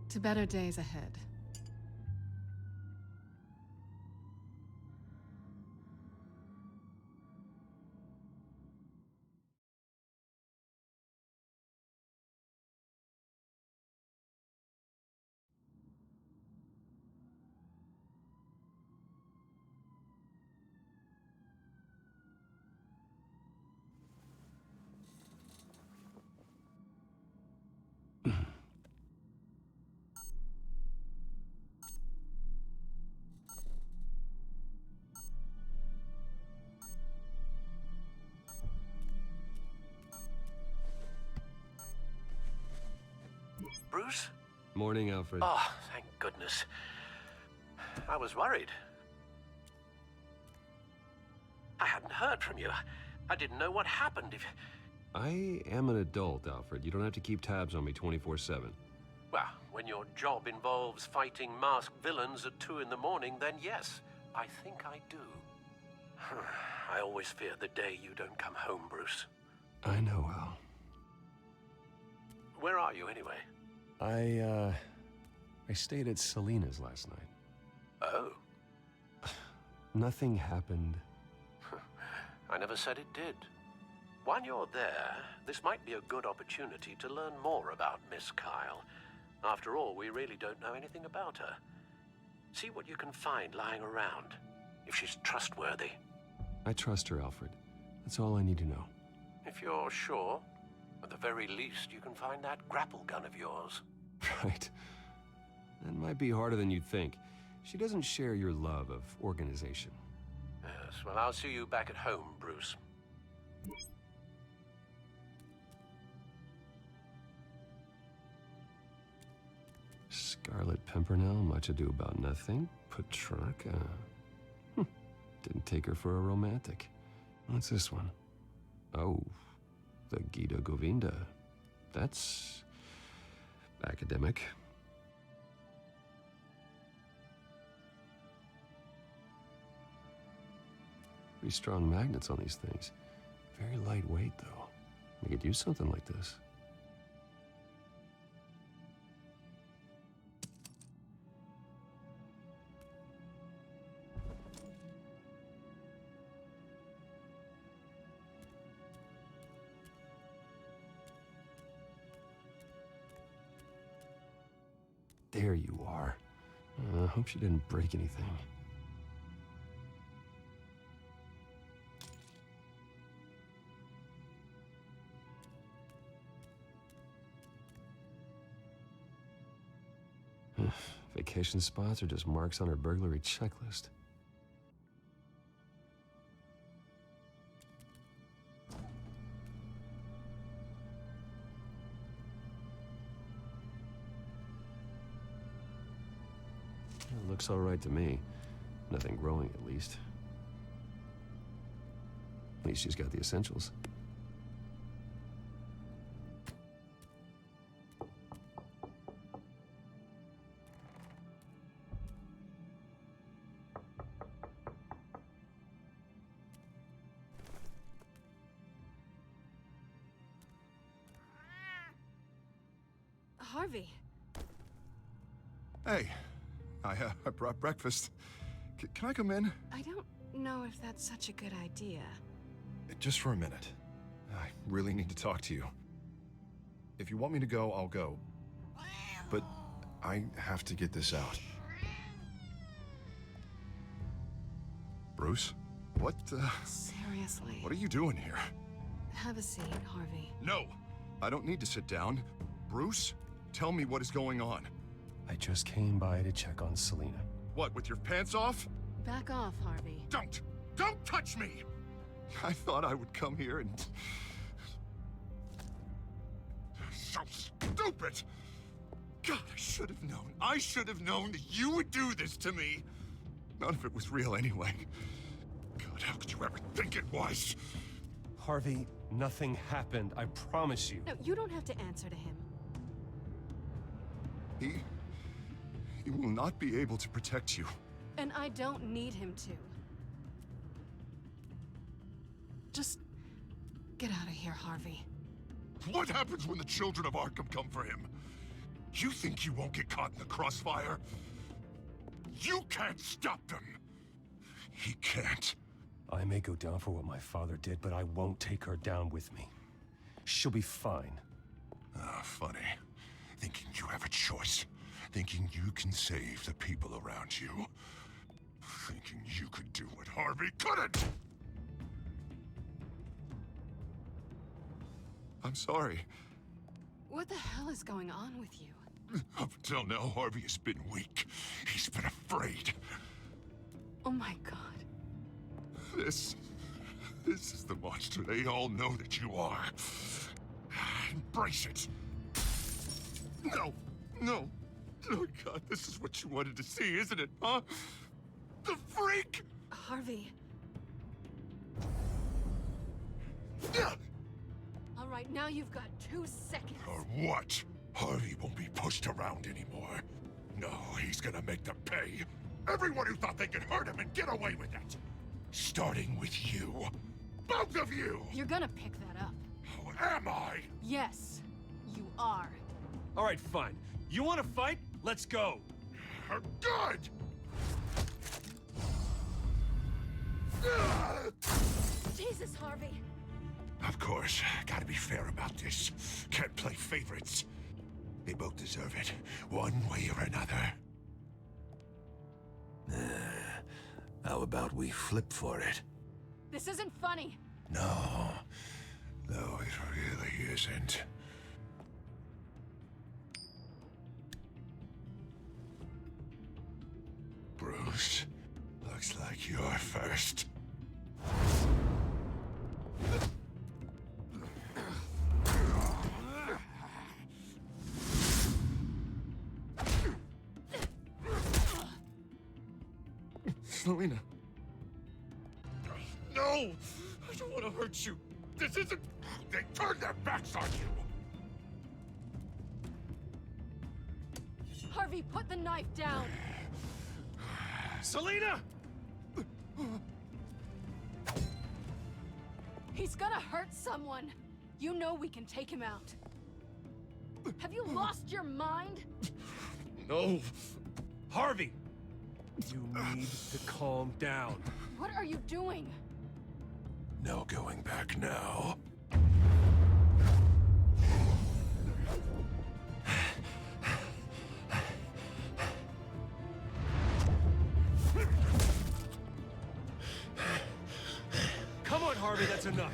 To better days ahead. Bruce? Morning, Alfred. Oh, thank goodness. I was worried. I hadn't heard from you. I didn't know what happened. I am an adult, Alfred. You don't have to keep tabs on me 24/7. Well, when your job involves fighting masked villains at 2 in the morning, then yes, I think I do. I always fear the day you don't come home, Bruce. I know, Al. Where are you, anyway? I stayed at Selena's last night. Oh. Nothing happened. I never said it did. While you're there, this might be a good opportunity to learn more about Miss Kyle. After all, we really don't know anything about her. See what you can find lying around, if she's trustworthy. I trust her, Alfred. That's all I need to know. If you're sure, at the very least, you can find that grapple gun of yours. Right. That might be harder than you'd think. She doesn't share your love of organization. Yes, well, I'll see you back at home, Bruce. Scarlet Pimpernel, much ado about nothing. Petrarca. Didn't take her for a romantic. What's this one? Oh, the Gita Govinda. That's academic. Pretty strong magnets on these things. Very lightweight, though. We could use something like this. There you are. I hope she didn't break anything. Vacation spots are just marks on her burglary checklist. It looks all right to me. Nothing growing, at least. At least she's got the essentials. Harvey. Hey, I brought breakfast. Can I come in? I don't know if that's such a good idea. Just for a minute. I really need to talk to you. If you want me to go, I'll go. But I have to get this out. Bruce? What, Seriously. What are you doing here? Have a seat, Harvey. No! I don't need to sit down. Bruce, tell me what is going on. I just came by to check on Selina. What, with your pants off? Back off, Harvey. Don't! Don't touch me! I thought I would come here and... So stupid! God, I should have known. I should have known that you would do this to me. None of it was real anyway. God, how could you ever think it was? Harvey, nothing happened, I promise you. No, you don't have to answer to him. He will not be able to protect you. And I don't need him to. Just get out of here, Harvey. What happens when the children of Arkham come for him? You think you won't get caught in the crossfire? You can't stop them. He can't. I may go down for what my father did, but I won't take her down with me. She'll be fine. Ah, funny. Thinking you have a choice. Thinking you can save the people around you. Thinking you could do what Harvey couldn't! I'm sorry. What the hell is going on with you? Up until now, Harvey has been weak. He's been afraid. Oh my God. This is the monster they all know that you are. Embrace it. No, no. Oh God, this is what you wanted to see, isn't it, huh? The freak! Harvey. All right, now you've got 2 seconds. Or what? Harvey won't be pushed around anymore. No, he's gonna make them pay. Everyone who thought they could hurt him and get away with it. Starting with you. Both of you! You're gonna pick that up. Oh, am I? Yes, you are. All right, fine. You want to fight? Let's go. Good! Jesus, Harvey. Of course, gotta be fair about this. Can't play favorites. They both deserve it, one way or another. How about we flip for it? This isn't funny. No, it really isn't. Bruce, looks like you're first. Selina. No! I don't want to hurt you. This isn't... They turned their backs on you! Harvey, put the knife down. Selina! He's gonna hurt someone. You know we can take him out. Have you lost your mind? No. Harvey! You need to calm down. What are you doing? No going back now. Harvey, that's enough.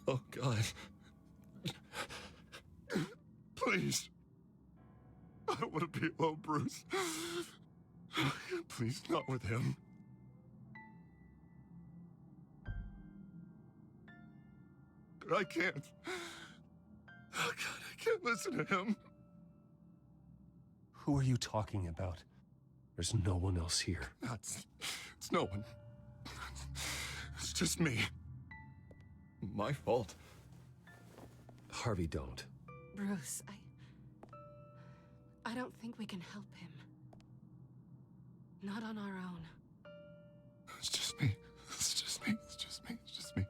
Oh, God. Please. I don't want to be alone, Bruce. Please, not with him. But I can't. Oh, God, I can't listen to him. Who are you talking about? There's no one else here. It's no one. It's just me. My fault. Harvey, don't. Bruce, I don't think we can help him. Not on our own. It's just me. It's just me. It's just me. It's just me.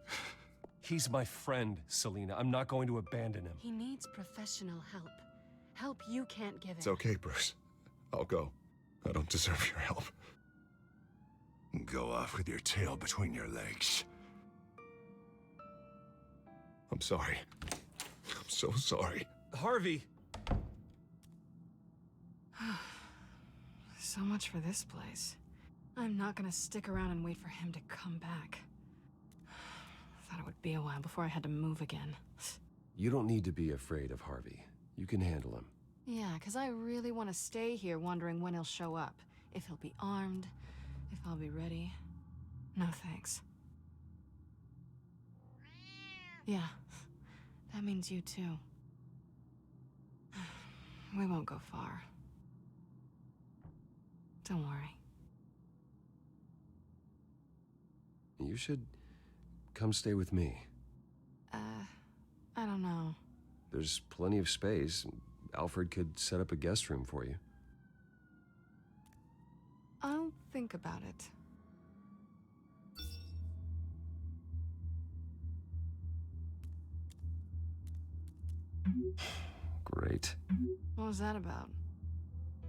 He's my friend, Selina. I'm not going to abandon him. He needs professional help. Help you can't give him. It's okay, Bruce. I'll go. I don't deserve your help. Go off with your tail between your legs. I'm sorry. I'm so sorry. Harvey! So much for this place. I'm not gonna stick around and wait for him to come back. Thought it would be a while before I had to move again. You don't need to be afraid of Harvey. You can handle him. Yeah, because I really want to stay here wondering when he'll show up. If he'll be armed, if I'll be ready. No thanks. Yeah, that means you too. We won't go far. Don't worry. You should come stay with me. I don't know. There's plenty of space. Alfred could set up a guest room for you. I'll think about it. Great. What was that about?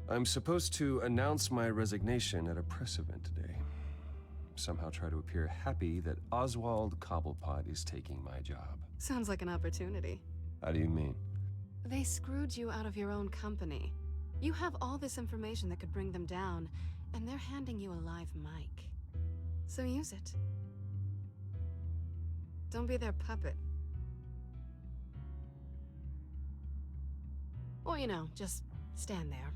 I'm supposed to announce my resignation at a press event today. Somehow try to appear happy that Oswald Cobblepot is taking my job. Sounds like an opportunity. How do you mean? They screwed you out of your own company. You have all this information that could bring them down, and they're handing you a live mic. So use it. Don't be their puppet. Or, you know, just stand there.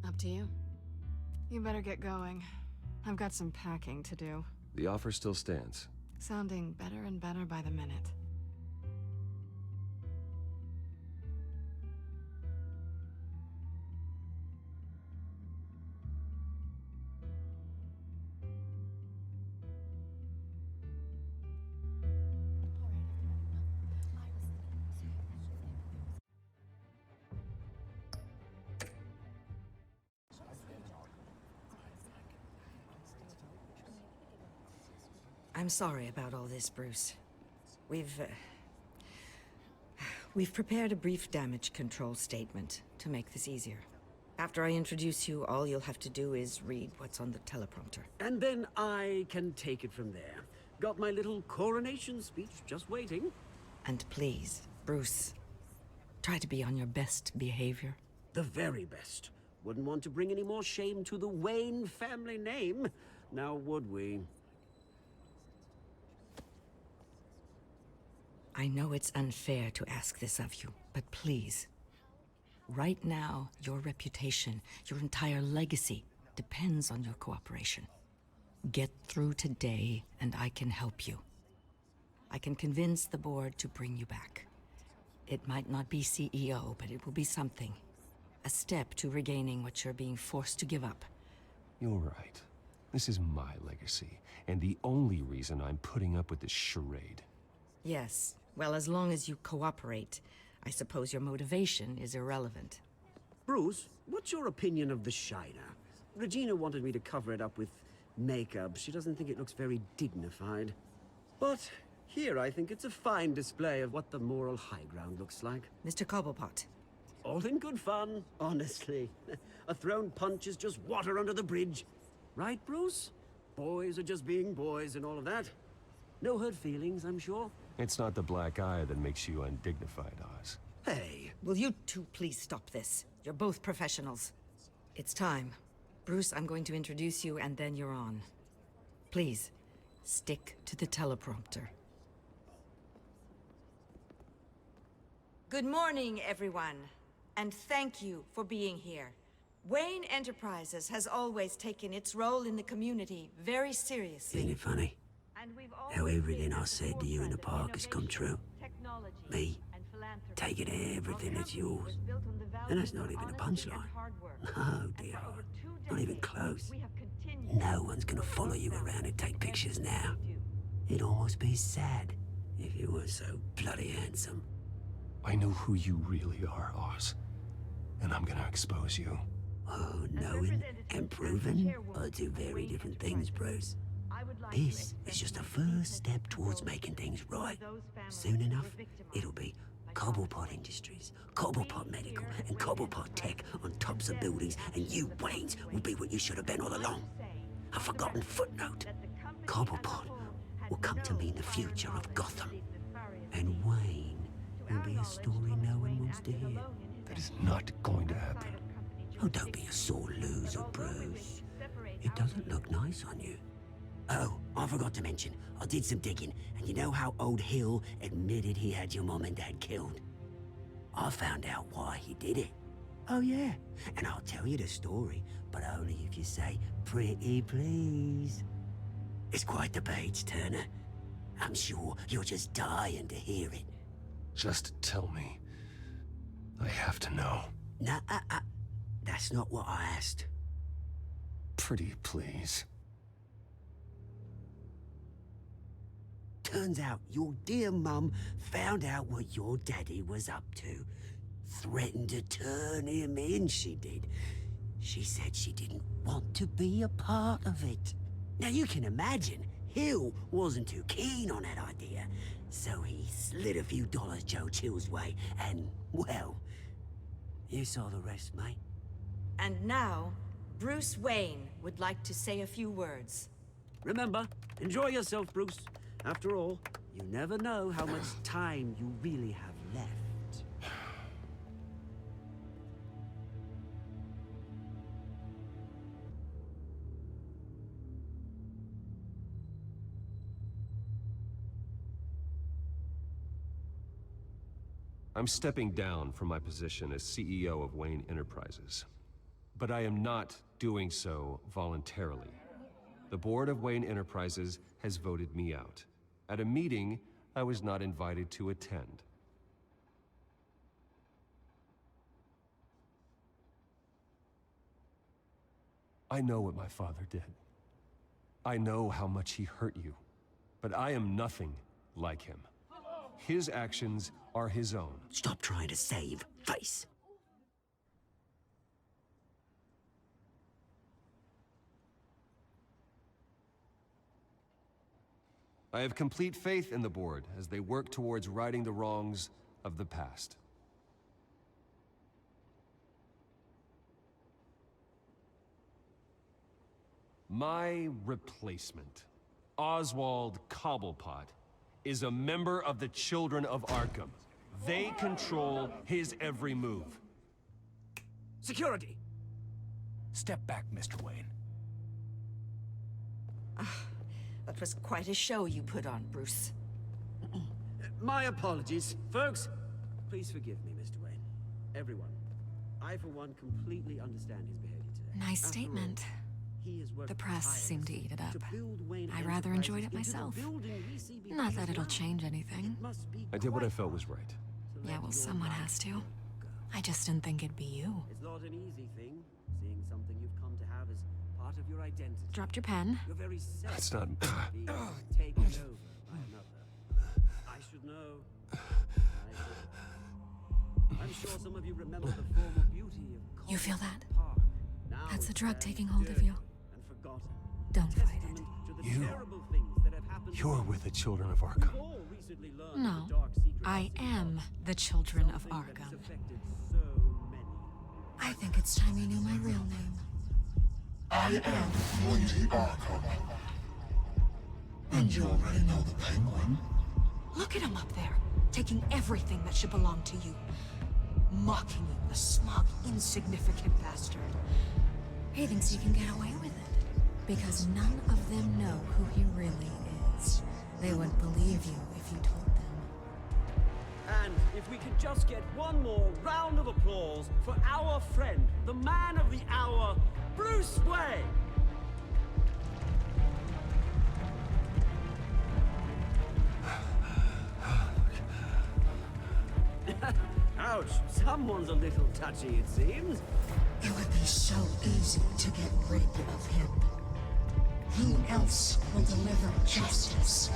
Up to you. You better get going. I've got some packing to do. The offer still stands. Sounding better and better by the minute. I'm sorry about all this, Bruce. We've prepared a brief damage control statement to make this easier. After I introduce you, all you'll have to do is read what's on the teleprompter. And then I can take it from there. Got my little coronation speech just waiting. And please, Bruce, try to be on your best behavior. The very best. Wouldn't want to bring any more shame to the Wayne family name, now would we? I know it's unfair to ask this of you, but please. Right now, your reputation, your entire legacy, depends on your cooperation. Get through today, and I can help you. I can convince the board to bring you back. It might not be CEO, but it will be something. A step to regaining what you're being forced to give up. You're right. This is my legacy, and the only reason I'm putting up with this charade. Yes. Well, as long as you cooperate, I suppose your motivation is irrelevant. Bruce, what's your opinion of the Shiner? Regina wanted me to cover it up with makeup. She doesn't think it looks very dignified. But here I think it's a fine display of what the moral high ground looks like. Mr. Cobblepot. All in good fun, honestly. A thrown punch is just water under the bridge. Right, Bruce? Boys are just being boys and all of that. No hurt feelings, I'm sure. It's not the black eye that makes you undignified, Oz. Hey, will you two please stop this? You're both professionals. It's time. Bruce, I'm going to introduce you and then you're on. Please, stick to the teleprompter. Good morning, everyone. And thank you for being here. Wayne Enterprises has always taken its role in the community very seriously. Isn't it funny? How everything I said to you in the park has come true. Me, taking everything that's yours. And that's not even a punchline. No, dear heart. Not even close. No one's gonna follow you around and take pictures now. It'd almost be sad if you were so bloody handsome. I know who you really are, Oz. And I'm gonna expose you. Oh, knowing and proving are two very different things, Bruce. This is just a first step towards making things right. Soon enough, it'll be Cobblepot Industries, Cobblepot Medical, and Cobblepot Tech on tops of buildings, and you, Waynes, will be what you should have been all along. A forgotten footnote. Cobblepot will come to mean the future of Gotham. And Wayne will be a story no one wants to hear. That is not going to happen. Oh, don't be a sore loser, Bruce. It doesn't look nice on you. Oh, I forgot to mention, I did some digging, and you know how old Hill admitted he had your mom and dad killed? I found out why he did it. Oh yeah, and I'll tell you the story, but only if you say, pretty please. It's quite the page, Turner. I'm sure you're just dying to hear it. Just tell me. I have to know. Nah, that's not what I asked. Pretty please. Turns out your dear mum found out what your daddy was up to. Threatened to turn him in, she did. She said she didn't want to be a part of it. Now you can imagine, Hill wasn't too keen on that idea. So he slid a few dollars Joe Chill's way, and, well, you saw the rest, mate. And now, Bruce Wayne would like to say a few words. Remember, enjoy yourself, Bruce. After all, you never know how much time you really have left. I'm stepping down from my position as CEO of Wayne Enterprises. But I am not doing so voluntarily. The board of Wayne Enterprises has voted me out. At a meeting I was not invited to attend. I know what my father did. I know how much he hurt you. But I am nothing like him. His actions are his own. Stop trying to save face. I have complete faith in the board as they work towards righting the wrongs of the past. My replacement, Oswald Cobblepot, is a member of the Children of Arkham. They control his every move. Security! Step back, Mr. Wayne. That was quite a show you put on, Bruce. My apologies. Folks, please forgive me, Mr. Wayne. Everyone. I, for one, completely understand his behavior today. Nice After statement. all, he has worked The press seemed to eat it up. to build Wayne I rather enjoyed it Enterprises into the myself. building we see before Not that us it'll now. change anything. It must be I did what I quite felt hard was right. to Yeah, let well, your someone life has to. go. I just didn't think it'd be you. It's not an easy thing, seeing something you've come to have as part of your identity. Dropped your pen. Your very self That's not... being taken over by another. I should know. I should. I'm sure some of you remember the former beauty of You feel that? Park. Now That's the it's drug very taking hold of you. dirty and forgotten. Don't fight Testament to the You- terrible things that have happened. You're with the Children of Arkham. We've all recently learned No, the dark secrets I of the am Arkham. the Children of Something that has Arkham. affected so many. I think it's time you knew my real name. I am Lady Arkham. And you already know the Penguin. Look at him up there, taking everything that should belong to you. Mocking you, the smug, insignificant bastard. He thinks he can get away with it. Because none of them know who he really is. They wouldn't believe you if you told them. And if we could just get one more round of applause for our friend, the man of the hour, Bruce Wayne! Ouch, someone's a little touchy, it seems. It would be so easy to get rid of him. Who else will deliver justice?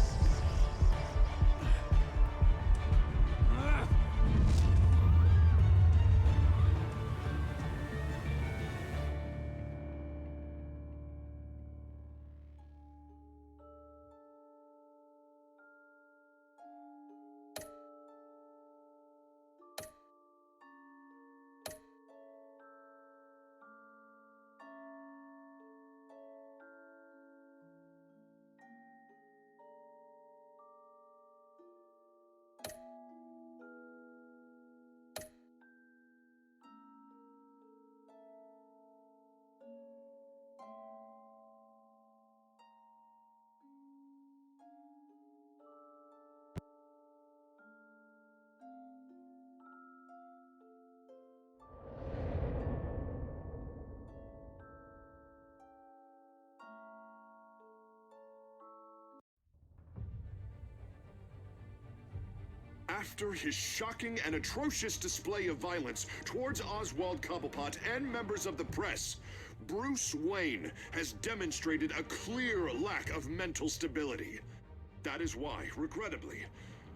After his shocking and atrocious display of violence towards Oswald Cobblepot and members of the press, Bruce Wayne has demonstrated a clear lack of mental stability. That is why, regrettably,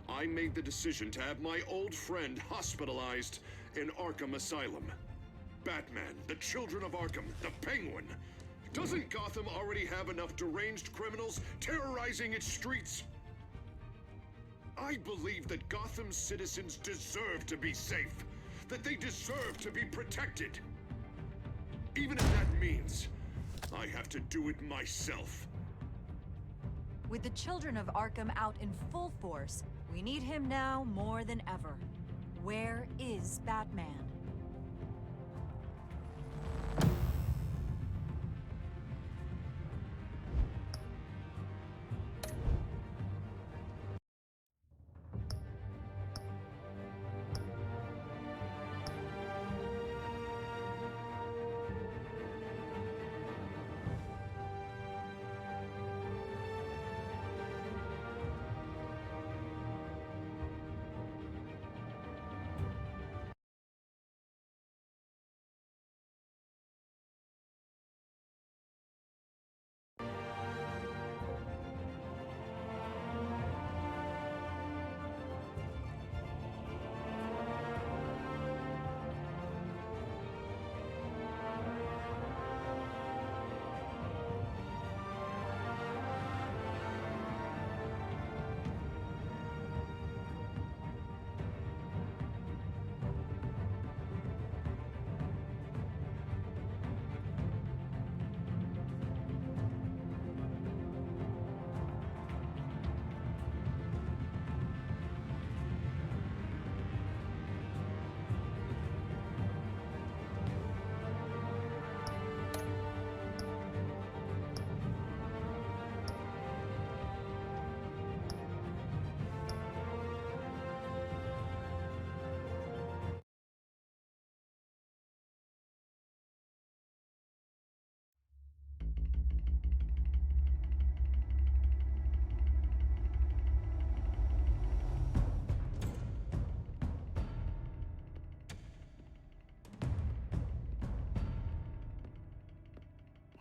I made the decision to have my old friend hospitalized in Arkham Asylum. Batman, the Children of Arkham, the Penguin. Doesn't Gotham already have enough deranged criminals terrorizing its streets? I believe that Gotham's citizens deserve to be safe, that they deserve to be protected. Even if that means I have to do it myself. With the Children of Arkham out in full force, we need him now more than ever. Where is Batman?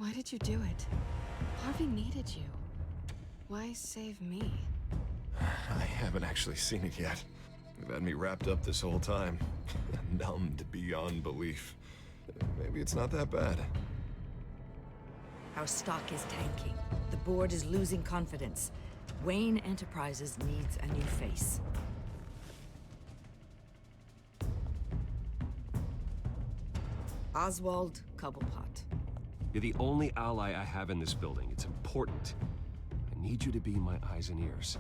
Why did you do it? Harvey needed you. Why save me? I haven't actually seen it yet. You've had me wrapped up this whole time. Numbed beyond belief. Maybe it's not that bad. Our stock is tanking. The board is losing confidence. Wayne Enterprises needs a new face. Oswald Cobblepot. You're the only ally I have in this building. It's important. I need you to be my eyes and ears.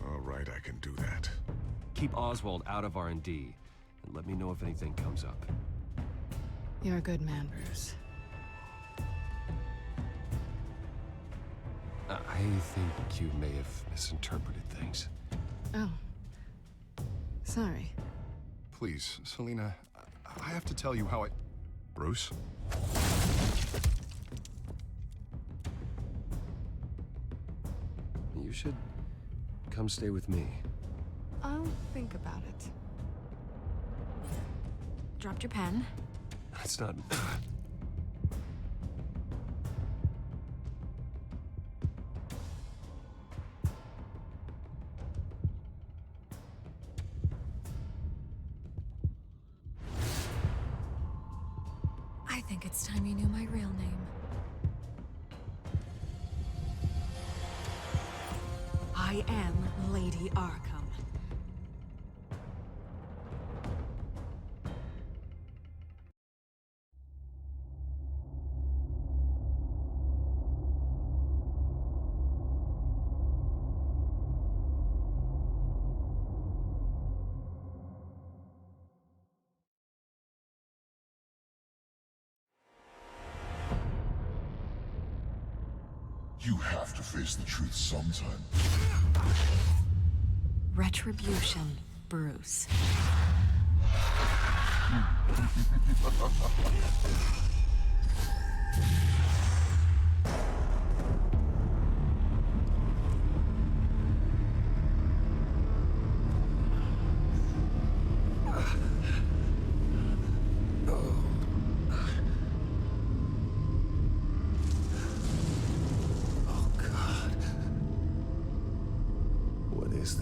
All right, I can do that. Keep Oswald out of R&D, and let me know if anything comes up. You're a good man, Bruce. I think you may have misinterpreted things. Oh. Sorry. Please, Selina, I have to tell you how I... Bruce? You should come stay with me. I'll think about it. Dropped your pen. That's not... I think it's time you knew my real name. I am Lady Arkham. You have to face the truth sometime. Retribution, Bruce.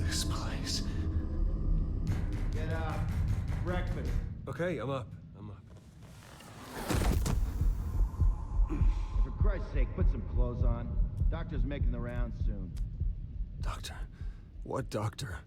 This place. Get up. Breakfast. Okay, I'm up. For Christ's sake, put some clothes on. Doctor's making the rounds soon. Doctor? What doctor?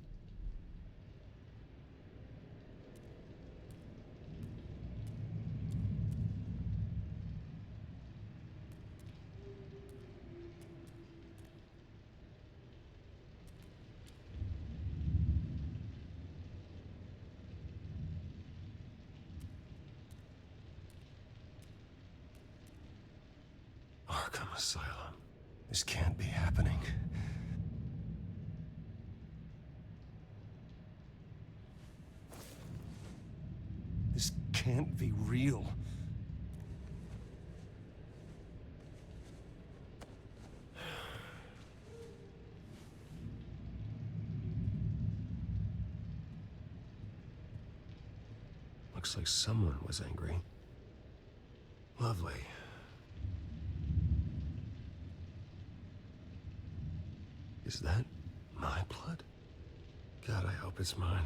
Arkham Asylum. This can't be happening. This can't be real. Looks like someone was angry. Lovely. Is that my blood? God, I hope it's mine.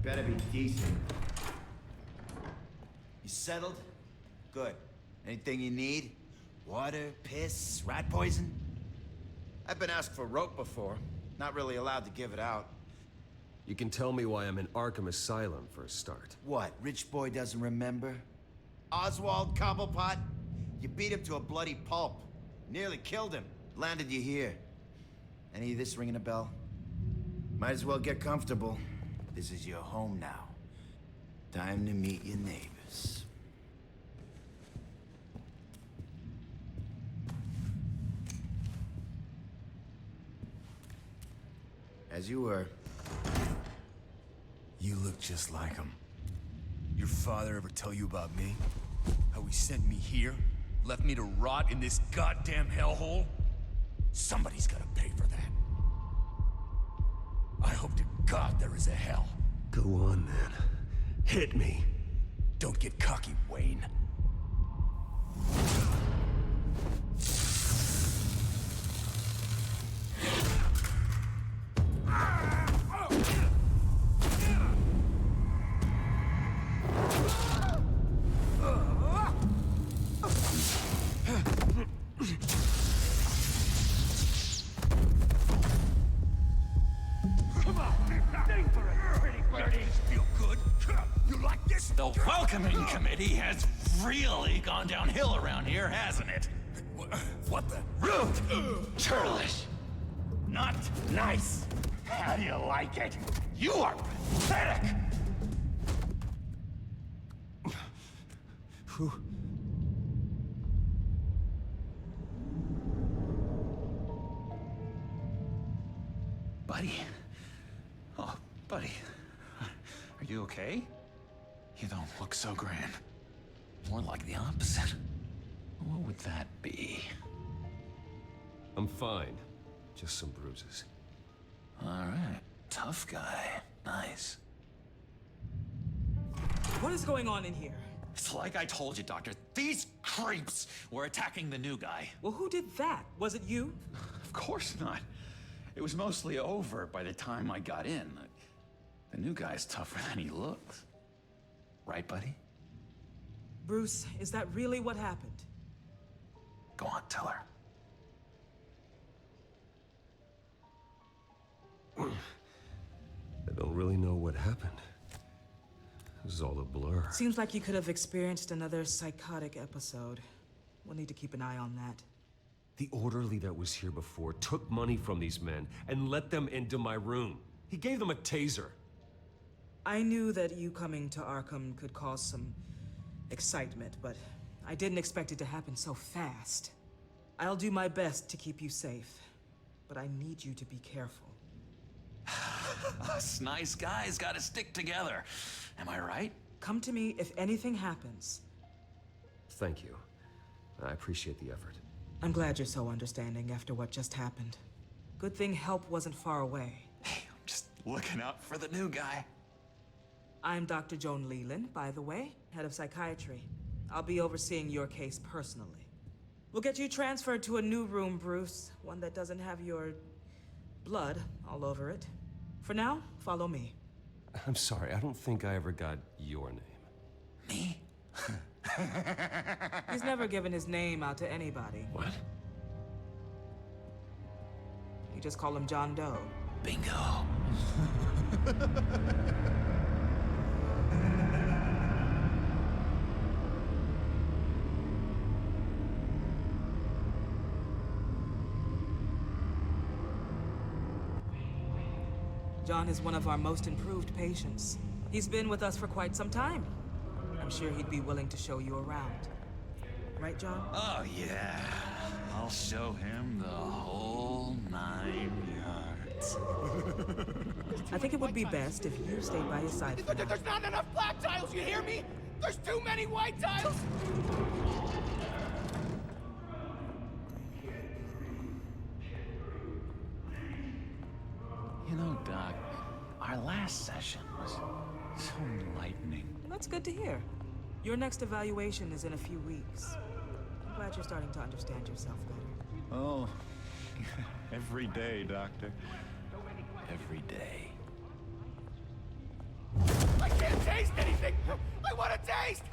Better be decent. You settled? Good. Anything you need? Water, piss, rat poison? I've been asked for rope before. Not really allowed to give it out. You can tell me why I'm in Arkham Asylum for a start. What, rich boy doesn't remember? Oswald Cobblepot? You beat him to a bloody pulp. Nearly killed him. Landed you here. Any of this ringing a bell? Might as well get comfortable. This is your home now. Time to meet your neighbors. As you were. You look just like him. Your father ever tell you about me? How he sent me here? Left me to rot in this goddamn hellhole? Somebody's gotta pay for that. I hope to God there is a hell. Go on, then. Hit me. Don't get cocky, Wayne. welcoming committee has really gone downhill around here, hasn't it? What the? Rude! Churlish! Not nice! How do you like it? You are pathetic! Who? Buddy? Oh, buddy. Are you okay? You don't look so grand. More like the opposite. What would that be? I'm fine. Just some bruises. All right. Tough guy. Nice. What is going on in here? It's like I told you, Doctor. These creeps were attacking the new guy. Well, who did that? Was it you? Of course not. It was mostly over by the time I got in. The new guy's tougher than he looks. Right, buddy? Bruce, is that really what happened? Go on, tell her. I don't really know what happened. This is all a blur. Seems like you could have experienced another psychotic episode. We'll need to keep an eye on that. The orderly that was here before took money from these men and let them into my room. He gave them a taser. I knew that you coming to Arkham could cause some excitement, but I didn't expect it to happen so fast. I'll do my best to keep you safe, but I need you to be careful. Us nice guys gotta stick together. Am I right? Come to me if anything happens. Thank you. I appreciate the effort. I'm glad you're so understanding after what just happened. Good thing help wasn't far away. Hey, I'm just looking out for the new guy. I'm Dr. Joan Leland, by the way, head of psychiatry. I'll be overseeing your case personally. We'll get you transferred to a new room, Bruce. One that doesn't have your blood all over it. For now, follow me. I'm sorry, I don't think I ever got your name. Me? He's never given his name out to anybody. What? You just call him John Doe. Bingo. John is one of our most improved patients. He's been with us for quite some time. I'm sure he'd be willing to show you around. Right, John? Oh, yeah. I'll show him the whole 9 yards. I think it would be best if you stayed by his side for now. There's not enough black tiles, you hear me? There's too many white tiles! You know, Doc, our last session was so enlightening. That's good to hear. Your next evaluation is in a few weeks. I'm glad you're starting to understand yourself better. Oh, every day, Doctor. Every day. I can't taste anything! I want to taste!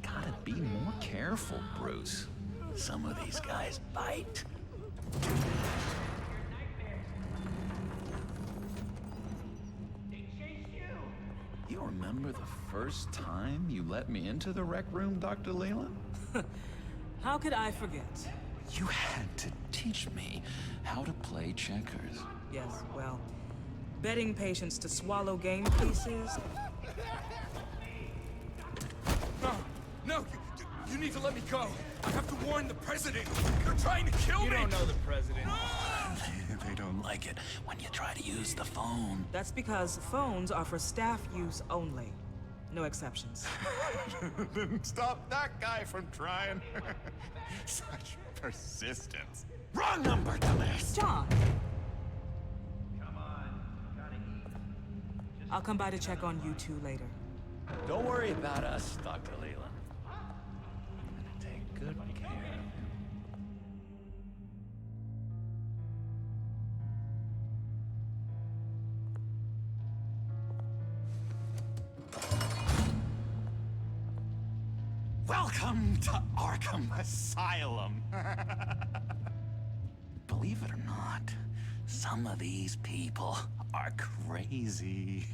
Gotta be more careful, Bruce. Some of these guys bite. You remember the first time you let me into the rec room, Dr. Leland? How could I forget? You had to teach me how to play checkers. Yes, well, betting patients to swallow game pieces. No, no, you need to let me go. I have to warn the president. They're trying to kill me. You don't know the president. They don't like it when you try to use the phone. That's because phones are for staff use only. No exceptions. Didn't stop that guy from trying. Such persistence. Wrong number, dumbass! John! I'll come by to check on you two later. Don't worry about us, Dr. Leland. I'm gonna take good care of him. Welcome to Arkham Asylum. Believe it or not, some of these people are crazy.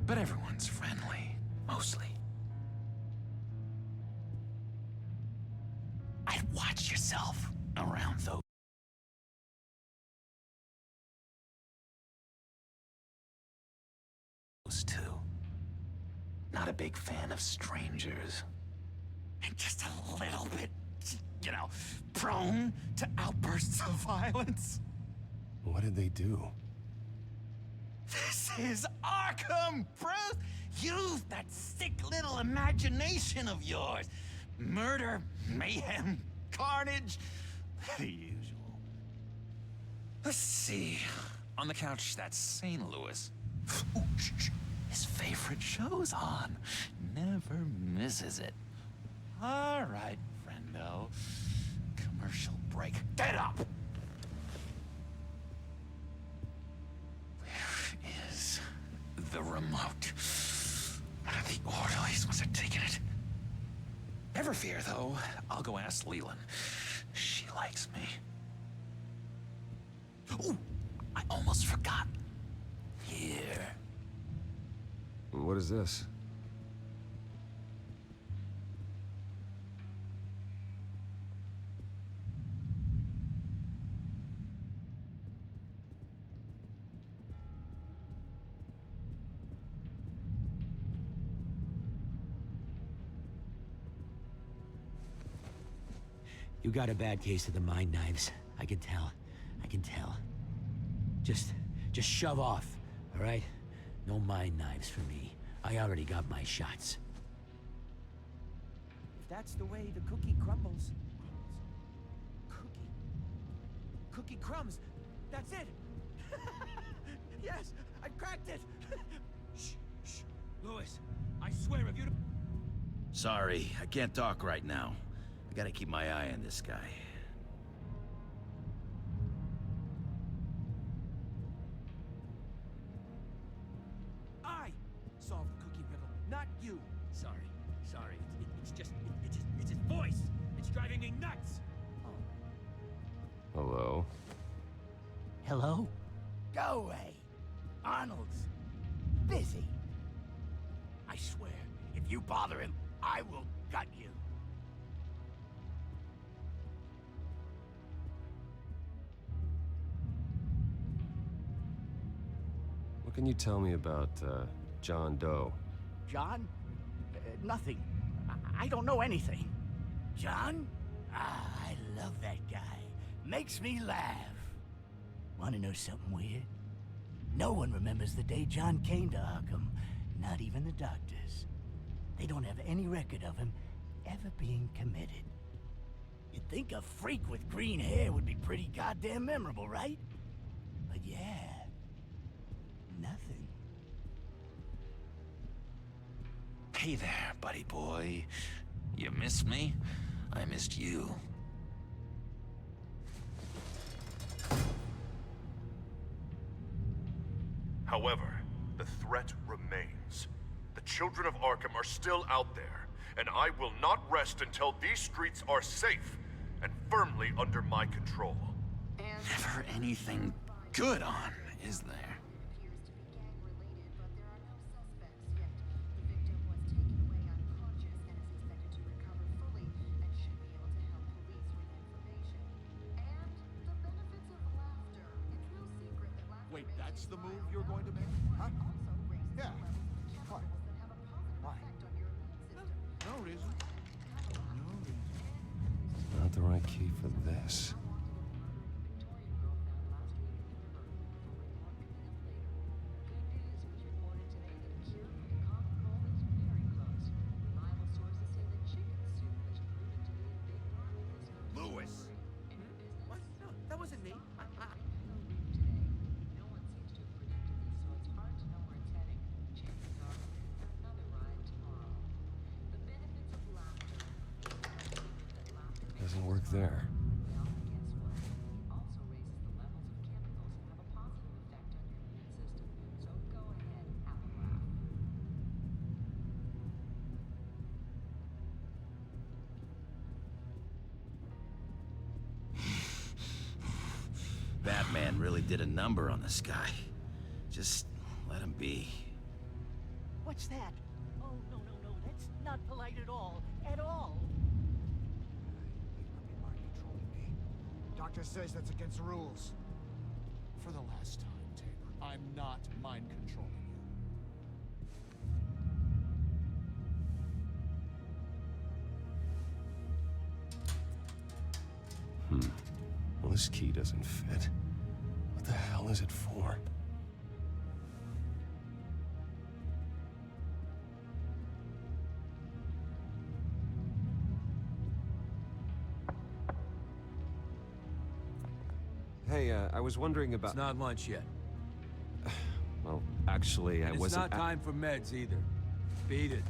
But everyone's friendly, mostly. I'd watch yourself around those two. Not a big fan of strangers. Just a little bit, prone to outbursts of violence. What did they do? This is Arkham, Bruce! Use that sick little imagination of yours. Murder, mayhem, carnage, the usual. Let's see. On the couch, that's St. Louis. Ooh, shh. His favorite show's on. Never misses it. All right, friendo. Commercial break. Get up! Where is the remote? One of the orderlies must have taken it. Never fear, though. I'll go ask Leland. She likes me. Ooh, I almost forgot. Here. What is this? You got a bad case of the mind knives. I can tell. I can tell. Just shove off, all right? No mind knives for me. I already got my shots. If that's the way the cookie crumbles... Cookie crumbs! That's it! Yes! I cracked it! Shh, shh. Louis, I swear if you'd... Sorry, I can't talk right now. I gotta keep my eye on this guy. I solved the cookie riddle, not you. Sorry. It's his voice. It's driving me nuts. Hello? Hello? Go away. Arnold's busy. I swear, if you bother him, I will gut you. What can you tell me about, John Doe? John? Nothing. I don't know anything. John? Ah, I love that guy. Makes me laugh. Want to know something weird? No one remembers the day John came to Arkham. Not even the doctors. They don't have any record of him ever being committed. You'd think a freak with green hair would be pretty goddamn memorable, right? But yeah, nothing. Hey there, buddy boy. You missed me? I missed you. However, the threat remains. The children of Arkham are still out there, and I will not rest until these streets are safe and firmly under my control. Never anything good on, is there? Wait, that's the move you're going to make? Huh? Yeah. What? Why? No reason. No reason. Not the right key for this. Louis! What? No, that wasn't me. Doesn't work there. Batman really did a number on this guy. Just let him be. What's that? Oh, no, that's not polite at all. At all. Doctor says that's against the rules. For the last time, Taylor, I'm not mind controlling you. Well, this key doesn't fit. What the hell is it for? Hey, I was wondering about... It's not lunch yet. Well, actually, I wasn't... It's not time for meds either. Beat it.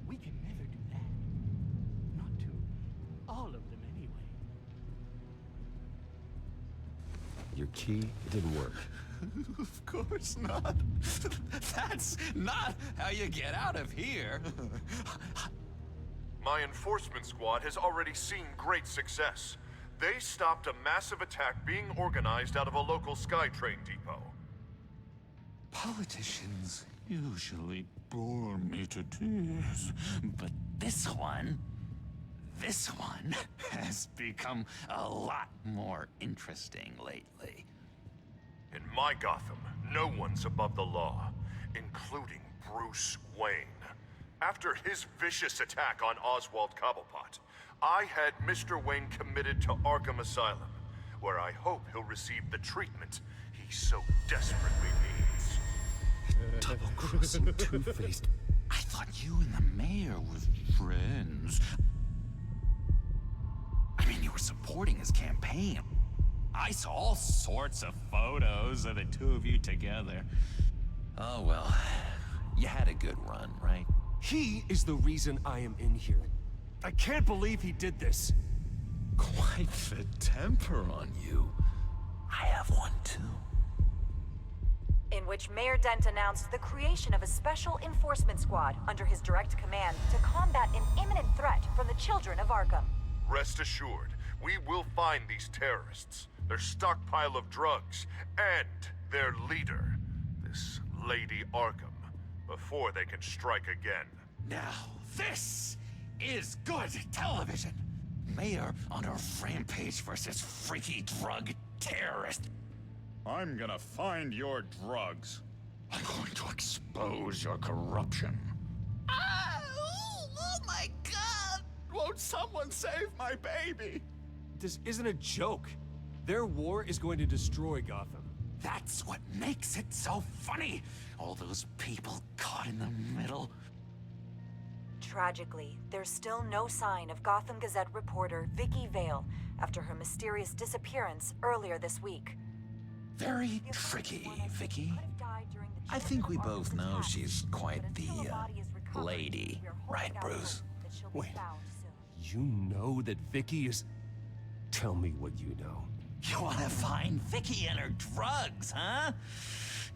We can never do that. Not to all of them, anyway. Your key, it didn't work. Of course not. That's not how you get out of here. My enforcement squad has already seen great success. They stopped a massive attack being organized out of a local SkyTrain depot. Politicians usually bore me to tears, but this one has become a lot more interesting lately. In my Gotham, no one's above the law, including Bruce Wayne. After his vicious attack on Oswald Cobblepot, I had Mr. Wayne committed to Arkham Asylum, where I hope he'll receive the treatment he so desperately needs. Double-crossing two-faced. I thought you and the mayor were friends. I mean, you were supporting his campaign. I saw all sorts of photos of the two of you together. Oh, well. You had a good run, right? He is the reason I am in here. I can't believe he did this. Quite the temper on you. I have one, too. In which Mayor Dent announced the creation of a special enforcement squad under his direct command to combat an imminent threat from the children of Arkham. Rest assured, we will find these terrorists, their stockpile of drugs, and their leader, this Lady Arkham, before they can strike again. Now, this is good television. Mayor on a rampage versus freaky drug terrorist. I'm gonna find your drugs. I'm going to expose your corruption. Oh my God! Won't someone save my baby? This isn't a joke. Their war is going to destroy Gotham. That's what makes it so funny. All those people caught in the middle. Tragically, there's still no sign of Gotham Gazette reporter Vicky Vale after her mysterious disappearance earlier this week. Very tricky, Vicky. I think we both know she's quite the, lady. Right, Bruce? Wait, you know that Vicky is... Tell me what you know. You wanna find Vicky and her drugs, huh?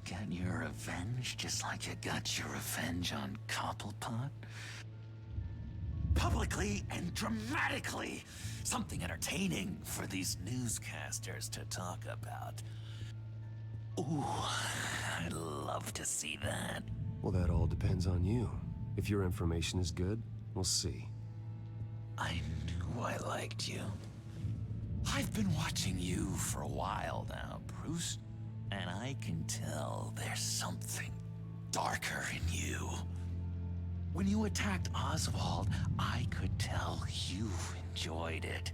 Get your revenge just like you got your revenge on Cobblepot? Publicly and dramatically. Something entertaining for these newscasters to talk about. Ooh, I'd love to see that. Well, that all depends on you. If your information is good, we'll see. I knew I liked you. I've been watching you for a while now, Bruce, and I can tell there's something darker in you. When you attacked Oswald, I could tell you enjoyed it.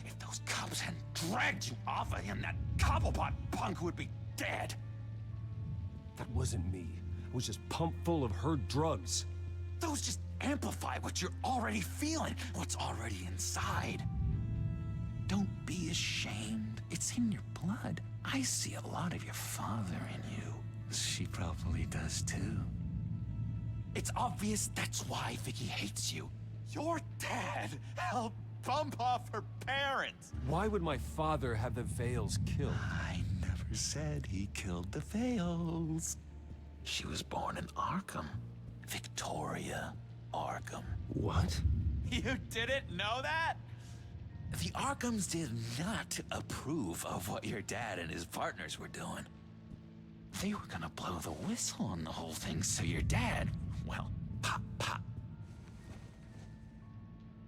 If those cops hadn't dragged you off of him, that Cobblepot punk would be dead. That wasn't me. It was just pumped full of her drugs. Those just amplify what you're already feeling, what's already inside. Don't be ashamed. It's in your blood. I see a lot of your father in you. She probably does too. It's obvious that's why Vicky hates you. Your dad helped bump off her parents. Why would my father have the Vales killed? I never said he killed the Vales. She was born in Arkham. Victoria Arkham. What? You didn't know that? The Arkhams did not approve of what your dad and his partners were doing. They were gonna blow the whistle on the whole thing, so your dad, well, pop, pop.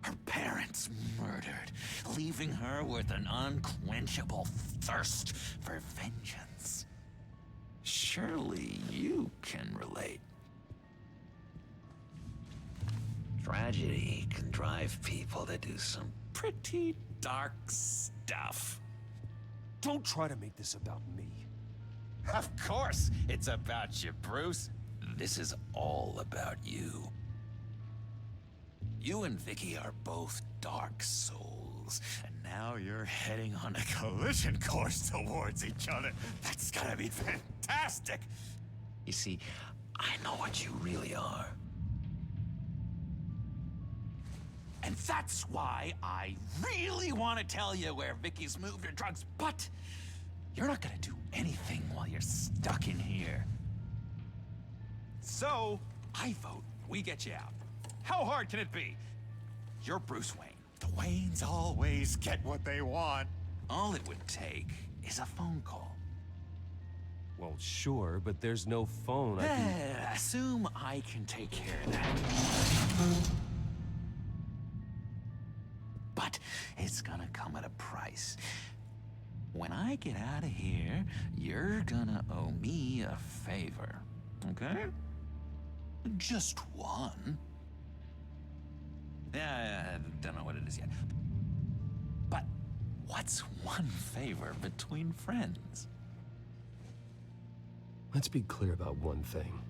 Her parents murdered, leaving her with an unquenchable thirst for vengeance. Surely you can relate. Tragedy can drive people to do some pretty dark stuff. Don't try to make this about me. Of course it's about you, Bruce. This is all about you. You and Vicky are both dark souls, and now you're heading on a collision course towards each other. That's gotta be fantastic! You see, I know what you really are. And that's why I really want to tell you where Vicky's moved her drugs, but you're not gonna do anything while you're stuck in here. So, I vote we get you out. How hard can it be? You're Bruce Wayne. The Waynes always get what they want. All it would take is a phone call. Well, sure, but there's no phone. I can... Assume I can take care of that. But it's gonna come at a price. When I get out of here, you're gonna owe me a favor, okay? Just one. Yeah, I don't know what it is yet. But what's one favor between friends? Let's be clear about one thing.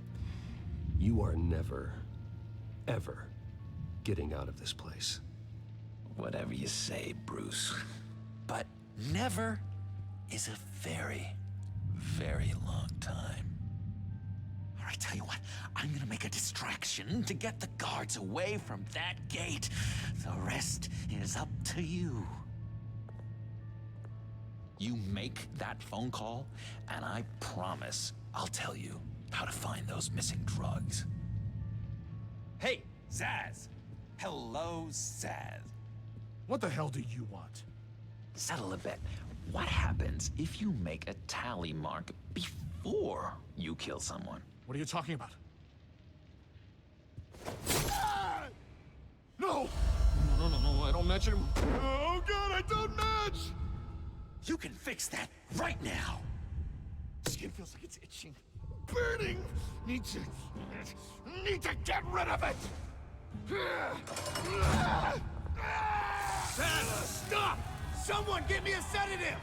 You are never, ever getting out of this place. Whatever you say, Bruce. But never is a very, very long time. All right, tell you what, I'm gonna make a distraction to get the guards away from that gate. The rest is up to you. You make that phone call, and I promise I'll tell you how to find those missing drugs. Hey, Zaz. Hello, Zaz. What the hell do you want? Settle a bet. What happens if you make a tally mark before you kill someone? What are you talking about? No! No, I don't match him. Oh God, I don't match! You can fix that right now. Skin feels like it's itching. Burning! Need to get rid of it! Stop! Someone get me a sedative!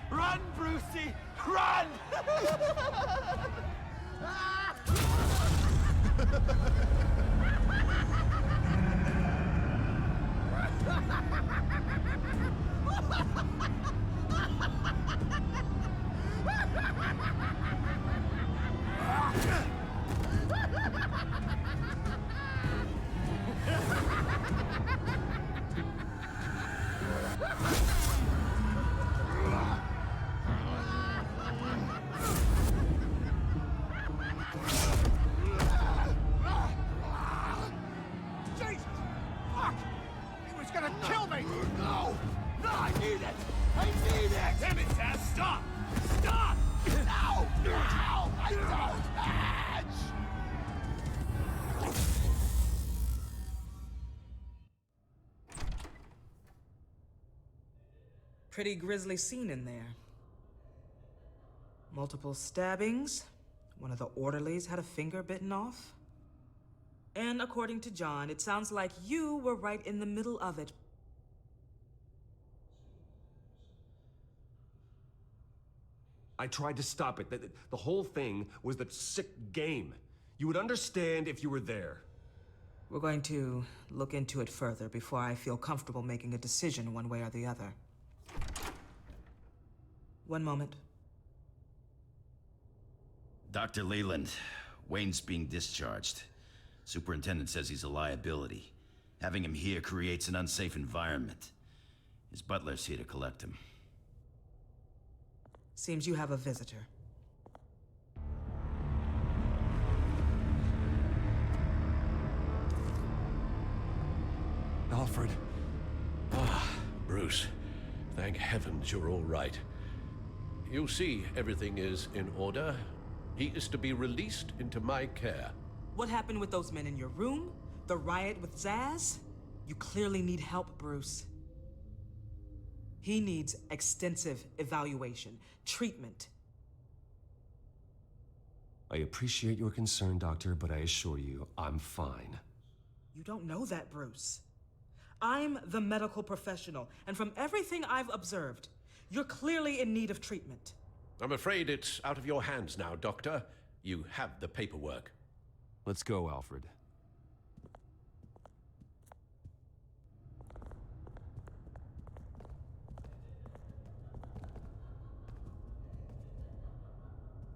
Run, Brucey! Run! Jesus! Fuck! He was gonna kill me! No! No, I need it! I need it! Damn it, Zaz! Stop! Stop! No! No! I don't match! Pretty grisly scene in there. Multiple stabbings. One of the orderlies had a finger bitten off. And according to John, it sounds like you were right in the middle of it. I tried to stop it. The whole thing was the sick game. You would understand if you were there. We're going to look into it further before I feel comfortable making a decision one way or the other. One moment. Dr. Leland, Wayne's being discharged. Superintendent says he's a liability. Having him here creates an unsafe environment. His butler's here to collect him. Seems you have a visitor. Alfred. Ah, Bruce. Thank heavens you're all right. You see, everything is in order. He is to be released into my care. What happened with those men in your room? The riot with Zaz? You clearly need help, Bruce. He needs extensive evaluation, treatment. I appreciate your concern, Doctor, but I assure you, I'm fine. You don't know that, Bruce. I'm the medical professional, and from everything I've observed, you're clearly in need of treatment. I'm afraid it's out of your hands now, Doctor. You have the paperwork. Let's go, Alfred.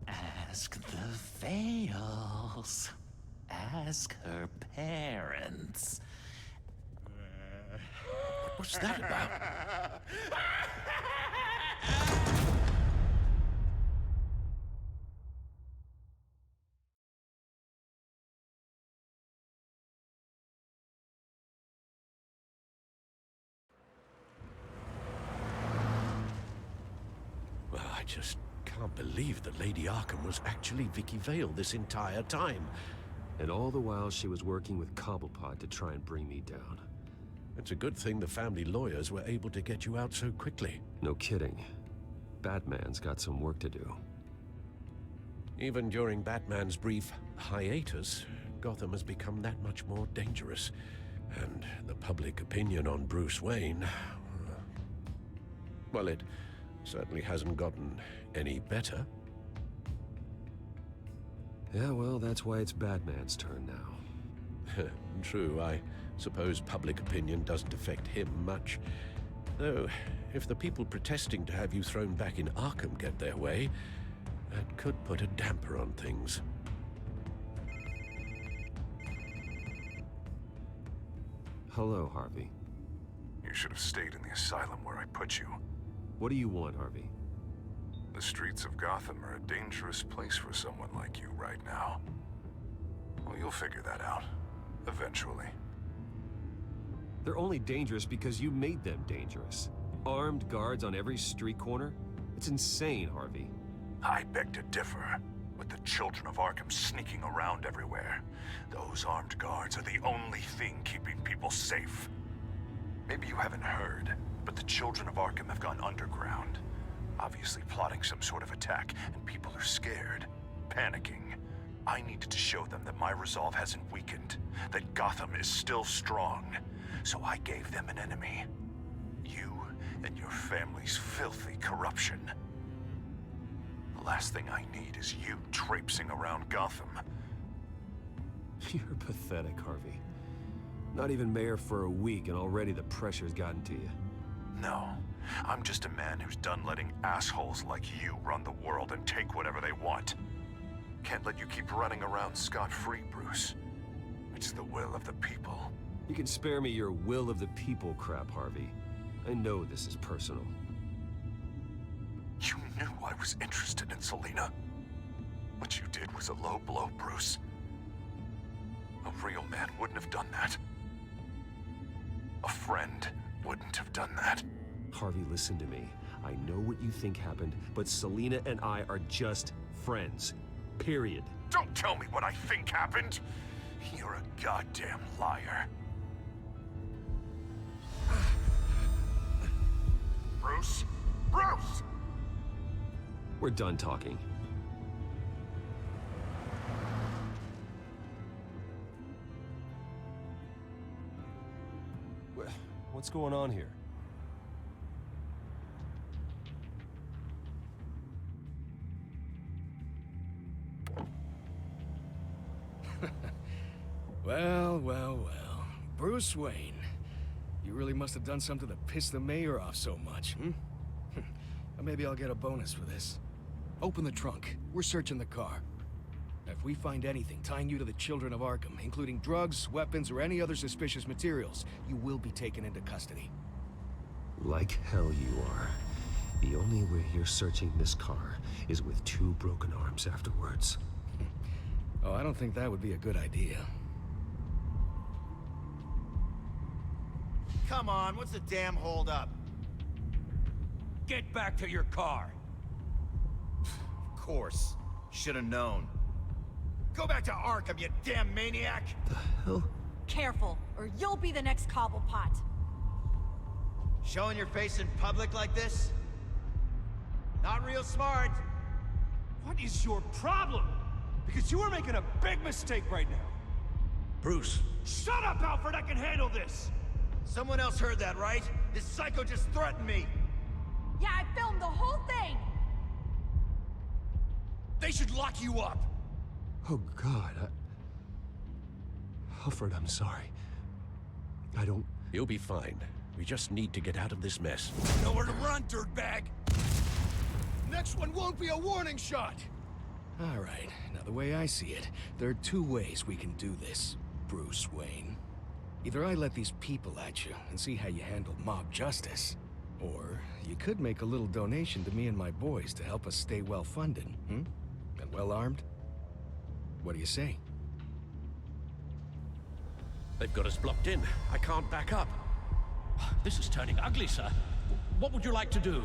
Ask the Vales. Ask her parents. What's that about? Well, I just can't believe that Lady Arkham was actually Vicky Vale this entire time. And all the while she was working with Cobblepot to try and bring me down. It's a good thing the family lawyers were able to get you out so quickly. No kidding. Batman's got some work to do. Even during Batman's brief hiatus, Gotham has become that much more dangerous. And the public opinion on Bruce Wayne... well, it certainly hasn't gotten any better. Yeah, well, that's why it's Batman's turn now. True, I suppose public opinion doesn't affect him much. Though, if the people protesting to have you thrown back in Arkham get their way, that could put a damper on things. Hello, Harvey. You should have stayed in the asylum where I put you. What do you want, Harvey? The streets of Gotham are a dangerous place for someone like you right now. Well, you'll figure that out. Eventually. They're only dangerous because you made them dangerous. Armed guards on every street corner? It's insane, Harvey. I beg to differ. With the children of Arkham sneaking around everywhere, those armed guards are the only thing keeping people safe. Maybe you haven't heard, but the children of Arkham have gone underground. Obviously plotting some sort of attack, and people are scared, panicking. I needed to show them that my resolve hasn't weakened, that Gotham is still strong. So I gave them an enemy. You and your family's filthy corruption. The last thing I need is you traipsing around Gotham. You're pathetic, Harvey. Not even mayor for a week and already the pressure's gotten to you. No. I'm just a man who's done letting assholes like you run the world and take whatever they want. Can't let you keep running around scot-free, Bruce. It's the will of the people. You can spare me your will of the people crap, Harvey. I know this is personal. You knew I was interested in Selina. What you did was a low blow, Bruce. A real man wouldn't have done that. A friend wouldn't have done that. Harvey, listen to me. I know what you think happened, but Selina and I are just friends. Period. Don't tell me what I think happened! You're a goddamn liar. Bruce? Bruce! We're done talking. What's going on here? Well, well, well. Bruce Wayne. You really must have done something to piss the mayor off so much, hmm? Maybe I'll get a bonus for this. Open the trunk. We're searching the car. If we find anything tying you to the Children of Arkham, including drugs, weapons, or any other suspicious materials, you will be taken into custody. Like hell you are. The only way you're searching this car is with 2 broken arms afterwards. Oh, I don't think that would be a good idea. Come on, what's the damn holdup? Get back to your car. Of course. Should have known. Go back to Arkham, you damn maniac! The hell? Careful, or you'll be the next Cobblepot. Showing your face in public like this? Not real smart. What is your problem? Because you are making a big mistake right now. Bruce. Shut up, Alfred! I can handle this! Someone else heard that, right? This psycho just threatened me! Yeah, I filmed the whole thing! They should lock you up! Oh, God, Alfred, I'm sorry. I don't... You'll be fine. We just need to get out of this mess. Nowhere to run, dirtbag! Next one won't be a warning shot! All right, now the way I see it, there are 2 ways we can do this, Bruce Wayne. Either I let these people at you and see how you handle mob justice, or you could make a little donation to me and my boys to help us stay well-funded, And well-armed? What do you say? They've got us blocked in. I can't back up. This is turning ugly, sir. What would you like to do?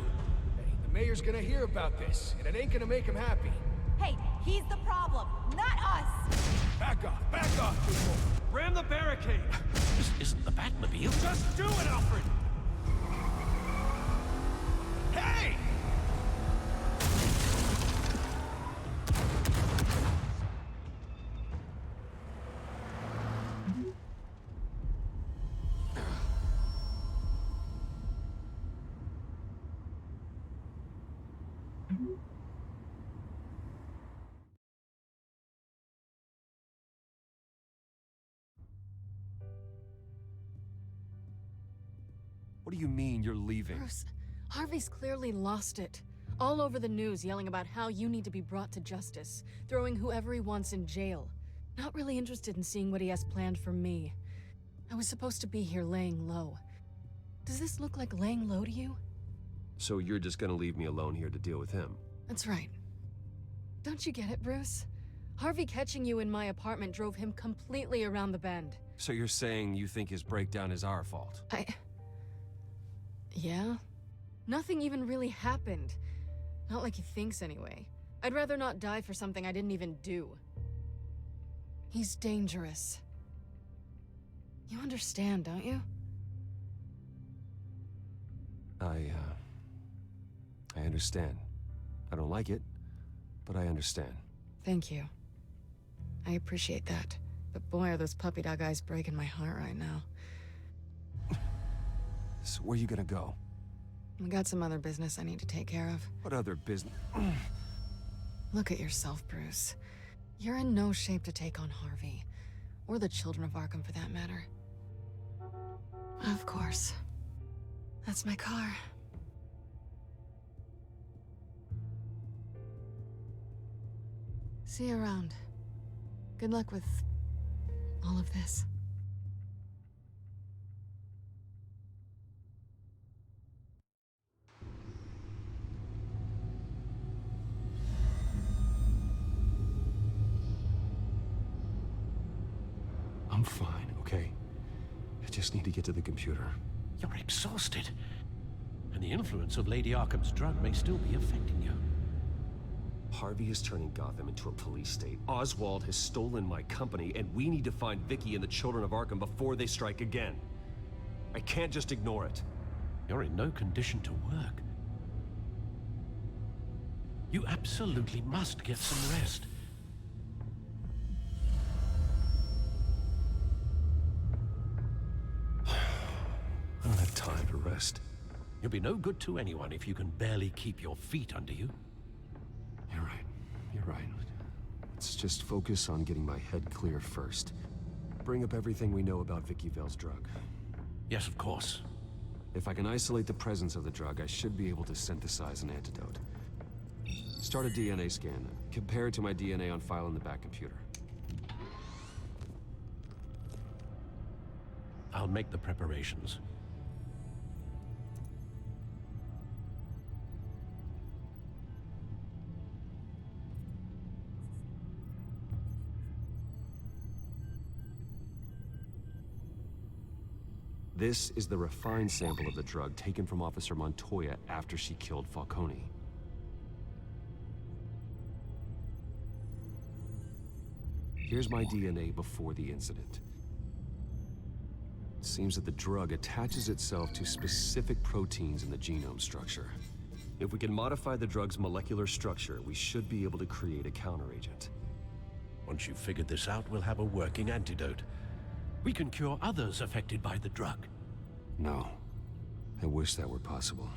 Hey, the mayor's gonna hear about this, and it ain't gonna make him happy. Hey, he's the problem, not us! Back off, people! Ram the barricade! This isn't the Batmobile. Just do it, Alfred! Hey! What do you mean you're leaving? Bruce, Harvey's clearly lost it. All over the news yelling about how you need to be brought to justice, throwing whoever he wants in jail. Not really interested in seeing what he has planned for me. I was supposed to be here laying low. Does this look like laying low to you? So you're just gonna leave me alone here to deal with him? That's right. Don't you get it, Bruce? Harvey catching you in my apartment drove him completely around the bend. So you're saying you think his breakdown is our fault? Yeah? Nothing even really happened. Not like he thinks, anyway. I'd rather not die for something I didn't even do. He's dangerous. You understand, don't you? I understand. I don't like it, but I understand. Thank you. I appreciate that. But boy, are those puppy dog eyes breaking my heart right now. So where are you gonna go? I got some other business I need to take care of. What other business? Look at yourself, Bruce. You're in no shape to take on Harvey. Or the Children of Arkham, for that matter. Of course. That's my car. See you around. Good luck with all of this. I'm fine, okay? I just need to get to the computer. You're exhausted. And the influence of Lady Arkham's drug may still be affecting you. Harvey is turning Gotham into a police state. Oswald has stolen my company, and we need to find Vicky and the Children of Arkham before they strike again. I can't just ignore it. You're in no condition to work. You absolutely must get some rest. I don't have time to rest. You'll be no good to anyone if you can barely keep your feet under you. You're right. You're right. Let's just focus on getting my head clear first. Bring up everything we know about Vicky Vale's drug. Yes, of course. If I can isolate the presence of the drug, I should be able to synthesize an antidote. Start a DNA scan. Compare it to my DNA on file in the back computer. I'll make the preparations. This is the refined sample of the drug taken from Officer Montoya after she killed Falcone. Here's my DNA before the incident. It seems that the drug attaches itself to specific proteins in the genome structure. If we can modify the drug's molecular structure, we should be able to create a counteragent. Once you've figured this out, we'll have a working antidote. We can cure others affected by the drug. No. I wish that were possible.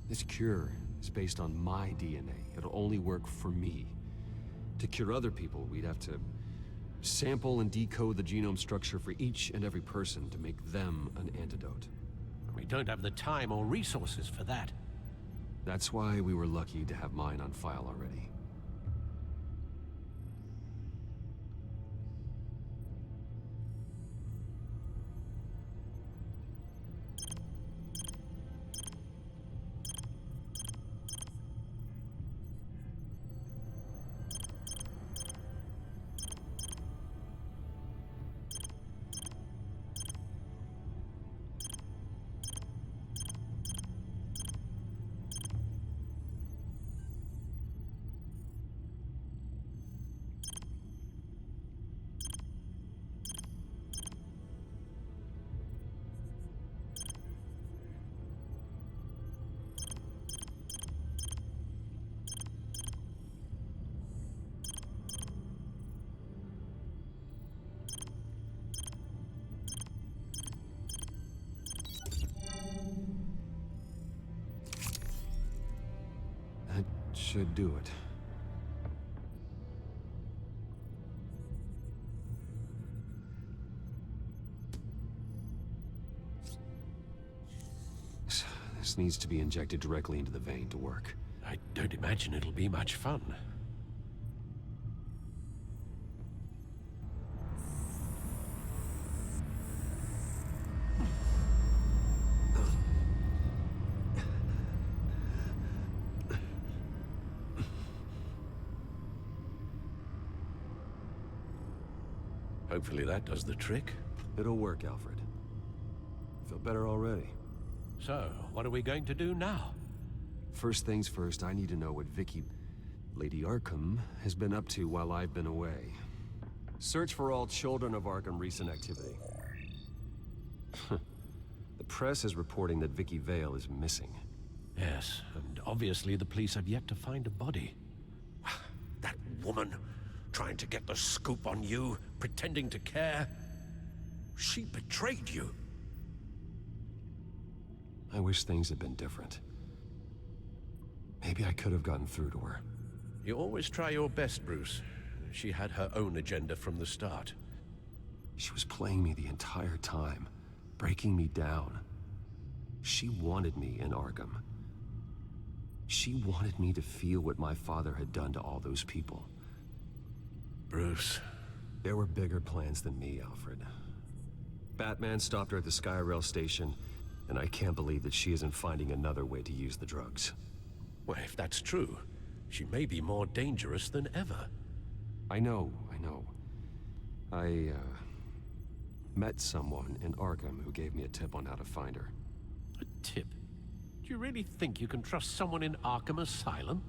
This cure is based on my DNA. It'll only work for me. To cure other people, we'd have to sample and decode the genome structure for each and every person to make them an antidote. We don't have the time or resources for that. That's why we were lucky to have mine on file already. Should do it. This needs to be injected directly into the vein to work. I don't imagine it'll be much fun. Hopefully that does the trick. It'll work, Alfred. Feel better already. So, what are we going to do now? First things first, I need to know what Lady Arkham, has been up to while I've been away. Search for all children of Arkham recent activity. The press is reporting that Vicky Vale is missing. Yes, and obviously the police have yet to find a body. That woman, trying to get the scoop on you, pretending to care. She betrayed you. I wish things had been different. Maybe I could have gotten through to her. You always try your best, Bruce. She had her own agenda from the start. She was playing me the entire time, breaking me down. She wanted me in Arkham. She wanted me to feel what my father had done to all those people. Bruce. There were bigger plans than me, Alfred. Batman stopped her at the Skyrail station, and I can't believe that she isn't finding another way to use the drugs. Well, if that's true, she may be more dangerous than ever. I know. I met someone in Arkham who gave me a tip on how to find her. A tip? Do you really think you can trust someone in Arkham Asylum?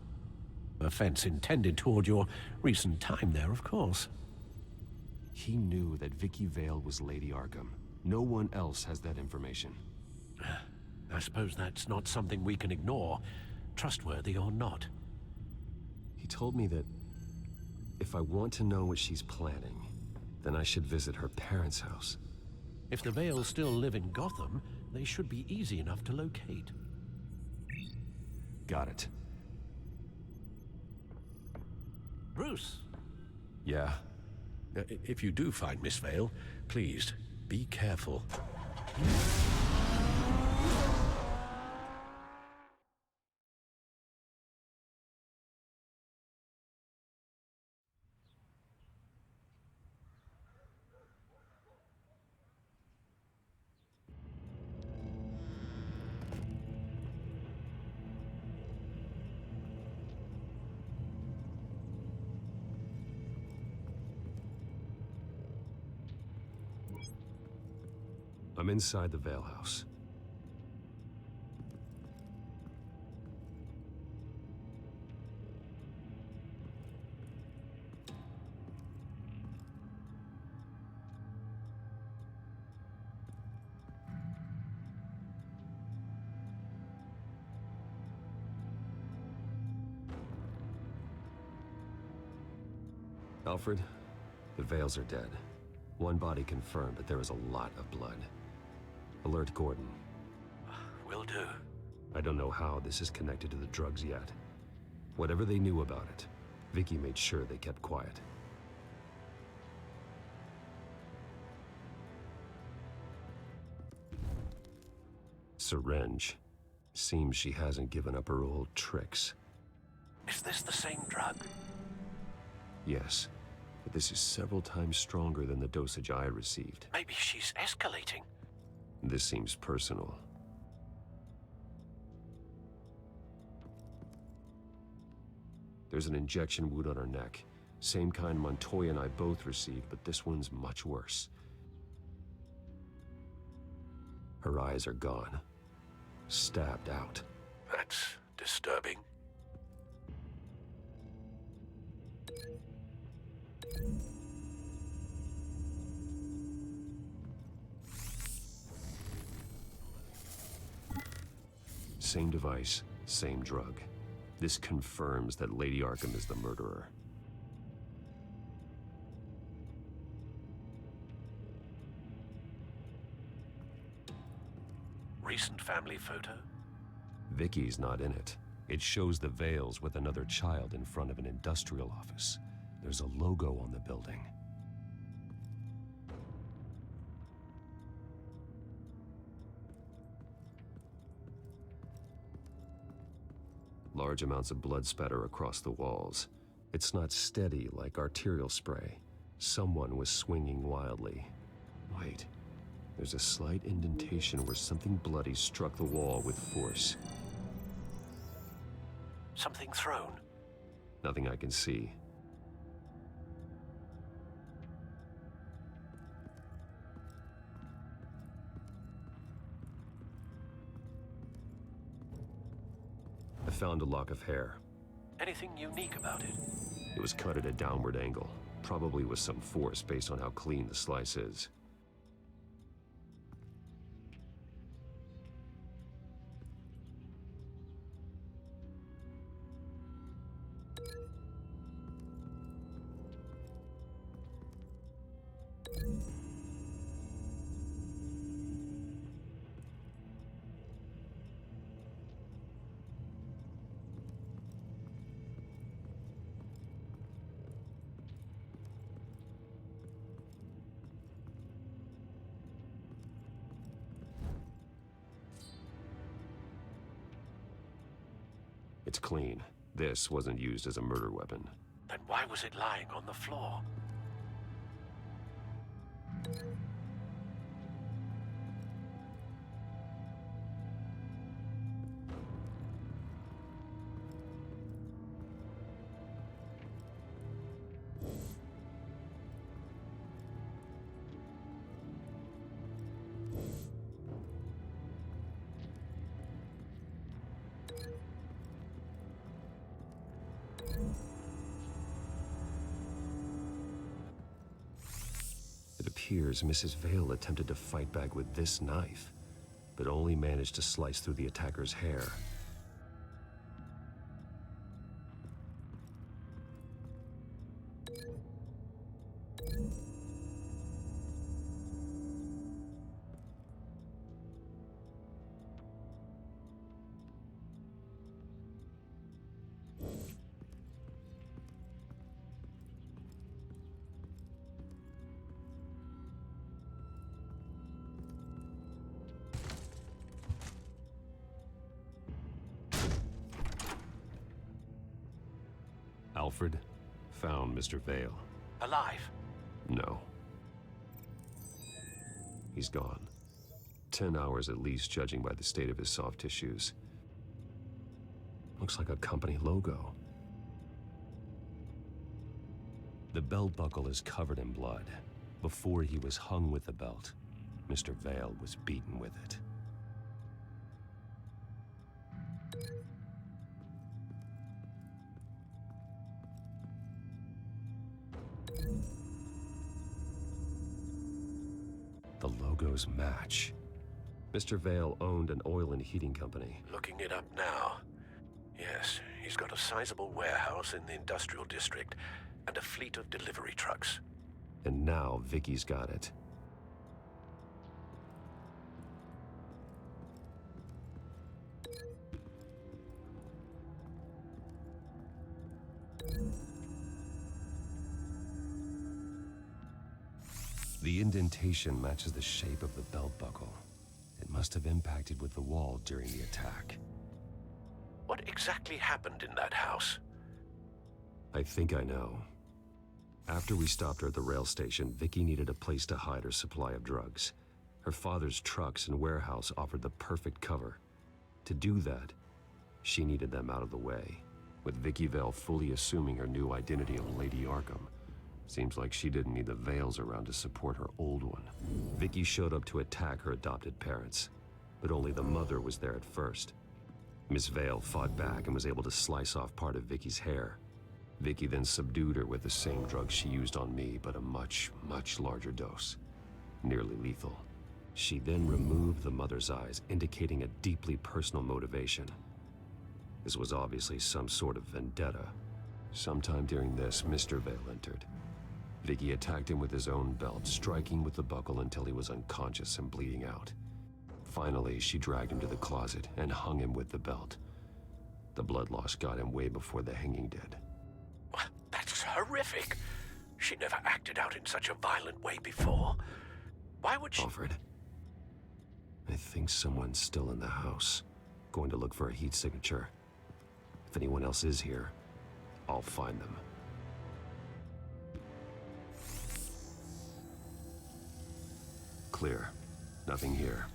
Offense intended toward your recent time there, of course. He knew that Vicky Vale was Lady Arkham. No one else has that information. I suppose that's not something we can ignore, trustworthy or not. He told me that if I want to know what she's planning, then I should visit her parents' house. If the Vales still live in Gotham, they should be easy enough to locate. Got it. Bruce! Yeah? If you do find Miss Vale, please, be careful. I'm inside the Vale House. Alfred, the Vales are dead. One body confirmed, but there is a lot of blood. Alert Gordon. Will do. I don't know how this is connected to the drugs yet. Whatever they knew about it, Vicky made sure they kept quiet. Syringe. Seems she hasn't given up her old tricks. Is this the same drug? Yes, but this is several times stronger than the dosage I received. Maybe she's escalating. This seems personal. There's an injection wound on her neck. Same kind Montoya and I both received, but this one's much worse. Her eyes are gone. Stabbed out. That's disturbing. Same device, same drug. This confirms that Lady Arkham is the murderer. Recent family photo? Vicky's not in it. It shows the Vales with another child in front of an industrial office. There's a logo on the building. Large amounts of blood spatter across the walls. It's not steady like arterial spray. Someone was swinging wildly. Wait, there's a slight indentation where something bloody struck the wall with force. Something thrown? Nothing I can see. I found a lock of hair. Anything unique about it? It was cut at a downward angle, probably with some force based on how clean the slice is. It's clean. This wasn't used as a murder weapon. Then why was it lying on the floor? It appears Mrs. Vale attempted to fight back with this knife, but only managed to slice through the attacker's hair. Alfred found Mr. Vale. Alive? No. He's gone. 10 hours at least, judging by the state of his soft tissues. Looks like a company logo. The belt buckle is covered in blood. Before he was hung with the belt. Mr. Vale was beaten with it. The logos match. Mr. Vale owned an oil and heating company. Looking it up now. Yes, he's got a sizable warehouse in the industrial district and a fleet of delivery trucks. And now Vicky's got it. The indentation matches the shape of the belt buckle. It must have impacted with the wall during the attack. What exactly happened in that house? I think I know. After we stopped her at the rail station, Vicky needed a place to hide her supply of drugs. Her father's trucks and warehouse offered the perfect cover. To do that, she needed them out of the way, with Vicky Vale fully assuming her new identity of Lady Arkham. Seems like she didn't need the Vales around to support her old one. Vicky showed up to attack her adopted parents, but only the mother was there at first. Miss Vale fought back and was able to slice off part of Vicky's hair. Vicky then subdued her with the same drug she used on me, but a much, much larger dose. Nearly lethal. She then removed the mother's eyes, indicating a deeply personal motivation. This was obviously some sort of vendetta. Sometime during this, Mr. Vale entered. Vicky attacked him with his own belt, striking with the buckle until he was unconscious and bleeding out. Finally, she dragged him to the closet and hung him with the belt. The blood loss got him way before the hanging did. That's horrific. She never acted out in such a violent way before. Why would she— Alfred, I think someone's still in the house. Going to look for a heat signature. If anyone else is here, I'll find them. Clear. Nothing here.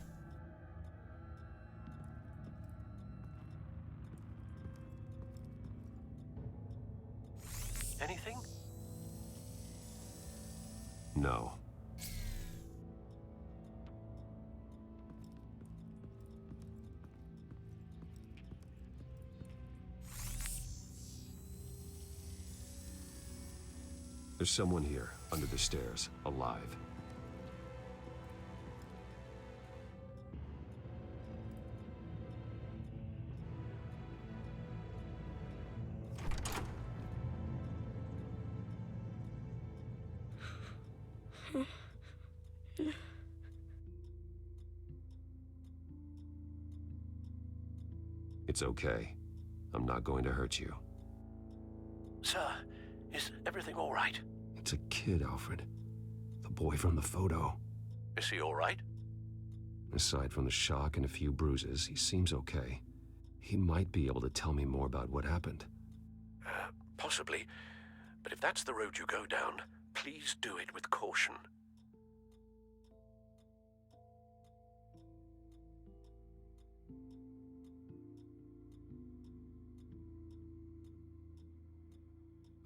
Anything? No. There's someone here, under the stairs, alive. It's okay. I'm not going to hurt you. Sir, is everything all right? It's a kid, Alfred. The boy from the photo. Is he all right? Aside from the shock and a few bruises, he seems okay. He might be able to tell me more about what happened. Possibly. But if that's the road you go down, please do it with caution.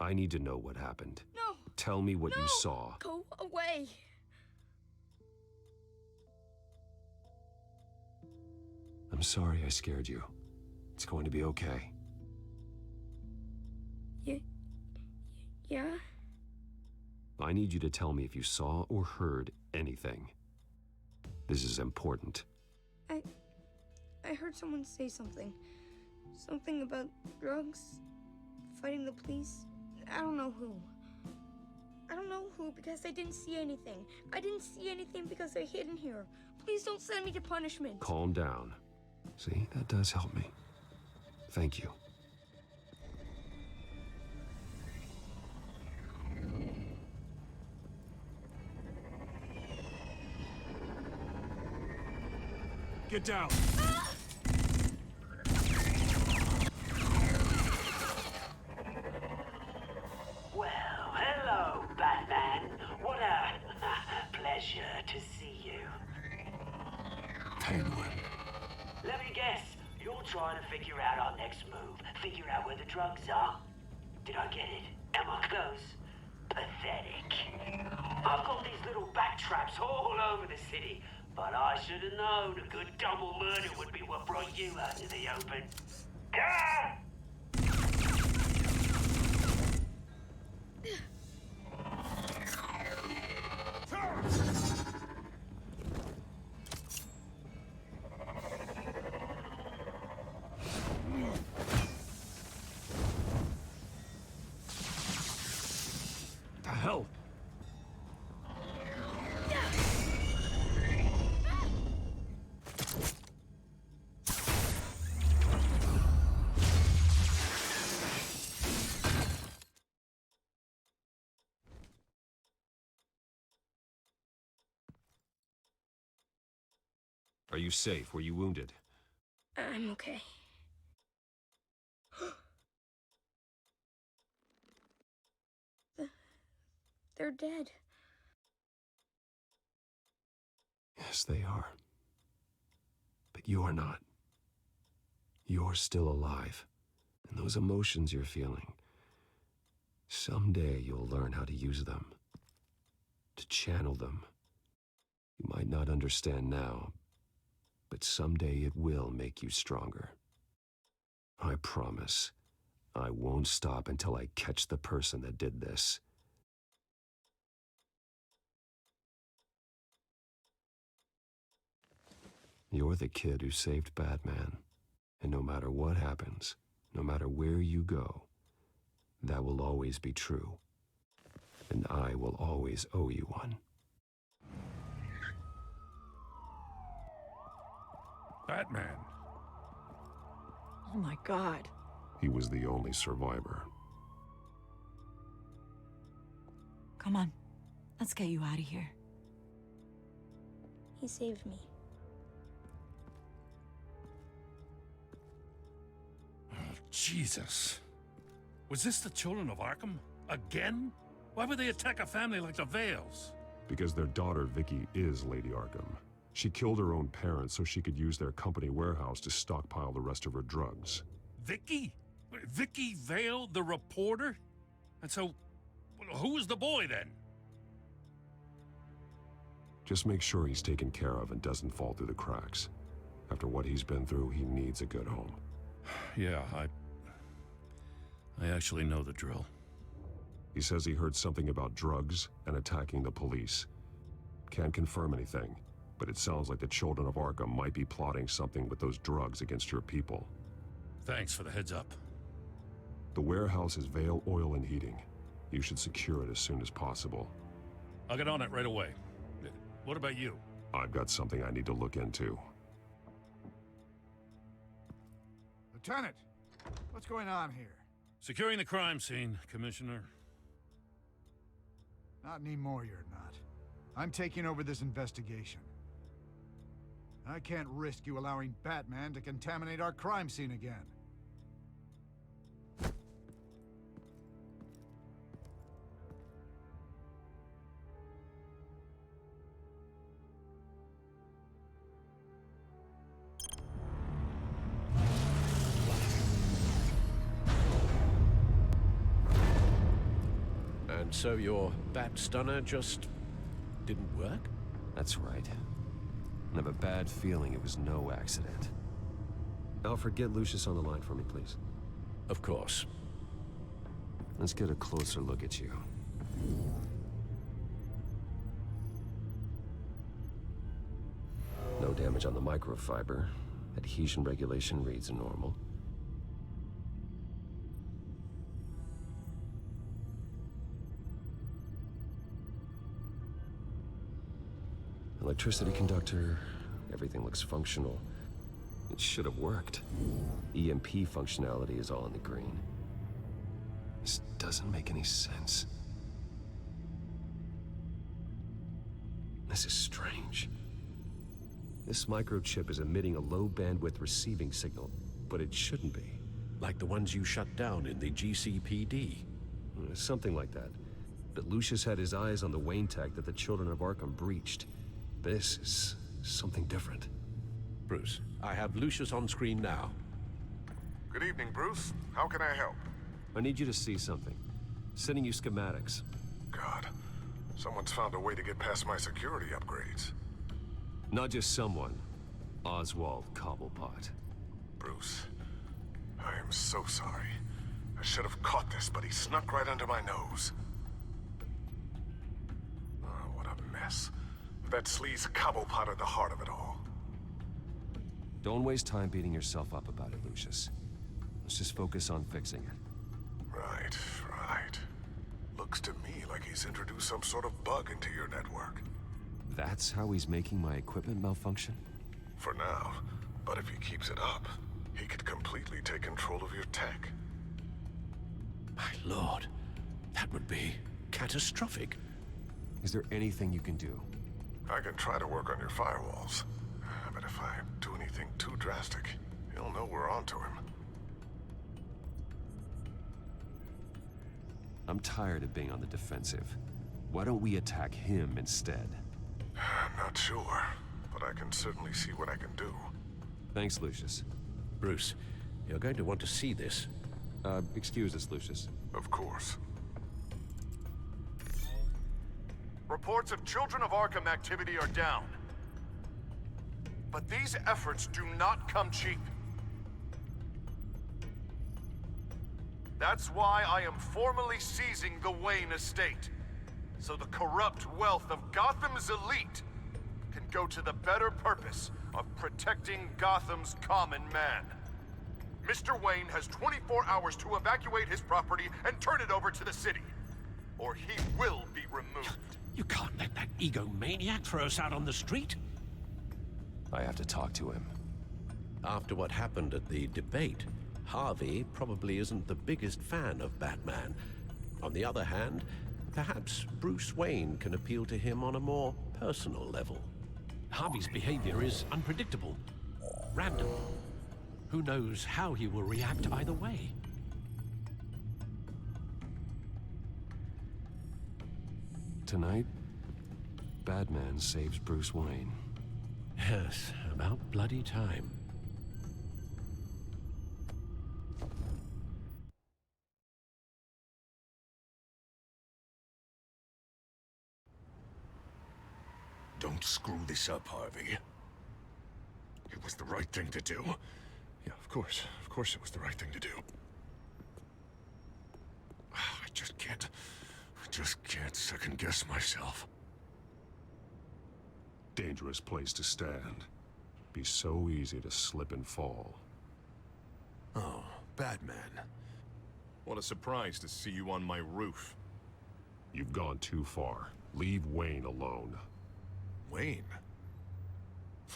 I need to know what happened. No! Tell me what you saw. Go away! I'm sorry I scared you. It's going to be okay. Yeah? I need you to tell me if you saw or heard anything. This is important. I heard someone say something. Something about drugs, fighting the police. I don't know who. I don't know who because I didn't see anything. I didn't see anything because I hid in here. Please don't send me to punishment. Calm down. See, that does help me. Thank you. Get down. Well, hello, Batman. What a pleasure to see you. Penguin. Let me guess. You're trying to figure out our next move. Figure out where the drugs are. Did I get it? Am I close? Pathetic. I've got these little bat traps all over the city. But I should have known a good double murder would be what brought you out to the open. Ah! The hell? Are you safe? Were you wounded? I'm okay. They're dead. Yes, they are. But you are not. You're still alive. And those emotions you're feeling, someday you'll learn how to use them. To channel them. You might not understand now, but someday it will make you stronger. I promise, I won't stop until I catch the person that did this. You're the kid who saved Batman. And no matter what happens, no matter where you go, that will always be true. And I will always owe you one. Batman. Oh my God. He was the only survivor. Come on. Let's get you out of here. He saved me. Oh, Jesus. Was this the children of Arkham? Again? Why would they attack a family like the Vales? Because their daughter, Vicky, is Lady Arkham. She killed her own parents so she could use their company warehouse to stockpile the rest of her drugs. Vicky? Vicky Vale, the reporter? And so, who was the boy then? Just make sure he's taken care of and doesn't fall through the cracks. After what he's been through, he needs a good home. Yeah, I actually know the drill. He says he heard something about drugs and attacking the police. Can't confirm anything, but it sounds like the children of Arkham might be plotting something with those drugs against your people. Thanks for the heads up. The warehouse is Vale Oil and Heating. You should secure it as soon as possible. I'll get on it right away. What about you? I've got something I need to look into. Lieutenant, what's going on here? Securing the crime scene, Commissioner. Not anymore, you're not. I'm taking over this investigation. I can't risk you allowing Batman to contaminate our crime scene again. And so your bat stunner just didn't work? That's right. I have a bad feeling it was no accident. Alfred, get Lucius on the line for me, please. Of course. Let's get a closer look at you. No damage on the microfiber. Adhesion regulation reads normal. Electricity conductor, everything looks functional. It should have worked. EMP functionality is all in the green. This doesn't make any sense. This is strange. This microchip is emitting a low-bandwidth receiving signal, but it shouldn't be. Like the ones you shut down in the GCPD. Something like that. But Lucius had his eyes on the Wayne tech that the children of Arkham breached. This is something different. Bruce, I have Lucius on screen now. Good evening, Bruce. How can I help? I need you to see something. Sending you schematics. God, someone's found a way to get past my security upgrades. Not just someone. Oswald Cobblepot. Bruce, I am so sorry. I should have caught this, but he snuck right under my nose. Oh, what a mess. That sleaze Cobblepot at the heart of it all. Don't waste time beating yourself up about it, Lucius. Let's just focus on fixing it. Right, right. Looks to me like he's introduced some sort of bug into your network. That's how he's making my equipment malfunction? For now, but if he keeps it up, he could completely take control of your tech. My lord, that would be catastrophic. Is there anything you can do? I can try to work on your firewalls, but if I do anything too drastic, he'll know we're onto him. I'm tired of being on the defensive. Why don't we attack him instead? Not sure, but I can certainly see what I can do. Thanks, Lucius. Bruce, you're going to want to see this. Excuse us, Lucius. Of course. Reports of Children of Arkham activity are down. But these efforts do not come cheap. That's why I am formally seizing the Wayne estate, so the corrupt wealth of Gotham's elite can go to the better purpose of protecting Gotham's common man. Mr. Wayne has 24 hours to evacuate his property and turn it over to the city, or he will be removed. You can't let that egomaniac throw us out on the street. I have to talk to him. After what happened at the debate, Harvey probably isn't the biggest fan of Batman. On the other hand, perhaps Bruce Wayne can appeal to him on a more personal level. Harvey's behavior is unpredictable, random. Who knows how he will react either way? Tonight, Batman saves Bruce Wayne. Yes, about bloody time. Don't screw this up, Harvey. It was the right thing to do. Yeah, of course it was the right thing to do. I just can't second guess myself. Dangerous place to stand. Be so easy to slip and fall. Oh, Batman. What a surprise to see you on my roof. You've gone too far. Leave Wayne alone. Wayne?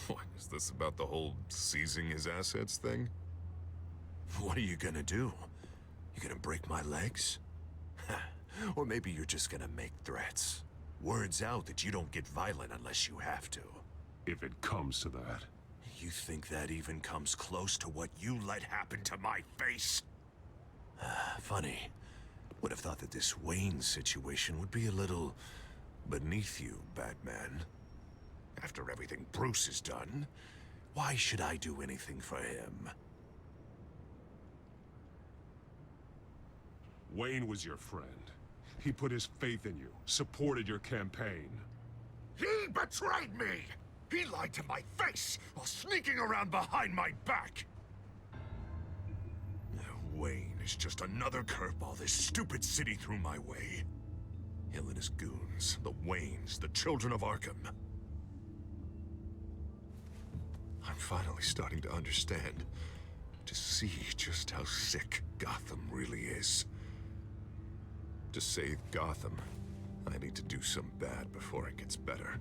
What, is this about the whole seizing his assets thing? What are you gonna do? You gonna break my legs? Or maybe you're just gonna make threats. Words out that you don't get violent unless you have to. If it comes to that. You think that even comes close to what you let happen to my face? Funny. Would have thought that this Wayne situation would be a little beneath you, Batman. After everything Bruce has done, why should I do anything for him? Wayne was your friend. He put his faith in you, supported your campaign. He betrayed me! He lied to my face while sneaking around behind my back! Wayne is just another curveball this stupid city threw my way. Hill and his goons, the Waynes, the Children of Arkham. I'm finally starting to understand, to see just how sick Gotham really is. To save Gotham, I need to do some bad before it gets better.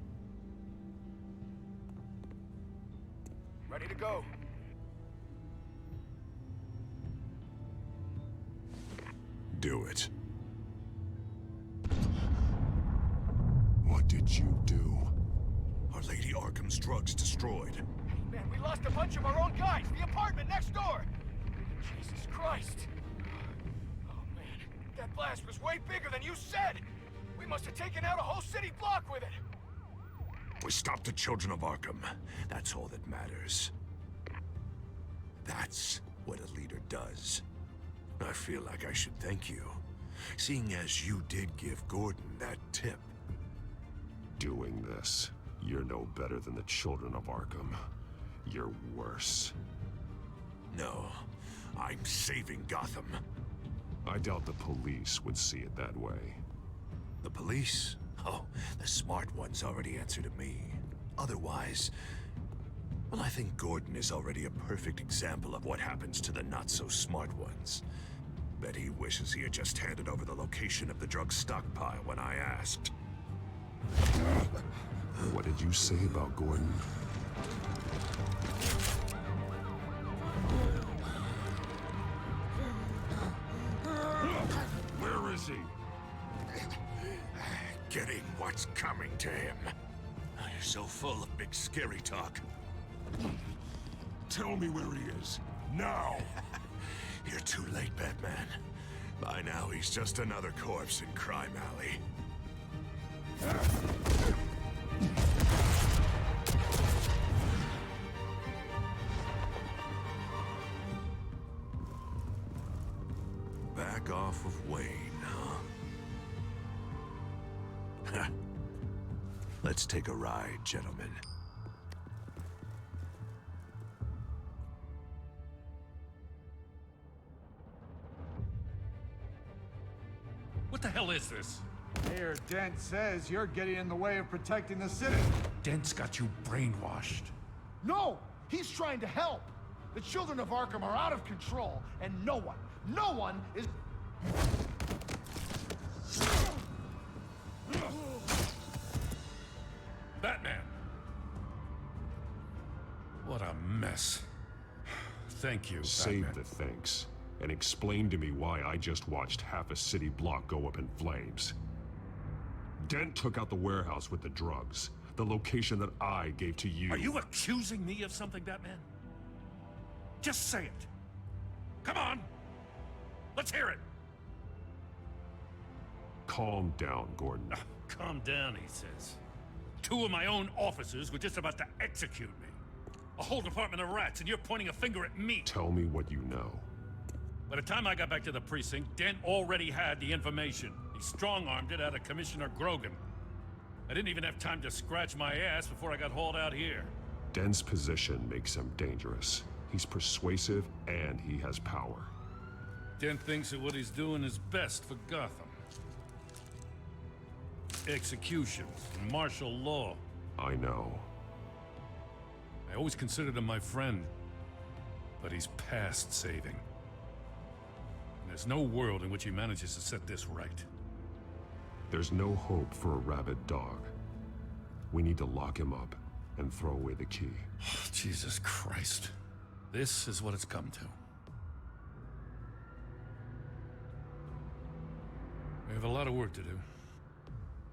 Ready to go. Do it. What did you do? Our Lady Arkham's drugs destroyed. Man, we lost a bunch of our own guys. The apartment next door. Jesus Christ. Oh, man. That blast was way bigger than you said. We must have taken out a whole city block with it. We stopped the Children of Arkham. That's all that matters. That's what a leader does. I feel like I should thank you, seeing as you did give Gordon that tip. Doing this. You're no better than the children of Arkham. You're worse. No, I'm saving Gotham. I doubt the police would see it that way. The police? Oh, the smart ones already answer to me. Otherwise, well, I think Gordon is already a perfect example of what happens to the not-so-smart ones. Bet he wishes he had just handed over the location of the drug stockpile when I asked. What did you say about Gordon? Where is he? Getting what's coming to him. You're so full of big scary talk. Tell me where he is. Now! You're too late, Batman. By now, he's just another corpse in Crime Alley. Back off of Wayne, huh? Let's take a ride, gentlemen. What the hell is this? Mayor Dent says you're getting in the way of protecting the city. Dent's got you brainwashed. No! He's trying to help! The children of Arkham are out of control, and no one is... Batman! What a mess. Thank you, Save Batman. the thanks, and explain to me why I just watched half a city block go up in flames. Dent took out the warehouse with the drugs, the location that I gave to you. Are you accusing me of something, Batman? Just say it. Come on! Let's hear it! Calm down, Gordon. Calm down, he says. 2 of my own officers were just about to execute me. A whole department of rats, and you're pointing a finger at me. Tell me what you know. By the time I got back to the precinct, Dent already had the information. He strong-armed it out of Commissioner Grogan. I didn't even have time to scratch my ass before I got hauled out here. Dent's position makes him dangerous. He's persuasive, and he has power. Dent thinks that what he's doing is best for Gotham. Executions and martial law. I know. I always considered him my friend, but he's past saving. And there's no world in which he manages to set this right. There's no hope for a rabid dog. We need to lock him up and throw away the key. Jesus Christ. This is what it's come to. We have a lot of work to do.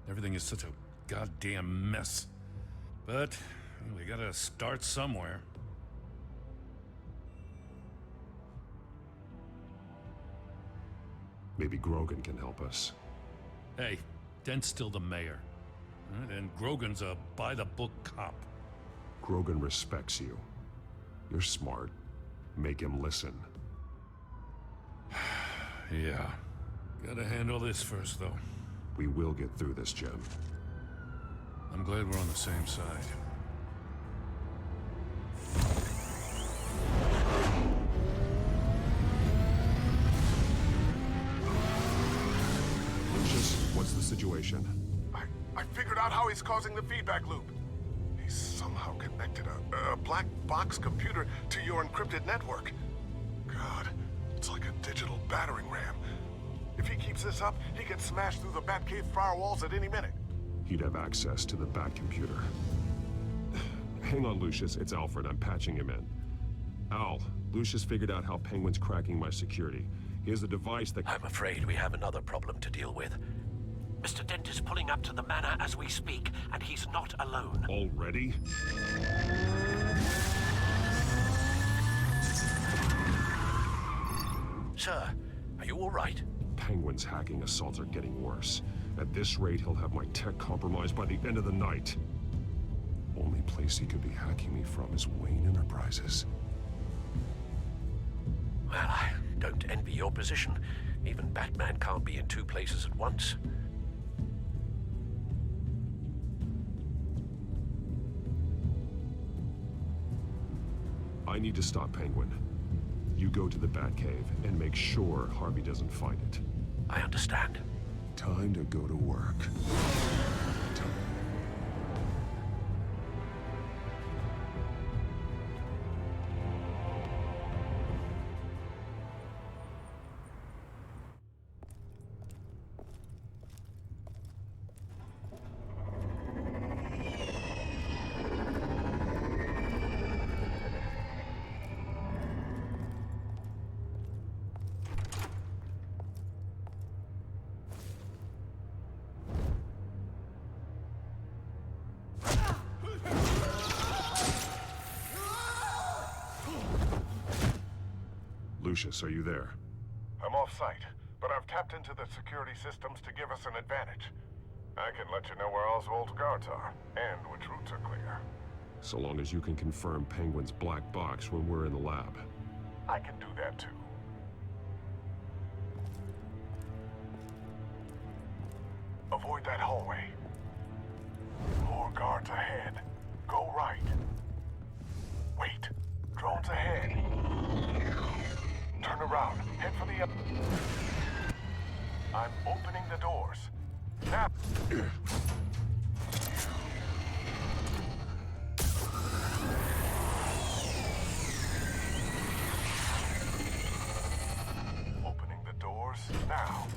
Everything is such a goddamn mess. But we gotta start somewhere. Maybe Grogan can help us. Hey, Dent's still the mayor. Right? And Grogan's a by-the-book cop. Grogan respects you. You're smart. Make him listen. Yeah. Gotta handle this first, though. We will get through this, Jim. I'm glad we're on the same side. Lucius, what's the situation? I figured out how he's causing the feedback loop. He's somehow connected a black box computer to your encrypted network. God, it's like a digital battering ram. If he keeps this up, he can smash through the Batcave firewalls at any minute. He'd have access to the Bat computer. Hang on, Lucius. It's Alfred. I'm patching him in. Al, Lucius figured out how Penguin's cracking my security. He has a device that... I'm afraid we have another problem to deal with. Mr. Dent is pulling up to the manor as we speak, and he's not alone. Already? Sir, are you all right? Penguin's hacking assaults are getting worse. At this rate, he'll have my tech compromised by the end of the night. Only place he could be hacking me from is Wayne Enterprises. Well, I don't envy your position. Even Batman can't be in 2 places at once. I need to stop Penguin. You go to the Batcave and make sure Harvey doesn't find it. I understand. Time to go to work. Lucius, are you there? I'm off-site, but I've tapped into the security systems to give us an advantage. I can let you know where Oswald's guards are, and which routes are clear. So long as you can confirm Penguin's black box when we're in the lab. I can do that too. Avoid that hallway. More guards ahead. Go right. Wait. Drones ahead. Turn around. Head for the... I'm opening the doors. Now... Opening the doors now.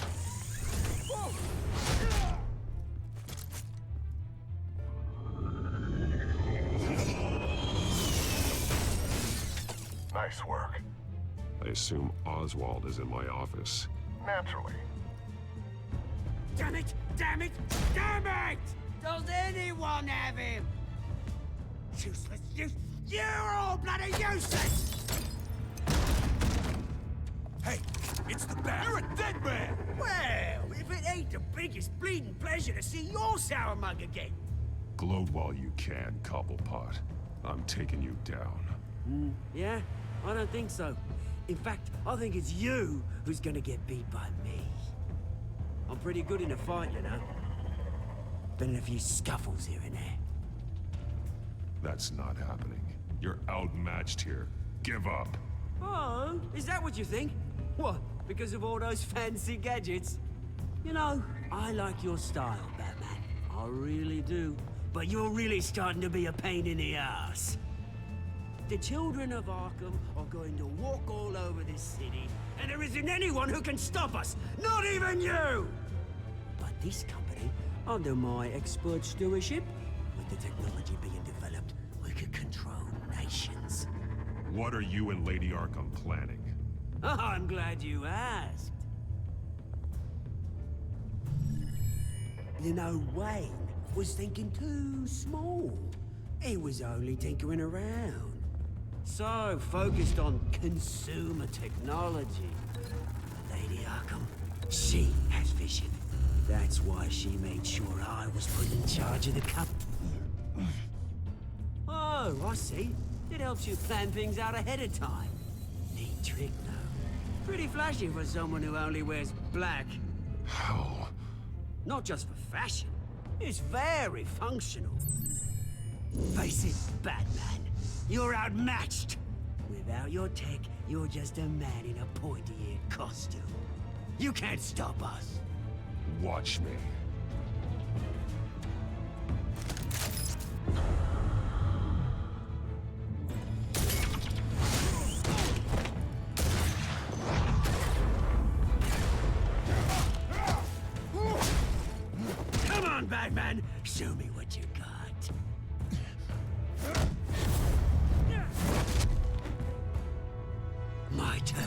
Nice work. I assume Oswald is in my office. Naturally. Damn it! Damn it! Damn it! Does anyone have him? Useless, you're all bloody useless! Hey, it's the bat. You're a dead man! Well, if it ain't the biggest bleeding pleasure to see your sour mug again. Gloat while you can, Cobblepot. I'm taking you down. Yeah? I don't think so. In fact, I think it's you who's gonna get beat by me. I'm pretty good in a fight, you know. Been in a few scuffles here and there. That's not happening. You're outmatched here. Give up. Oh, is that what you think? What, because of all those fancy gadgets? You know, I like your style, Batman. I really do. But you're really starting to be a pain in the ass. The children of Arkham are going to walk all over this city, and there isn't anyone who can stop us, not even you! But this company, under my expert stewardship, with the technology being developed, we could control nations. What are you and Lady Arkham planning? Oh, I'm glad you asked. You know, Wayne was thinking too small. He was only tinkering around. So focused on consumer technology. Lady Arkham, she has vision. That's why she made sure I was put in charge of the company. Oh, I see. It helps you plan things out ahead of time. Neat trick, though. Pretty flashy for someone who only wears black. How? Not just for fashion. It's very functional. Face it, Batman. You're outmatched. Without your tech, you're just a man in a pointy-eared costume. You can't stop us. Watch me. Come on, Batman. Show me what you got. My turn.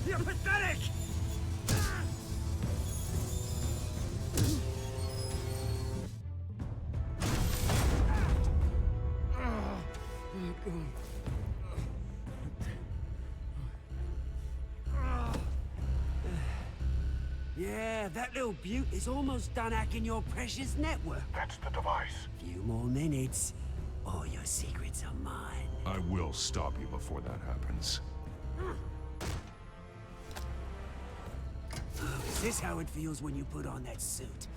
You're pathetic! Yeah, that little beaut is almost done hacking your precious network. That's the device. Few more minutes, all your secrets are mine. I will stop you before that happens. Oh, Is this how it feels when you put on that suit?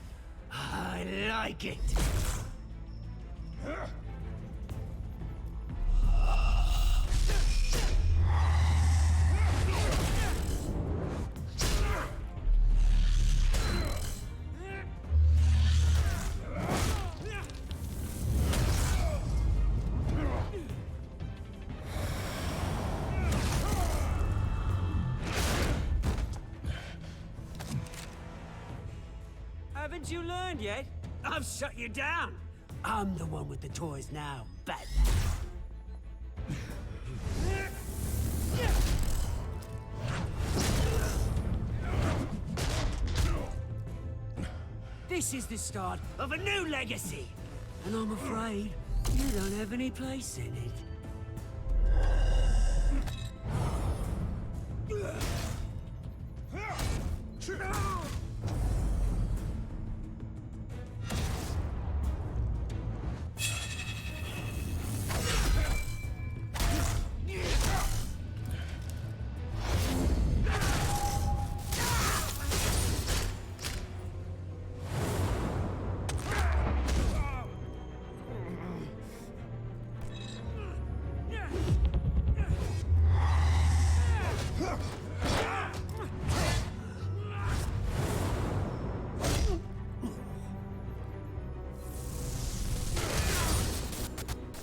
I like it! Haven't you learned yet? I've shut you down. I'm the one with the toys now, Batman. This is the start of a new legacy, and I'm afraid you don't have any place in it.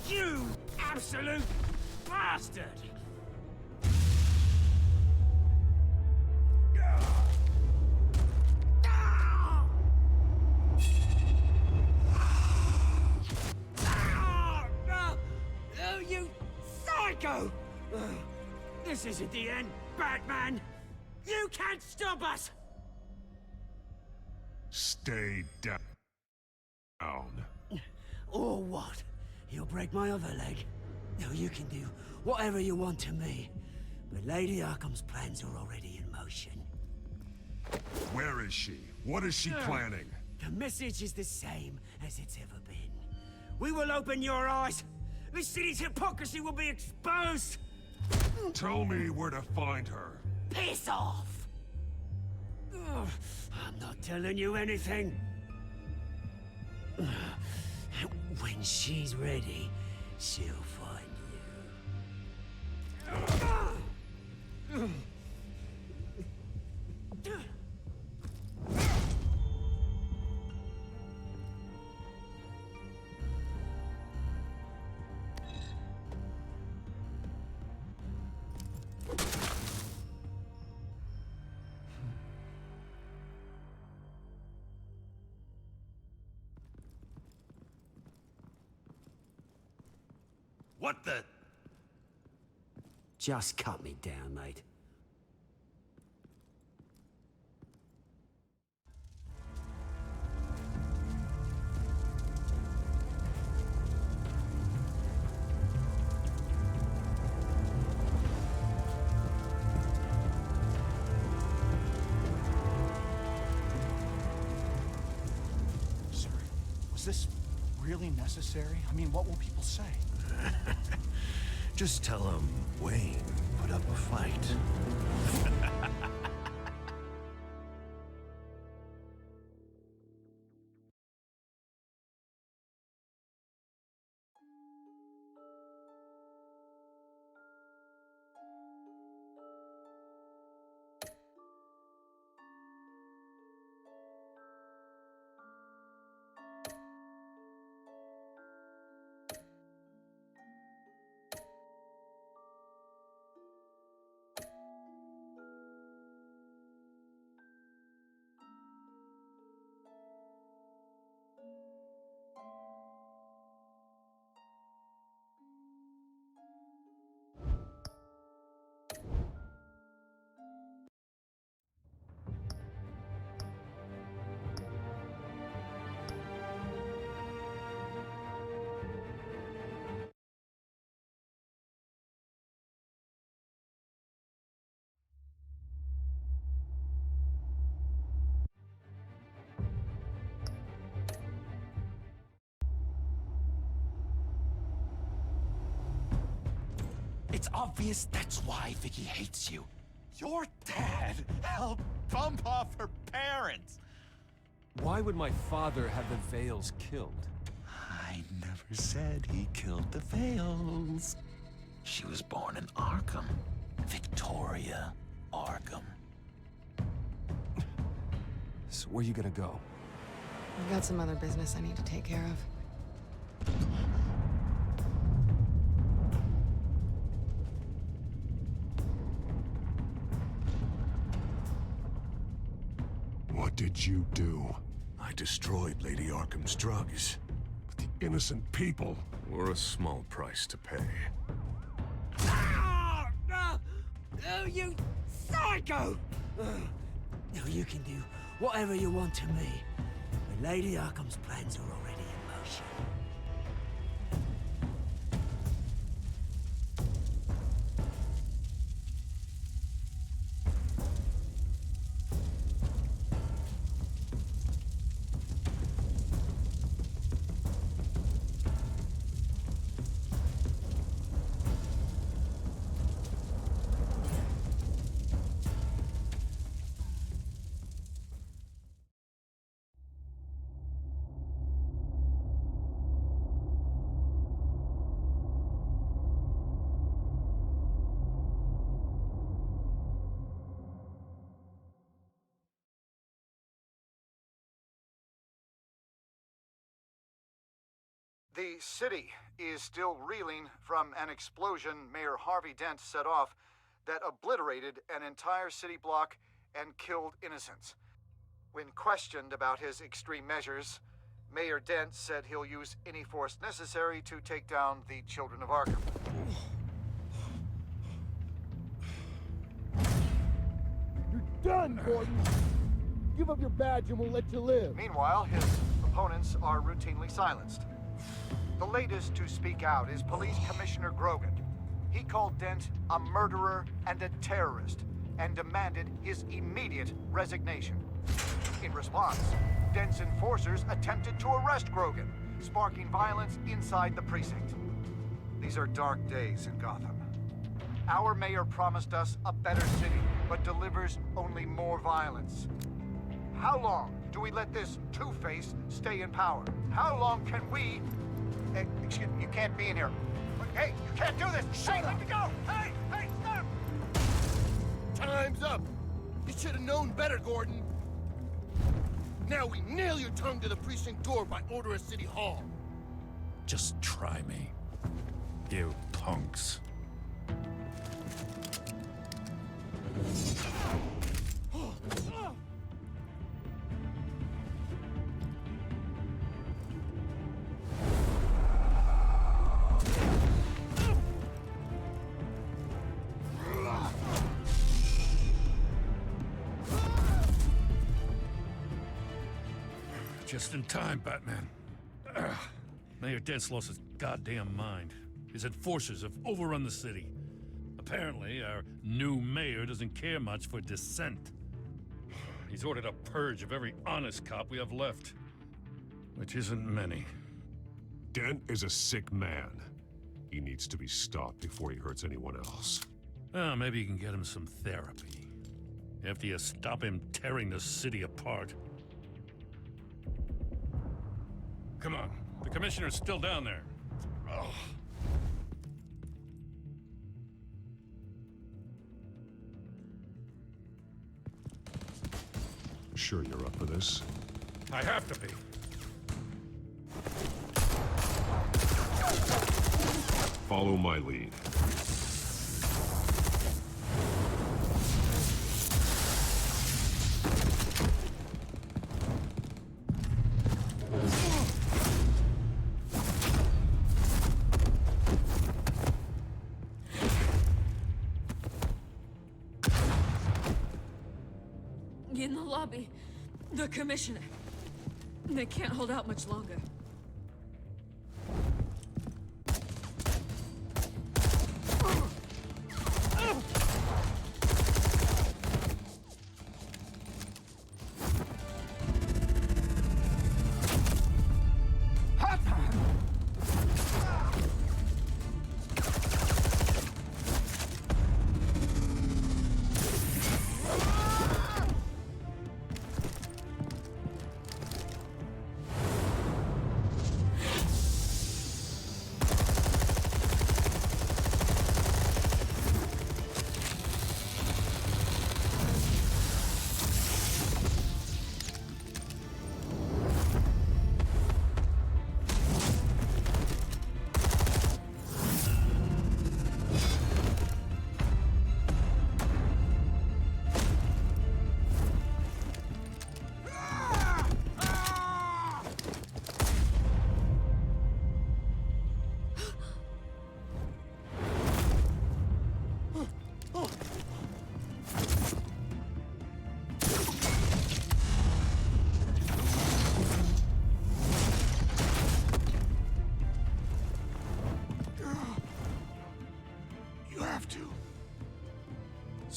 You absolute bastard! Oh, you psycho! This isn't the end, Batman! You can't stop us! Stay down. Or what? You'll break my other leg. No, you can do whatever you want to me. But Lady Arkham's plans are already in motion. Where is she? What is she planning? The message is the same as it's ever been. We will open your eyes. The city's hypocrisy will be exposed. Tell me where to find her. Piss off! Ugh, I'm not telling you anything. When she's ready, she'll find you. What the? Just cut me down, mate. Sir, was this really necessary? I mean, what will people say? Just tell him Wayne put up a fight. It's obvious that's why Vicky hates you. Your dad helped bump off her parents. Why would my father have the Vales killed? I never said he killed the Vales. She was born in Arkham. Victoria Arkham. So where you gonna go? I've got some other business I need to take care of. What did you do? I destroyed Lady Arkham's drugs. But the innocent people were a small price to pay. Oh, no! Oh, you psycho! No, you can do whatever you want to me. But Lady Arkham's plans are already in motion. The city is still reeling from an explosion Mayor Harvey Dent set off that obliterated an entire city block and killed innocents. When questioned about his extreme measures, Mayor Dent said he'll use any force necessary to take down the Children of Arkham. You're done, Gordon! Give up your badge and we'll let you live. Meanwhile, his opponents are routinely silenced. The latest to speak out is Police Commissioner Grogan. He called Dent a murderer and a terrorist and demanded his immediate resignation. In response, Dent's enforcers attempted to arrest Grogan, sparking violence inside the precinct. These are dark days in Gotham. Our mayor promised us a better city, but delivers only more violence. How long do we let this Two-Face stay in power? How long can we... Hey, excuse me, you can't be in here. Hey, you can't do this! Shut up! Let me go! Hey, hey, stop! Time's up! You should have known better, Gordon. Now we nail your tongue to the precinct door by order of City Hall. Just try me, you punks. Just in time, Batman. Mayor Dent's lost his goddamn mind. His enforcers have overrun the city. Apparently, our new mayor doesn't care much for dissent. He's ordered a purge of every honest cop we have left. Which isn't many. Dent is a sick man. He needs to be stopped before he hurts anyone else. Well, maybe you can get him some therapy. After you stop him tearing the city apart. Come on, the commissioner's still down there. Oh. Sure you're up for this? I have to be. Follow my lead. In the lobby, the commissioner. They can't hold out much longer.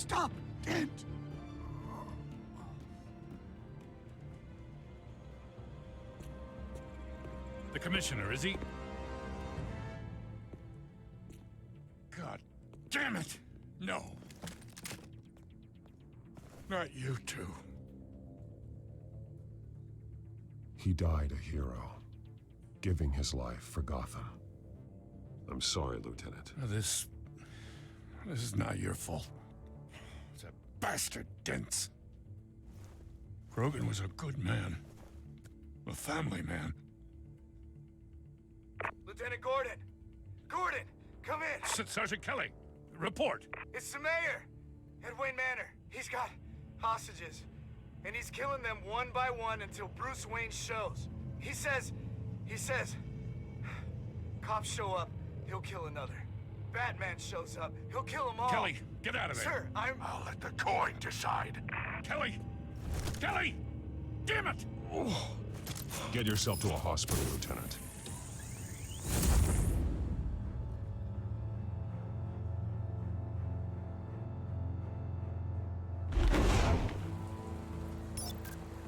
Stop! Dent! The commissioner, is he? God damn it! No. Not you two. He died a hero, giving his life for Gotham. I'm sorry, Lieutenant. This is not your fault. It's a bastard Dent. Grogan was a good man. A family man. Lieutenant Gordon! Gordon, come in! Sergeant Kelly, report. It's the mayor! At Wayne Manor. He's got hostages. And he's killing them one by one until Bruce Wayne shows. He says... Cops show up, he'll kill another. Batman shows up, he'll kill them all. Kelly, get out of there. Sir, I'll let the coin decide. Kelly! Kelly! Damn it! Get yourself to a hospital, Lieutenant.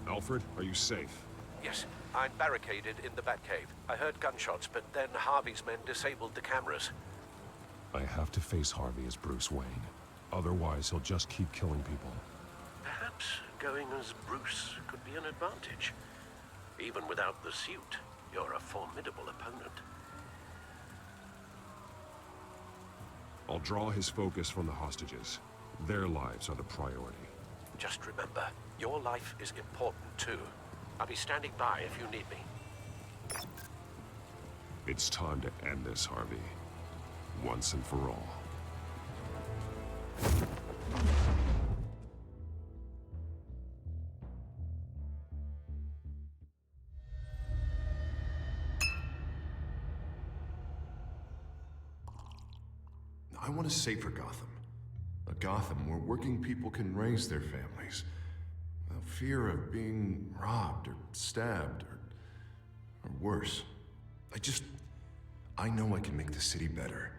Alfred, are you safe? Yes, I'm barricaded in the Batcave. I heard gunshots, but then Harvey's men disabled the cameras. I have to face Harvey as Bruce Wayne. Otherwise, he'll just keep killing people. Perhaps going as Bruce could be an advantage. Even without the suit, you're a formidable opponent. I'll draw his focus from the hostages. Their lives are the priority. Just remember, your life is important too. I'll be standing by if you need me. It's time to end this, Harvey. Once and for all. I want a safer Gotham. A Gotham where working people can raise their families without fear of being robbed or stabbed or worse. I know I can make the city better.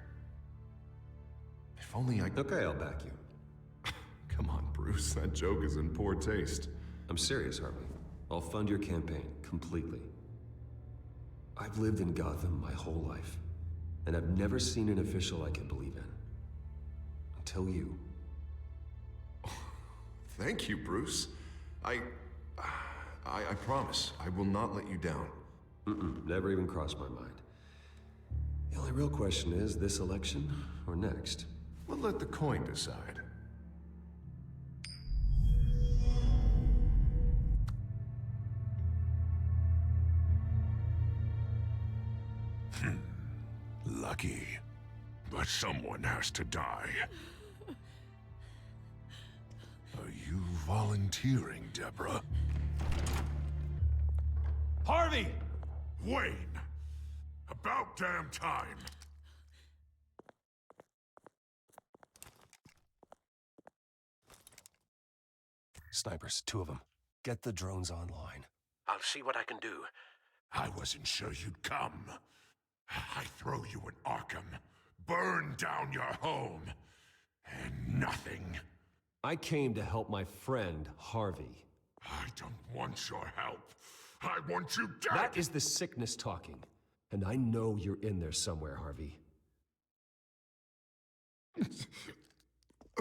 If only I... Okay, I'll back you. Come on, Bruce, that joke is in poor taste. I'm serious, Harvey. I'll fund your campaign, completely. I've lived in Gotham my whole life, and I've never seen an official I can believe in. Until you. Thank you, Bruce. I promise, I will not let you down. Never even crossed my mind. The only real question is, this election or next? We'll let the coin decide. Lucky. But someone has to die. Are you volunteering, Deborah? Harvey! Wayne! About damn time! Snipers, 2 of them. Get the drones online. I'll see what I can do. I wasn't sure you'd come. I throw you in Arkham, burn down your home, and nothing. I came to help my friend, Harvey. I don't want your help. I want you dead! That is the sickness talking. And I know you're in there somewhere, Harvey.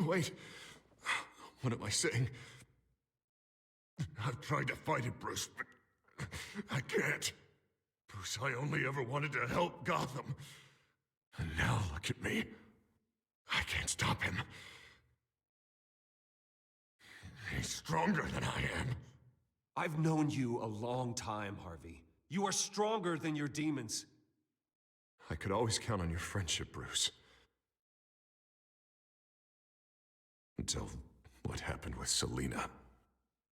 Wait. What am I saying? I've tried to fight it, Bruce, but I can't. Bruce, I only ever wanted to help Gotham. And now look at me. I can't stop him. He's stronger than I am. I've known you a long time, Harvey. You are stronger than your demons. I could always count on your friendship, Bruce. Until what happened with Selina.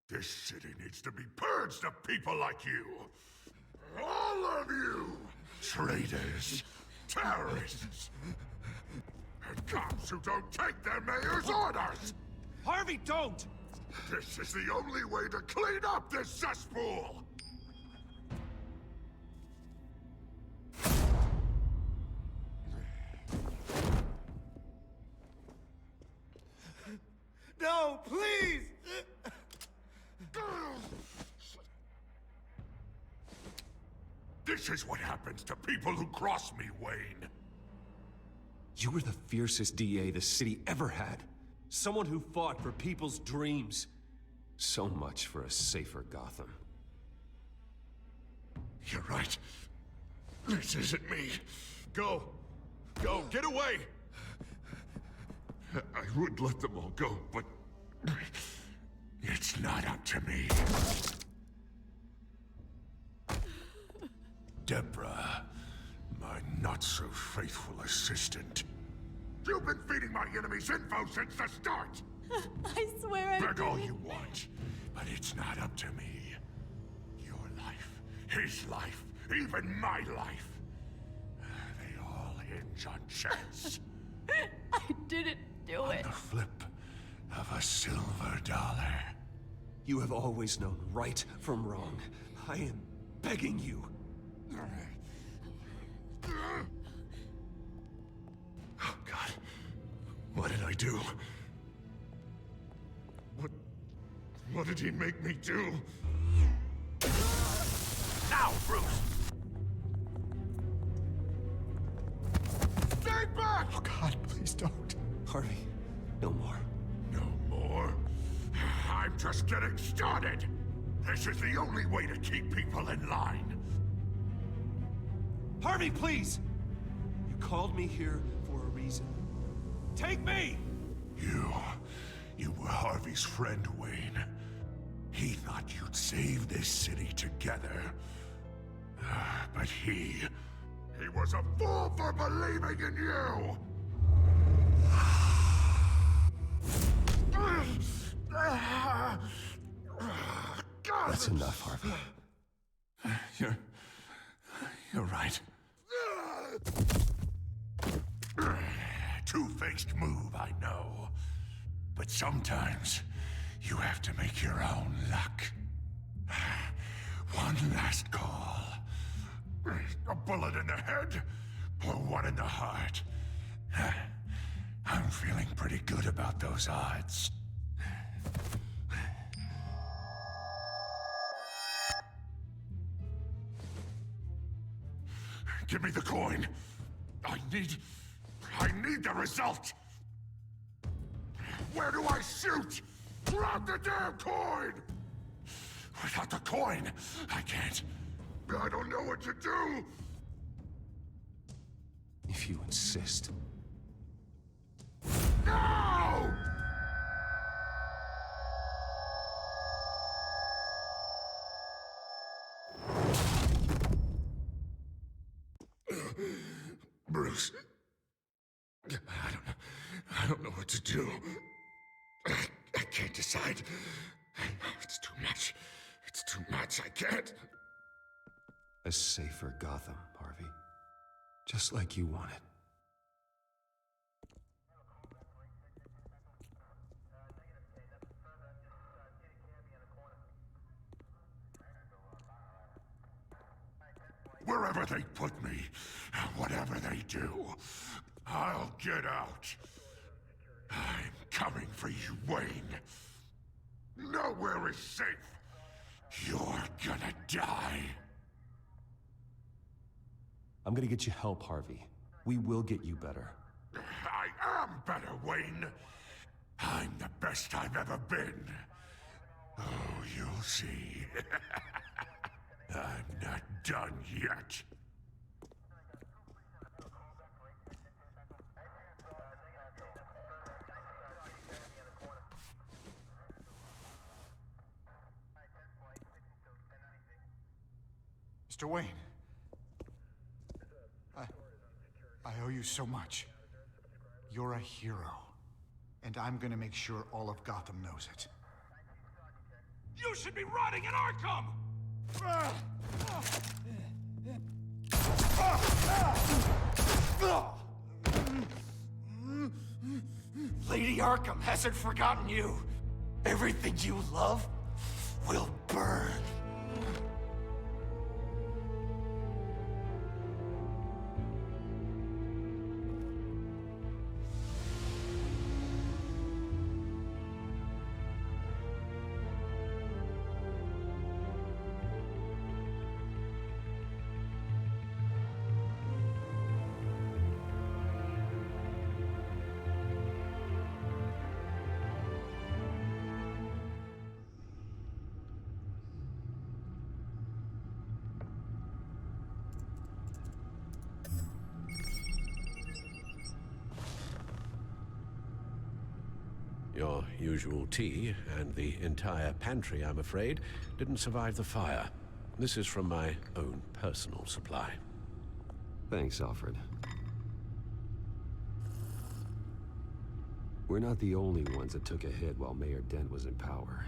This city needs to be purged of people like you. All of you! Traitors, terrorists, and cops who don't take their mayor's orders! Harvey, don't! This is the only way to clean up this cesspool! This is what happens to people who cross me, Wayne. You were the fiercest DA the city ever had. Someone who fought for people's dreams. So much for a safer Gotham. You're right. This isn't me. Go. Go. Get away. I would let them all go, but it's not up to me. Deborah, my not-so-faithful assistant. You've been feeding my enemies info since the start! I swear I Beg all didn't. you want, but it's not up to me. Your life, his life, even my life. They all hinge on chance. I didn't do On it. the flip of a silver dollar. You have always known right from wrong. I am begging you. Oh, God. What did I do? What did he make me do? Now, Bruce! Stay back! Oh, God, please don't. Harvey, no more. No more? I'm just getting started! This is the only way to keep people in line. Harvey, please! You called me here for a reason. Take me! You were Harvey's friend, Wayne. He thought you'd save this city together. But he was a fool for believing in you! That's enough, Harvey. You're right. Two-faced move, I know. But sometimes, you have to make your own luck. One last call. A bullet in the head, or one in the heart. I'm feeling pretty good about those odds. Give me the coin. I need the result. Where do I shoot? Grab the damn coin! Without the coin, I can't. I don't know what to do. If you insist. No! Bruce. I don't know what to do. I can't decide. It's too much. It's too much. I can't. A safer Gotham, Harvey. Just like you wanted. Wherever they put me, whatever they do, I'll get out. I'm coming for you, Wayne. Nowhere is safe. You're gonna die. I'm gonna get you help, Harvey. We will get you better. I am better, Wayne. I'm the best I've ever been. Oh, you'll see. I'm not done yet. Mr. Wayne. I owe you so much. You're a hero. And I'm gonna make sure all of Gotham knows it. You should be rotting in Arkham! Lady Arkham hasn't forgotten you. Everything you love will burn. usual tea, and the entire pantry, I'm afraid, didn't survive the fire. This is from my own personal supply. Thanks, Alfred. We're not the only ones that took a hit while Mayor Dent was in power.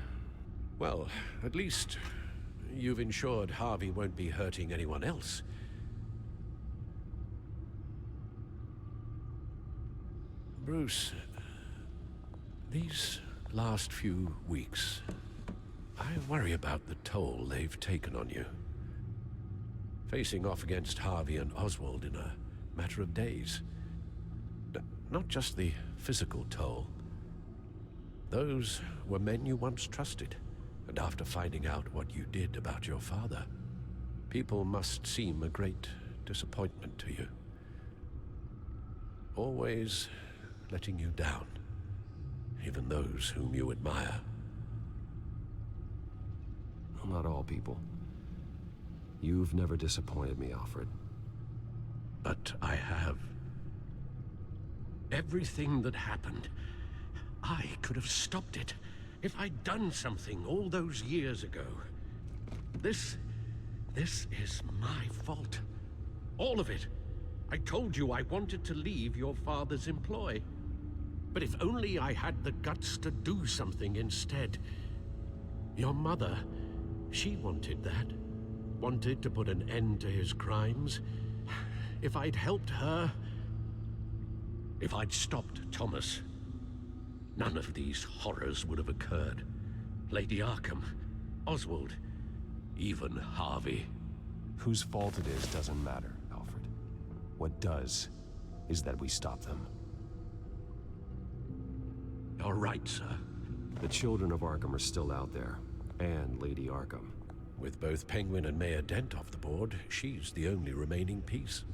Well, at least you've ensured Harvey won't be hurting anyone else. Bruce, these last few weeks, I worry about the toll they've taken on you. Facing off against Harvey and Oswald in a matter of days. Not just the physical toll. Those were men you once trusted, and after finding out what you did about your father, people must seem a great disappointment to you. Always letting you down, even those whom you admire. Well, not all people. You've never disappointed me, Alfred. But I have. Everything that happened, I could have stopped it if I'd done something all those years ago. This is my fault. All of it. I told you I wanted to leave your father's employ. But if only I had the guts to do something instead. Your mother, she wanted that. Wanted to put an end to his crimes. If I'd helped her, if I'd stopped Thomas, none of these horrors would have occurred. Lady Arkham, Oswald, even Harvey. Whose fault it is doesn't matter, Alfred. What does is that we stop them. All right, sir. The children of Arkham are still out there, and Lady Arkham. With both Penguin and Mayor Dent off the board, she's the only remaining piece.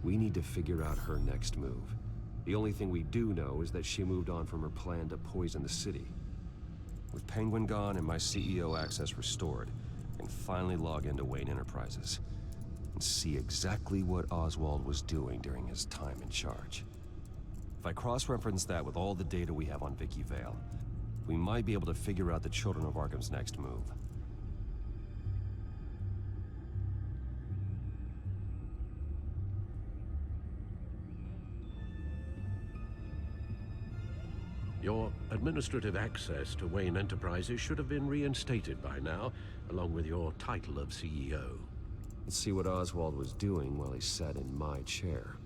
We need to figure out her next move. The only thing we do know is that she moved on from her plan to poison the city. With Penguin gone and my CEO access restored, I can finally log into Wayne Enterprises and see exactly what Oswald was doing during his time in charge. If I cross-reference that with all the data we have on Vicky Vale, we might be able to figure out the Children of Arkham's next move. Your administrative access to Wayne Enterprises should have been reinstated by now, along with your title of CEO. Let's see what Oswald was doing while he sat in my chair.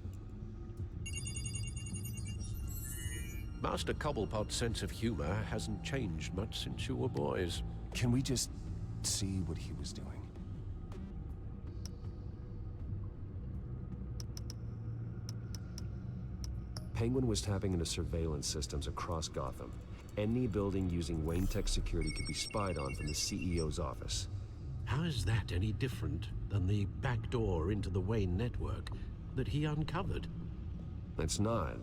Master Cobblepot's sense of humor hasn't changed much since you were boys. Can we just see what he was doing? Penguin was tapping into surveillance systems across Gotham. Any building using Wayne Tech security could be spied on from the CEO's office. How is that any different than the back door into the Wayne network that he uncovered? It's not.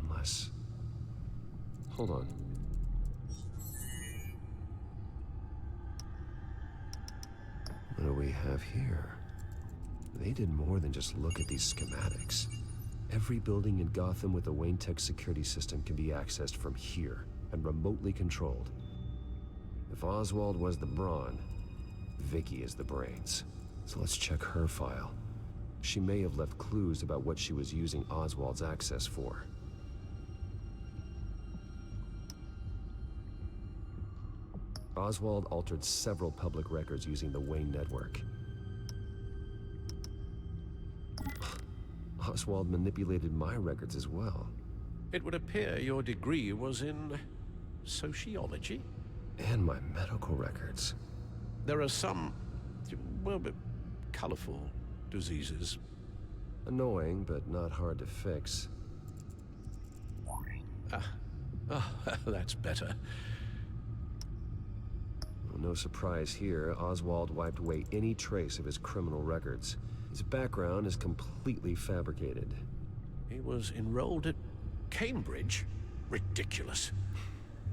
Unless... Hold on. What do we have here? They did more than just look at these schematics. Every building in Gotham with a Wayne Tech security system can be accessed from here and remotely controlled. If Oswald was the brawn, Vicky is the brains. So let's check her file. She may have left clues about what she was using Oswald's access for. Oswald altered several public records using the Wayne network. Oswald manipulated my records as well. It would appear your degree was in sociology? And my medical records. There are some, well, colorful diseases. Annoying, but not hard to fix. That's better. Well, no surprise here, Oswald wiped away any trace of his criminal records. His background is completely fabricated. He was enrolled at Cambridge? Ridiculous.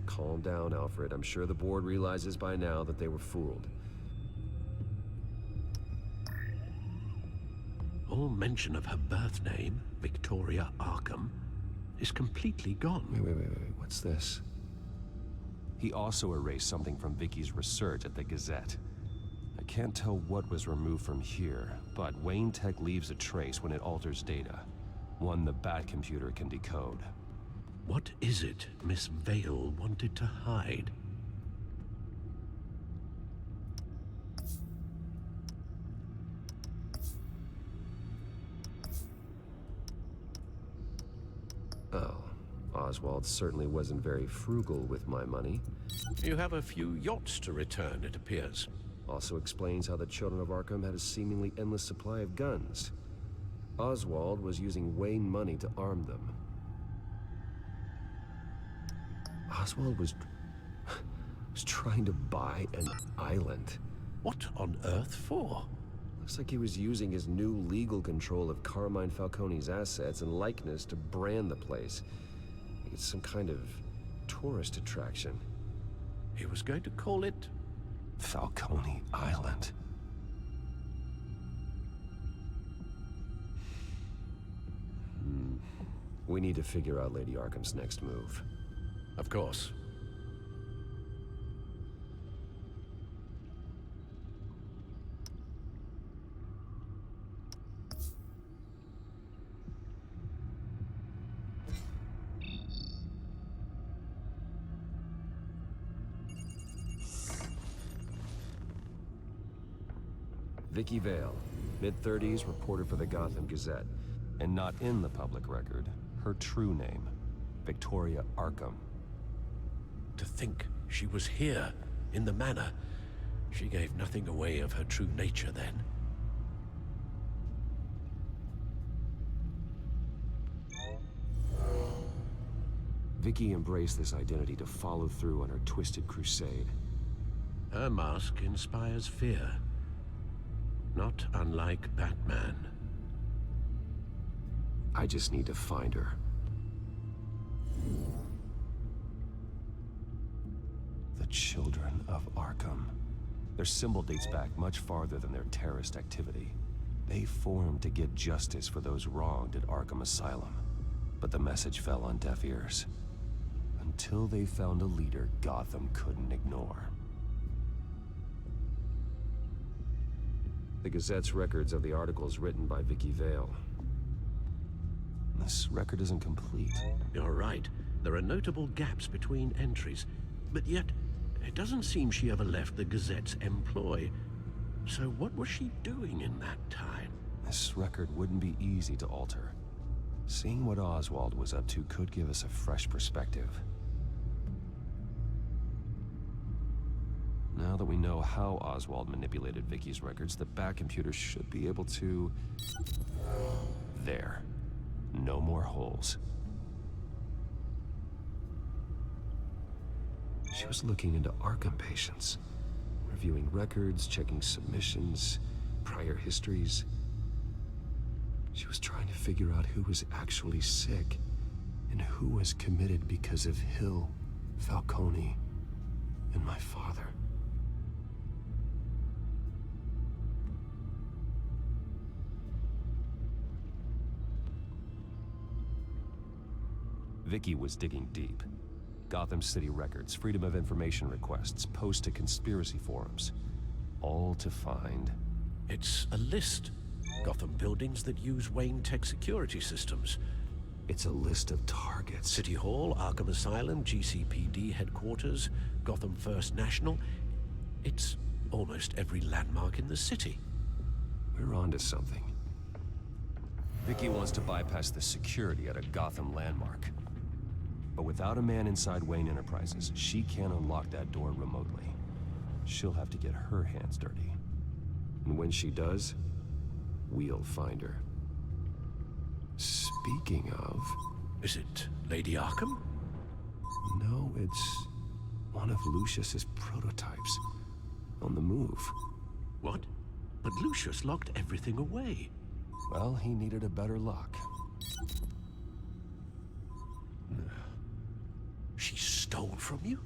Calm down, Alfred. I'm sure the board realizes by now that they were fooled. All mention of her birth name, Victoria Arkham, is completely gone. Wait. What's this? He also erased something from Vicky's research at the Gazette. I can't tell what was removed from here, but Wayne Tech leaves a trace when it alters data. One the Bat computer can decode. What is it Miss Vale wanted to hide? Oh, Oswald certainly wasn't very frugal with my money. You have a few yachts to return, it appears. Also explains how the Children of Arkham had a seemingly endless supply of guns. Oswald was using Wayne money to arm them. Oswald was trying to buy an island. What on earth for? Looks like he was using his new legal control of Carmine Falcone's assets and likeness to brand the place. Like it's some kind of tourist attraction. He was going to call it Falcone Island. We need to figure out Lady Arkham's next move. Of course. Vicky Vale, mid-30s, reporter for the Gotham Gazette. And not in the public record, her true name, Victoria Arkham. To think she was here, in the manor. She gave nothing away of her true nature then. Vicky embraced this identity to follow through on her twisted crusade. Her mask inspires fear. Not unlike Batman. I just need to find her. The Children of Arkham. Their symbol dates back much farther than their terrorist activity. They formed to get justice for those wronged at Arkham Asylum. But the message fell on deaf ears. Until they found a leader Gotham couldn't ignore. The Gazette's records of the articles written by Vicky Vale. This record isn't complete. You're right. There are notable gaps between entries. But yet, it doesn't seem she ever left the Gazette's employ. So what was she doing in that time? This record wouldn't be easy to alter. Seeing what Oswald was up to could give us a fresh perspective. Now that we know how Oswald manipulated Vicky's records, the Bat computer should be able to... There. No more holes. She was looking into Arkham patients, reviewing records, checking submissions, prior histories. She was trying to figure out who was actually sick and who was committed because of Hill, Falcone, and my father. Vicky was digging deep. Gotham City records, Freedom of Information requests, posts to conspiracy forums. All to find... It's a list. Gotham buildings that use Wayne Tech security systems. It's a list of targets. City Hall, Arkham Asylum, GCPD headquarters, Gotham First National. It's almost every landmark in the city. We're onto something. Vicky wants to bypass the security at a Gotham landmark. But without a man inside Wayne Enterprises, she can't unlock that door remotely. She'll have to get her hands dirty. And when she does, we'll find her. Speaking of... Is it Lady Arkham? No, it's one of Lucius's prototypes. On the move. What? But Lucius locked everything away. Well, he needed a better lock. She stole from you?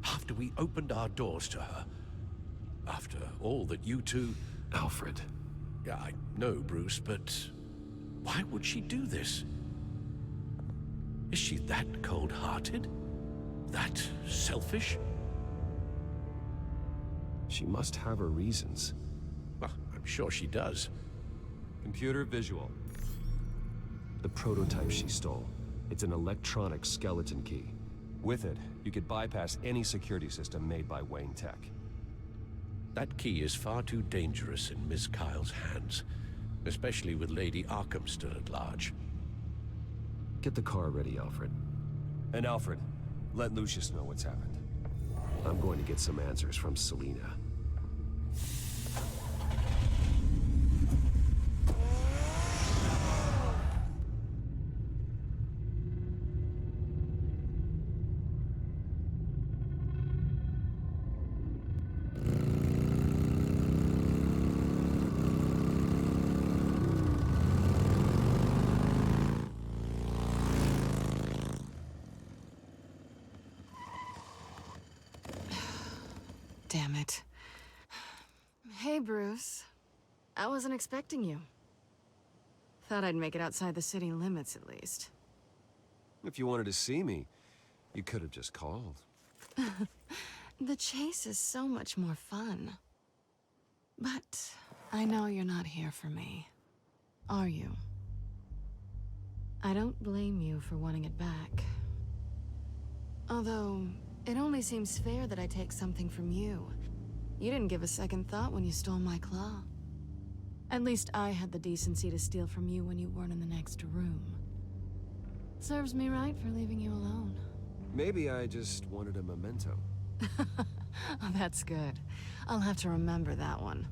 After we opened our doors to her? After all that you two... Alfred. Yeah, I know, Bruce, but... why would she do this? Is she that cold-hearted? That selfish? She must have her reasons. Well, I'm sure she does. Computer visual. The prototype she stole. It's an electronic skeleton key. With it, you could bypass any security system made by Wayne Tech. That key is far too dangerous in Miss Kyle's hands, especially with Lady Arkham still at large. Get the car ready, Alfred. And Alfred, let Lucius know what's happened. I'm going to get some answers from Selina. Damn it. Hey, Bruce. I wasn't expecting you. Thought I'd make it outside the city limits, at least. If you wanted to see me, you could have just called. The chase is so much more fun. But I know you're not here for me. Are you? I don't blame you for wanting it back. Although, it only seems fair that I take something from you. You didn't give a second thought when you stole my claw. At least I had the decency to steal from you when you weren't in the next room. Serves me right for leaving you alone. Maybe I just wanted a memento. Oh, that's good. I'll have to remember that one.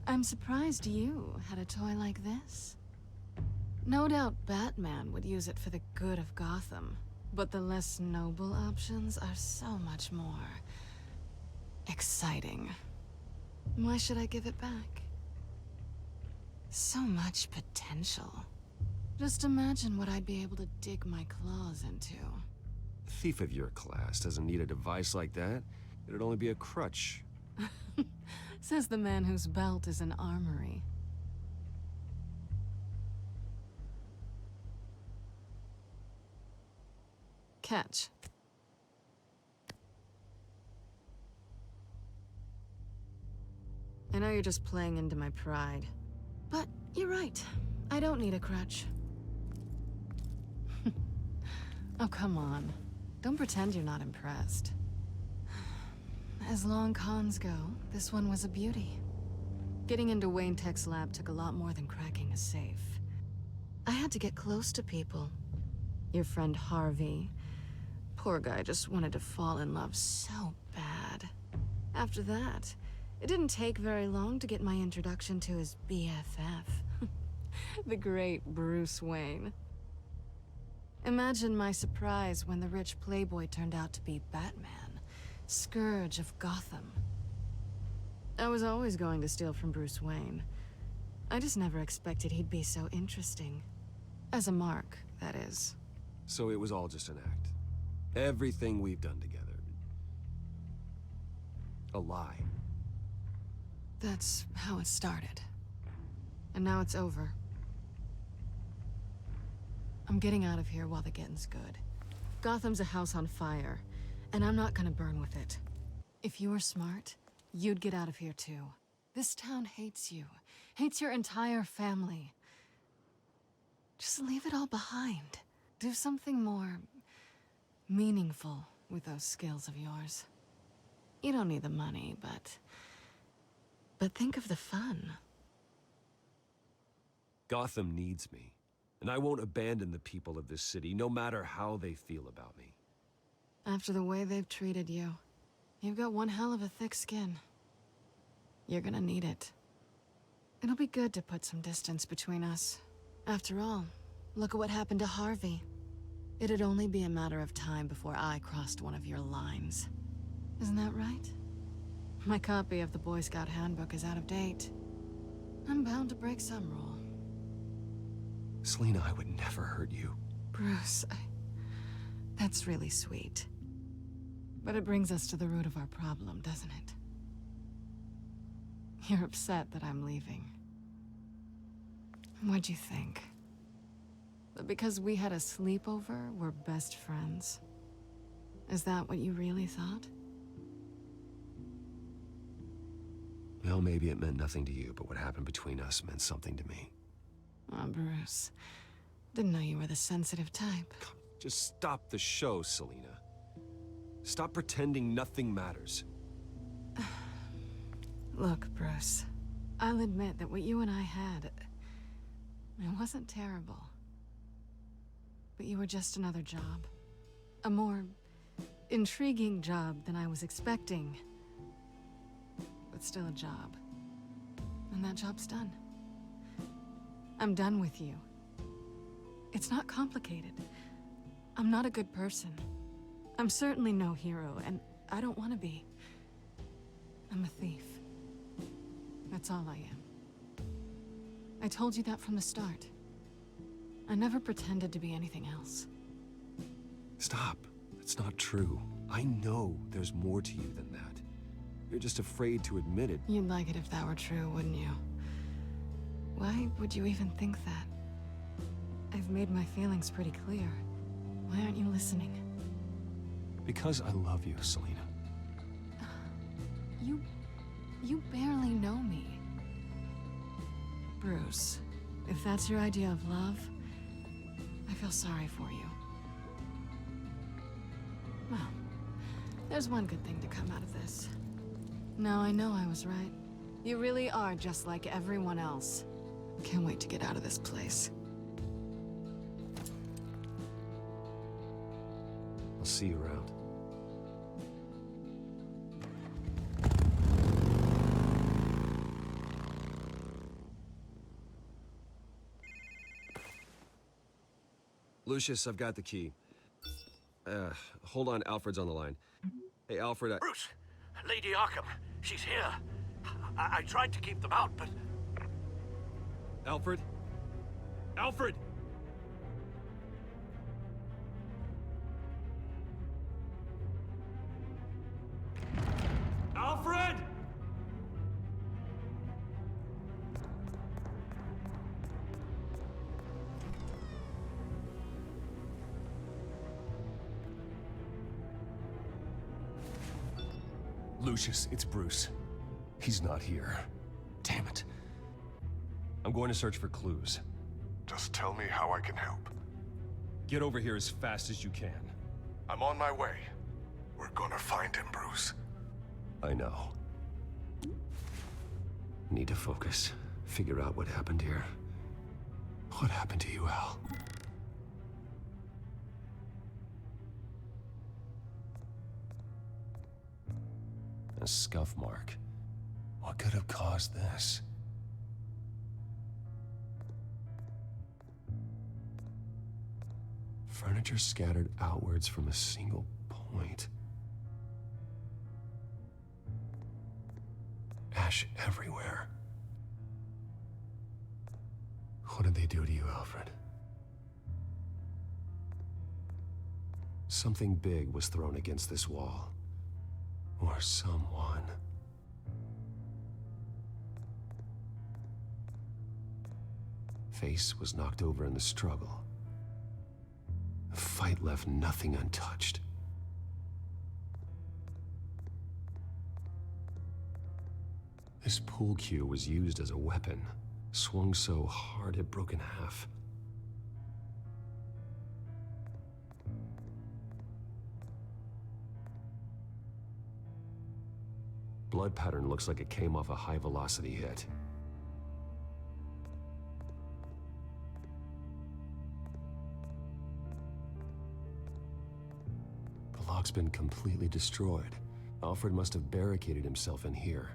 I'm surprised you had a toy like this. No doubt Batman would use it for the good of Gotham, but the less noble options are so much more exciting. Why should I give it back? So much potential. Just imagine what I'd be able to dig my claws into. A thief of your class doesn't need a device like that. It'd only be a crutch. Says the man whose belt is an armory. Catch. I know you're just playing into my pride, but you're right. I don't need a crutch. Oh, come on. Don't pretend you're not impressed. As long cons go, this one was a beauty. Getting into Wayne Tech's lab took a lot more than cracking a safe. I had to get close to people. Your friend Harvey. Poor guy just wanted to fall in love so bad. After that, it didn't take very long to get my introduction to his BFF. The great Bruce Wayne. Imagine my surprise when the rich playboy turned out to be Batman, Scourge of Gotham. I was always going to steal from Bruce Wayne. I just never expected he'd be so interesting. As a mark, that is. So it was all just an act. Everything we've done together. A lie. That's how it started. And now it's over. I'm getting out of here while the getting's good. Gotham's a house on fire, and I'm not gonna burn with it. If you were smart, you'd get out of here too. This town hates you, hates your entire family. Just leave it all behind. Do something more meaningful with those skills of yours. You don't need the money, but think of the fun. Gotham needs me, and I won't abandon the people of this city, no matter how they feel about me. After the way they've treated you, you've got one hell of a thick skin. You're gonna need it. It'll be good to put some distance between us. After all, look at what happened to Harvey. It'd only be a matter of time before I crossed one of your lines. Isn't that right? My copy of the Boy Scout Handbook is out of date. I'm bound to break some rule. Selina, I would never hurt you. Bruce, that's really sweet. But it brings us to the root of our problem, doesn't it? You're upset that I'm leaving. What'd you think? But because we had a sleepover, we're best friends. Is that what you really thought? Well, maybe it meant nothing to you, but what happened between us meant something to me. Oh, Bruce. Didn't know you were the sensitive type. Just stop the show, Selina. Stop pretending nothing matters. Look, Bruce. I'll admit that what you and I had, it wasn't terrible. But you were just another job. A more intriguing job than I was expecting. But still a job. And that job's done. I'm done with you. It's not complicated. I'm not a good person. I'm certainly no hero, and I don't want to be. I'm a thief. That's all I am. I told you that from the start. I never pretended to be anything else. Stop. That's not true. I know there's more to you than that. You're just afraid to admit it. You'd like it if that were true, wouldn't you? Why would you even think that? I've made my feelings pretty clear. Why aren't you listening? Because I love you, Selina. You barely know me. Bruce, if that's your idea of love, I feel sorry for you. Well, there's one good thing to come out of this. Now I know I was right. You really are just like everyone else. Can't wait to get out of this place. I'll see you around. Lucius, I've got the key. Hold on, Alfred's on the line. Hey, Alfred, Bruce, Lady Arkham, she's here. I tried to keep them out, but... Alfred? Alfred! Alfred! Lucius, it's Bruce. He's not here. Damn it. I'm going to search for clues. Just tell me how I can help. Get over here as fast as you can. I'm on my way. We're gonna find him, Bruce. I know. Need to focus. Figure out what happened here. What happened to you, Al? A scuff mark. What could have caused this? Furniture scattered outwards from a single point. Ash everywhere. What did they do to you, Alfred? Something big was thrown against this wall. Or someone. Face was knocked over in the struggle. The fight left nothing untouched. This pool cue was used as a weapon, swung so hard it broke in half. Blood pattern looks like it came off a high-velocity hit. The lock's been completely destroyed. Alfred must have barricaded himself in here.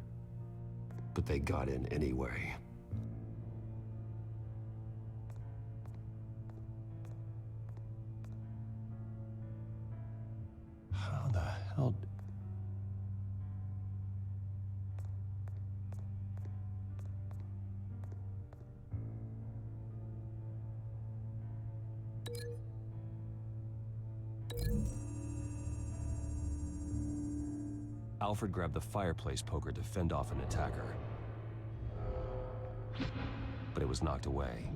But they got in anyway. How the hell... Alfred grabbed the fireplace poker to fend off an attacker. But it was knocked away.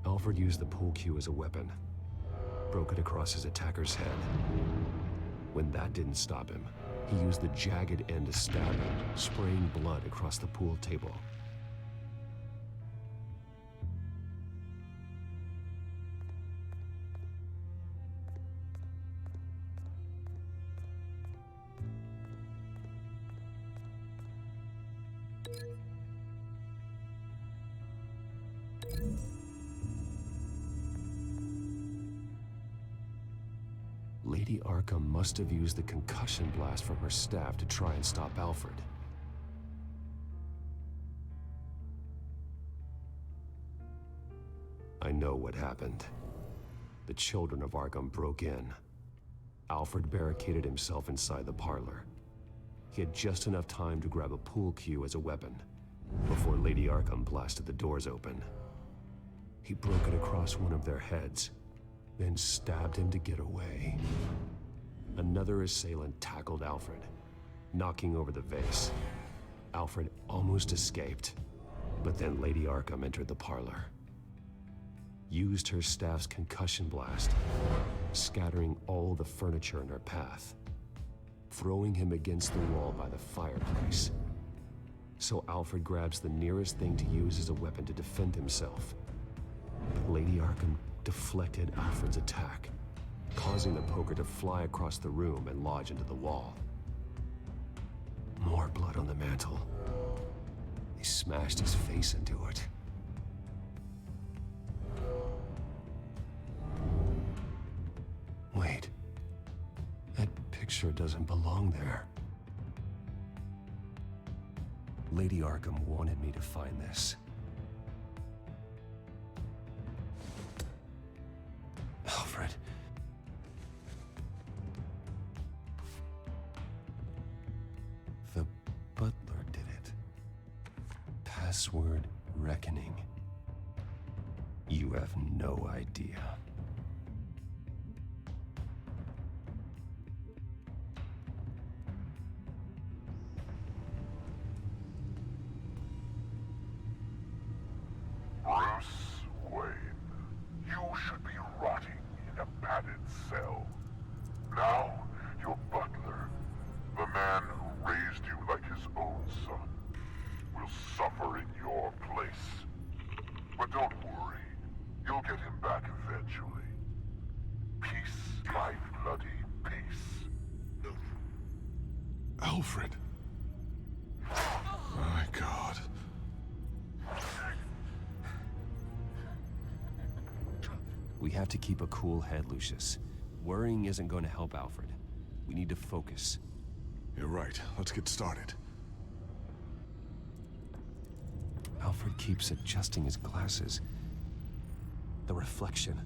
Alfred used the pool cue as a weapon, broke it across his attacker's head. When that didn't stop him, he used the jagged end to stab him, spraying blood across the pool table. Lady Arkham must have used the concussion blast from her staff to try and stop Alfred. I know what happened. The children of Arkham broke in. Alfred barricaded himself inside the parlor. He had just enough time to grab a pool cue as a weapon before Lady Arkham blasted the doors open. He broke it across one of their heads, then stabbed him to get away. Another assailant tackled Alfred, knocking over the vase. Alfred almost escaped, but then Lady Arkham entered the parlor, used her staff's concussion blast, scattering all the furniture in her path, throwing him against the wall by the fireplace. So Alfred grabs the nearest thing to use as a weapon to defend himself. But Lady Arkham deflected Alfred's attack, causing the poker to fly across the room and lodge into the wall. More blood on the mantel. He smashed his face into it. Wait. That picture doesn't belong there. Lady Arkham wanted me to find this. Alfred. The butler did it. Password reckoning. You have no idea. Bruce Wayne, you should be rotting in a padded cell. Now, your butler, the man who raised you like his own son, will suffer in your place. But don't worry, you'll get him back eventually. Peace, my bloody peace. Alfred. My God. We have to keep a cool head, Lucius. Worrying isn't going to help Alfred. We need to focus. You're right. Let's get started. Alfred keeps adjusting his glasses. The reflection.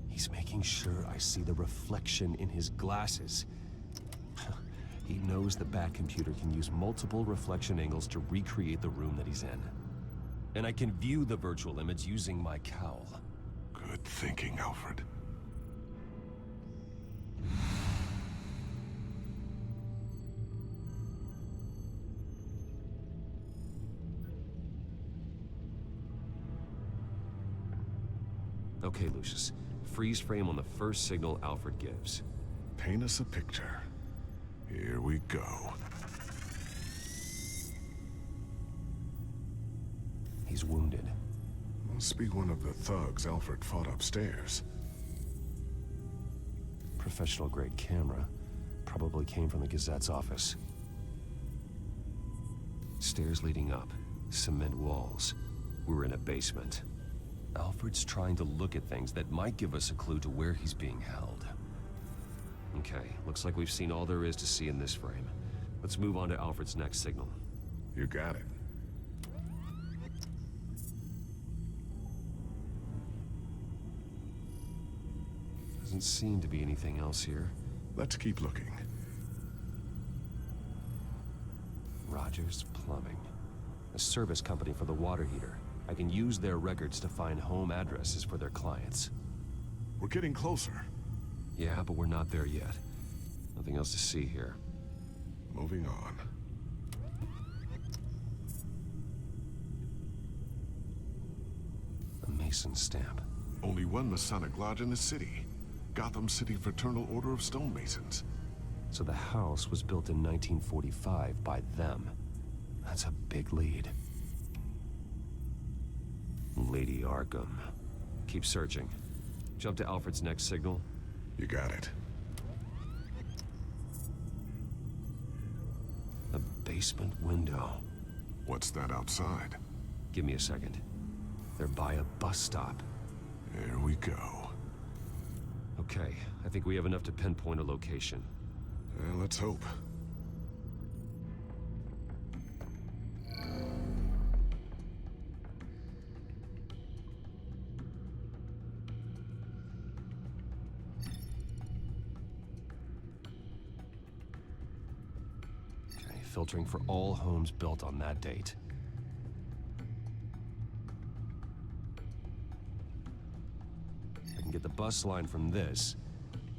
He's making sure I see the reflection in his glasses. He knows the Batcomputer can use multiple reflection angles to recreate the room that he's in. And I can view the virtual image using my cowl. Good thinking, Alfred. Okay, Lucius. Freeze frame on the first signal Alfred gives. Paint us a picture. Here we go. He's wounded. Must be one of the thugs Alfred fought upstairs. Professional-grade camera. Probably came from the Gazette's office. Stairs leading up. Cement walls. We're in a basement. Alfred's trying to look at things that might give us a clue to where he's being held. Okay, looks like we've seen all there is to see in this frame. Let's move on to Alfred's next signal. You got it. Doesn't seem to be anything else here. Let's keep looking. Rogers Plumbing. A service company for the water heater. I can use their records to find home addresses for their clients. We're getting closer. Yeah, but we're not there yet. Nothing else to see here. Moving on. Mason stamp. Only one Masonic lodge in the city. Gotham City Fraternal Order of Stonemasons. So the house was built in 1945 by them. That's a big lead. Lady Arkham. Keep searching. Jump to Alfred's next signal. You got it. A basement window. What's that outside? Give me a second. They're by a bus stop. There we go. Okay, I think we have enough to pinpoint a location. Well, let's hope. Okay, filtering for all homes built on that date. I can get the bus line from this,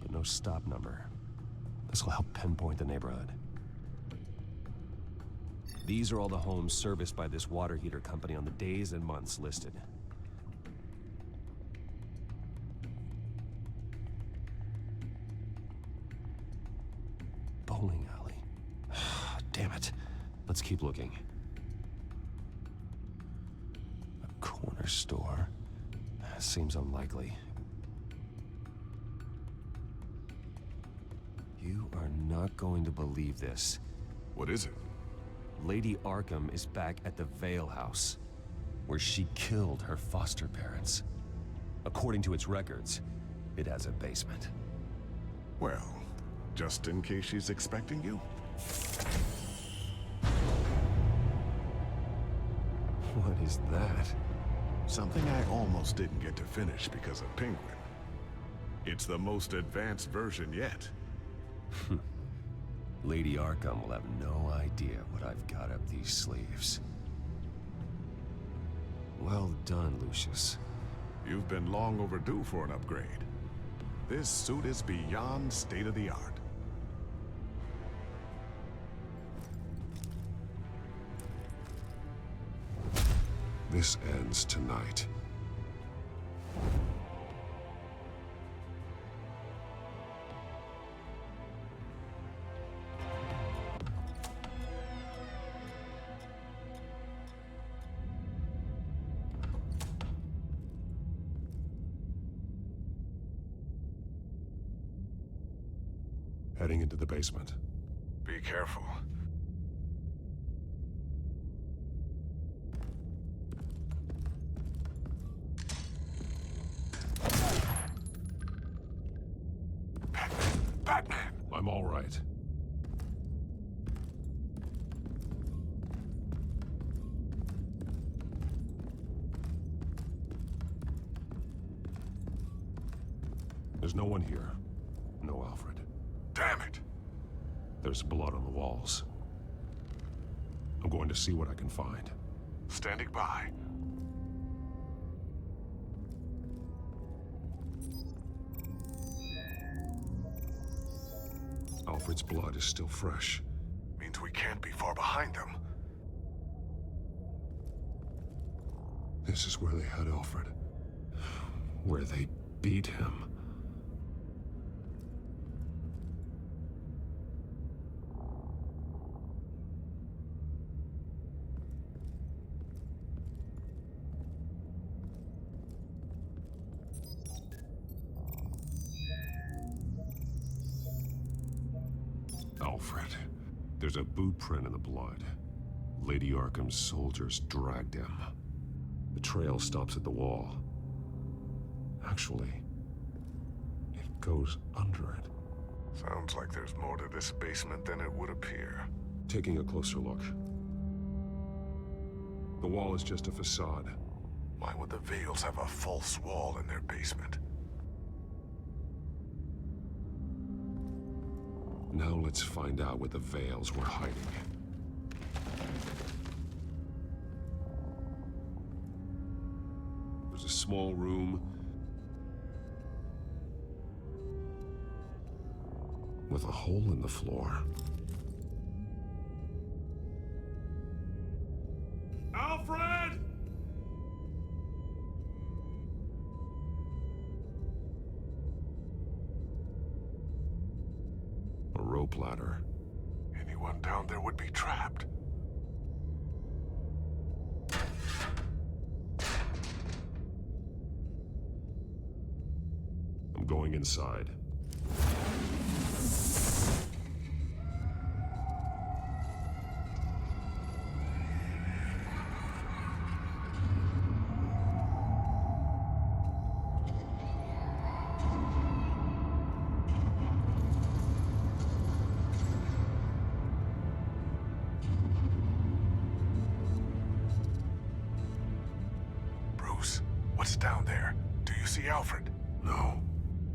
but no stop number. This will help pinpoint the neighborhood. These are all the homes serviced by this water heater company on the days and months listed. Bowling alley. Damn it. Let's keep looking. A corner store. Seems unlikely. You are not going to believe this. What is it? Lady Arkham is back at the Vale House, where she killed her foster parents. According to its records, it has a basement. Well, just in case she's expecting you. What is that? Something I almost didn't get to finish because of Penguin. It's the most advanced version yet. Lady Arkham will have no idea what I've got up these sleeves. Well done, Lucius. You've been long overdue for an upgrade. This suit is beyond state-of-the-art. This ends tonight. Heading into the basement. Be careful. Batman! I'm all right. There's no one here. No Alfred. Damn it! There's blood on the walls. I'm going to see what I can find. Standing by. Alfred's blood is still fresh. Means we can't be far behind them. This is where they had Alfred. Where they beat him. Alfred. There's a boot print in the blood. Lady Arkham's soldiers dragged him. The trail stops at the wall. Actually, it goes under it. Sounds like there's more to this basement than it would appear. Taking a closer look. The wall is just a facade. Why would the Vales have a false wall in their basement? Now let's find out what the Vales were hiding. There's a small room with a hole in the floor. Alfred! rope ladder. Anyone down there would be trapped. I'm going inside. Bruce, what's down there? Do you see Alfred? No.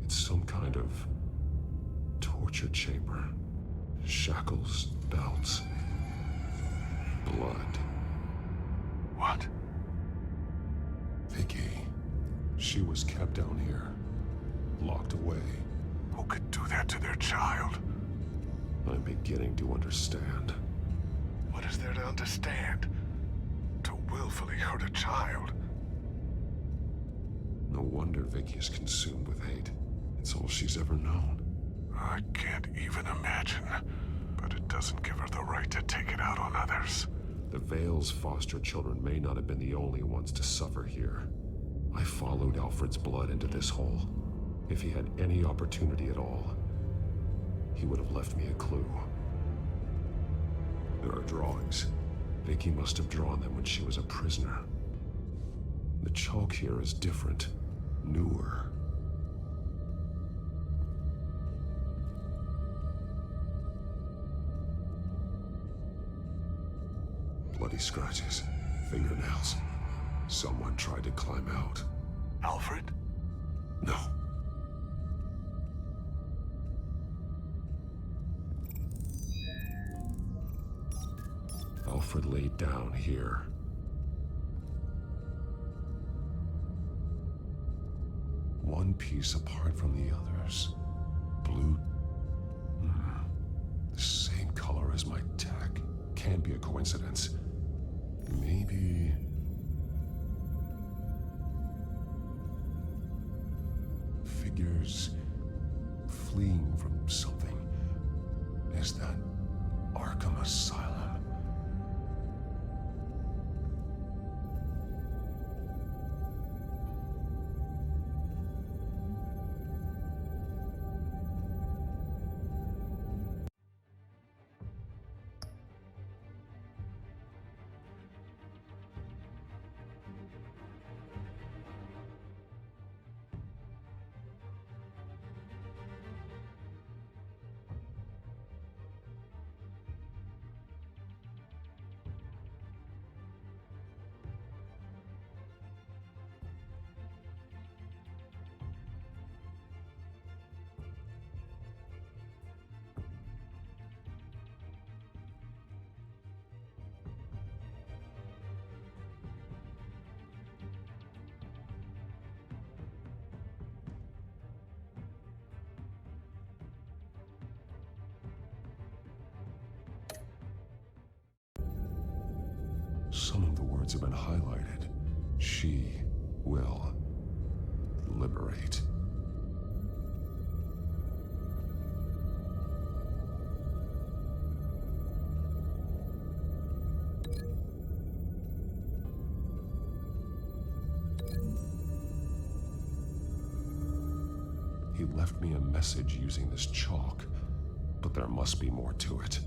It's some kind of torture chamber. Shackles, belts, blood. What? Vicky. She was kept down here. Locked away. Who could do that to their child? I'm beginning to understand. What is there to understand? To willfully hurt a child? No wonder Vicky is consumed with hate. It's all she's ever known. I can't even imagine. But it doesn't give her the right to take it out on others. The Vale's foster children may not have been the only ones to suffer here. I followed Alfred's blood into this hole. If he had any opportunity at all, he would have left me a clue. There are drawings. Vicky must have drawn them when she was a prisoner. The chalk here is different, newer. Bloody scratches, fingernails. Someone tried to climb out. Alfred? No. Alfred laid down here. One piece apart from the others. Blue. The same color as my tech. Can't be a coincidence. Maybe... figures fleeing from something. Is that Arkham Asylum? Some of the words have been highlighted. She will liberate. He left me a message using this chalk, but there must be more to it.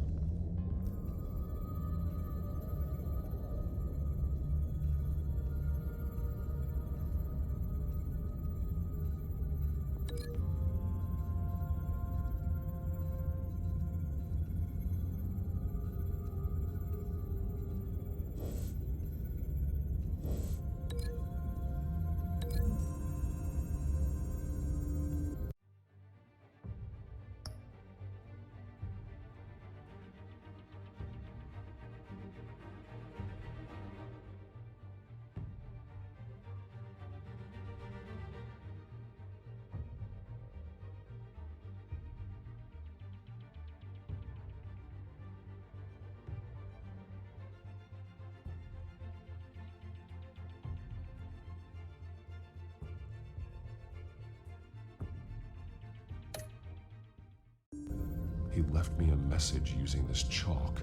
he left me a message using this chalk,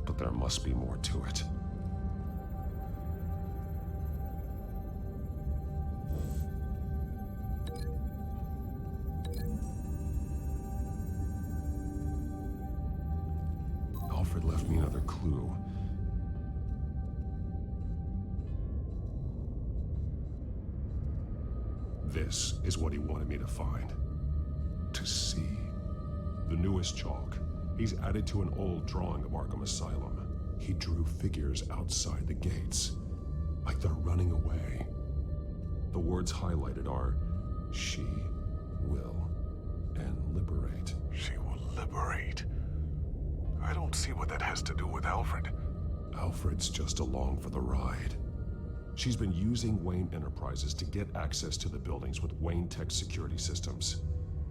but there must be more to it. Alfred left me another clue. This is what he wanted me to find. To see. The newest chalk. He's added to an old drawing of Arkham Asylum. He drew figures outside the gates, like they're running away. The words highlighted are, "She will," and "liberate." She will liberate. I don't see what that has to do with Alfred. Alfred's just along for the ride. She's been using Wayne Enterprises to get access to the buildings with Wayne Tech security systems,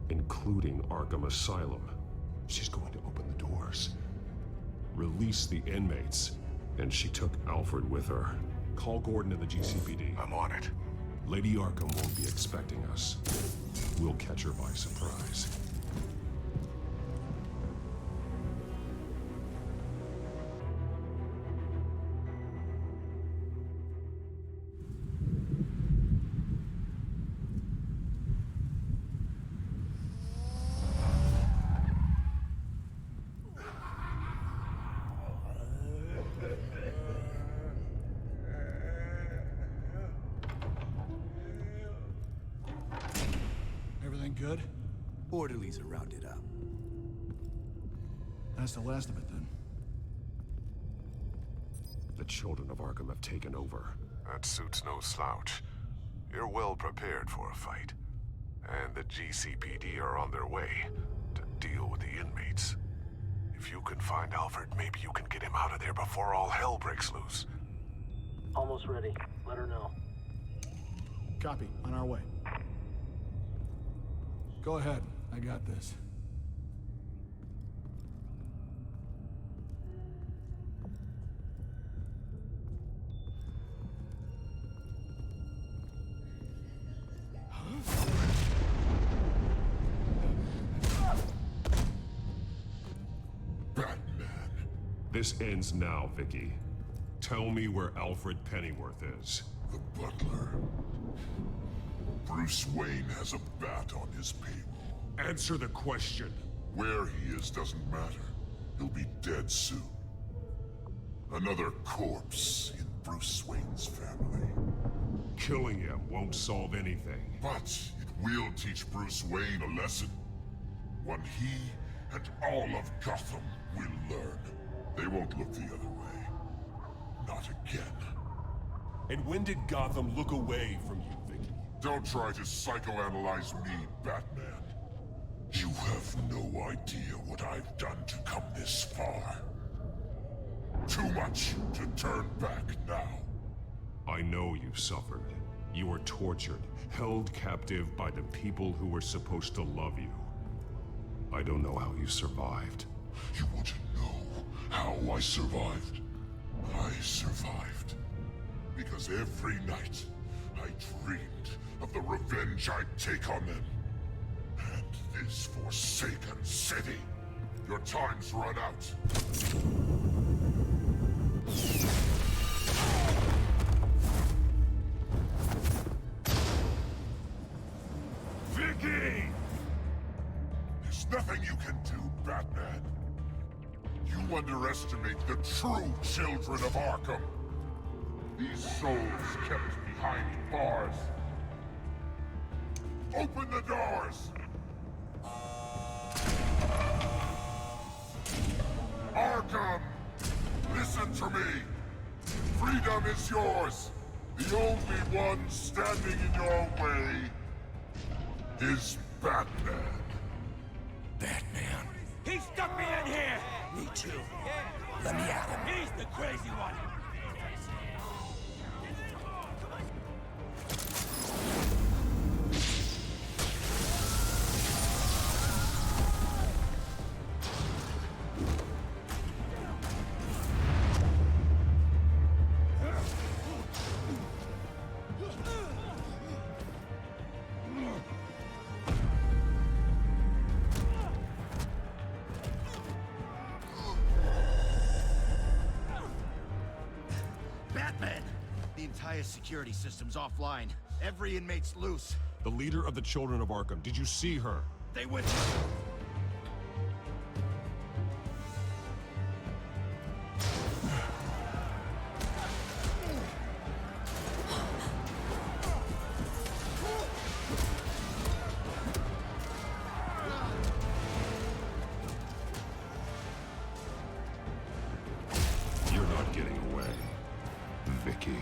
including Arkham Asylum. She's going to open the doors, release the inmates, and she took Alfred with her. Call Gordon and the GCPD. I'm on it. Lady Arkham won't be expecting us. We'll catch her by surprise. Everything good? Orderlies are rounded up. That's the last of it, then. The children of Arkham have taken over. That suit's no slouch. You're well prepared for a fight. And the GCPD are on their way to deal with the inmates. If you can find Alfred, maybe you can get him out of there before all hell breaks loose. Almost ready. Let her know. Copy. On our way. Go ahead. I got this. This ends now, Vicky. Tell me where Alfred Pennyworth is. The butler. Bruce Wayne has a bat on his payroll. Answer the question. Where he is doesn't matter. He'll be dead soon. Another corpse in Bruce Wayne's family. Killing him won't solve anything. But it will teach Bruce Wayne a lesson. One he and all of Gotham will learn. They won't look the other way. Not again. And when did Gotham look away from you, Vicky? Don't try to psychoanalyze me, Batman. You have no idea what I've done to come this far. Too much to turn back now. I know you suffered. You were tortured, held captive by the people who were supposed to love you. I don't know how you survived. You want to know how I survived? I survived because every night I dreamed of the revenge I'd take on them. And this forsaken city. Your time's run out. Vicky! There's nothing you can do, Batman. You underestimate the true children of Arkham. These souls kept behind bars. Open the doors! Arkham! Listen to me! Freedom is yours! The only one standing in your way is Batman. Batman. He stuck me in here! Me too. Let me at him. He's the crazy one. highest security system's offline. Every inmate's loose. The leader of the Children of Arkham, did you see her? They went... You're not getting away, Vicky.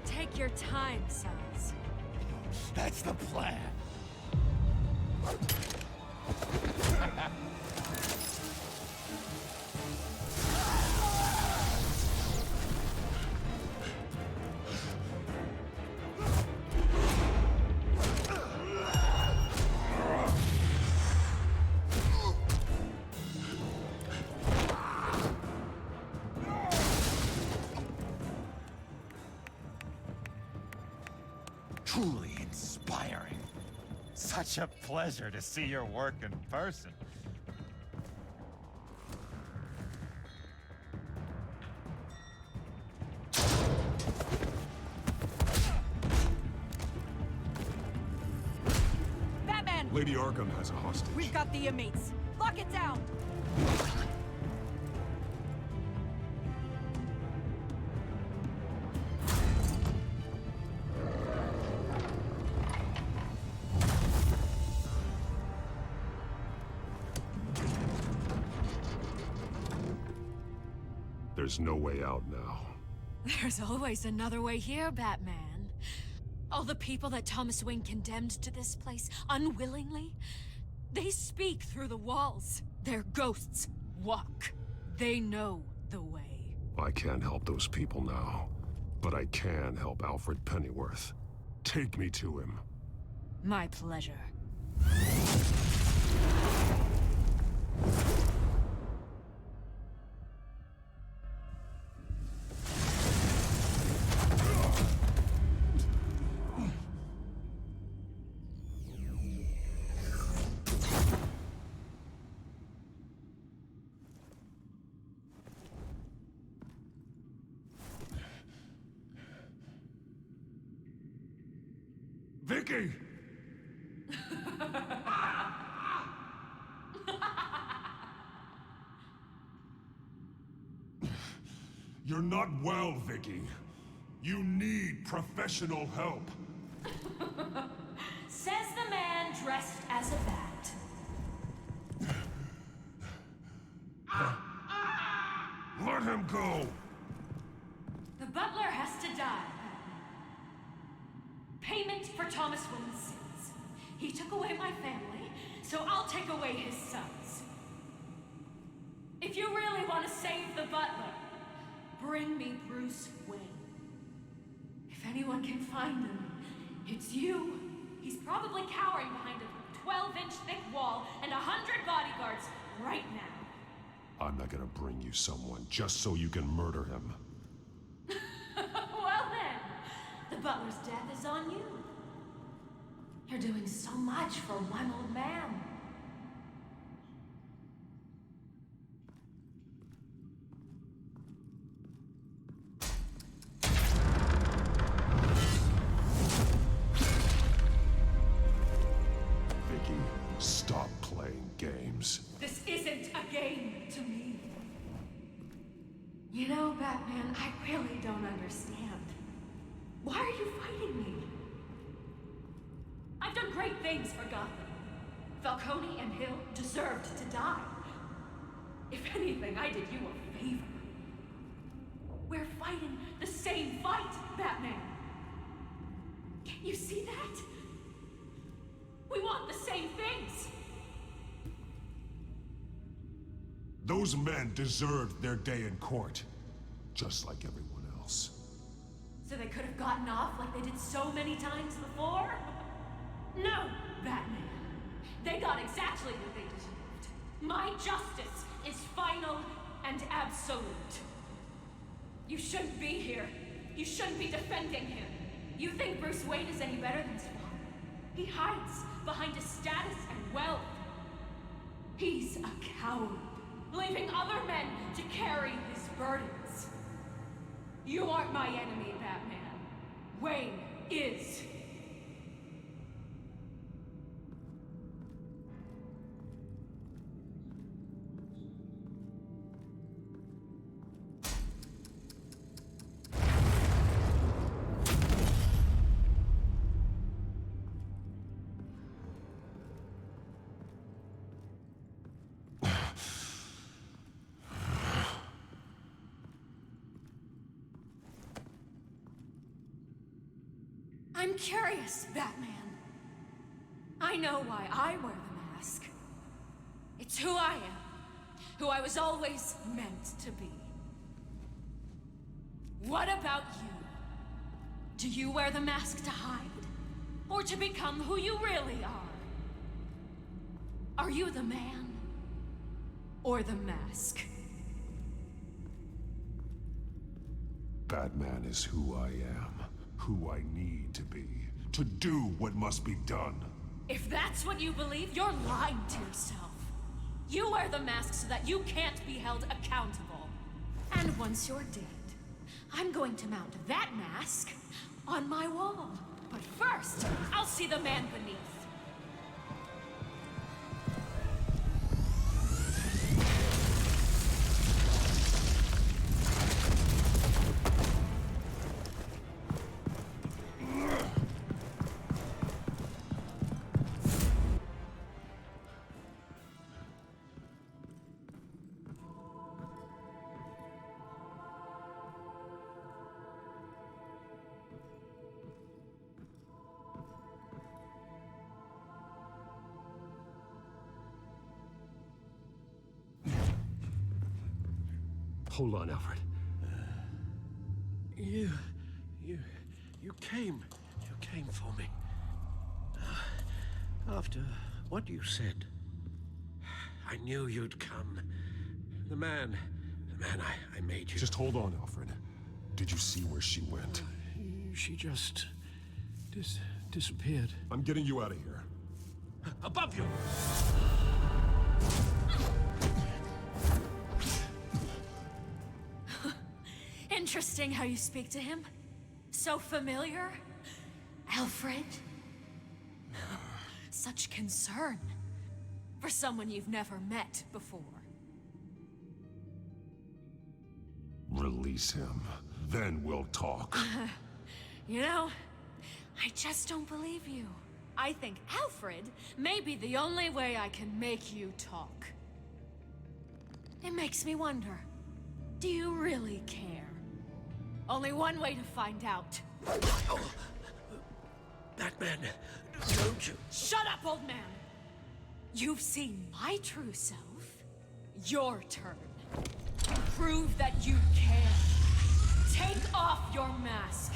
Take your time, sons. That's the plan. Truly inspiring. Such a pleasure to see your work in person. Batman! Lady Arkham has a hostage. We've got the inmates. Lock it down! There's no way out now. There's always another way here, Batman. All the people that Thomas Wayne condemned to this place unwillingly, they speak through the walls. Their ghosts walk. They know the way. I can't help those people now, but I can help Alfred Pennyworth. Take me to him. My pleasure. Vicky! You're not well, Vicky. You need professional help. Says the man dressed as a bat. Let him go! The butler has to die. Payment for Thomas Wayne's sins. He took away my family, so I'll take away his sons. If you really want to save the butler, bring me Bruce Wayne. If anyone can find him, it's you. He's probably cowering behind a 12-inch thick wall and 100 bodyguards right now. I'm not gonna bring you someone just so you can murder him. Well then, the butler's death is on you. You're doing so much for one old man. Vicky, stop playing games. This isn't a game to me. You know, Batman, I really don't understand. Why are you fighting me? I've done great things for Gotham. Falcone and Hill deserved to die. If anything, I did you a favor. We're fighting the same fight, Batman. Can't you see that? We want the same things. Those men deserved their day in court, just like everyone else. So they could have gotten off like they did so many times before? No, Batman. They got exactly what they deserved. My justice is final and absolute. You shouldn't be here. You shouldn't be defending him. You think Bruce Wayne is any better than his father? He hides behind his status and wealth. He's a coward, leaving other men to carry his burdens. You aren't my enemy, Batman. Wayne is. I'm curious, Batman. I know why I wear the mask. It's who I am. Who I was always meant to be. What about you? Do you wear the mask to hide? Or to become who you really are? Are you the man? Or the mask? Batman is who I am. Who I need to be, to do what must be done. If that's what you believe, you're lying to yourself. You wear the mask so that you can't be held accountable. And once you're dead, I'm going to mount that mask on my wall. But first, I'll see the man beneath. Hold on, Alfred. You came for me. After what you said, I knew you'd come. The man I made you. Just hold on, Alfred. Did you see where she went? She just disappeared. I'm getting you out of here. Above you! Interesting how you speak to him. So familiar. Alfred. Such concern for someone you've never met before. Release him. Then we'll talk. You know, I just don't believe you. I think Alfred may be the only way I can make you talk. It makes me wonder, do you really care? Only one way to find out. Batman, don't you? Shut up, old man! You've seen my true self. Your turn. Prove that you can. Take off your mask.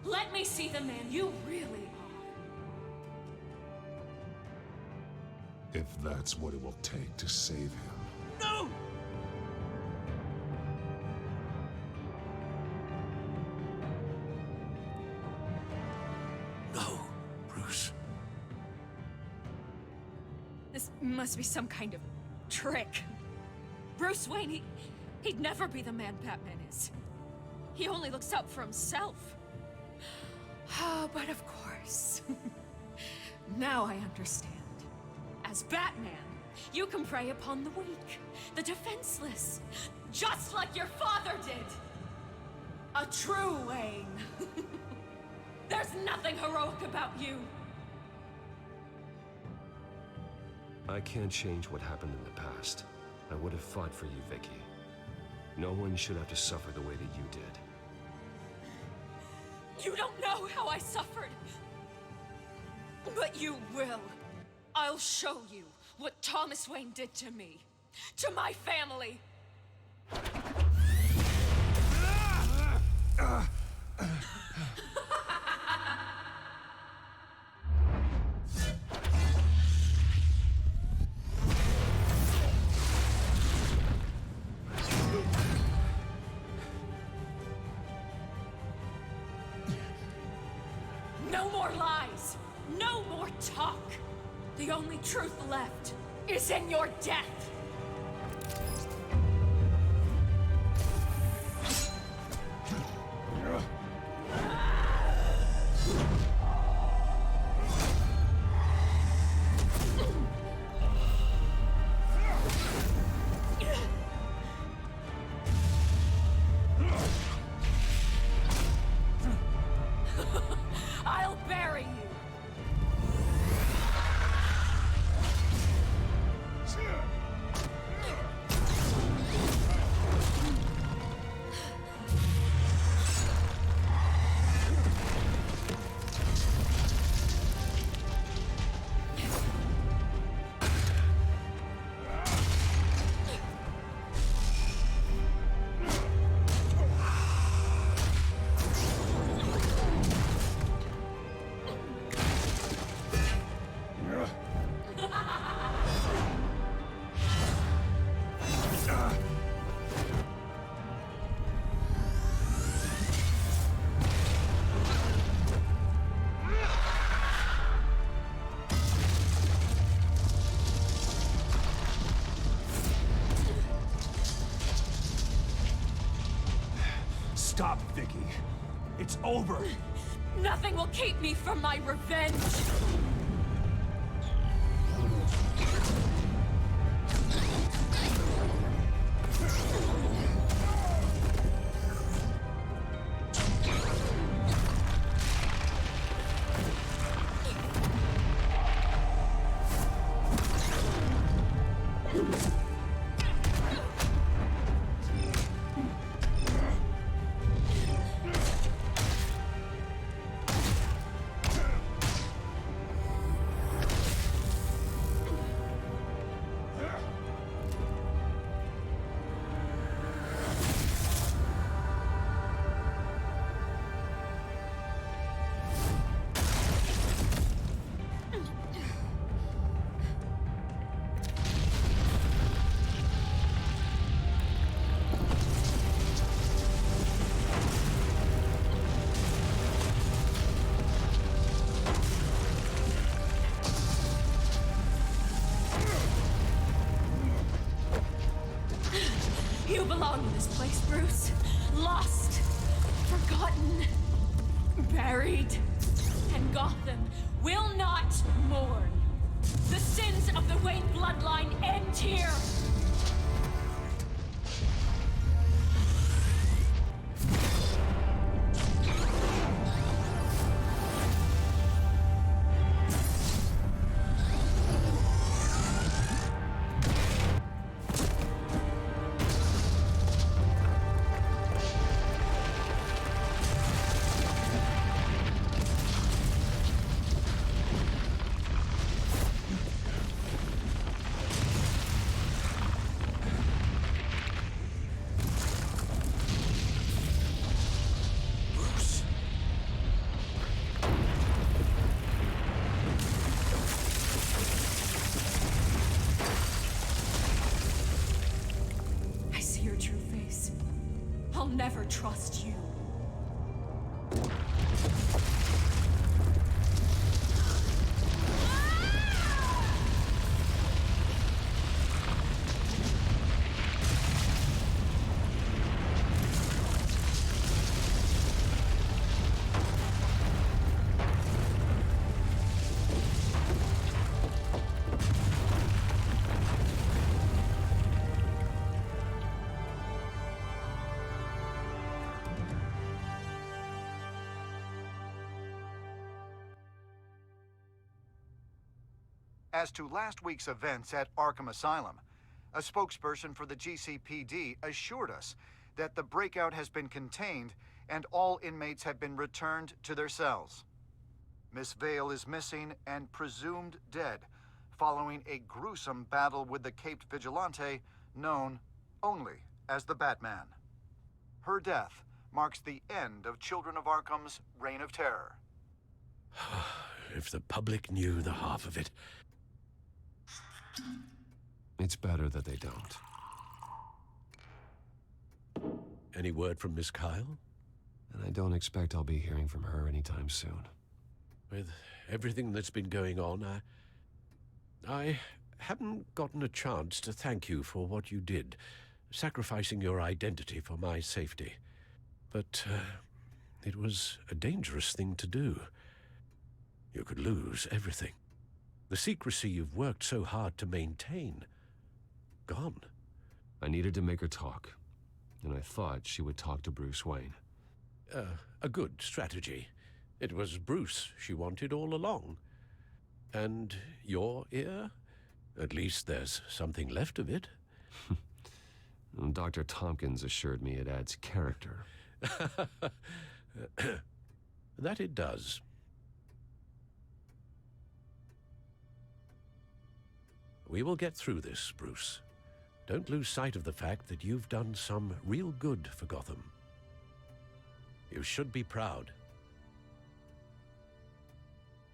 Let me see the man you really are. If that's what it will take to save him. No! No, Bruce. This must be some kind of trick. Bruce Wayne, he'd never be the man Batman is. He only looks out for himself. But of course. Now I understand. As Batman, you can prey upon the weak, the defenseless, just like your father did. A true Wayne. There's nothing heroic about you. I can't change what happened in the past. I would have fought for you, Vicky. No one should have to suffer the way that you did. You don't know how I suffered. But you will. I'll show you what Thomas Wayne did to me. To my family. No more lies! No more talk! The only truth left is in your death! I'll bury you! Stop, Vicky. It's over. Nothing will keep me from my revenge! You belong in this place, Bruce. Lost, forgotten, buried. And Gotham will not mourn. The sins of the Wayne bloodline end here. never trust you. As to last week's events at Arkham Asylum, a spokesperson for the GCPD assured us that the breakout has been contained and all inmates have been returned to their cells. Miss Vale is missing and presumed dead, following a gruesome battle with the caped vigilante known only as the Batman. Her death marks the end of Children of Arkham's reign of terror. If the public knew the half of it. It's better that they don't. Any word from Miss Kyle? And I don't expect I'll be hearing from her anytime soon. With everything that's been going on, I haven't gotten a chance to thank you for what you did, sacrificing your identity for my safety. But it was a dangerous thing to do. You could lose everything. The secrecy you've worked so hard to maintain. Gone. I needed to make her talk, and I thought she would talk to Bruce Wayne. A good strategy. It was Bruce she wanted all along. And your ear? At least there's something left of it. Dr. Tompkins assured me it adds character. That it does. We will get through this, Bruce. Don't lose sight of the fact that you've done some real good for Gotham. You should be proud.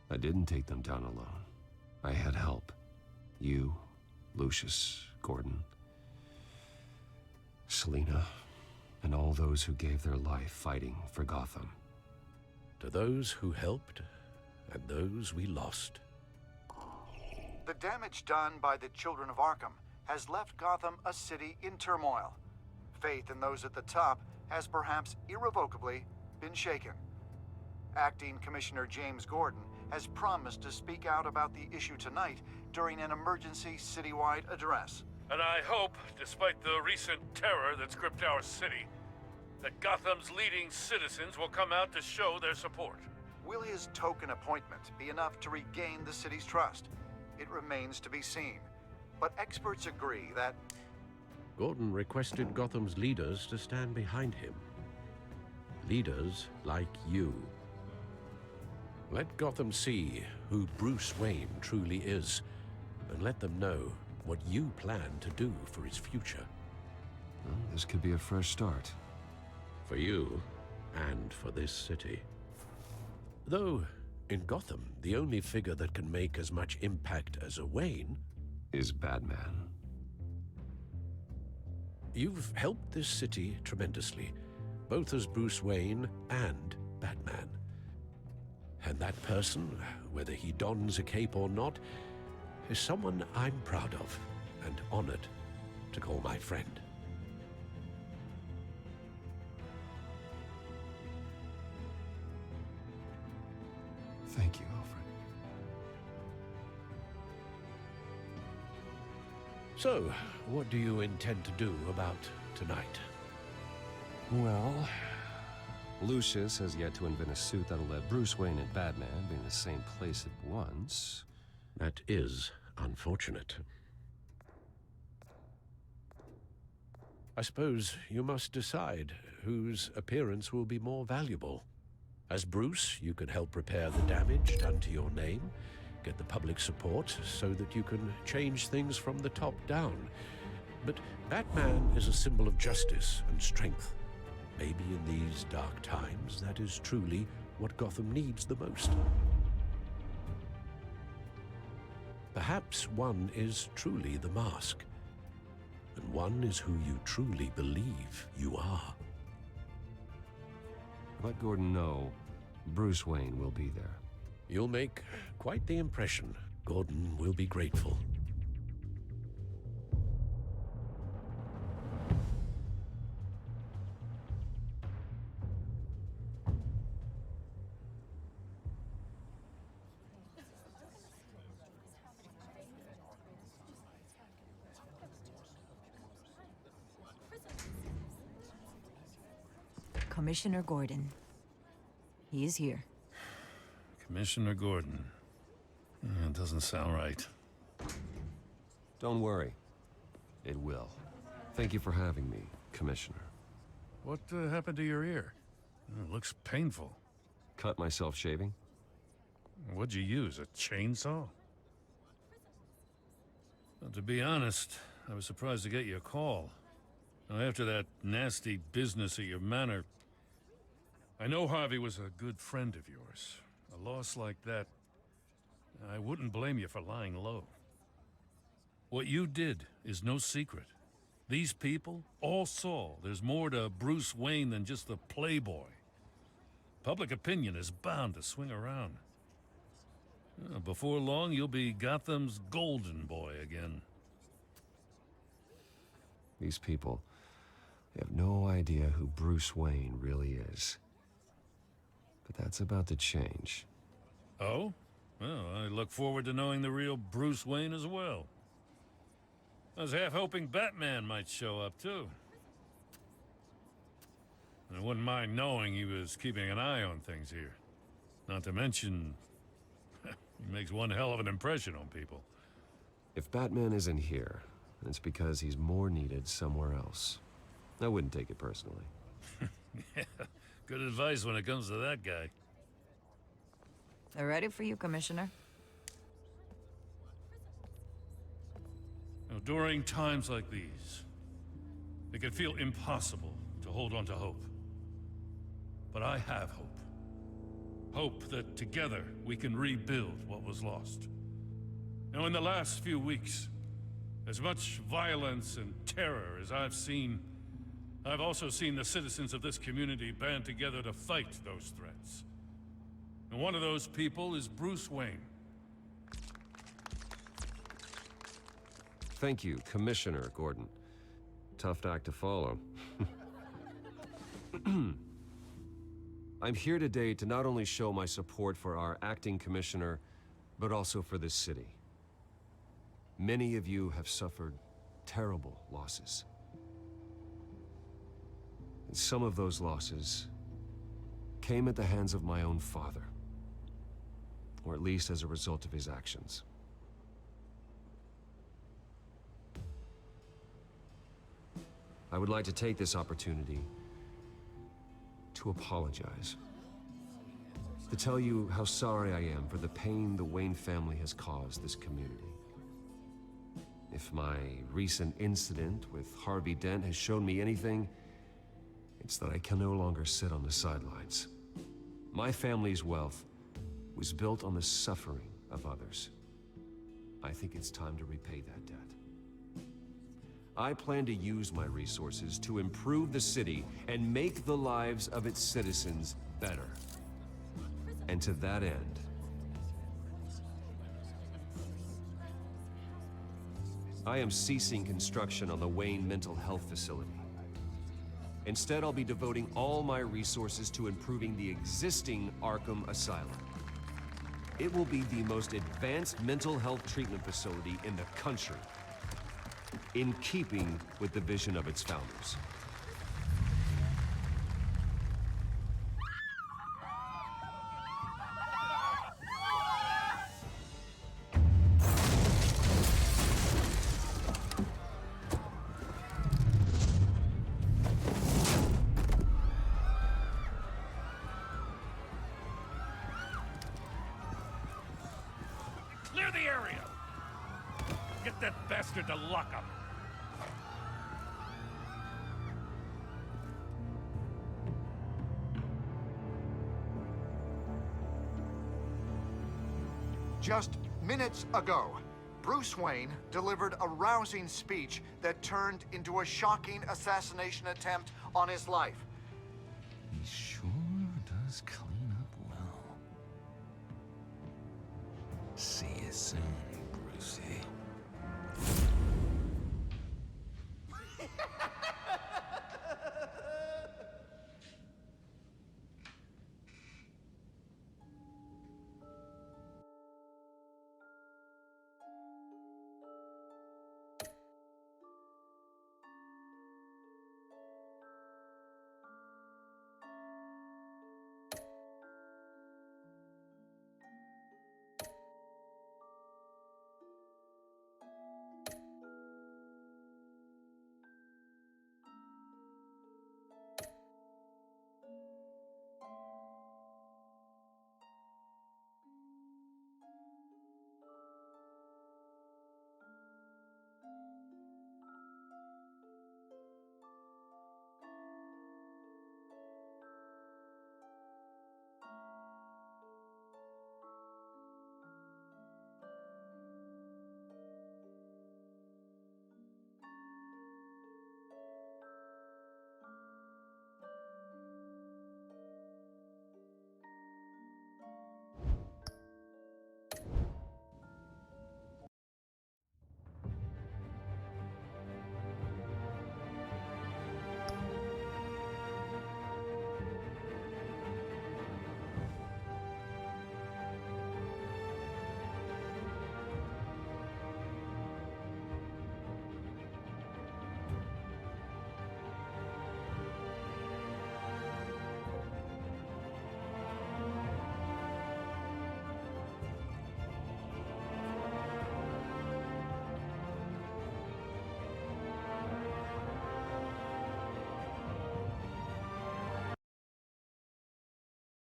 I didn't take them down alone. I had help. You, Lucius, Gordon, Selina, and all those who gave their life fighting for Gotham. To those who helped, and those we lost. The damage done by the Children of Arkham has left Gotham a city in turmoil. Faith in those at the top has perhaps irrevocably been shaken. Acting Commissioner James Gordon has promised to speak out about the issue tonight during an emergency citywide address. And I hope, despite the recent terror that's gripped our city, that Gotham's leading citizens will come out to show their support. Will his token appointment be enough to regain the city's trust? It remains to be seen, but experts agree that... Gordon requested Gotham's leaders to stand behind him. Leaders like you. Let Gotham see who Bruce Wayne truly is, and let them know what you plan to do for his future. Well, this could be a fresh start. For you, and for this city. Though, in Gotham, the only figure that can make as much impact as a Wayne is Batman. You've helped this city tremendously, both as Bruce Wayne and Batman. And that person, whether he dons a cape or not, is someone I'm proud of and honored to call my friend. Thank you, Alfred. So, what do you intend to do about tonight? Well, Lucius has yet to invent a suit that'll let Bruce Wayne and Batman be in the same place at once. That is unfortunate. I suppose you must decide whose appearance will be more valuable. As Bruce, you can help repair the damage done to your name, get the public support so that you can change things from the top down. But Batman is a symbol of justice and strength. Maybe in these dark times, that is truly what Gotham needs the most. Perhaps one is truly the mask, and one is who you truly believe you are. Let Gordon know Bruce Wayne will be there. You'll make quite the impression. Gordon will be grateful. Commissioner Gordon. He is here. Commissioner Gordon. It doesn't sound right. Don't worry. It will. Thank you for having me, Commissioner. What happened to your ear? It looks painful. Cut myself shaving? What'd you use, a chainsaw? Well, to be honest, I was surprised to get your call. Now, after that nasty business at your manor, I know Harvey was a good friend of yours. A loss like that, I wouldn't blame you for lying low. What you did is no secret. These people all saw there's more to Bruce Wayne than just the playboy. Public opinion is bound to swing around. Before long, you'll be Gotham's golden boy again. These people, they have no idea who Bruce Wayne really is. But that's about to change. Oh? Well, I look forward to knowing the real Bruce Wayne as well. I was half hoping Batman might show up, too. I wouldn't mind knowing he was keeping an eye on things here. Not to mention, he makes one hell of an impression on people. If Batman isn't here, it's because he's more needed somewhere else. I wouldn't take it personally. Yeah, good advice when it comes to that guy. They're ready for you, Commissioner. Now, during times like these, it can feel impossible to hold on to hope. But I have hope. Hope that together we can rebuild what was lost. Now, in the last few weeks, as much violence and terror as I've seen, I've also seen the citizens of this community band together to fight those threats. And one of those people is Bruce Wayne. Thank you, Commissioner Gordon. Tough act to follow. I'm here today to not only show my support for our acting commissioner, but also for this city. Many of you have suffered terrible losses. And some of those losses came at the hands of my own father, or at least as a result of his actions. I would like to take this opportunity to apologize. To tell you how sorry I am for the pain the Wayne family has caused this community. If my recent incident with Harvey Dent has shown me anything, it's that I can no longer sit on the sidelines. My family's wealth was built on the suffering of others. I think it's time to repay that debt. I plan to use my resources to improve the city and make the lives of its citizens better. And to that end, I am ceasing construction on the Wayne Mental Health Facility. Instead, I'll be devoting all my resources to improving the existing Arkham Asylum. It will be the most advanced mental health treatment facility in the country, in keeping with the vision of its founders. Clear the area! Get that bastard to lock up! Just minutes ago, Bruce Wayne delivered a rousing speech that turned into a shocking assassination attempt on his life. Be sure does clean up well. See you soon, Brucey.